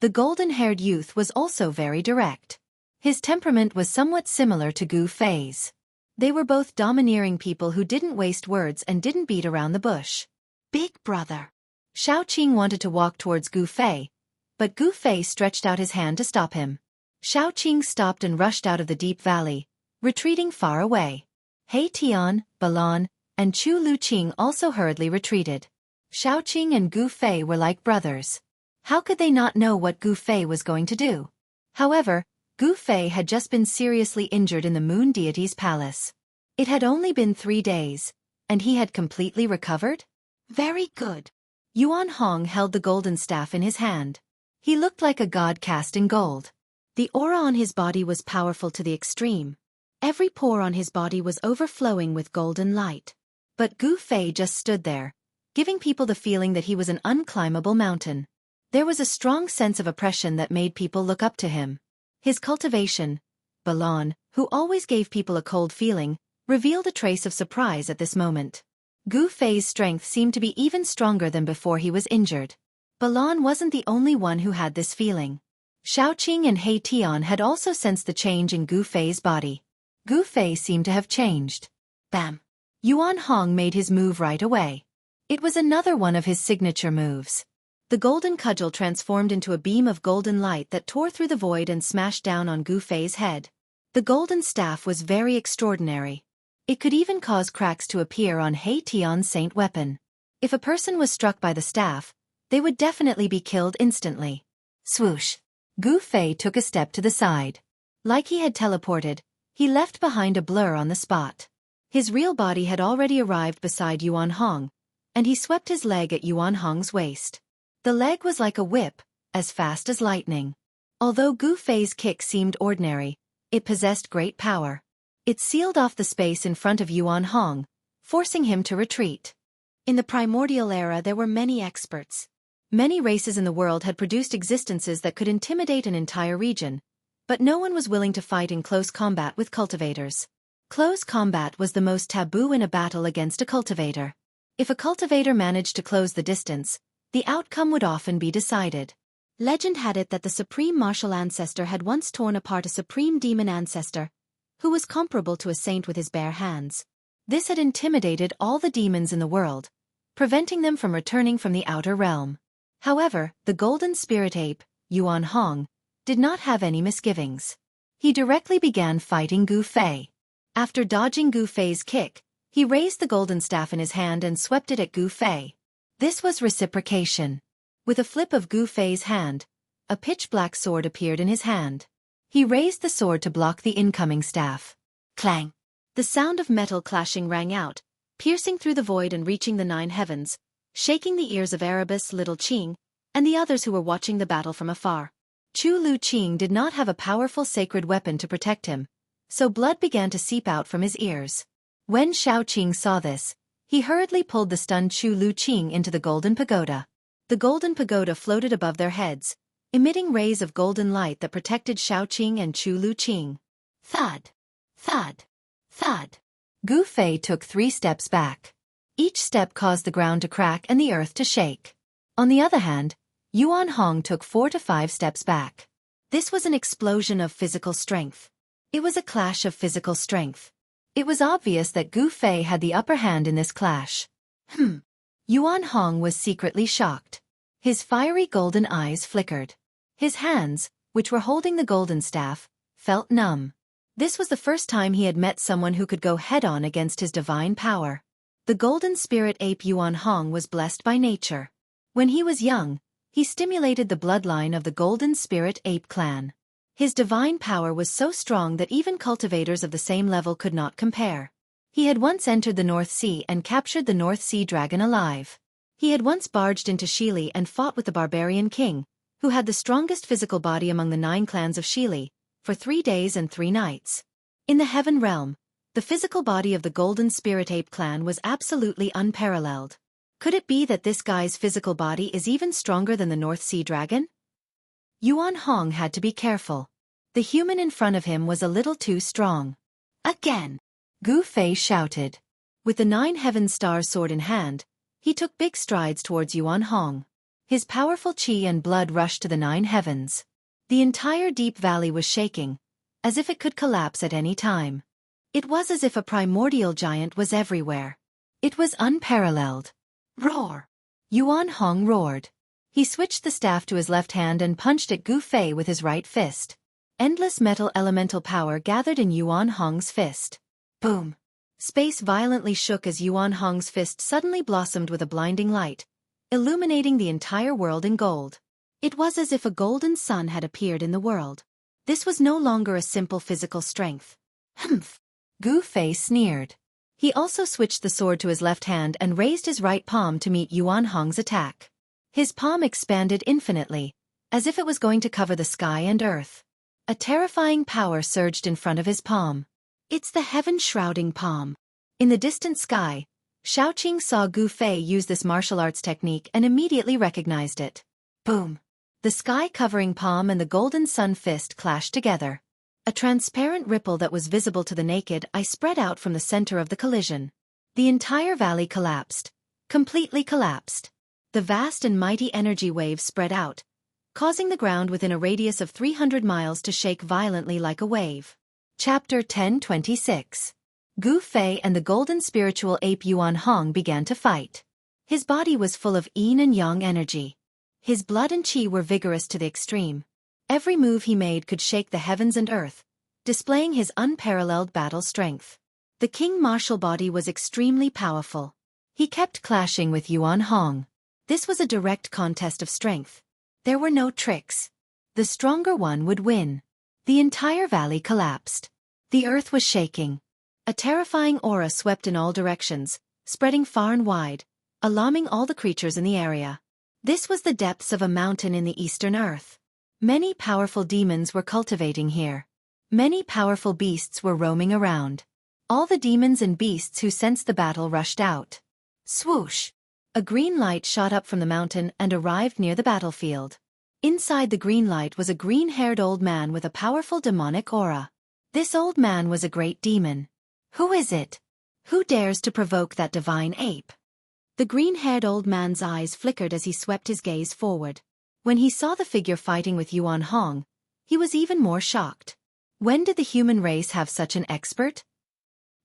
The golden-haired youth was also very direct. His temperament was somewhat similar to Gu Fei's. They were both domineering people who didn't waste words and didn't beat around the bush. Big brother. Xiaoqing wanted to walk towards Gu Fei, but Gu Fei stretched out his hand to stop him. Xiaoqing stopped and rushed out of the deep valley, retreating far away. He Tian, Balan, and Chu Luqing also hurriedly retreated. Xiaoqing and Gu Fei were like brothers. How could they not know what Gu Fei was going to do? However, Gu Fei had just been seriously injured in the moon deity's palace. It had only been 3 days, and he had completely recovered? Very good. Yuan Hong held the golden staff in his hand. He looked like a god cast in gold. The aura on his body was powerful to the extreme. Every pore on his body was overflowing with golden light. But Gu Fei just stood there, giving people the feeling that he was an unclimbable mountain. There was a strong sense of oppression that made people look up to him. His cultivation, Balan, who always gave people a cold feeling, revealed a trace of surprise at this moment. Gu Fei's strength seemed to be even stronger than before he was injured. Balan wasn't the only one who had this feeling. Xiaoqing and He Tian had also sensed the change in Gu Fei's body. Gu Fei seemed to have changed. Bam! Yuan Hong made his move right away. It was another one of his signature moves. The golden cudgel transformed into a beam of golden light that tore through the void and smashed down on Gu Fei's head. The golden staff was very extraordinary. It could even cause cracks to appear on He Tian's saint weapon. If a person was struck by the staff, they would definitely be killed instantly. Swoosh! Gu Fei took a step to the side. Like he had teleported, he left behind a blur on the spot. His real body had already arrived beside Yuan Hong, and he swept his leg at Yuan Hong's waist. The leg was like a whip, as fast as lightning. Although Gu Fei's kick seemed ordinary, it possessed great power. It sealed off the space in front of Yuan Hong, forcing him to retreat. In the primordial era there were many experts. Many races in the world had produced existences that could intimidate an entire region, but no one was willing to fight in close combat with cultivators. Close combat was the most taboo in a battle against a cultivator. If a cultivator managed to close the distance, the outcome would often be decided. Legend had it that the supreme martial ancestor had once torn apart a supreme demon ancestor, who was comparable to a saint with his bare hands. This had intimidated all the demons in the world, preventing them from returning from the outer realm. However, the golden spirit ape, Yuan Hong, did not have any misgivings. He directly began fighting Gu Fei. After dodging Gu Fei's kick, he raised the golden staff in his hand and swept it at Gu Fei. This was reciprocation. With a flip of Gu Fei's hand, a pitch-black sword appeared in his hand. He raised the sword to block the incoming staff. Clang! The sound of metal clashing rang out, piercing through the void and reaching the 9 heavens, shaking the ears of Erebus, Little Qing, and the others who were watching the battle from afar. Chu Luqing did not have a powerful sacred weapon to protect him, so blood began to seep out from his ears. When Xiaoqing saw this, he hurriedly pulled the stunned Chu Luqing into the golden pagoda. The golden pagoda floated above their heads, emitting rays of golden light that protected Xiaoqing and Chu Luqing. Thud! Thud! Thud! Gu Fei took 3 steps back. Each step caused the ground to crack and the earth to shake. On the other hand, Yuan Hong took 4 to 5 steps back. This was an explosion of physical strength. It was a clash of physical strength. It was obvious that Gu Fei had the upper hand in this clash. Yuan Hong was secretly shocked. His fiery golden eyes flickered. His hands, which were holding the golden staff, felt numb. This was the first time he had met someone who could go head-on against his divine power. The golden spirit ape Yuan Hong was blessed by nature. When he was young, he stimulated the bloodline of the golden spirit ape clan. His divine power was so strong that even cultivators of the same level could not compare. He had once entered the North Sea and captured the North Sea dragon alive. He had once barged into Shili and fought with the barbarian king, who had the strongest physical body among the 9 clans of Shili, for 3 days and 3 nights. In the Heaven Realm, the physical body of the Golden Spirit Ape clan was absolutely unparalleled. Could it be that this guy's physical body is even stronger than the North Sea dragon? Yuan Hong had to be careful. The human in front of him was a little too strong. Again! Gu Fei shouted. With the 9 heaven star sword in hand, he took big strides towards Yuan Hong. His powerful qi and blood rushed to the 9 heavens. The entire deep valley was shaking, as if it could collapse at any time. It was as if a primordial giant was everywhere. It was unparalleled. Roar! Yuan Hong roared. He switched the staff to his left hand and punched at Gu Fei with his right fist. Endless metal elemental power gathered in Yuan Hong's fist. Boom! Space violently shook as Yuan Hong's fist suddenly blossomed with a blinding light, illuminating the entire world in gold. It was as if a golden sun had appeared in the world. This was no longer a simple physical strength. Humph! Gu Fei sneered. He also switched the sword to his left hand and raised his right palm to meet Yuan Hong's attack. His palm expanded infinitely, as if it was going to cover the sky and earth. A terrifying power surged in front of his palm. It's the heaven-shrouding palm. In the distant sky, Xiaoqing saw Gu Fei use this martial arts technique and immediately recognized it. Boom! The sky-covering palm and the golden sun fist clashed together. A transparent ripple that was visible to the naked eye spread out from the center of the collision. The entire valley collapsed. Completely collapsed. The vast and mighty energy waves spread out, causing the ground within a radius of 300 miles to shake violently like a wave. Chapter 1026. Gu Fei and the golden spiritual ape Yuan Hong began to fight. His body was full of yin and yang energy. His blood and qi were vigorous to the extreme. Every move he made could shake the heavens and earth, displaying his unparalleled battle strength. The king martial body was extremely powerful. He kept clashing with Yuan Hong. This was a direct contest of strength. There were no tricks. The stronger one would win. The entire valley collapsed. The earth was shaking. A terrifying aura swept in all directions, spreading far and wide, alarming all the creatures in the area. This was the depths of a mountain in the eastern earth. Many powerful demons were cultivating here. Many powerful beasts were roaming around. All the demons and beasts who sensed the battle rushed out. Swoosh! A green light shot up from the mountain and arrived near the battlefield. Inside the green light was a green-haired old man with a powerful demonic aura. This old man was a great demon. Who is it? Who dares to provoke that divine ape? The green-haired old man's eyes flickered as he swept his gaze forward. When he saw the figure fighting with Yuan Hong, he was even more shocked. When did the human race have such an expert?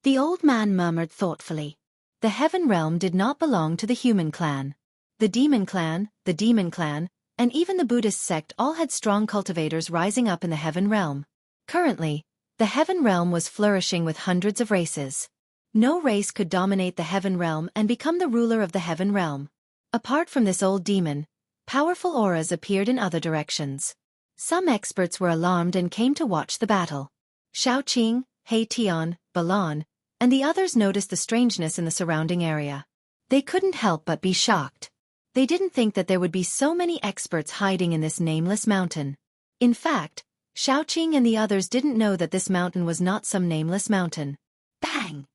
The old man murmured thoughtfully. The heaven realm did not belong to the human clan. The demon clan, and even the Buddhist sect all had strong cultivators rising up in the heaven realm. Currently, the heaven realm was flourishing with hundreds of races. No race could dominate the heaven realm and become the ruler of the heaven realm. Apart from this old demon, powerful auras appeared in other directions. Some experts were alarmed and came to watch the battle. Xiaoqing, He Tian, Balan, and the others noticed the strangeness in the surrounding area. They couldn't help but be shocked. They didn't think that there would be so many experts hiding in this nameless mountain. In fact, Xiaoqing and the others didn't know that this mountain was not some nameless mountain. Bang!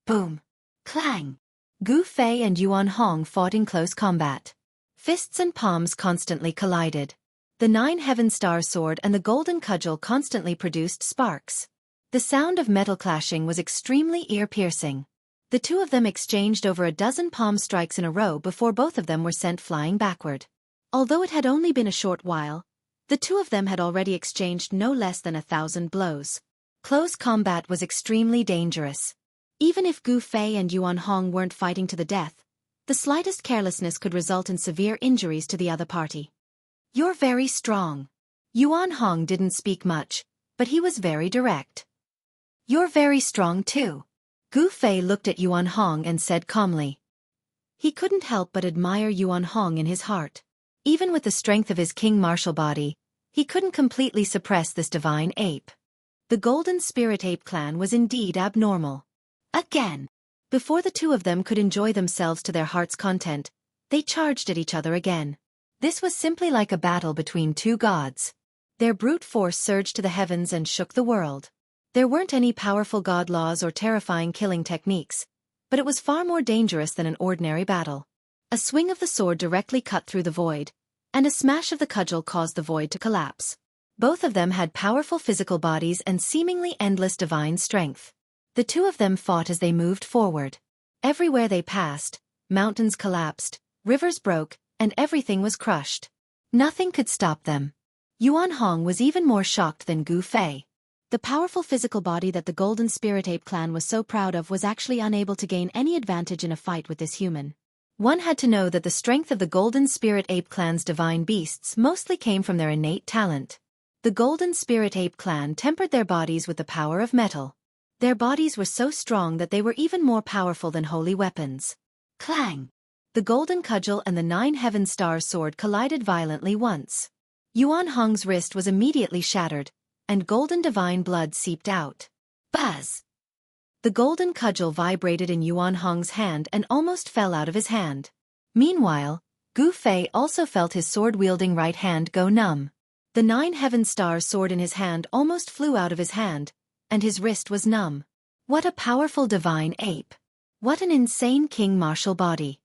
Boom! Clang! Gu Fei and Yuan Hong fought in close combat. Fists and palms constantly collided. The 9 heaven star sword and the golden cudgel constantly produced sparks. The sound of metal clashing was extremely ear-piercing. The two of them exchanged over a dozen palm strikes in a row before both of them were sent flying backward. Although it had only been a short while, the two of them had already exchanged no less than 1,000 blows. Close combat was extremely dangerous. Even if Gu Fei and Yuan Hong weren't fighting to the death, the slightest carelessness could result in severe injuries to the other party. You're very strong. Yuan Hong didn't speak much, but he was very direct. You're very strong too. Gu Fei looked at Yuan Hong and said calmly. He couldn't help but admire Yuan Hong in his heart. Even with the strength of his king martial body, he couldn't completely suppress this divine ape. The Golden Spirit Ape clan was indeed abnormal. Again. Before the two of them could enjoy themselves to their heart's content, they charged at each other again. This was simply like a battle between two gods. Their brute force surged to the heavens and shook the world. There weren't any powerful god laws or terrifying killing techniques, but it was far more dangerous than an ordinary battle. A swing of the sword directly cut through the void, and a smash of the cudgel caused the void to collapse. Both of them had powerful physical bodies and seemingly endless divine strength. The two of them fought as they moved forward. Everywhere they passed, mountains collapsed, rivers broke, and everything was crushed. Nothing could stop them. Yuan Hong was even more shocked than Gu Fei. The powerful physical body that the Golden Spirit Ape clan was so proud of was actually unable to gain any advantage in a fight with this human. One had to know that the strength of the Golden Spirit Ape clan's divine beasts mostly came from their innate talent. The Golden Spirit Ape clan tempered their bodies with the power of metal. Their bodies were so strong that they were even more powerful than holy weapons. Clang! The golden cudgel and the 9 heaven star sword collided violently once. Yuan Hong's wrist was immediately shattered, and golden divine blood seeped out. Buzz! The golden cudgel vibrated in Yuan Hong's hand and almost fell out of his hand. Meanwhile, Gu Fei also felt his sword-wielding right hand go numb. The 9 heaven star sword in his hand almost flew out of his hand, and his wrist was numb. What a powerful divine ape! What an insane king martial body!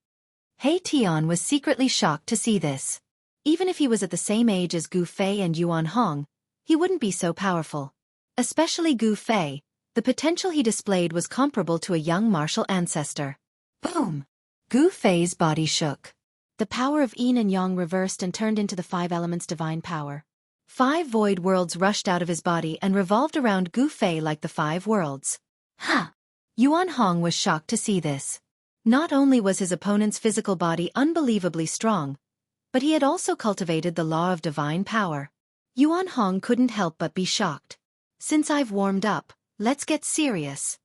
He Tian was secretly shocked to see this. Even if he was at the same age as Gu Fei and Yuan Hong, he wouldn't be so powerful. Especially Gu Fei, the potential he displayed was comparable to a young martial ancestor. Boom! Gu Fei's body shook. The power of yin and yang reversed and turned into the 5 elements divine power. 5 void worlds rushed out of his body and revolved around Gu Fei like the 5 worlds. Huh! Yuan Hong was shocked to see this. Not only was his opponent's physical body unbelievably strong, but he had also cultivated the law of divine power. Yuan Hong couldn't help but be shocked. Since I've warmed up, let's get serious.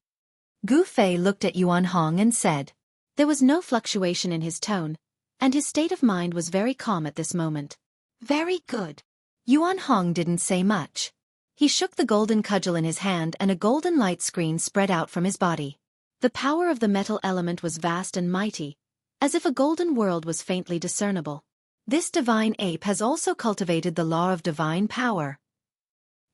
Gu Fei looked at Yuan Hong and said. There was no fluctuation in his tone, and his state of mind was very calm at this moment. Very good. Yuan Hong didn't say much. He shook the golden cudgel in his hand and a golden light screen spread out from his body. The power of the metal element was vast and mighty, as if a golden world was faintly discernible. This divine ape has also cultivated the law of divine power.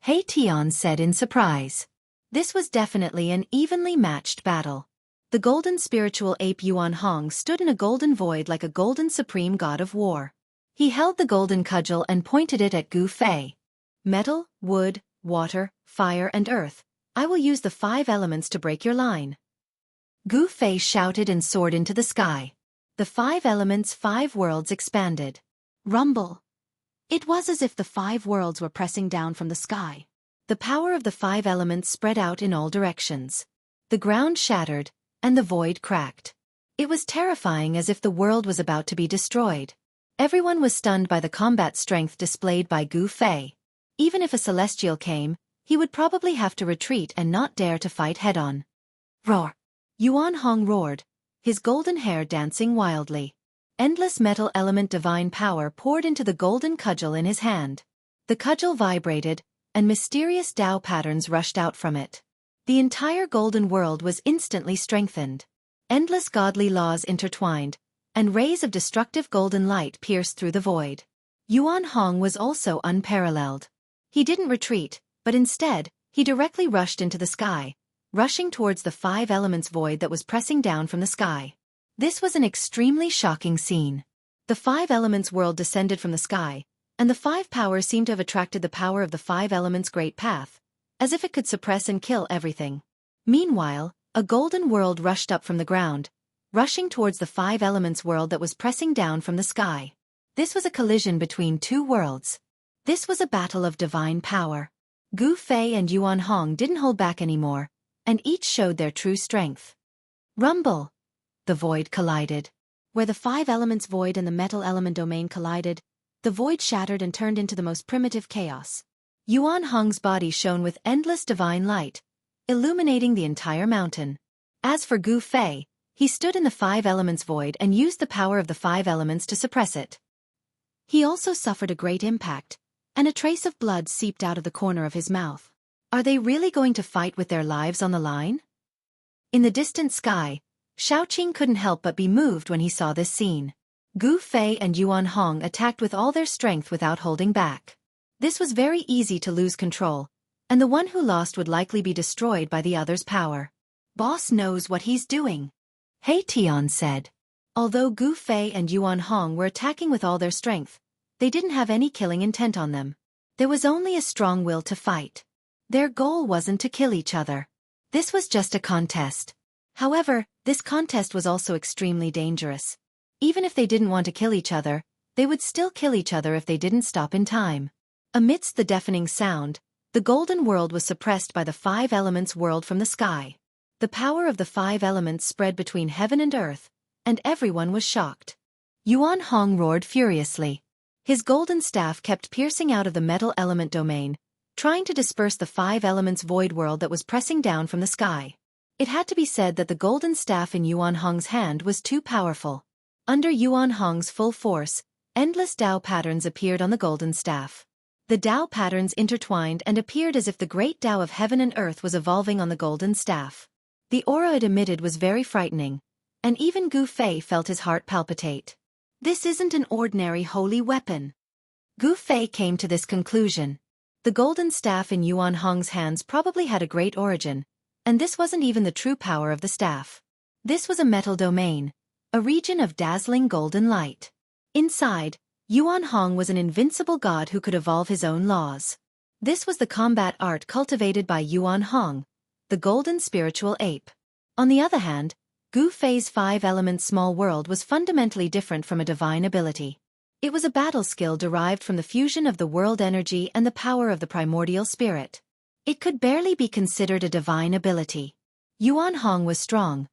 He Tian said in surprise. This was definitely an evenly matched battle. The golden spiritual ape Yuan Hong stood in a golden void like a golden supreme god of war. He held the golden cudgel and pointed it at Gu Fei. Metal, wood, water, fire and earth, I will use the 5 elements to break your line. Gu Fei shouted and soared into the sky. The 5 elements' 5 worlds expanded. Rumble. It was as if the 5 worlds were pressing down from the sky. The power of the 5 elements spread out in all directions. The ground shattered, and the void cracked. It was terrifying, as if the world was about to be destroyed. Everyone was stunned by the combat strength displayed by Gu Fei. Even if a celestial came, he would probably have to retreat and not dare to fight head-on. Roar! Yuan Hong roared, his golden hair dancing wildly. Endless metal element divine power poured into the golden cudgel in his hand. The cudgel vibrated, and mysterious Tao patterns rushed out from it. The entire golden world was instantly strengthened. Endless godly laws intertwined, and rays of destructive golden light pierced through the void. Yuan Hong was also unparalleled. He didn't retreat, but instead, he directly rushed into the sky, rushing towards the 5 elements void that was pressing down from the sky. This was an extremely shocking scene. The 5 elements world descended from the sky, and the 5 powers seemed to have attracted the power of the 5 elements great path, as if it could suppress and kill everything. Meanwhile, a golden world rushed up from the ground, rushing towards the 5 elements world that was pressing down from the sky. This was a collision between 2 worlds. This was a battle of divine power. Gu Fei and Yuan Hong didn't hold back anymore, and each showed their true strength. Rumble! The void collided. Where the 5 elements void and the metal element domain collided, the void shattered and turned into the most primitive chaos. Yuan Hong's body shone with endless divine light, illuminating the entire mountain. As for Gu Fei, he stood in the 5 elements void and used the power of the 5 elements to suppress it. He also suffered a great impact, and a trace of blood seeped out of the corner of his mouth. Are they really going to fight with their lives on the line? In the distant sky, Xiaoqing couldn't help but be moved when he saw this scene. Gu Fei and Yuan Hong attacked with all their strength without holding back. This was very easy to lose control, and the one who lost would likely be destroyed by the other's power. Boss knows what he's doing, He Tian said. Although Gu Fei and Yuan Hong were attacking with all their strength, they didn't have any killing intent on them. There was only a strong will to fight. Their goal wasn't to kill each other. This was just a contest. However, this contest was also extremely dangerous. Even if they didn't want to kill each other, they would still kill each other if they didn't stop in time. Amidst the deafening sound, the golden world was suppressed by the five elements whirled from the sky. The power of the five elements spread between heaven and earth, and everyone was shocked. Yuan Hong roared furiously. His golden staff kept piercing out of the metal element domain, trying to disperse the five elements void world that was pressing down from the sky. It had to be said that the golden staff in Yuan Hong's hand was too powerful. Under Yuan Hong's full force, endless Tao patterns appeared on the golden staff. The Tao patterns intertwined and appeared as if the great Tao of heaven and earth was evolving on the golden staff. The aura it emitted was very frightening, and even Gu Fei felt his heart palpitate. This isn't an ordinary holy weapon. Gu Fei came to this conclusion. The golden staff in Yuan Hong's hands probably had a great origin, and this wasn't even the true power of the staff. This was a metal domain, a region of dazzling golden light. Inside, Yuan Hong was an invincible god who could evolve his own laws. This was the combat art cultivated by Yuan Hong, the golden spiritual ape. On the other hand, Gu Fei's five-element small world was fundamentally different from a divine ability. It was a battle skill derived from the fusion of the world energy and the power of the primordial spirit. It could barely be considered a divine ability. Yuan Hong was strong,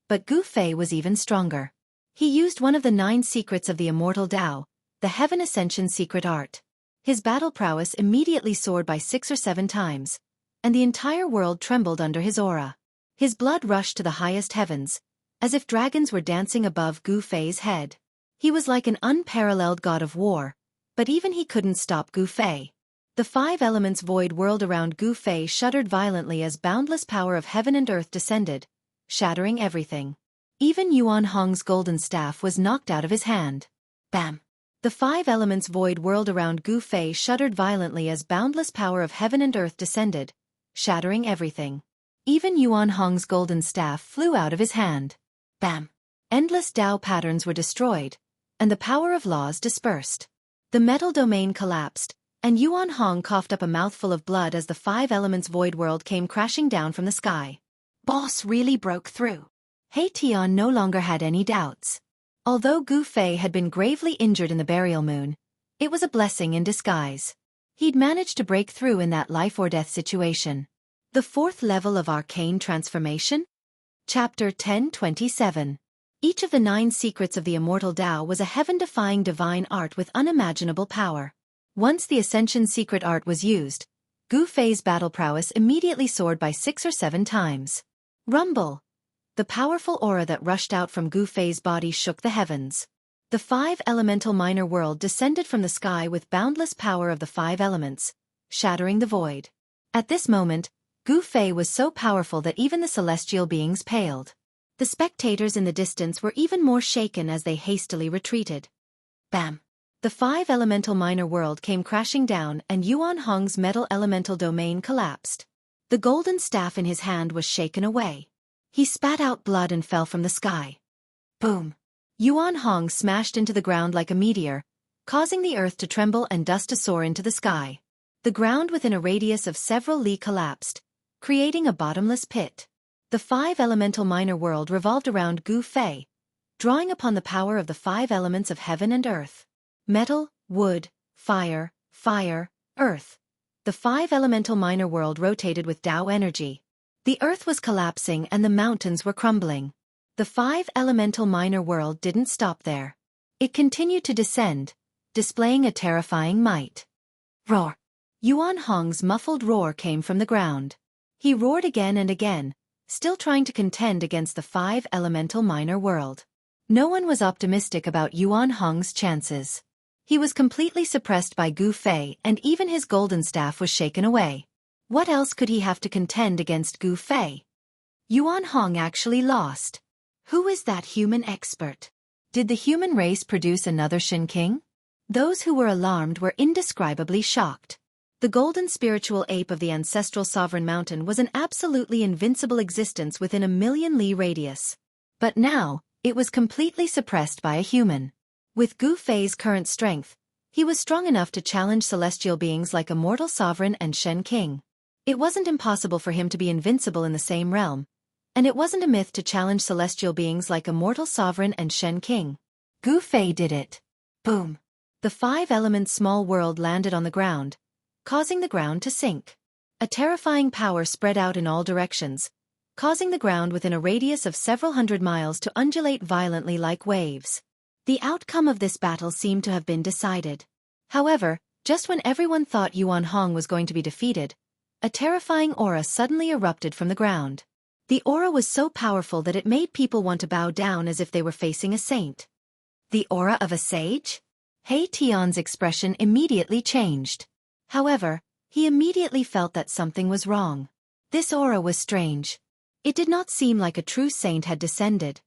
but Gu Fei was even stronger. He used one of the 9 secrets of the immortal Tao, the Heaven Ascension secret art. His battle prowess immediately soared by 6 or 7 times, and the entire world trembled under his aura. His blood rushed to the highest heavens, as if dragons were dancing above Gu Fei's head. He was like an unparalleled god of war, but even he couldn't stop Gu Fei. The 5 elements void whirled around Gu Fei shuddered violently as boundless power of heaven and earth descended, shattering everything. Even Yuan Hong's golden staff was knocked out of his hand. Bam! The 5 elements void whirled around Gu Fei shuddered violently as boundless power of heaven and earth descended, shattering everything. Even Yuan Hong's golden staff flew out of his hand. Bam! Endless Tao patterns were destroyed, and the power of laws dispersed. The metal domain collapsed, and Yuan Hong coughed up a mouthful of blood as the 5 elements void world came crashing down from the sky. Boss really broke through. He Tian no longer had any doubts. Although Gu Fei had been gravely injured in the burial moon, it was a blessing in disguise. He'd managed to break through in that life-or-death situation. The 4th level of arcane transformation? Chapter 10:27. Each of the 9 secrets of the immortal Tao was a heaven-defying divine art with unimaginable power. Once the Ascension secret art was used, Gu Fei's battle prowess immediately soared by 6 or 7 times. Rumble! The powerful aura that rushed out from Gu Fei's body shook the heavens. The 5 elemental minor world descended from the sky with boundless power of the 5 elements, shattering the void. At this moment, Gu Fei was so powerful that even the celestial beings paled. The spectators in the distance were even more shaken as they hastily retreated. Bam! The 5 elemental minor world came crashing down and Yuan Hong's metal elemental domain collapsed. The golden staff in his hand was shaken away. He spat out blood and fell from the sky. Boom! Yuan Hong smashed into the ground like a meteor, causing the earth to tremble and dust to soar into the sky. The ground within a radius of several li collapsed, creating a bottomless pit. The 5 elemental minor world revolved around Gu Fei, drawing upon the power of the 5 elements of heaven and earth. Metal, wood, fire, earth. The 5 elemental minor world rotated with Tao energy. The earth was collapsing and the mountains were crumbling. The 5 elemental minor world didn't stop there. It continued to descend, displaying a terrifying might. Roar! Yuan Hong's muffled roar came from the ground. He roared again and again, still trying to contend against the 5 elemental minor world. No one was optimistic about Yuan Hong's chances. He was completely suppressed by Gu Fei and even his golden staff was shaken away. What else could he have to contend against Gu Fei? Yuan Hong actually lost. Who is that human expert? Did the human race produce another Shin King? Those who were alarmed were indescribably shocked. The golden spiritual ape of the ancestral sovereign mountain was an absolutely invincible existence within a million-li radius. But now, it was completely suppressed by a human. With Gu Fei's current strength, he was strong enough to challenge celestial beings like Immortal Sovereign and Shen King. It wasn't impossible for him to be invincible in the same realm, and it wasn't a myth to challenge celestial beings like Immortal Sovereign and Shen King. Gu Fei did it. Boom! The 5-element small world landed on the ground, causing the ground to sink. A terrifying power spread out in all directions, causing the ground within a radius of several hundred miles to undulate violently like waves. The outcome of this battle seemed to have been decided. However, just when everyone thought Yuan Hong was going to be defeated, a terrifying aura suddenly erupted from the ground. The aura was so powerful that it made people want to bow down as if they were facing a saint. The aura of a sage? He Tian's expression immediately changed. However, he immediately felt that something was wrong. This aura was strange. It did not seem like a true saint had descended.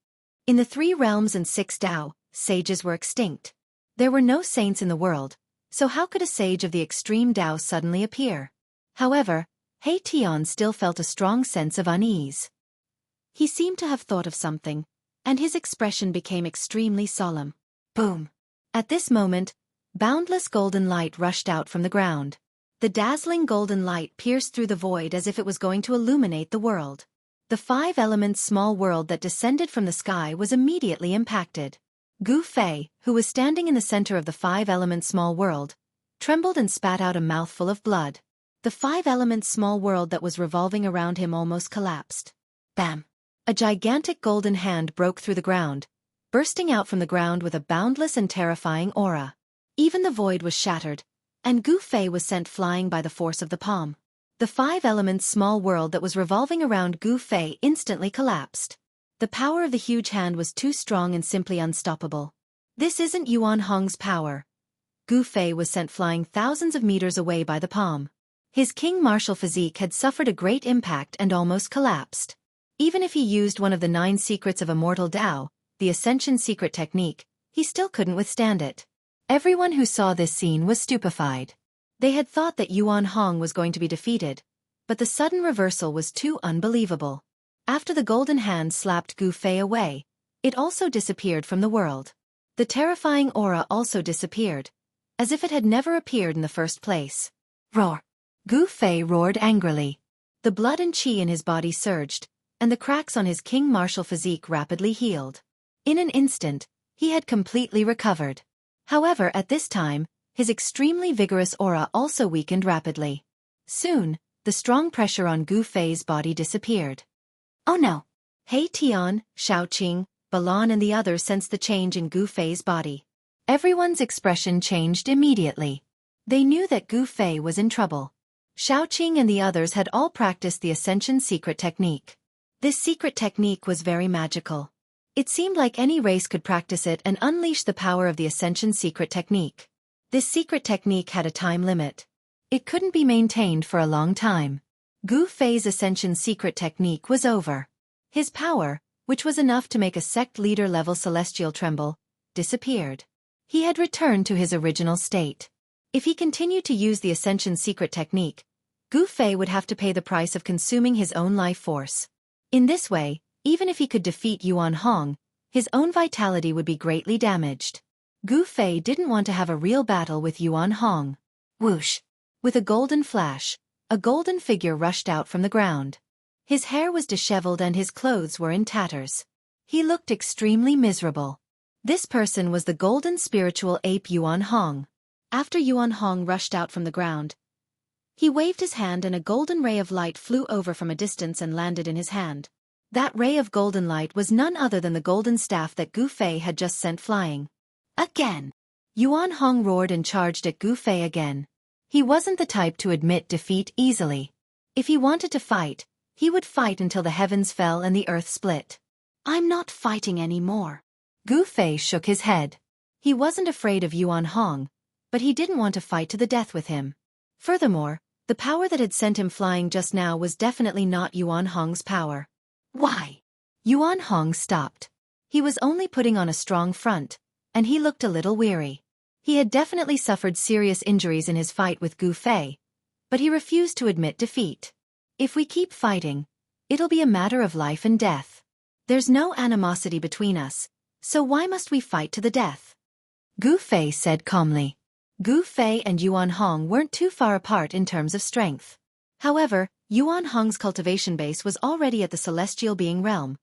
In the 3 realms and 6 Dao, sages were extinct. There were no saints in the world, so how could a sage of the extreme Dao suddenly appear? However, He Tian still felt a strong sense of unease. He seemed to have thought of something, and his expression became extremely solemn. Boom! At this moment, boundless golden light rushed out from the ground. The dazzling golden light pierced through the void as if it was going to illuminate the world. The 5-element small world that descended from the sky was immediately impacted. Gu Fei, who was standing in the center of the 5-element small world, trembled and spat out a mouthful of blood. The 5-element small world that was revolving around him almost collapsed. Bam! A gigantic golden hand broke through the ground, bursting out from the ground with a boundless and terrifying aura. Even the void was shattered, and Gu Fei was sent flying by the force of the palm. The 5-element small world that was revolving around Gu Fei instantly collapsed. The power of the huge hand was too strong and simply unstoppable. This isn't Yuan Hong's power. Gu Fei was sent flying thousands of meters away by the palm. His king martial physique had suffered a great impact and almost collapsed. Even if he used one of the 9 secrets of Immortal Dao, the Ascension secret technique, he still couldn't withstand it. Everyone who saw this scene was stupefied. They had thought that Yuan Hong was going to be defeated, but the sudden reversal was too unbelievable. After the golden hand slapped Gu Fei away, it also disappeared from the world. The terrifying aura also disappeared, as if it had never appeared in the first place. Roar! Gu Fei roared angrily. The blood and qi in his body surged, and the cracks on his king martial physique rapidly healed. In an instant, he had completely recovered. However, at this time, his extremely vigorous aura also weakened rapidly. Soon, the strong pressure on Gu Fei's body disappeared. Oh no! He Tian, Xiaoqing, Balan and the others sensed the change in Gu Fei's body. Everyone's expression changed immediately. They knew that Gu Fei was in trouble. Xiaoqing and the others had all practiced the Ascension secret technique. This secret technique was very magical. It seemed like any race could practice it and unleash the power of the Ascension secret technique. This secret technique had a time limit. It couldn't be maintained for a long time. Gu Fei's Ascension secret technique was over. His power, which was enough to make a sect leader-level celestial tremble, disappeared. He had returned to his original state. If he continued to use the Ascension secret technique, Gu Fei would have to pay the price of consuming his own life force. In this way, even if he could defeat Yuan Hong, his own vitality would be greatly damaged. Gu Fei didn't want to have a real battle with Yuan Hong. Whoosh! With a golden flash, a golden figure rushed out from the ground. His hair was disheveled and his clothes were in tatters. He looked extremely miserable. This person was the golden spiritual ape Yuan Hong. After Yuan Hong rushed out from the ground, he waved his hand and a golden ray of light flew over from a distance and landed in his hand. That ray of golden light was none other than the golden staff that Gu Fei had just sent flying. Again! Yuan Hong roared and charged at Gu Fei again. He wasn't the type to admit defeat easily. If he wanted to fight, he would fight until the heavens fell and the earth split. I'm not fighting anymore. Gu Fei shook his head. He wasn't afraid of Yuan Hong, but he didn't want to fight to the death with him. Furthermore, the power that had sent him flying just now was definitely not Yuan Hong's power. Why? Yuan Hong stopped. He was only putting on a strong front, and he looked a little weary. He had definitely suffered serious injuries in his fight with Gu Fei, but he refused to admit defeat. If we keep fighting, it'll be a matter of life and death. There's no animosity between us, so why must we fight to the death? Gu Fei said calmly. Gu Fei and Yuan Hong weren't too far apart in terms of strength. However, Yuan Hong's cultivation base was already at the celestial being realm,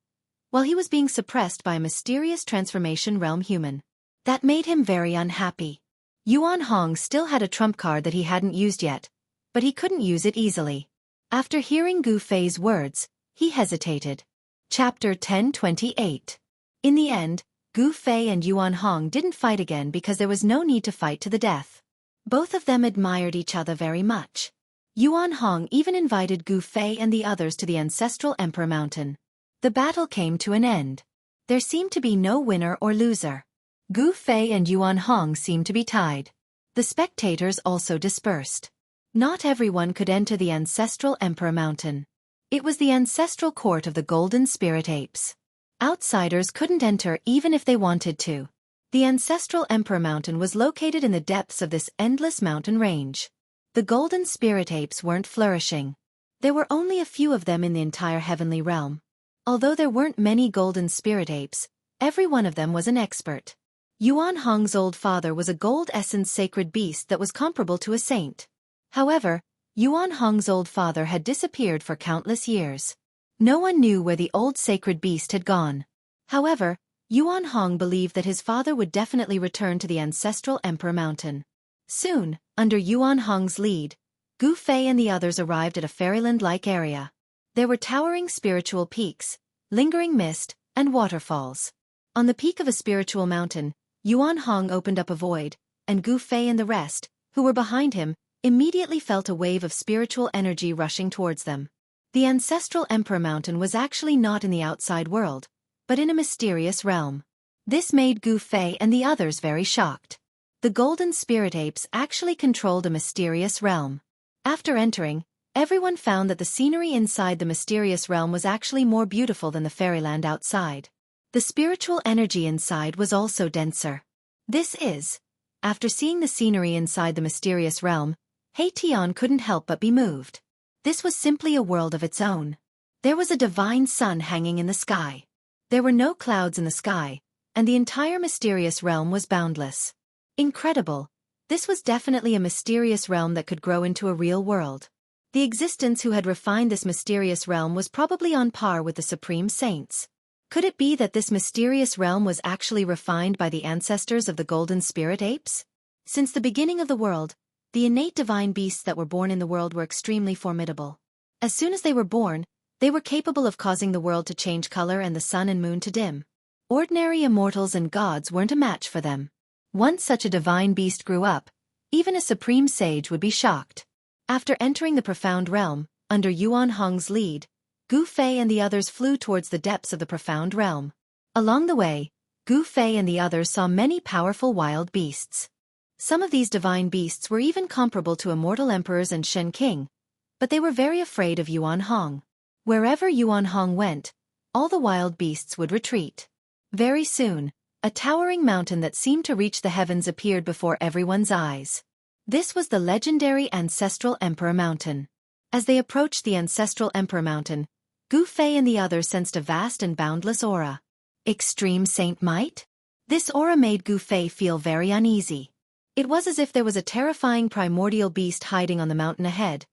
while he was being suppressed by a mysterious transformation realm human. That made him very unhappy. Yuan Hong still had a trump card that he hadn't used yet, but he couldn't use it easily. After hearing Gu Fei's words, he hesitated. Chapter 1028. In the end, Gu Fei and Yuan Hong didn't fight again because there was no need to fight to the death. Both of them admired each other very much. Yuan Hong even invited Gu Fei and the others to the ancestral Emperor Mountain. The battle came to an end. There seemed to be no winner or loser. Gu Fei and Yuan Hong seemed to be tied. The spectators also dispersed. Not everyone could enter the ancestral Emperor Mountain. It was the ancestral court of the Golden Spirit Apes. Outsiders couldn't enter even if they wanted to. The ancestral Emperor Mountain was located in the depths of this endless mountain range. The Golden Spirit Apes weren't flourishing. There were only a few of them in the entire heavenly realm. Although there weren't many Golden Spirit Apes, every one of them was an expert. Yuan Hong's old father was a gold-essence sacred beast that was comparable to a saint. However, Yuan Hong's old father had disappeared for countless years. No one knew where the old sacred beast had gone. However, Yuan Hong believed that his father would definitely return to the ancestral Emperor Mountain. Soon, under Yuan Hong's lead, Gu Fei and the others arrived at a fairyland-like area. There were towering spiritual peaks, lingering mist, and waterfalls. On the peak of a spiritual mountain, Yuan Hong opened up a void, and Gu Fei and the rest, who were behind him, immediately felt a wave of spiritual energy rushing towards them. The ancestral Emperor Mountain was actually not in the outside world, but in a mysterious realm. This made Gu Fei and the others very shocked. The Golden Spirit Apes actually controlled a mysterious realm. After entering, everyone found that the scenery inside the mysterious realm was actually more beautiful than the fairyland outside. The spiritual energy inside was also denser. After seeing the scenery inside the mysterious realm, Hei Tian couldn't help but be moved. This was simply a world of its own. There was a divine sun hanging in the sky. There were no clouds in the sky, and the entire mysterious realm was boundless. Incredible. This was definitely a mysterious realm that could grow into a real world. The existence who had refined this mysterious realm was probably on par with the Supreme Saints. Could it be that this mysterious realm was actually refined by the ancestors of the Golden Spirit Apes? Since the beginning of the world, the innate divine beasts that were born in the world were extremely formidable. As soon as they were born, they were capable of causing the world to change color and the sun and moon to dim. Ordinary immortals and gods weren't a match for them. Once such a divine beast grew up, even a supreme sage would be shocked. After entering the profound realm, under Yuan Hong's lead, Gu Fei and the others flew towards the depths of the profound realm. Along the way, Gu Fei and the others saw many powerful wild beasts. Some of these divine beasts were even comparable to immortal emperors and Shen King, but they were very afraid of Yuan Hong. Wherever Yuan Hong went, all the wild beasts would retreat. Very soon, a towering mountain that seemed to reach the heavens appeared before everyone's eyes. This was the legendary Ancestral Emperor Mountain. As they approached the Ancestral Emperor Mountain, Gu Fei and the others sensed a vast and boundless aura. Extreme saint might? This aura made Gu Fei feel very uneasy. It was as if there was a terrifying primordial beast hiding on the mountain ahead,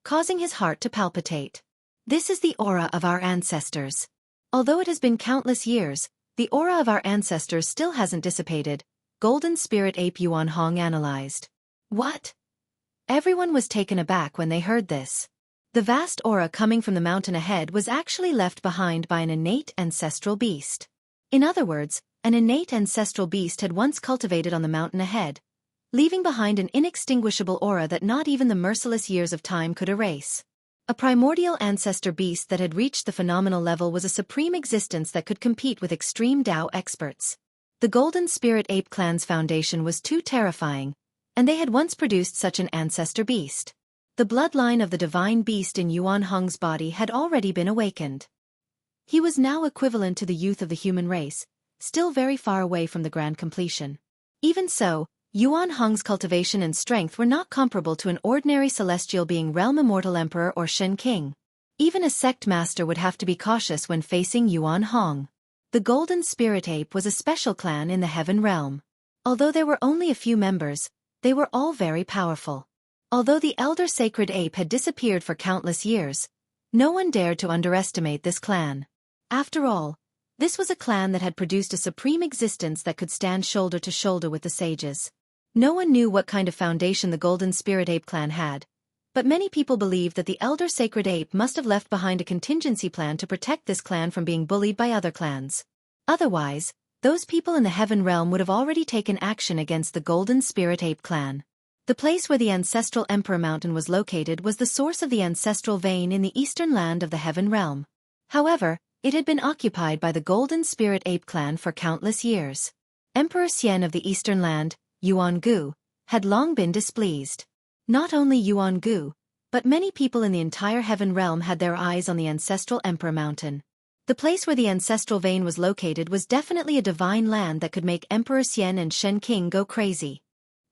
causing his heart to palpitate. This is the aura of our ancestors. Although it has been countless years, the aura of our ancestors still hasn't dissipated, Golden Spirit Ape Yuan Hong analyzed. What? Everyone was taken aback when they heard this. The vast aura coming from the mountain ahead was actually left behind by an innate ancestral beast. In other words, an innate ancestral beast had once cultivated on the mountain ahead, leaving behind an inextinguishable aura that not even the merciless years of time could erase. A primordial ancestor beast that had reached the phenomenal level was a supreme existence that could compete with extreme Tao experts. The Golden Spirit Ape Clan's foundation was too terrifying, and they had once produced such an ancestor beast. The bloodline of the divine beast in Yuan Hong's body had already been awakened. He was now equivalent to the youth of the human race, still very far away from the grand completion. Even so, Yuan Hong's cultivation and strength were not comparable to an ordinary celestial being realm immortal emperor or Shen King. Even a sect master would have to be cautious when facing Yuan Hong. The Golden Spirit Ape was a special clan in the Heaven Realm. Although there were only a few members, they were all very powerful. Although the Elder Sacred Ape had disappeared for countless years, no one dared to underestimate this clan. After all, this was a clan that had produced a supreme existence that could stand shoulder to shoulder with the sages. No one knew what kind of foundation the Golden Spirit Ape clan had, but many people believed that the Elder Sacred Ape must have left behind a contingency plan to protect this clan from being bullied by other clans. Otherwise, those people in the Heaven Realm would have already taken action against the Golden Spirit Ape clan. The place where the ancestral Emperor Mountain was located was the source of the ancestral vein in the eastern land of the Heaven Realm. However, it had been occupied by the Golden Spirit Ape clan for countless years. Emperor Xian of the eastern land, Yuan Gu, had long been displeased. Not only Yuan Gu, but many people in the entire Heaven Realm had their eyes on the ancestral Emperor Mountain. The place where the ancestral vein was located was definitely a divine land that could make Emperor Xian and Shen King go crazy.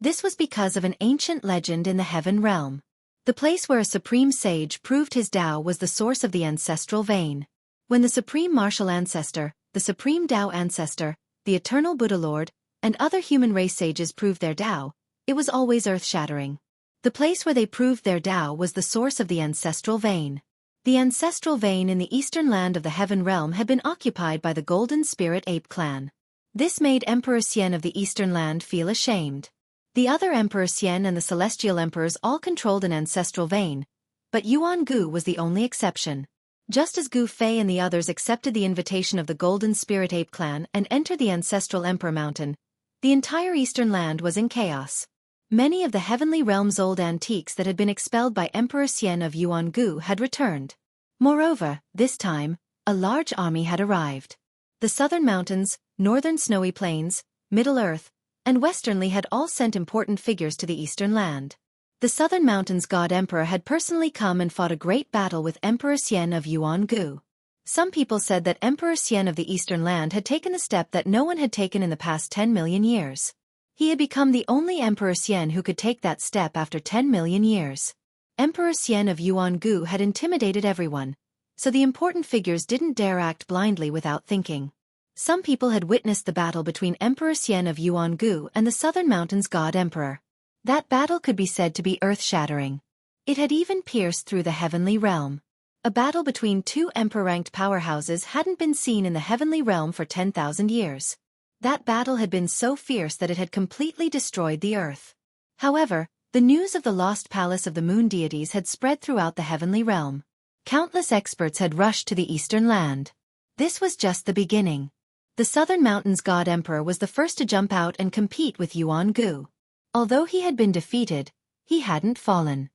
This was because of an ancient legend in the Heaven Realm. The place where a supreme sage proved his Tao was the source of the ancestral vein. When the Supreme Martial Ancestor, the Supreme Tao Ancestor, the Eternal Buddha Lord, and other human race sages proved their Tao, it was always earth-shattering. The place where they proved their Tao was the source of the ancestral vein. The ancestral vein in the eastern land of the Heaven Realm had been occupied by the Golden Spirit Ape clan. This made Emperor Xian of the eastern land feel ashamed. The other Emperor Xian and the Celestial Emperors all controlled an ancestral vein, but Yuan Gu was the only exception. Just as Gu Fei and the others accepted the invitation of the Golden Spirit Ape clan and entered the ancestral Emperor Mountain, the entire eastern land was in chaos. Many of the Heavenly Realm's old antiques that had been expelled by Emperor Xian of Yuan Gu had returned. Moreover, this time, a large army had arrived. The southern mountains, northern snowy plains, Middle Earth, and Westernly had all sent important figures to the eastern land. The southern mountains God Emperor had personally come and fought a great battle with Emperor Xian of Yuan Gu. Some people said that Emperor Xian of the eastern land had taken the step that no one had taken in the past 10 million years. He had become the only Emperor Xian who could take that step after 10 million years. Emperor Xian of Yuan Gu had intimidated everyone, so the important figures didn't dare act blindly without thinking. Some people had witnessed the battle between Emperor Xian of Yuan Gu and the southern mountains God Emperor. That battle could be said to be earth-shattering. It had even pierced through the heavenly realm. A battle between two emperor-ranked powerhouses hadn't been seen in the heavenly realm for 10,000 years. That battle had been so fierce that it had completely destroyed the earth. However, the news of the lost palace of the moon deities had spread throughout the heavenly realm. Countless experts had rushed to the eastern land. This was just the beginning. The southern mountains God Emperor was the first to jump out and compete with Yuan Gu. Although he had been defeated, he hadn't fallen.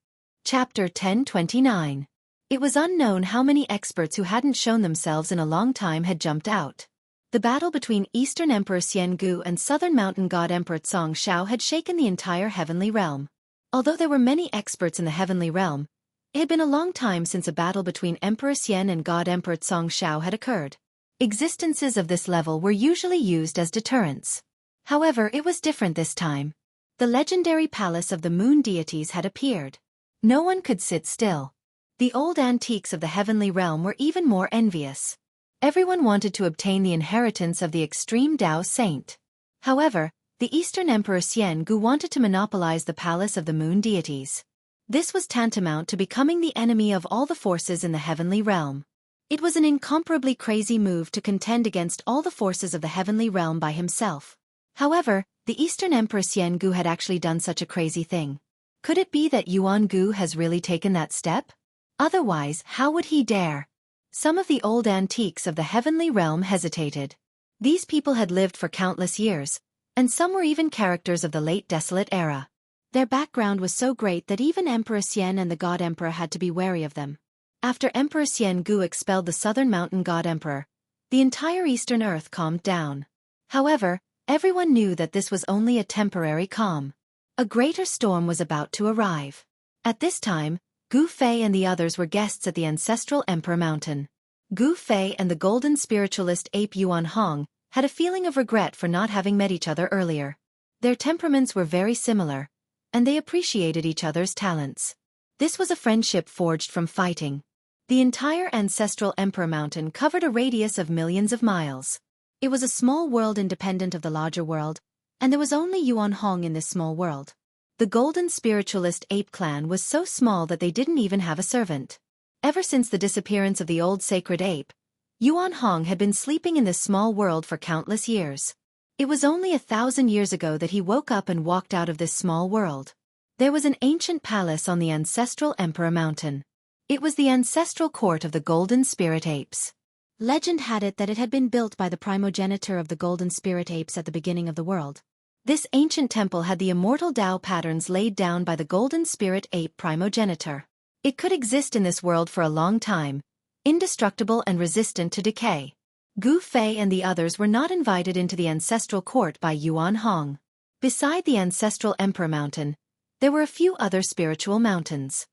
Chapter 1029. It was unknown how many experts who hadn't shown themselves in a long time had jumped out. The battle between Eastern Emperor Xian Gu and Southern Mountain God Emperor Cong Shao had shaken the entire heavenly realm. Although there were many experts in the heavenly realm, it had been a long time since a battle between Emperor Xian and God Emperor Cong Shao had occurred. Existences of this level were usually used as deterrents. However, it was different this time. The legendary palace of the moon deities had appeared. No one could sit still. The old antiques of the heavenly realm were even more envious. Everyone wanted to obtain the inheritance of the extreme Tao saint. However, the Eastern Emperor Xian Gu wanted to monopolize the palace of the moon deities. This was tantamount to becoming the enemy of all the forces in the heavenly realm. It was an incomparably crazy move to contend against all the forces of the heavenly realm by himself. However, the Eastern Emperor Xian Gu had actually done such a crazy thing. Could it be that Yuan Gu has really taken that step? Otherwise, how would he dare? Some of the old antiques of the heavenly realm hesitated. These people had lived for countless years, and some were even characters of the late desolate era. Their background was so great that even Emperor Xian and the God Emperor had to be wary of them. After Emperor Xian Gu expelled the southern mountain God Emperor, the entire eastern earth calmed down. However, everyone knew that this was only a temporary calm. A greater storm was about to arrive. At this time, Gu Fei and the others were guests at the ancestral Emperor Mountain. Gu Fei and the golden spiritualist ape Yuan Hong had a feeling of regret for not having met each other earlier. Their temperaments were very similar, and they appreciated each other's talents. This was a friendship forged from fighting. The entire ancestral Emperor Mountain covered a radius of millions of miles. It was a small world independent of the larger world, and there was only Yuan Hong in this small world. The golden spiritualist ape clan was so small that they didn't even have a servant. Ever since the disappearance of the old sacred ape, Yuan Hong had been sleeping in this small world for countless years. It was only 1,000 years ago that he woke up and walked out of this small world. There was an ancient palace on the ancestral Emperor Mountain. It was the ancestral court of the golden spirit apes. Legend had it that it had been built by the primogenitor of the golden spirit apes at the beginning of the world. This ancient temple had the immortal Tao patterns laid down by the golden spirit ape primogenitor. It could exist in this world for a long time, indestructible and resistant to decay. Gu Fei and the others were not invited into the ancestral court by Yuan Hong. Beside the ancestral Emperor Mountain, there were a few other spiritual mountains.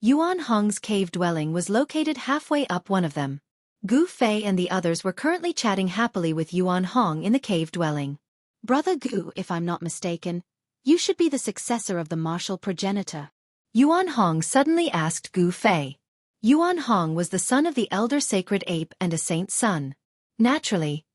Yuan Hong's cave dwelling was located halfway up one of them. Gu Fei and the others were currently chatting happily with Yuan Hong in the cave dwelling. Brother Gu, if I'm not mistaken, you should be the successor of the martial progenitor. Yuan Hong suddenly asked Gu Fei. Yuan Hong was the son of the elder sacred ape and a saint's son. Naturally,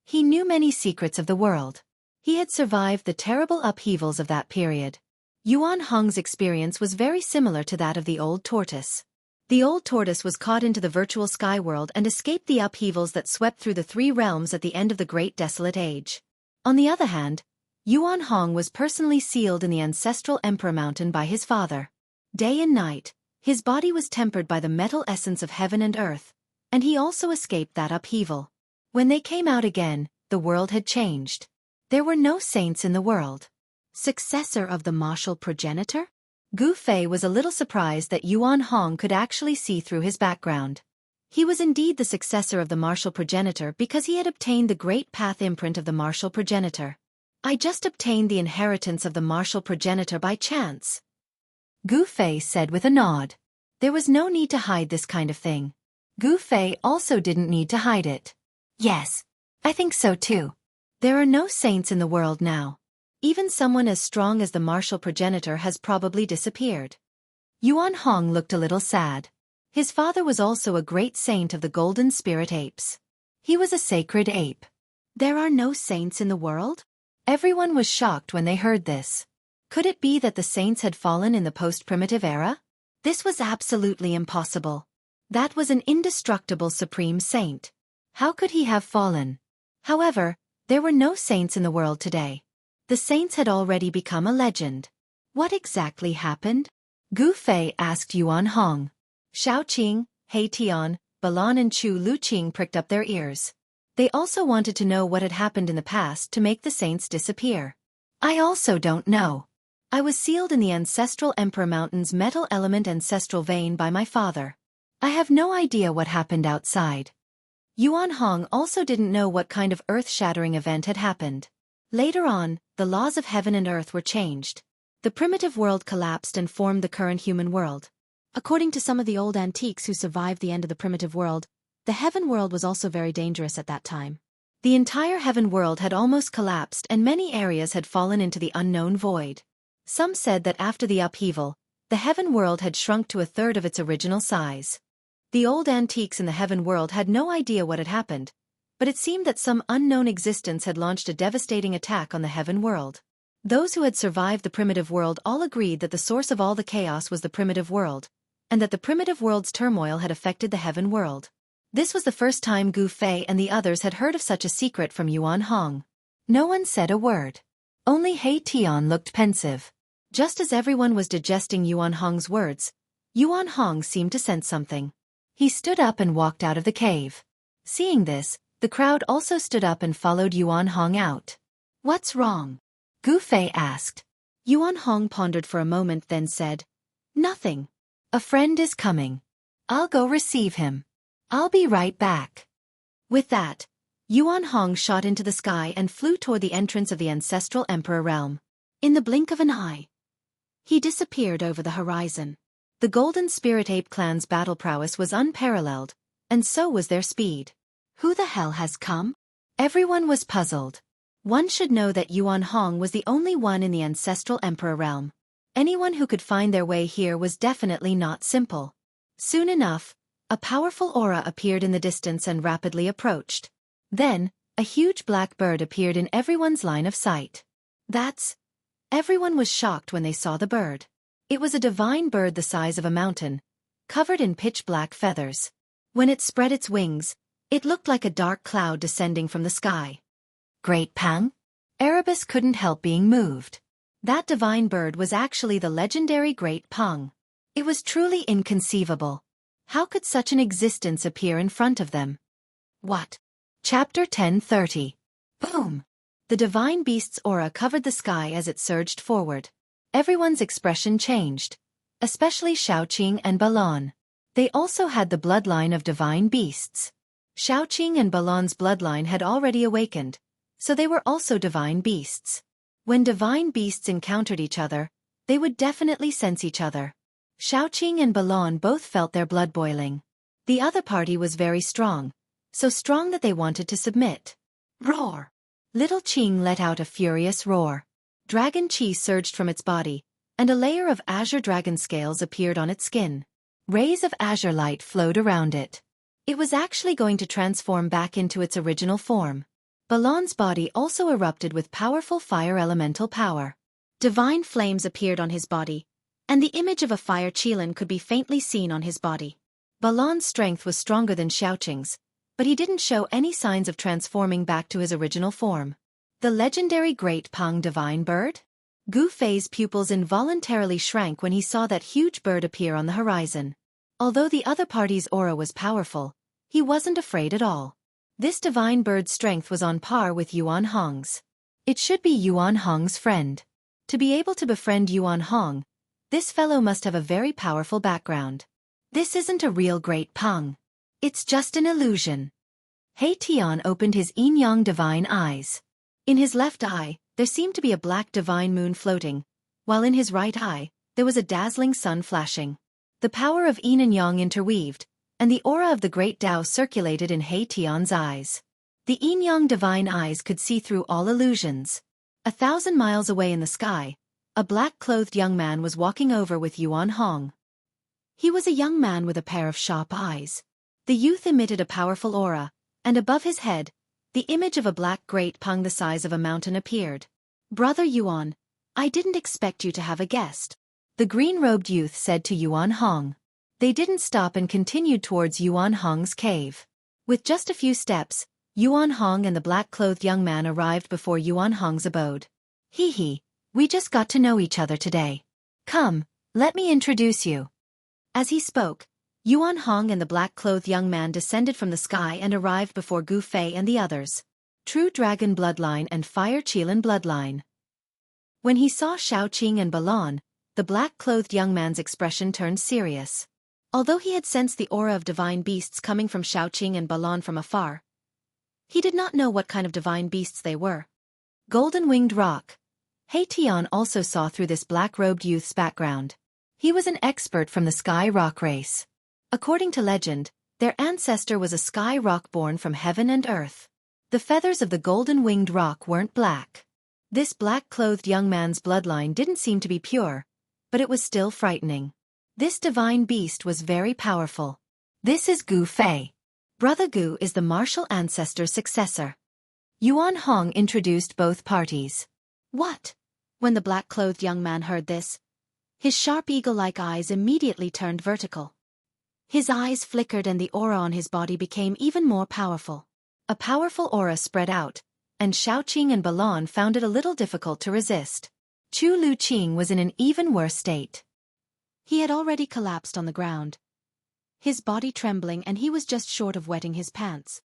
he knew many secrets of the world. He had survived the terrible upheavals of that period. Yuan Hong's experience was very similar to that of the old tortoise. The old tortoise was caught into the virtual sky world and escaped the upheavals that swept through the three realms at the end of the Great Desolate Age. On the other hand, Yuan Hong was personally sealed in the ancestral Emperor Mountain by his father. Day and night, his body was tempered by the metal essence of heaven and earth, and he also escaped that upheaval. When they came out again, the world had changed. There were no saints in the world. Successor of the martial progenitor? Gu Fei was a little surprised that Yuan Hong could actually see through his background. He was indeed the successor of the martial progenitor because he had obtained the great path imprint of the martial progenitor. I just obtained the inheritance of the martial progenitor by chance, Gu Fei said with a nod. There was no need to hide this kind of thing. Gu Fei also didn't need to hide it. Yes, I think so too. There are no saints in the world now. Even someone as strong as the martial progenitor has probably disappeared. Yuan Hong looked a little sad. His father was also a great saint of the golden spirit apes. He was a sacred ape. There are no saints in the world? Everyone was shocked when they heard this. Could it be that the saints had fallen in the post-primitive era? This was absolutely impossible. That was an indestructible supreme saint. How could he have fallen? However, there were no saints in the world today. The saints had already become a legend. What exactly happened? Gu Fei asked Yuan Hong. Xiao Qing, He Tian, Balan and Chu Luqing pricked up their ears. They also wanted to know what had happened in the past to make the saints disappear. I also don't know. I was sealed in the ancestral Emperor Mountain's metal element ancestral vein by my father. I have no idea what happened outside. Yuan Hong also didn't know what kind of earth-shattering event had happened. Later on, the laws of heaven and earth were changed. The primitive world collapsed and formed the current human world. According to some of the old antiques who survived the end of the primitive world, the heaven world was also very dangerous at that time. The entire heaven world had almost collapsed and many areas had fallen into the unknown void. Some said that after the upheaval, the heaven world had shrunk to a third of its original size. The old antiques in the heaven world had no idea what had happened, but it seemed that some unknown existence had launched a devastating attack on the heaven world. Those who had survived the primitive world all agreed that the source of all the chaos was the primitive world, and that the primitive world's turmoil had affected the heaven world. This was the first time Gu Fei and the others had heard of such a secret from Yuan Hong. No one said a word. Only He Tian looked pensive. Just as everyone was digesting Yuan Hong's words, Yuan Hong seemed to sense something. He stood up and walked out of the cave. Seeing this, the crowd also stood up and followed Yuan Hong out. What's wrong? Gu Fei asked. Yuan Hong pondered for a moment then said, Nothing. A friend is coming. I'll go receive him. I'll be right back. With that, Yuan Hong shot into the sky and flew toward the entrance of the ancestral emperor realm. In the blink of an eye, he disappeared over the horizon. The golden spirit ape clan's battle prowess was unparalleled, and so was their speed. Who the hell has come? Everyone was puzzled. One should know that Yuan Hong was the only one in the ancestral emperor realm. Anyone who could find their way here was definitely not simple. Soon enough, a powerful aura appeared in the distance and rapidly approached. Then, a huge black bird appeared in everyone's line of sight. Everyone was shocked when they saw the bird. It was a divine bird the size of a mountain, covered in pitch-black feathers. When it spread its wings, it looked like a dark cloud descending from the sky. Great Pang? Erebus couldn't help being moved. That divine bird was actually the legendary Great Pang. It was truly inconceivable. How could such an existence appear in front of them? What? Chapter 10:30. Boom! The divine beast's aura covered the sky as it surged forward. Everyone's expression changed, especially Xiaoqing and Balon. They also had the bloodline of divine beasts. Xiaoqing and Balon's bloodline had already awakened, so they were also divine beasts. When divine beasts encountered each other, they would definitely sense each other. Xiaoqing and Balon both felt their blood boiling. The other party was very strong, so strong that they wanted to submit. Roar! Little Qing let out a furious roar. Dragon Qi surged from its body, and a layer of azure dragon scales appeared on its skin. Rays of azure light flowed around it. It was actually going to transform back into its original form. Balon's body also erupted with powerful fire elemental power. Divine flames appeared on his body, and the image of a fire qilin could be faintly seen on his body. Balon's strength was stronger than Xiaoqing's, but he didn't show any signs of transforming back to his original form. The legendary Great Pang divine bird? Gu Fei's pupils involuntarily shrank when he saw that huge bird appear on the horizon. Although the other party's aura was powerful, he wasn't afraid at all. This divine bird's strength was on par with Yuan Hong's. It should be Yuan Hong's friend. To be able to befriend Yuan Hong, this fellow must have a very powerful background. This isn't a real Great Pang. It's just an illusion. He Tian opened his yin-yang divine eyes. In his left eye, there seemed to be a black divine moon floating, while in his right eye, there was a dazzling sun flashing. The power of yin and yang interweaved, and the aura of the great Tao circulated in He Tian's eyes. The yin-yang divine eyes could see through all illusions. 1,000 miles away in the sky, a black-clothed young man was walking over with Yuan Hong. He was a young man with a pair of sharp eyes. The youth emitted a powerful aura, and above his head, the image of a black Great Pang the size of a mountain appeared. Brother Yuan, I didn't expect you to have a guest, the green-robed youth said to Yuan Hong. They didn't stop and continued towards Yuan Hong's cave. With just a few steps, Yuan Hong and the black-clothed young man arrived before Yuan Hong's abode. Hee, we just got to know each other today. Come, let me introduce you. As he spoke, Yuan Hong and the black-clothed young man descended from the sky and arrived before Gu Fei and the others. True Dragon Bloodline and Fire Qilin Bloodline. When he saw Xiaoqing and Balon, the black-clothed young man's expression turned serious. Although he had sensed the aura of divine beasts coming from Xiaoqing and Balon from afar, he did not know what kind of divine beasts they were. Golden-winged rock. He Tian also saw through this black-robed youth's background. He was an expert from the Sky Rock race. According to legend, their ancestor was a sky rock born from heaven and earth. The feathers of the golden-winged rock weren't black. This black-clothed young man's bloodline didn't seem to be pure, but it was still frightening. This divine beast was very powerful. This is Gu Fei. Brother Gu is the martial ancestor's successor. Yuan Hong introduced both parties. What? When the black-clothed young man heard this, his sharp eagle-like eyes immediately turned vertical. His eyes flickered and the aura on his body became even more powerful. A powerful aura spread out, and Xiaoqing and Balon found it a little difficult to resist. Chu Lu Qing was in an even worse state. He had already collapsed on the ground, his body trembling, and he was just short of wetting his pants.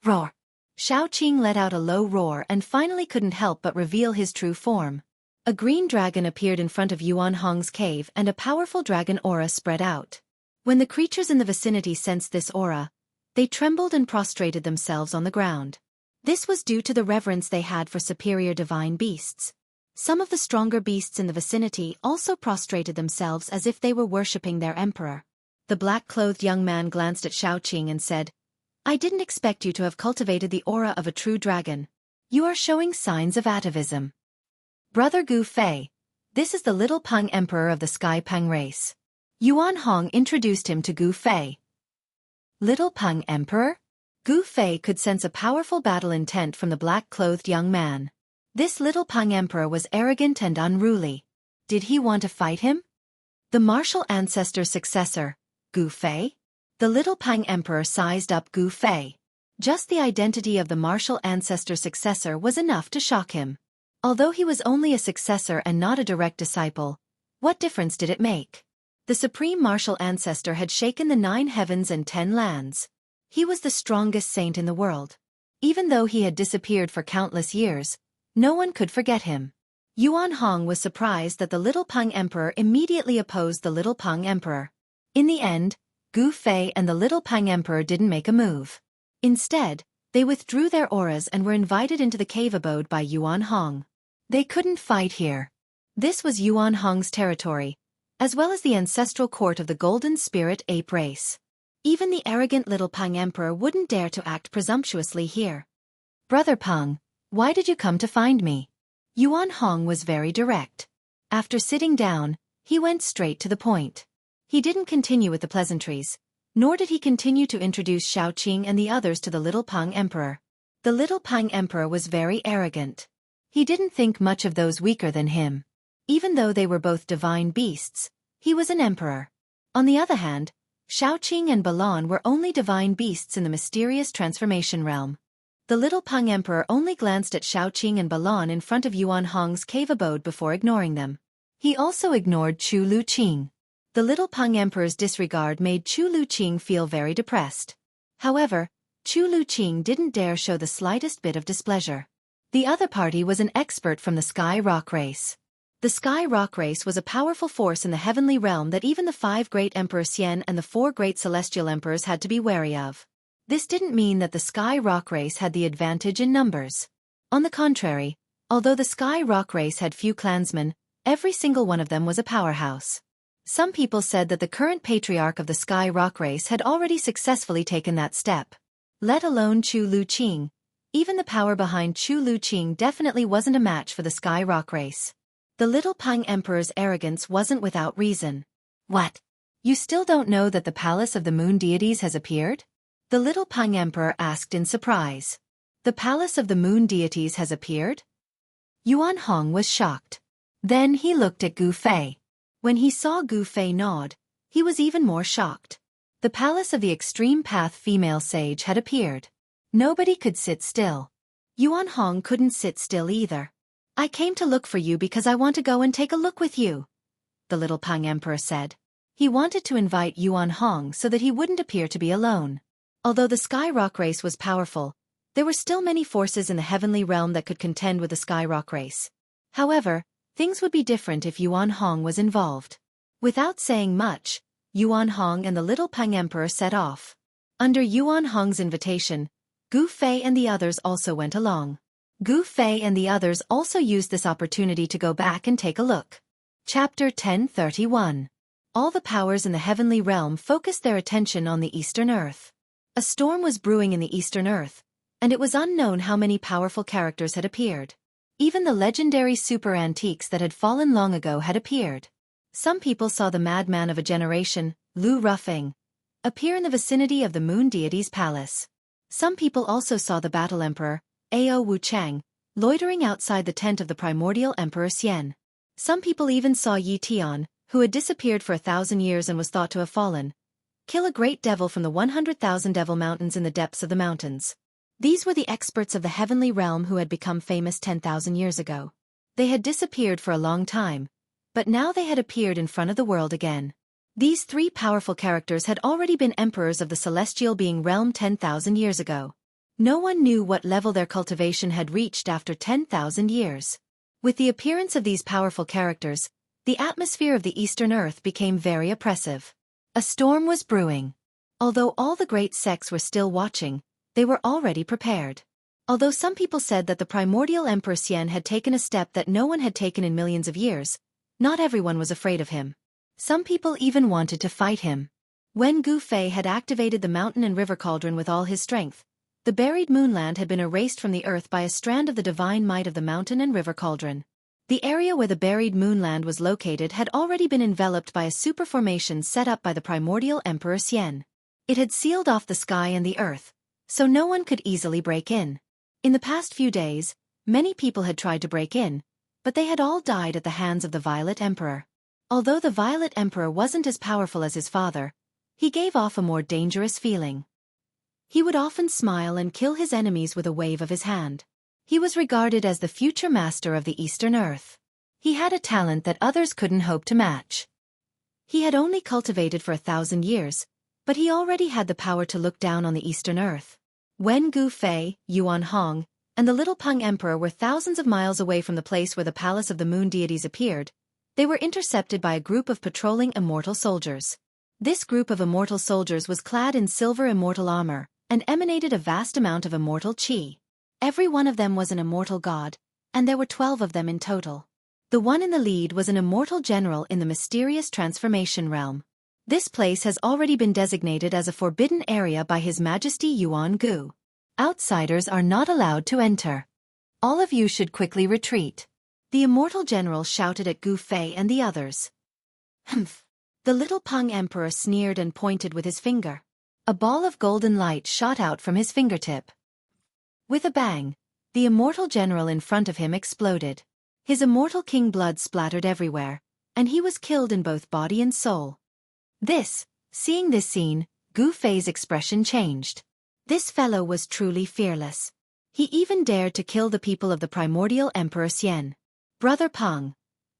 Roar! Xiaoqing let out a low roar and finally couldn't help but reveal his true form. A green dragon appeared in front of Yuan Hong's cave and a powerful dragon aura spread out. When the creatures in the vicinity sensed this aura, they trembled and prostrated themselves on the ground. This was due to the reverence they had for superior divine beasts. Some of the stronger beasts in the vicinity also prostrated themselves as if they were worshipping their emperor. The black-clothed young man glanced at Xiaoqing and said, I didn't expect you to have cultivated the aura of a true dragon. You are showing signs of atavism. Brother Gu Fei, this is the little Peng Emperor of the Sky Peng race. Yuan Hong introduced him to Gu Fei. Little Peng Emperor? Gu Fei could sense a powerful battle intent from the black-clothed young man. This little Peng Emperor was arrogant and unruly. Did he want to fight him? The martial ancestor's successor, Gu Fei? The little Peng Emperor sized up Gu Fei. Just the identity of the martial ancestor's successor was enough to shock him. Although he was only a successor and not a direct disciple, what difference did it make? The supreme martial ancestor had shaken the 9 heavens and 10 lands. He was the strongest saint in the world. Even though he had disappeared for countless years, no one could forget him. Yuan Hong was surprised that the little Peng Emperor immediately opposed the little Peng Emperor. In the end, Gu Fei and the little Peng Emperor didn't make a move. Instead, they withdrew their auras and were invited into the cave abode by Yuan Hong. They couldn't fight here. This was Yuan Hong's territory, as well as the ancestral court of the Golden Spirit Ape race. Even the arrogant little Peng Emperor wouldn't dare to act presumptuously here. Brother Peng, why did you come to find me? Yuan Hong was very direct. After sitting down, he went straight to the point. He didn't continue with the pleasantries, nor did he continue to introduce Xiaoqing and the others to the little Peng Emperor. The little Peng Emperor was very arrogant. He didn't think much of those weaker than him. Even though they were both divine beasts, he was an emperor. On the other hand, Xiaoqing and Balan were only divine beasts in the mysterious transformation realm. The little Peng Emperor only glanced at Xiaoqing and Balan in front of Yuan Hong's cave abode before ignoring them. He also ignored Chu Luqing. The little Peng Emperor's disregard made Chu Luqing feel very depressed. However, Chu Luqing didn't dare show the slightest bit of displeasure. The other party was an expert from the Sky Rock race. The Sky Rock race was a powerful force in the heavenly realm that even the 5 great Emperor Xian and the 4 great celestial emperors had to be wary of. This didn't mean that the Sky Rock race had the advantage in numbers. On the contrary, although the Sky Rock race had few clansmen, every single one of them was a powerhouse. Some people said that the current patriarch of the Sky Rock race had already successfully taken that step. Let alone Chu Luqing. Even the power behind Chu Luqing definitely wasn't a match for the Sky Rock race. The little Peng Emperor's arrogance wasn't without reason. What? You still don't know that the palace of the moon deities has appeared? The little Peng Emperor asked in surprise. The palace of the moon deities has appeared? Yuan Hong was shocked. Then he looked at Gu Fei. When he saw Gu Fei nod, he was even more shocked. The palace of the extreme path female sage had appeared. Nobody could sit still. Yuan Hong couldn't sit still either. I came to look for you because I want to go and take a look with you, the little Peng Emperor said. He wanted to invite Yuan Hong so that he wouldn't appear to be alone. Although the Sky Rock race was powerful, there were still many forces in the heavenly realm that could contend with the Sky Rock race. However, things would be different if Yuan Hong was involved. Without saying much, Yuan Hong and the little Peng Emperor set off. Under Yuan Hong's invitation, Gu Fei and the others also went along. Gu Fei and the others also used this opportunity to go back and take a look. Chapter 1031. All the powers in the heavenly realm focused their attention on the Eastern Earth. A storm was brewing in the Eastern Earth, and it was unknown how many powerful characters had appeared. Even the legendary super antiques that had fallen long ago had appeared. Some people saw the madman of a generation, Lu Rufeng, appear in the vicinity of the moon deity's palace. Some people also saw the battle emperor, Ao Wuchang, loitering outside the tent of the primordial emperor Xian. Some people even saw Yi Tian, who had disappeared for 1,000 years and was thought to have fallen, kill a great devil from the 100,000 devil mountains in the depths of the mountains. These were the experts of the heavenly realm who had become famous 10,000 years ago. They had disappeared for a long time, but now they had appeared in front of the world again. These 3 powerful characters had already been emperors of the celestial being realm 10,000 years ago. No one knew what level their cultivation had reached after 10,000 years. With the appearance of these powerful characters, the atmosphere of the Eastern Earth became very oppressive. A storm was brewing. Although all the great sects were still watching, they were already prepared. Although some people said that the primordial Emperor Xian had taken a step that no one had taken in millions of years, not everyone was afraid of him. Some people even wanted to fight him. When Gu Fei had activated the mountain and river cauldron with all his strength, the buried moonland had been erased from the earth by a strand of the divine might of the mountain and river cauldron. The area where the buried moonland was located had already been enveloped by a superformation set up by the primordial Emperor Xian. It had sealed off the sky and the earth, so no one could easily break in. In the past few days, many people had tried to break in, but they had all died at the hands of the Violet Emperor. Although the Violet Emperor wasn't as powerful as his father, he gave off a more dangerous feeling. He would often smile and kill his enemies with a wave of his hand. He was regarded as the future master of the Eastern Earth. He had a talent that others couldn't hope to match. He had only cultivated for 1,000 years, but he already had the power to look down on the Eastern Earth. When Gu Fei, Yuan Hong, and the Little Peng Emperor were thousands of miles away from the place where the Palace of the Moon Deities appeared, they were intercepted by a group of patrolling immortal soldiers. This group of immortal soldiers was clad in silver immortal armor, and emanated a vast amount of immortal qi. Every one of them was an immortal god, and there were 12 of them in total. The one in the lead was an immortal general in the mysterious transformation realm. This place has already been designated as a forbidden area by His Majesty Yuan Gu. Outsiders are not allowed to enter. All of you should quickly retreat. The immortal general shouted at Gu Fei and the others. Humph. The Little Peng Emperor sneered and pointed with his finger. A ball of golden light shot out from his fingertip. With a bang, the immortal general in front of him exploded. His immortal king blood splattered everywhere, and he was killed in both body and soul. Seeing this scene, Gu Fei's expression changed. This fellow was truly fearless. He even dared to kill the people of the primordial Emperor Xian. Brother Peng.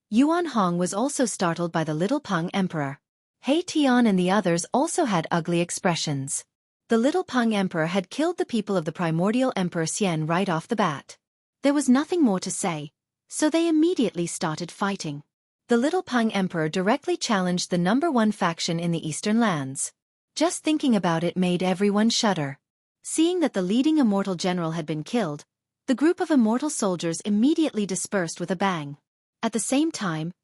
Yuan Hong was also startled by the Little Peng Emperor. He Tian and the others also had ugly expressions. The Little Peng Emperor had killed the people of the primordial Emperor Xian right off the bat. There was nothing more to say, so they immediately started fighting. The Little Peng Emperor directly challenged the #1 faction in the Eastern lands. Just thinking about it made everyone shudder. Seeing that the leading immortal general had been killed, the group of immortal soldiers immediately dispersed with a bang. At the same time,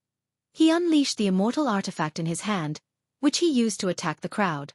he unleashed the immortal artifact in his hand, which he used to attack the crowd.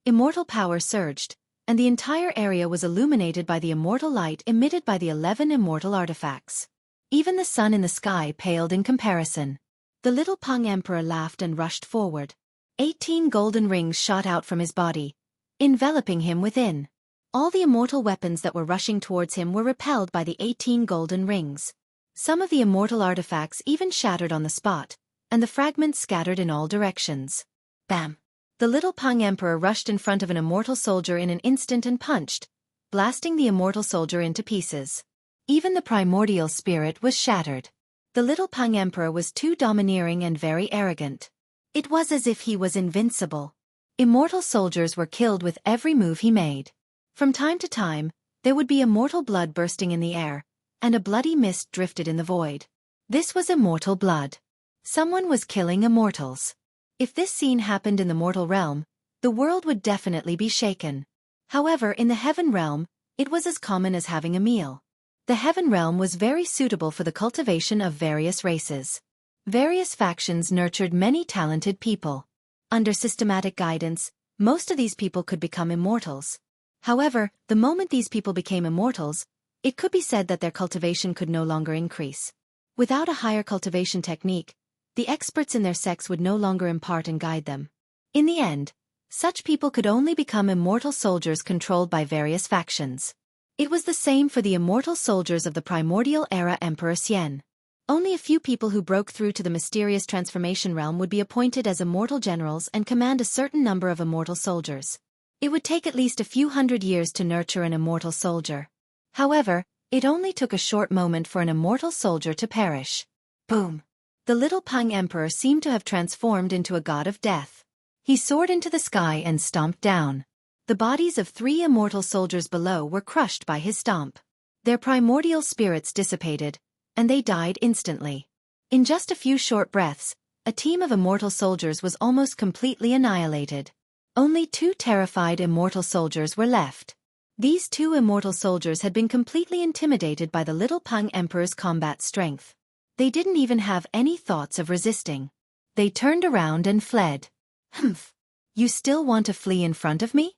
Immortal power surged, and the entire area was illuminated by the immortal light emitted by the 11 immortal artifacts. Even the sun in the sky paled in comparison. The Little Peng Emperor laughed and rushed forward. 18 golden rings shot out from his body, enveloping him within. All the immortal weapons that were rushing towards him were repelled by the 18 golden rings. Some of the immortal artifacts even shattered on the spot, and the fragments scattered in all directions. Bam! The Little Peng Emperor rushed in front of an immortal soldier in an instant and punched, blasting the immortal soldier into pieces. Even the primordial spirit was shattered. The Little Peng Emperor was too domineering and very arrogant. It was as if he was invincible. Immortal soldiers were killed with every move he made. From time to time, there would be immortal blood bursting in the air, and a bloody mist drifted in the void. This was immortal blood. Someone was killing immortals. If this scene happened in the mortal realm, the world would definitely be shaken. However, in the heaven realm, it was as common as having a meal. The heaven realm was very suitable for the cultivation of various races. Various factions nurtured many talented people. Under systematic guidance, most of these people could become immortals. However, the moment these people became immortals, it could be said that their cultivation could no longer increase. Without a higher cultivation technique, the experts in their sects would no longer impart and guide them. In the end, such people could only become immortal soldiers controlled by various factions. It was the same for the immortal soldiers of the primordial era Emperor Xian. Only a few people who broke through to the mysterious transformation realm would be appointed as immortal generals and command a certain number of immortal soldiers. It would take at least a few hundred years to nurture an immortal soldier. However, it only took a short moment for an immortal soldier to perish. Boom! The Little Peng Emperor seemed to have transformed into a god of death. He soared into the sky and stomped down. The bodies of 3 immortal soldiers below were crushed by his stomp. Their primordial spirits dissipated, and they died instantly. In just a few short breaths, a team of immortal soldiers was almost completely annihilated. Only 2 terrified immortal soldiers were left. These 2 immortal soldiers had been completely intimidated by the Little Peng Emperor's combat strength. They didn't even have any thoughts of resisting. They turned around and fled. Humph! You still want to flee in front of me?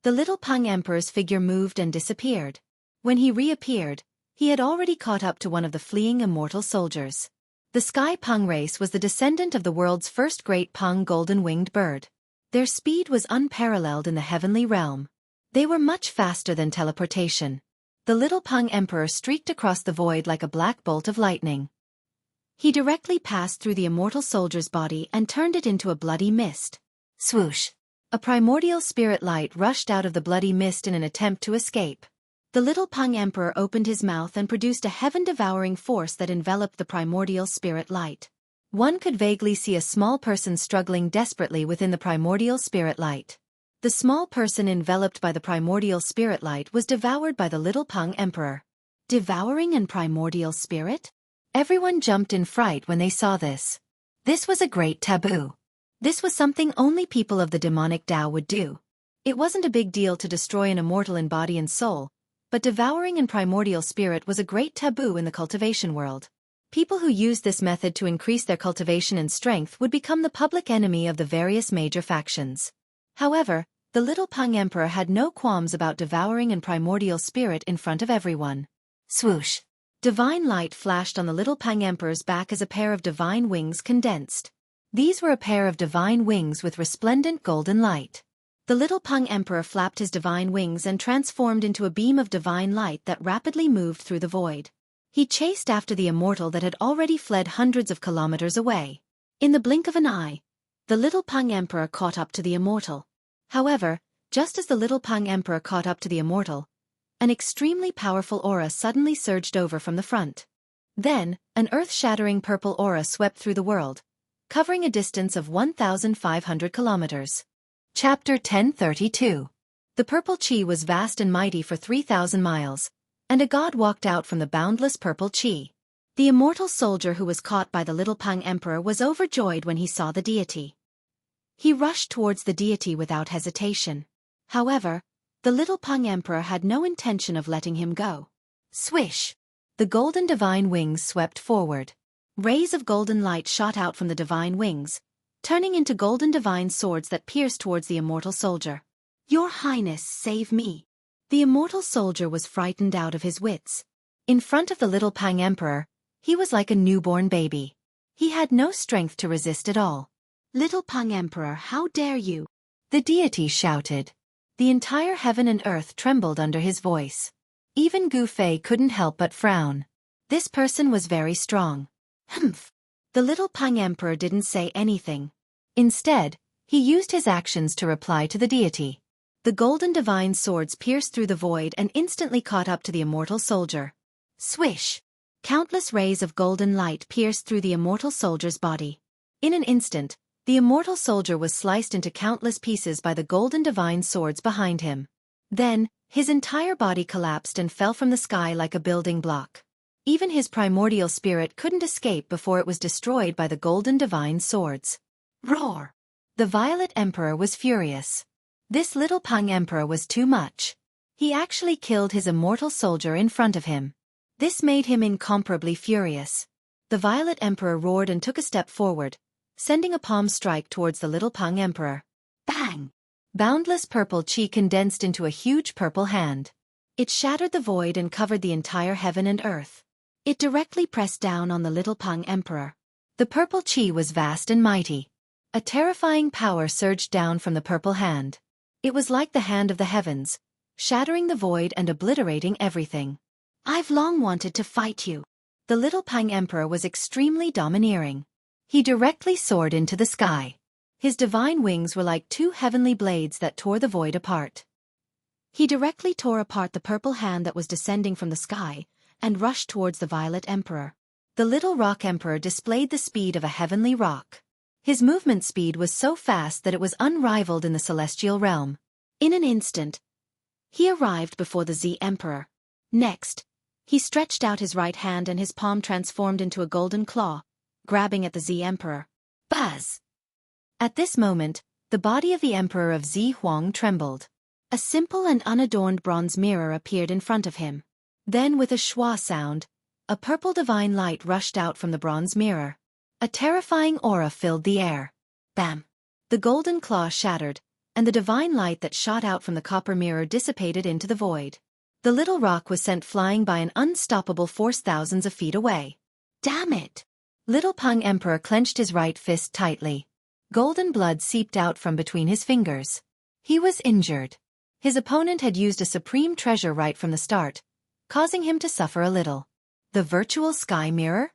The little Peng Emperor's figure moved and disappeared. When he reappeared, he had already caught up to one of the fleeing immortal soldiers. The Sky Peng race was the descendant of the world's first great Peng golden-winged bird. Their speed was unparalleled in the heavenly realm. They were much faster than teleportation. The little Peng Emperor streaked across the void like a black bolt of lightning. He directly passed through the immortal soldier's body and turned it into a bloody mist. Swoosh! A primordial spirit light rushed out of the bloody mist in an attempt to escape. The little Peng Emperor opened his mouth and produced a heaven-devouring force that enveloped the primordial spirit light. One could vaguely see a small person struggling desperately within the primordial spirit light. The small person enveloped by the primordial spirit light was devoured by the little Peng Emperor. Devouring an primordial spirit? Everyone jumped in fright when they saw this. This was a great taboo. This was something only people of the demonic Tao would do. It wasn't a big deal to destroy an immortal in body and soul, but devouring an primordial spirit was a great taboo in the cultivation world. People who used this method to increase their cultivation and strength would become the public enemy of the various major factions. However, the little Peng Emperor had no qualms about devouring an primordial spirit in front of everyone. Swoosh! Divine light flashed on the little Peng Emperor's back as a pair of divine wings condensed. These were a pair of divine wings with resplendent golden light. The little Peng Emperor flapped his divine wings and transformed into a beam of divine light that rapidly moved through the void. He chased after the immortal that had already fled hundreds of kilometers away. In the blink of an eye, the little Peng Emperor caught up to the immortal. However, just as the little Peng Emperor caught up to the immortal, an extremely powerful aura suddenly surged over from the front. Then, an earth-shattering purple aura swept through the world, covering a distance of 1,500 kilometers. Chapter 1032. The purple chi was vast and mighty for 3,000 miles, and a god walked out from the boundless purple chi. The immortal soldier who was caught by the little Peng Emperor was overjoyed when he saw the deity. He rushed towards the deity without hesitation. However, the little Peng Emperor had no intention of letting him go. Swish! The golden divine wings swept forward. Rays of golden light shot out from the divine wings, turning into golden divine swords that pierced towards the immortal soldier. Your Highness, save me! The immortal soldier was frightened out of his wits. In front of the little Peng Emperor, he was like a newborn baby. He had no strength to resist at all. Little Peng Emperor, how dare you? The deity shouted. The entire heaven and earth trembled under his voice. Even Gu Fei couldn't help but frown. This person was very strong. Humph! The little Peng Emperor didn't say anything. Instead, he used his actions to reply to the deity. The golden divine swords pierced through the void and instantly caught up to the immortal soldier. Swish! Countless rays of golden light pierced through the immortal soldier's body. In an instant, the immortal soldier was sliced into countless pieces by the golden divine swords behind him. Then, his entire body collapsed and fell from the sky like a building block. Even his primordial spirit couldn't escape before it was destroyed by the golden divine swords. Roar! The Violet Emperor was furious. This little Peng Emperor was too much. He actually killed his immortal soldier in front of him. This made him incomparably furious. The Violet Emperor roared and took a step forward, sending a palm strike towards the little Peng Emperor. Bang! Boundless purple chi condensed into a huge purple hand. It shattered the void and covered the entire heaven and earth. It directly pressed down on the little Peng Emperor. The purple chi was vast and mighty. A terrifying power surged down from the purple hand. It was like the hand of the heavens, shattering the void and obliterating everything. I've long wanted to fight you. The little Peng Emperor was extremely domineering. He directly soared into the sky. His divine wings were like two heavenly blades that tore the void apart. He directly tore apart the purple hand that was descending from the sky, and rushed towards the Violet Emperor. The little Rock Emperor displayed the speed of a heavenly rock. His movement speed was so fast that it was unrivaled in the celestial realm. In an instant, he arrived before the Z Emperor. Next, he stretched out his right hand and his palm transformed into a golden claw, grabbing at the Z Emperor. Buzz! At this moment, the body of the Emperor of Z Huang trembled. A simple and unadorned bronze mirror appeared in front of him. Then with a schwa sound, a purple divine light rushed out from the bronze mirror. A terrifying aura filled the air. Bam! The The golden claw shattered, and the divine light that shot out from the copper mirror dissipated into the void. The little rock was sent flying by an unstoppable force thousands of feet away. Damn it! Little Peng Emperor clenched his right fist tightly. Golden blood seeped out from between his fingers. He was injured. His opponent had used a supreme treasure right from the start, causing him to suffer a little. The virtual sky mirror?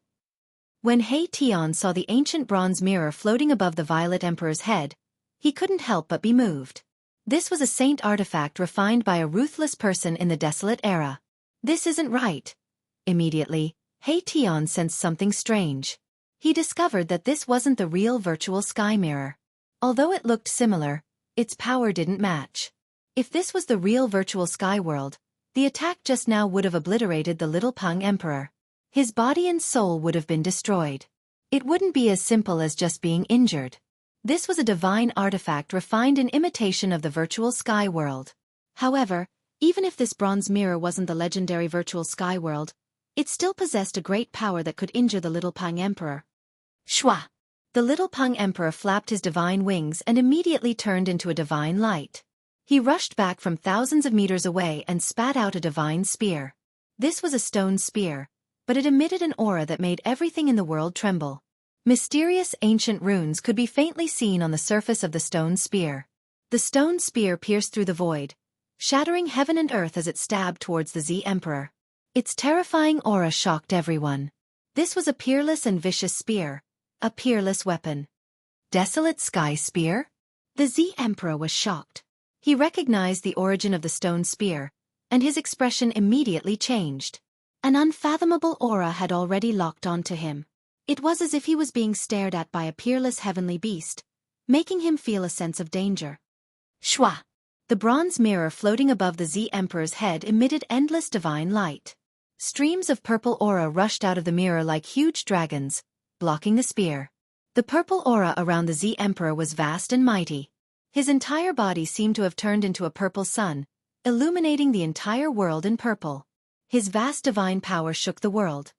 When He Tian saw the ancient bronze mirror floating above the Violet Emperor's head, he couldn't help but be moved. This was a saint artifact refined by a ruthless person in the desolate era. This isn't right. Immediately, He Tian sensed something strange. He discovered that this wasn't the real virtual sky mirror. Although it looked similar, its power didn't match. If this was the real virtual sky world, the attack just now would have obliterated the little Peng Emperor. His body and soul would have been destroyed. It wouldn't be as simple as just being injured. This was a divine artifact refined in imitation of the virtual sky world. However, even if this bronze mirror wasn't the legendary virtual sky world, it still possessed a great power that could injure the little Peng Emperor. Shwa! The little Peng Emperor flapped his divine wings and immediately turned into a divine light. He rushed back from thousands of meters away and spat out a divine spear. This was a stone spear, but it emitted an aura that made everything in the world tremble. Mysterious ancient runes could be faintly seen on the surface of the stone spear. The stone spear pierced through the void, shattering heaven and earth as it stabbed towards the Z Emperor. Its terrifying aura shocked everyone. This was a peerless and vicious spear, a peerless weapon. Desolate sky spear? The Z Emperor was shocked. He recognized the origin of the stone spear, and his expression immediately changed. An unfathomable aura had already locked onto him. It was as if he was being stared at by a peerless heavenly beast, making him feel a sense of danger. Shwa! The bronze mirror floating above the Z Emperor's head emitted endless divine light. Streams of purple aura rushed out of the mirror like huge dragons, blocking the spear. The purple aura around the Z Emperor was vast and mighty. His entire body seemed to have turned into a purple sun, illuminating the entire world in purple. His vast divine power shook the world.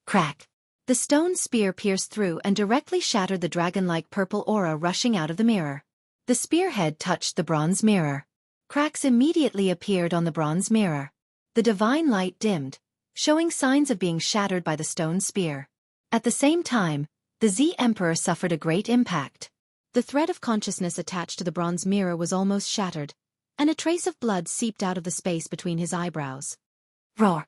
Crack! The stone spear pierced through and directly shattered the dragon-like purple aura rushing out of the mirror. The spearhead touched the bronze mirror. Cracks immediately appeared on the bronze mirror. The divine light dimmed, showing signs of being shattered by the stone spear. At the same time, the Z Emperor suffered a great impact. The thread of consciousness attached to the bronze mirror was almost shattered, and a trace of blood seeped out of the space between his eyebrows. Roar!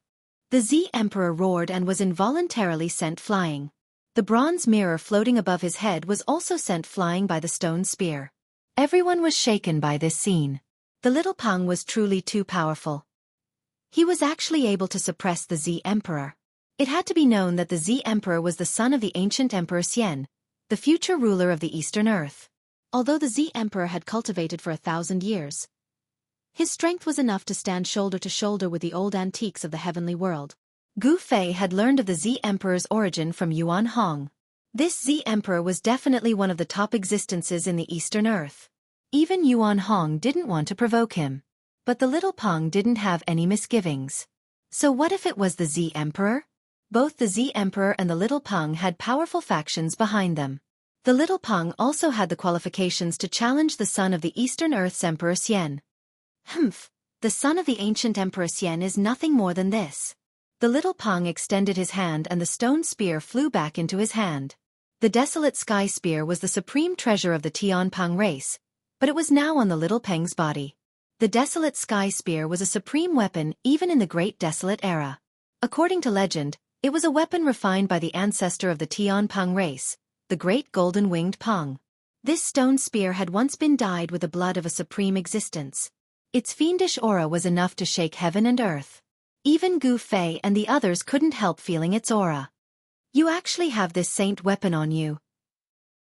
The Z Emperor roared and was involuntarily sent flying. The bronze mirror floating above his head was also sent flying by the stone spear. Everyone was shaken by this scene. The little Peng was truly too powerful. He was actually able to suppress the Z Emperor. It had to be known that the Z Emperor was the son of the ancient Emperor Xian, the future ruler of the Eastern Earth. Although the Z Emperor had cultivated for 1,000 years, his strength was enough to stand shoulder to shoulder with the old antiques of the heavenly world. Gu Fei had learned of the Z Emperor's origin from Yuan Hong. This Z Emperor was definitely one of the top existences in the Eastern Earth. Even Yuan Hong didn't want to provoke him. But the little Peng didn't have any misgivings. So what if it was the Z Emperor? Both the Z Emperor and the little Peng had powerful factions behind them. The little Peng also had the qualifications to challenge the son of the Eastern Earth's Emperor Xian. Humph! The son of the ancient Emperor Xian is nothing more than this. The little Peng extended his hand and the stone spear flew back into his hand. The desolate sky spear was the supreme treasure of the Tian Peng race, but it was now on the little Peng's body. The desolate sky spear was a supreme weapon even in the Great Desolate Era. According to legend, it was a weapon refined by the ancestor of the Tian Peng race, the Great Golden-Winged Peng. This stone spear had once been dyed with the blood of a supreme existence. Its fiendish aura was enough to shake heaven and earth. Even Gu Fei and the others couldn't help feeling its aura. You actually have this saint weapon on you,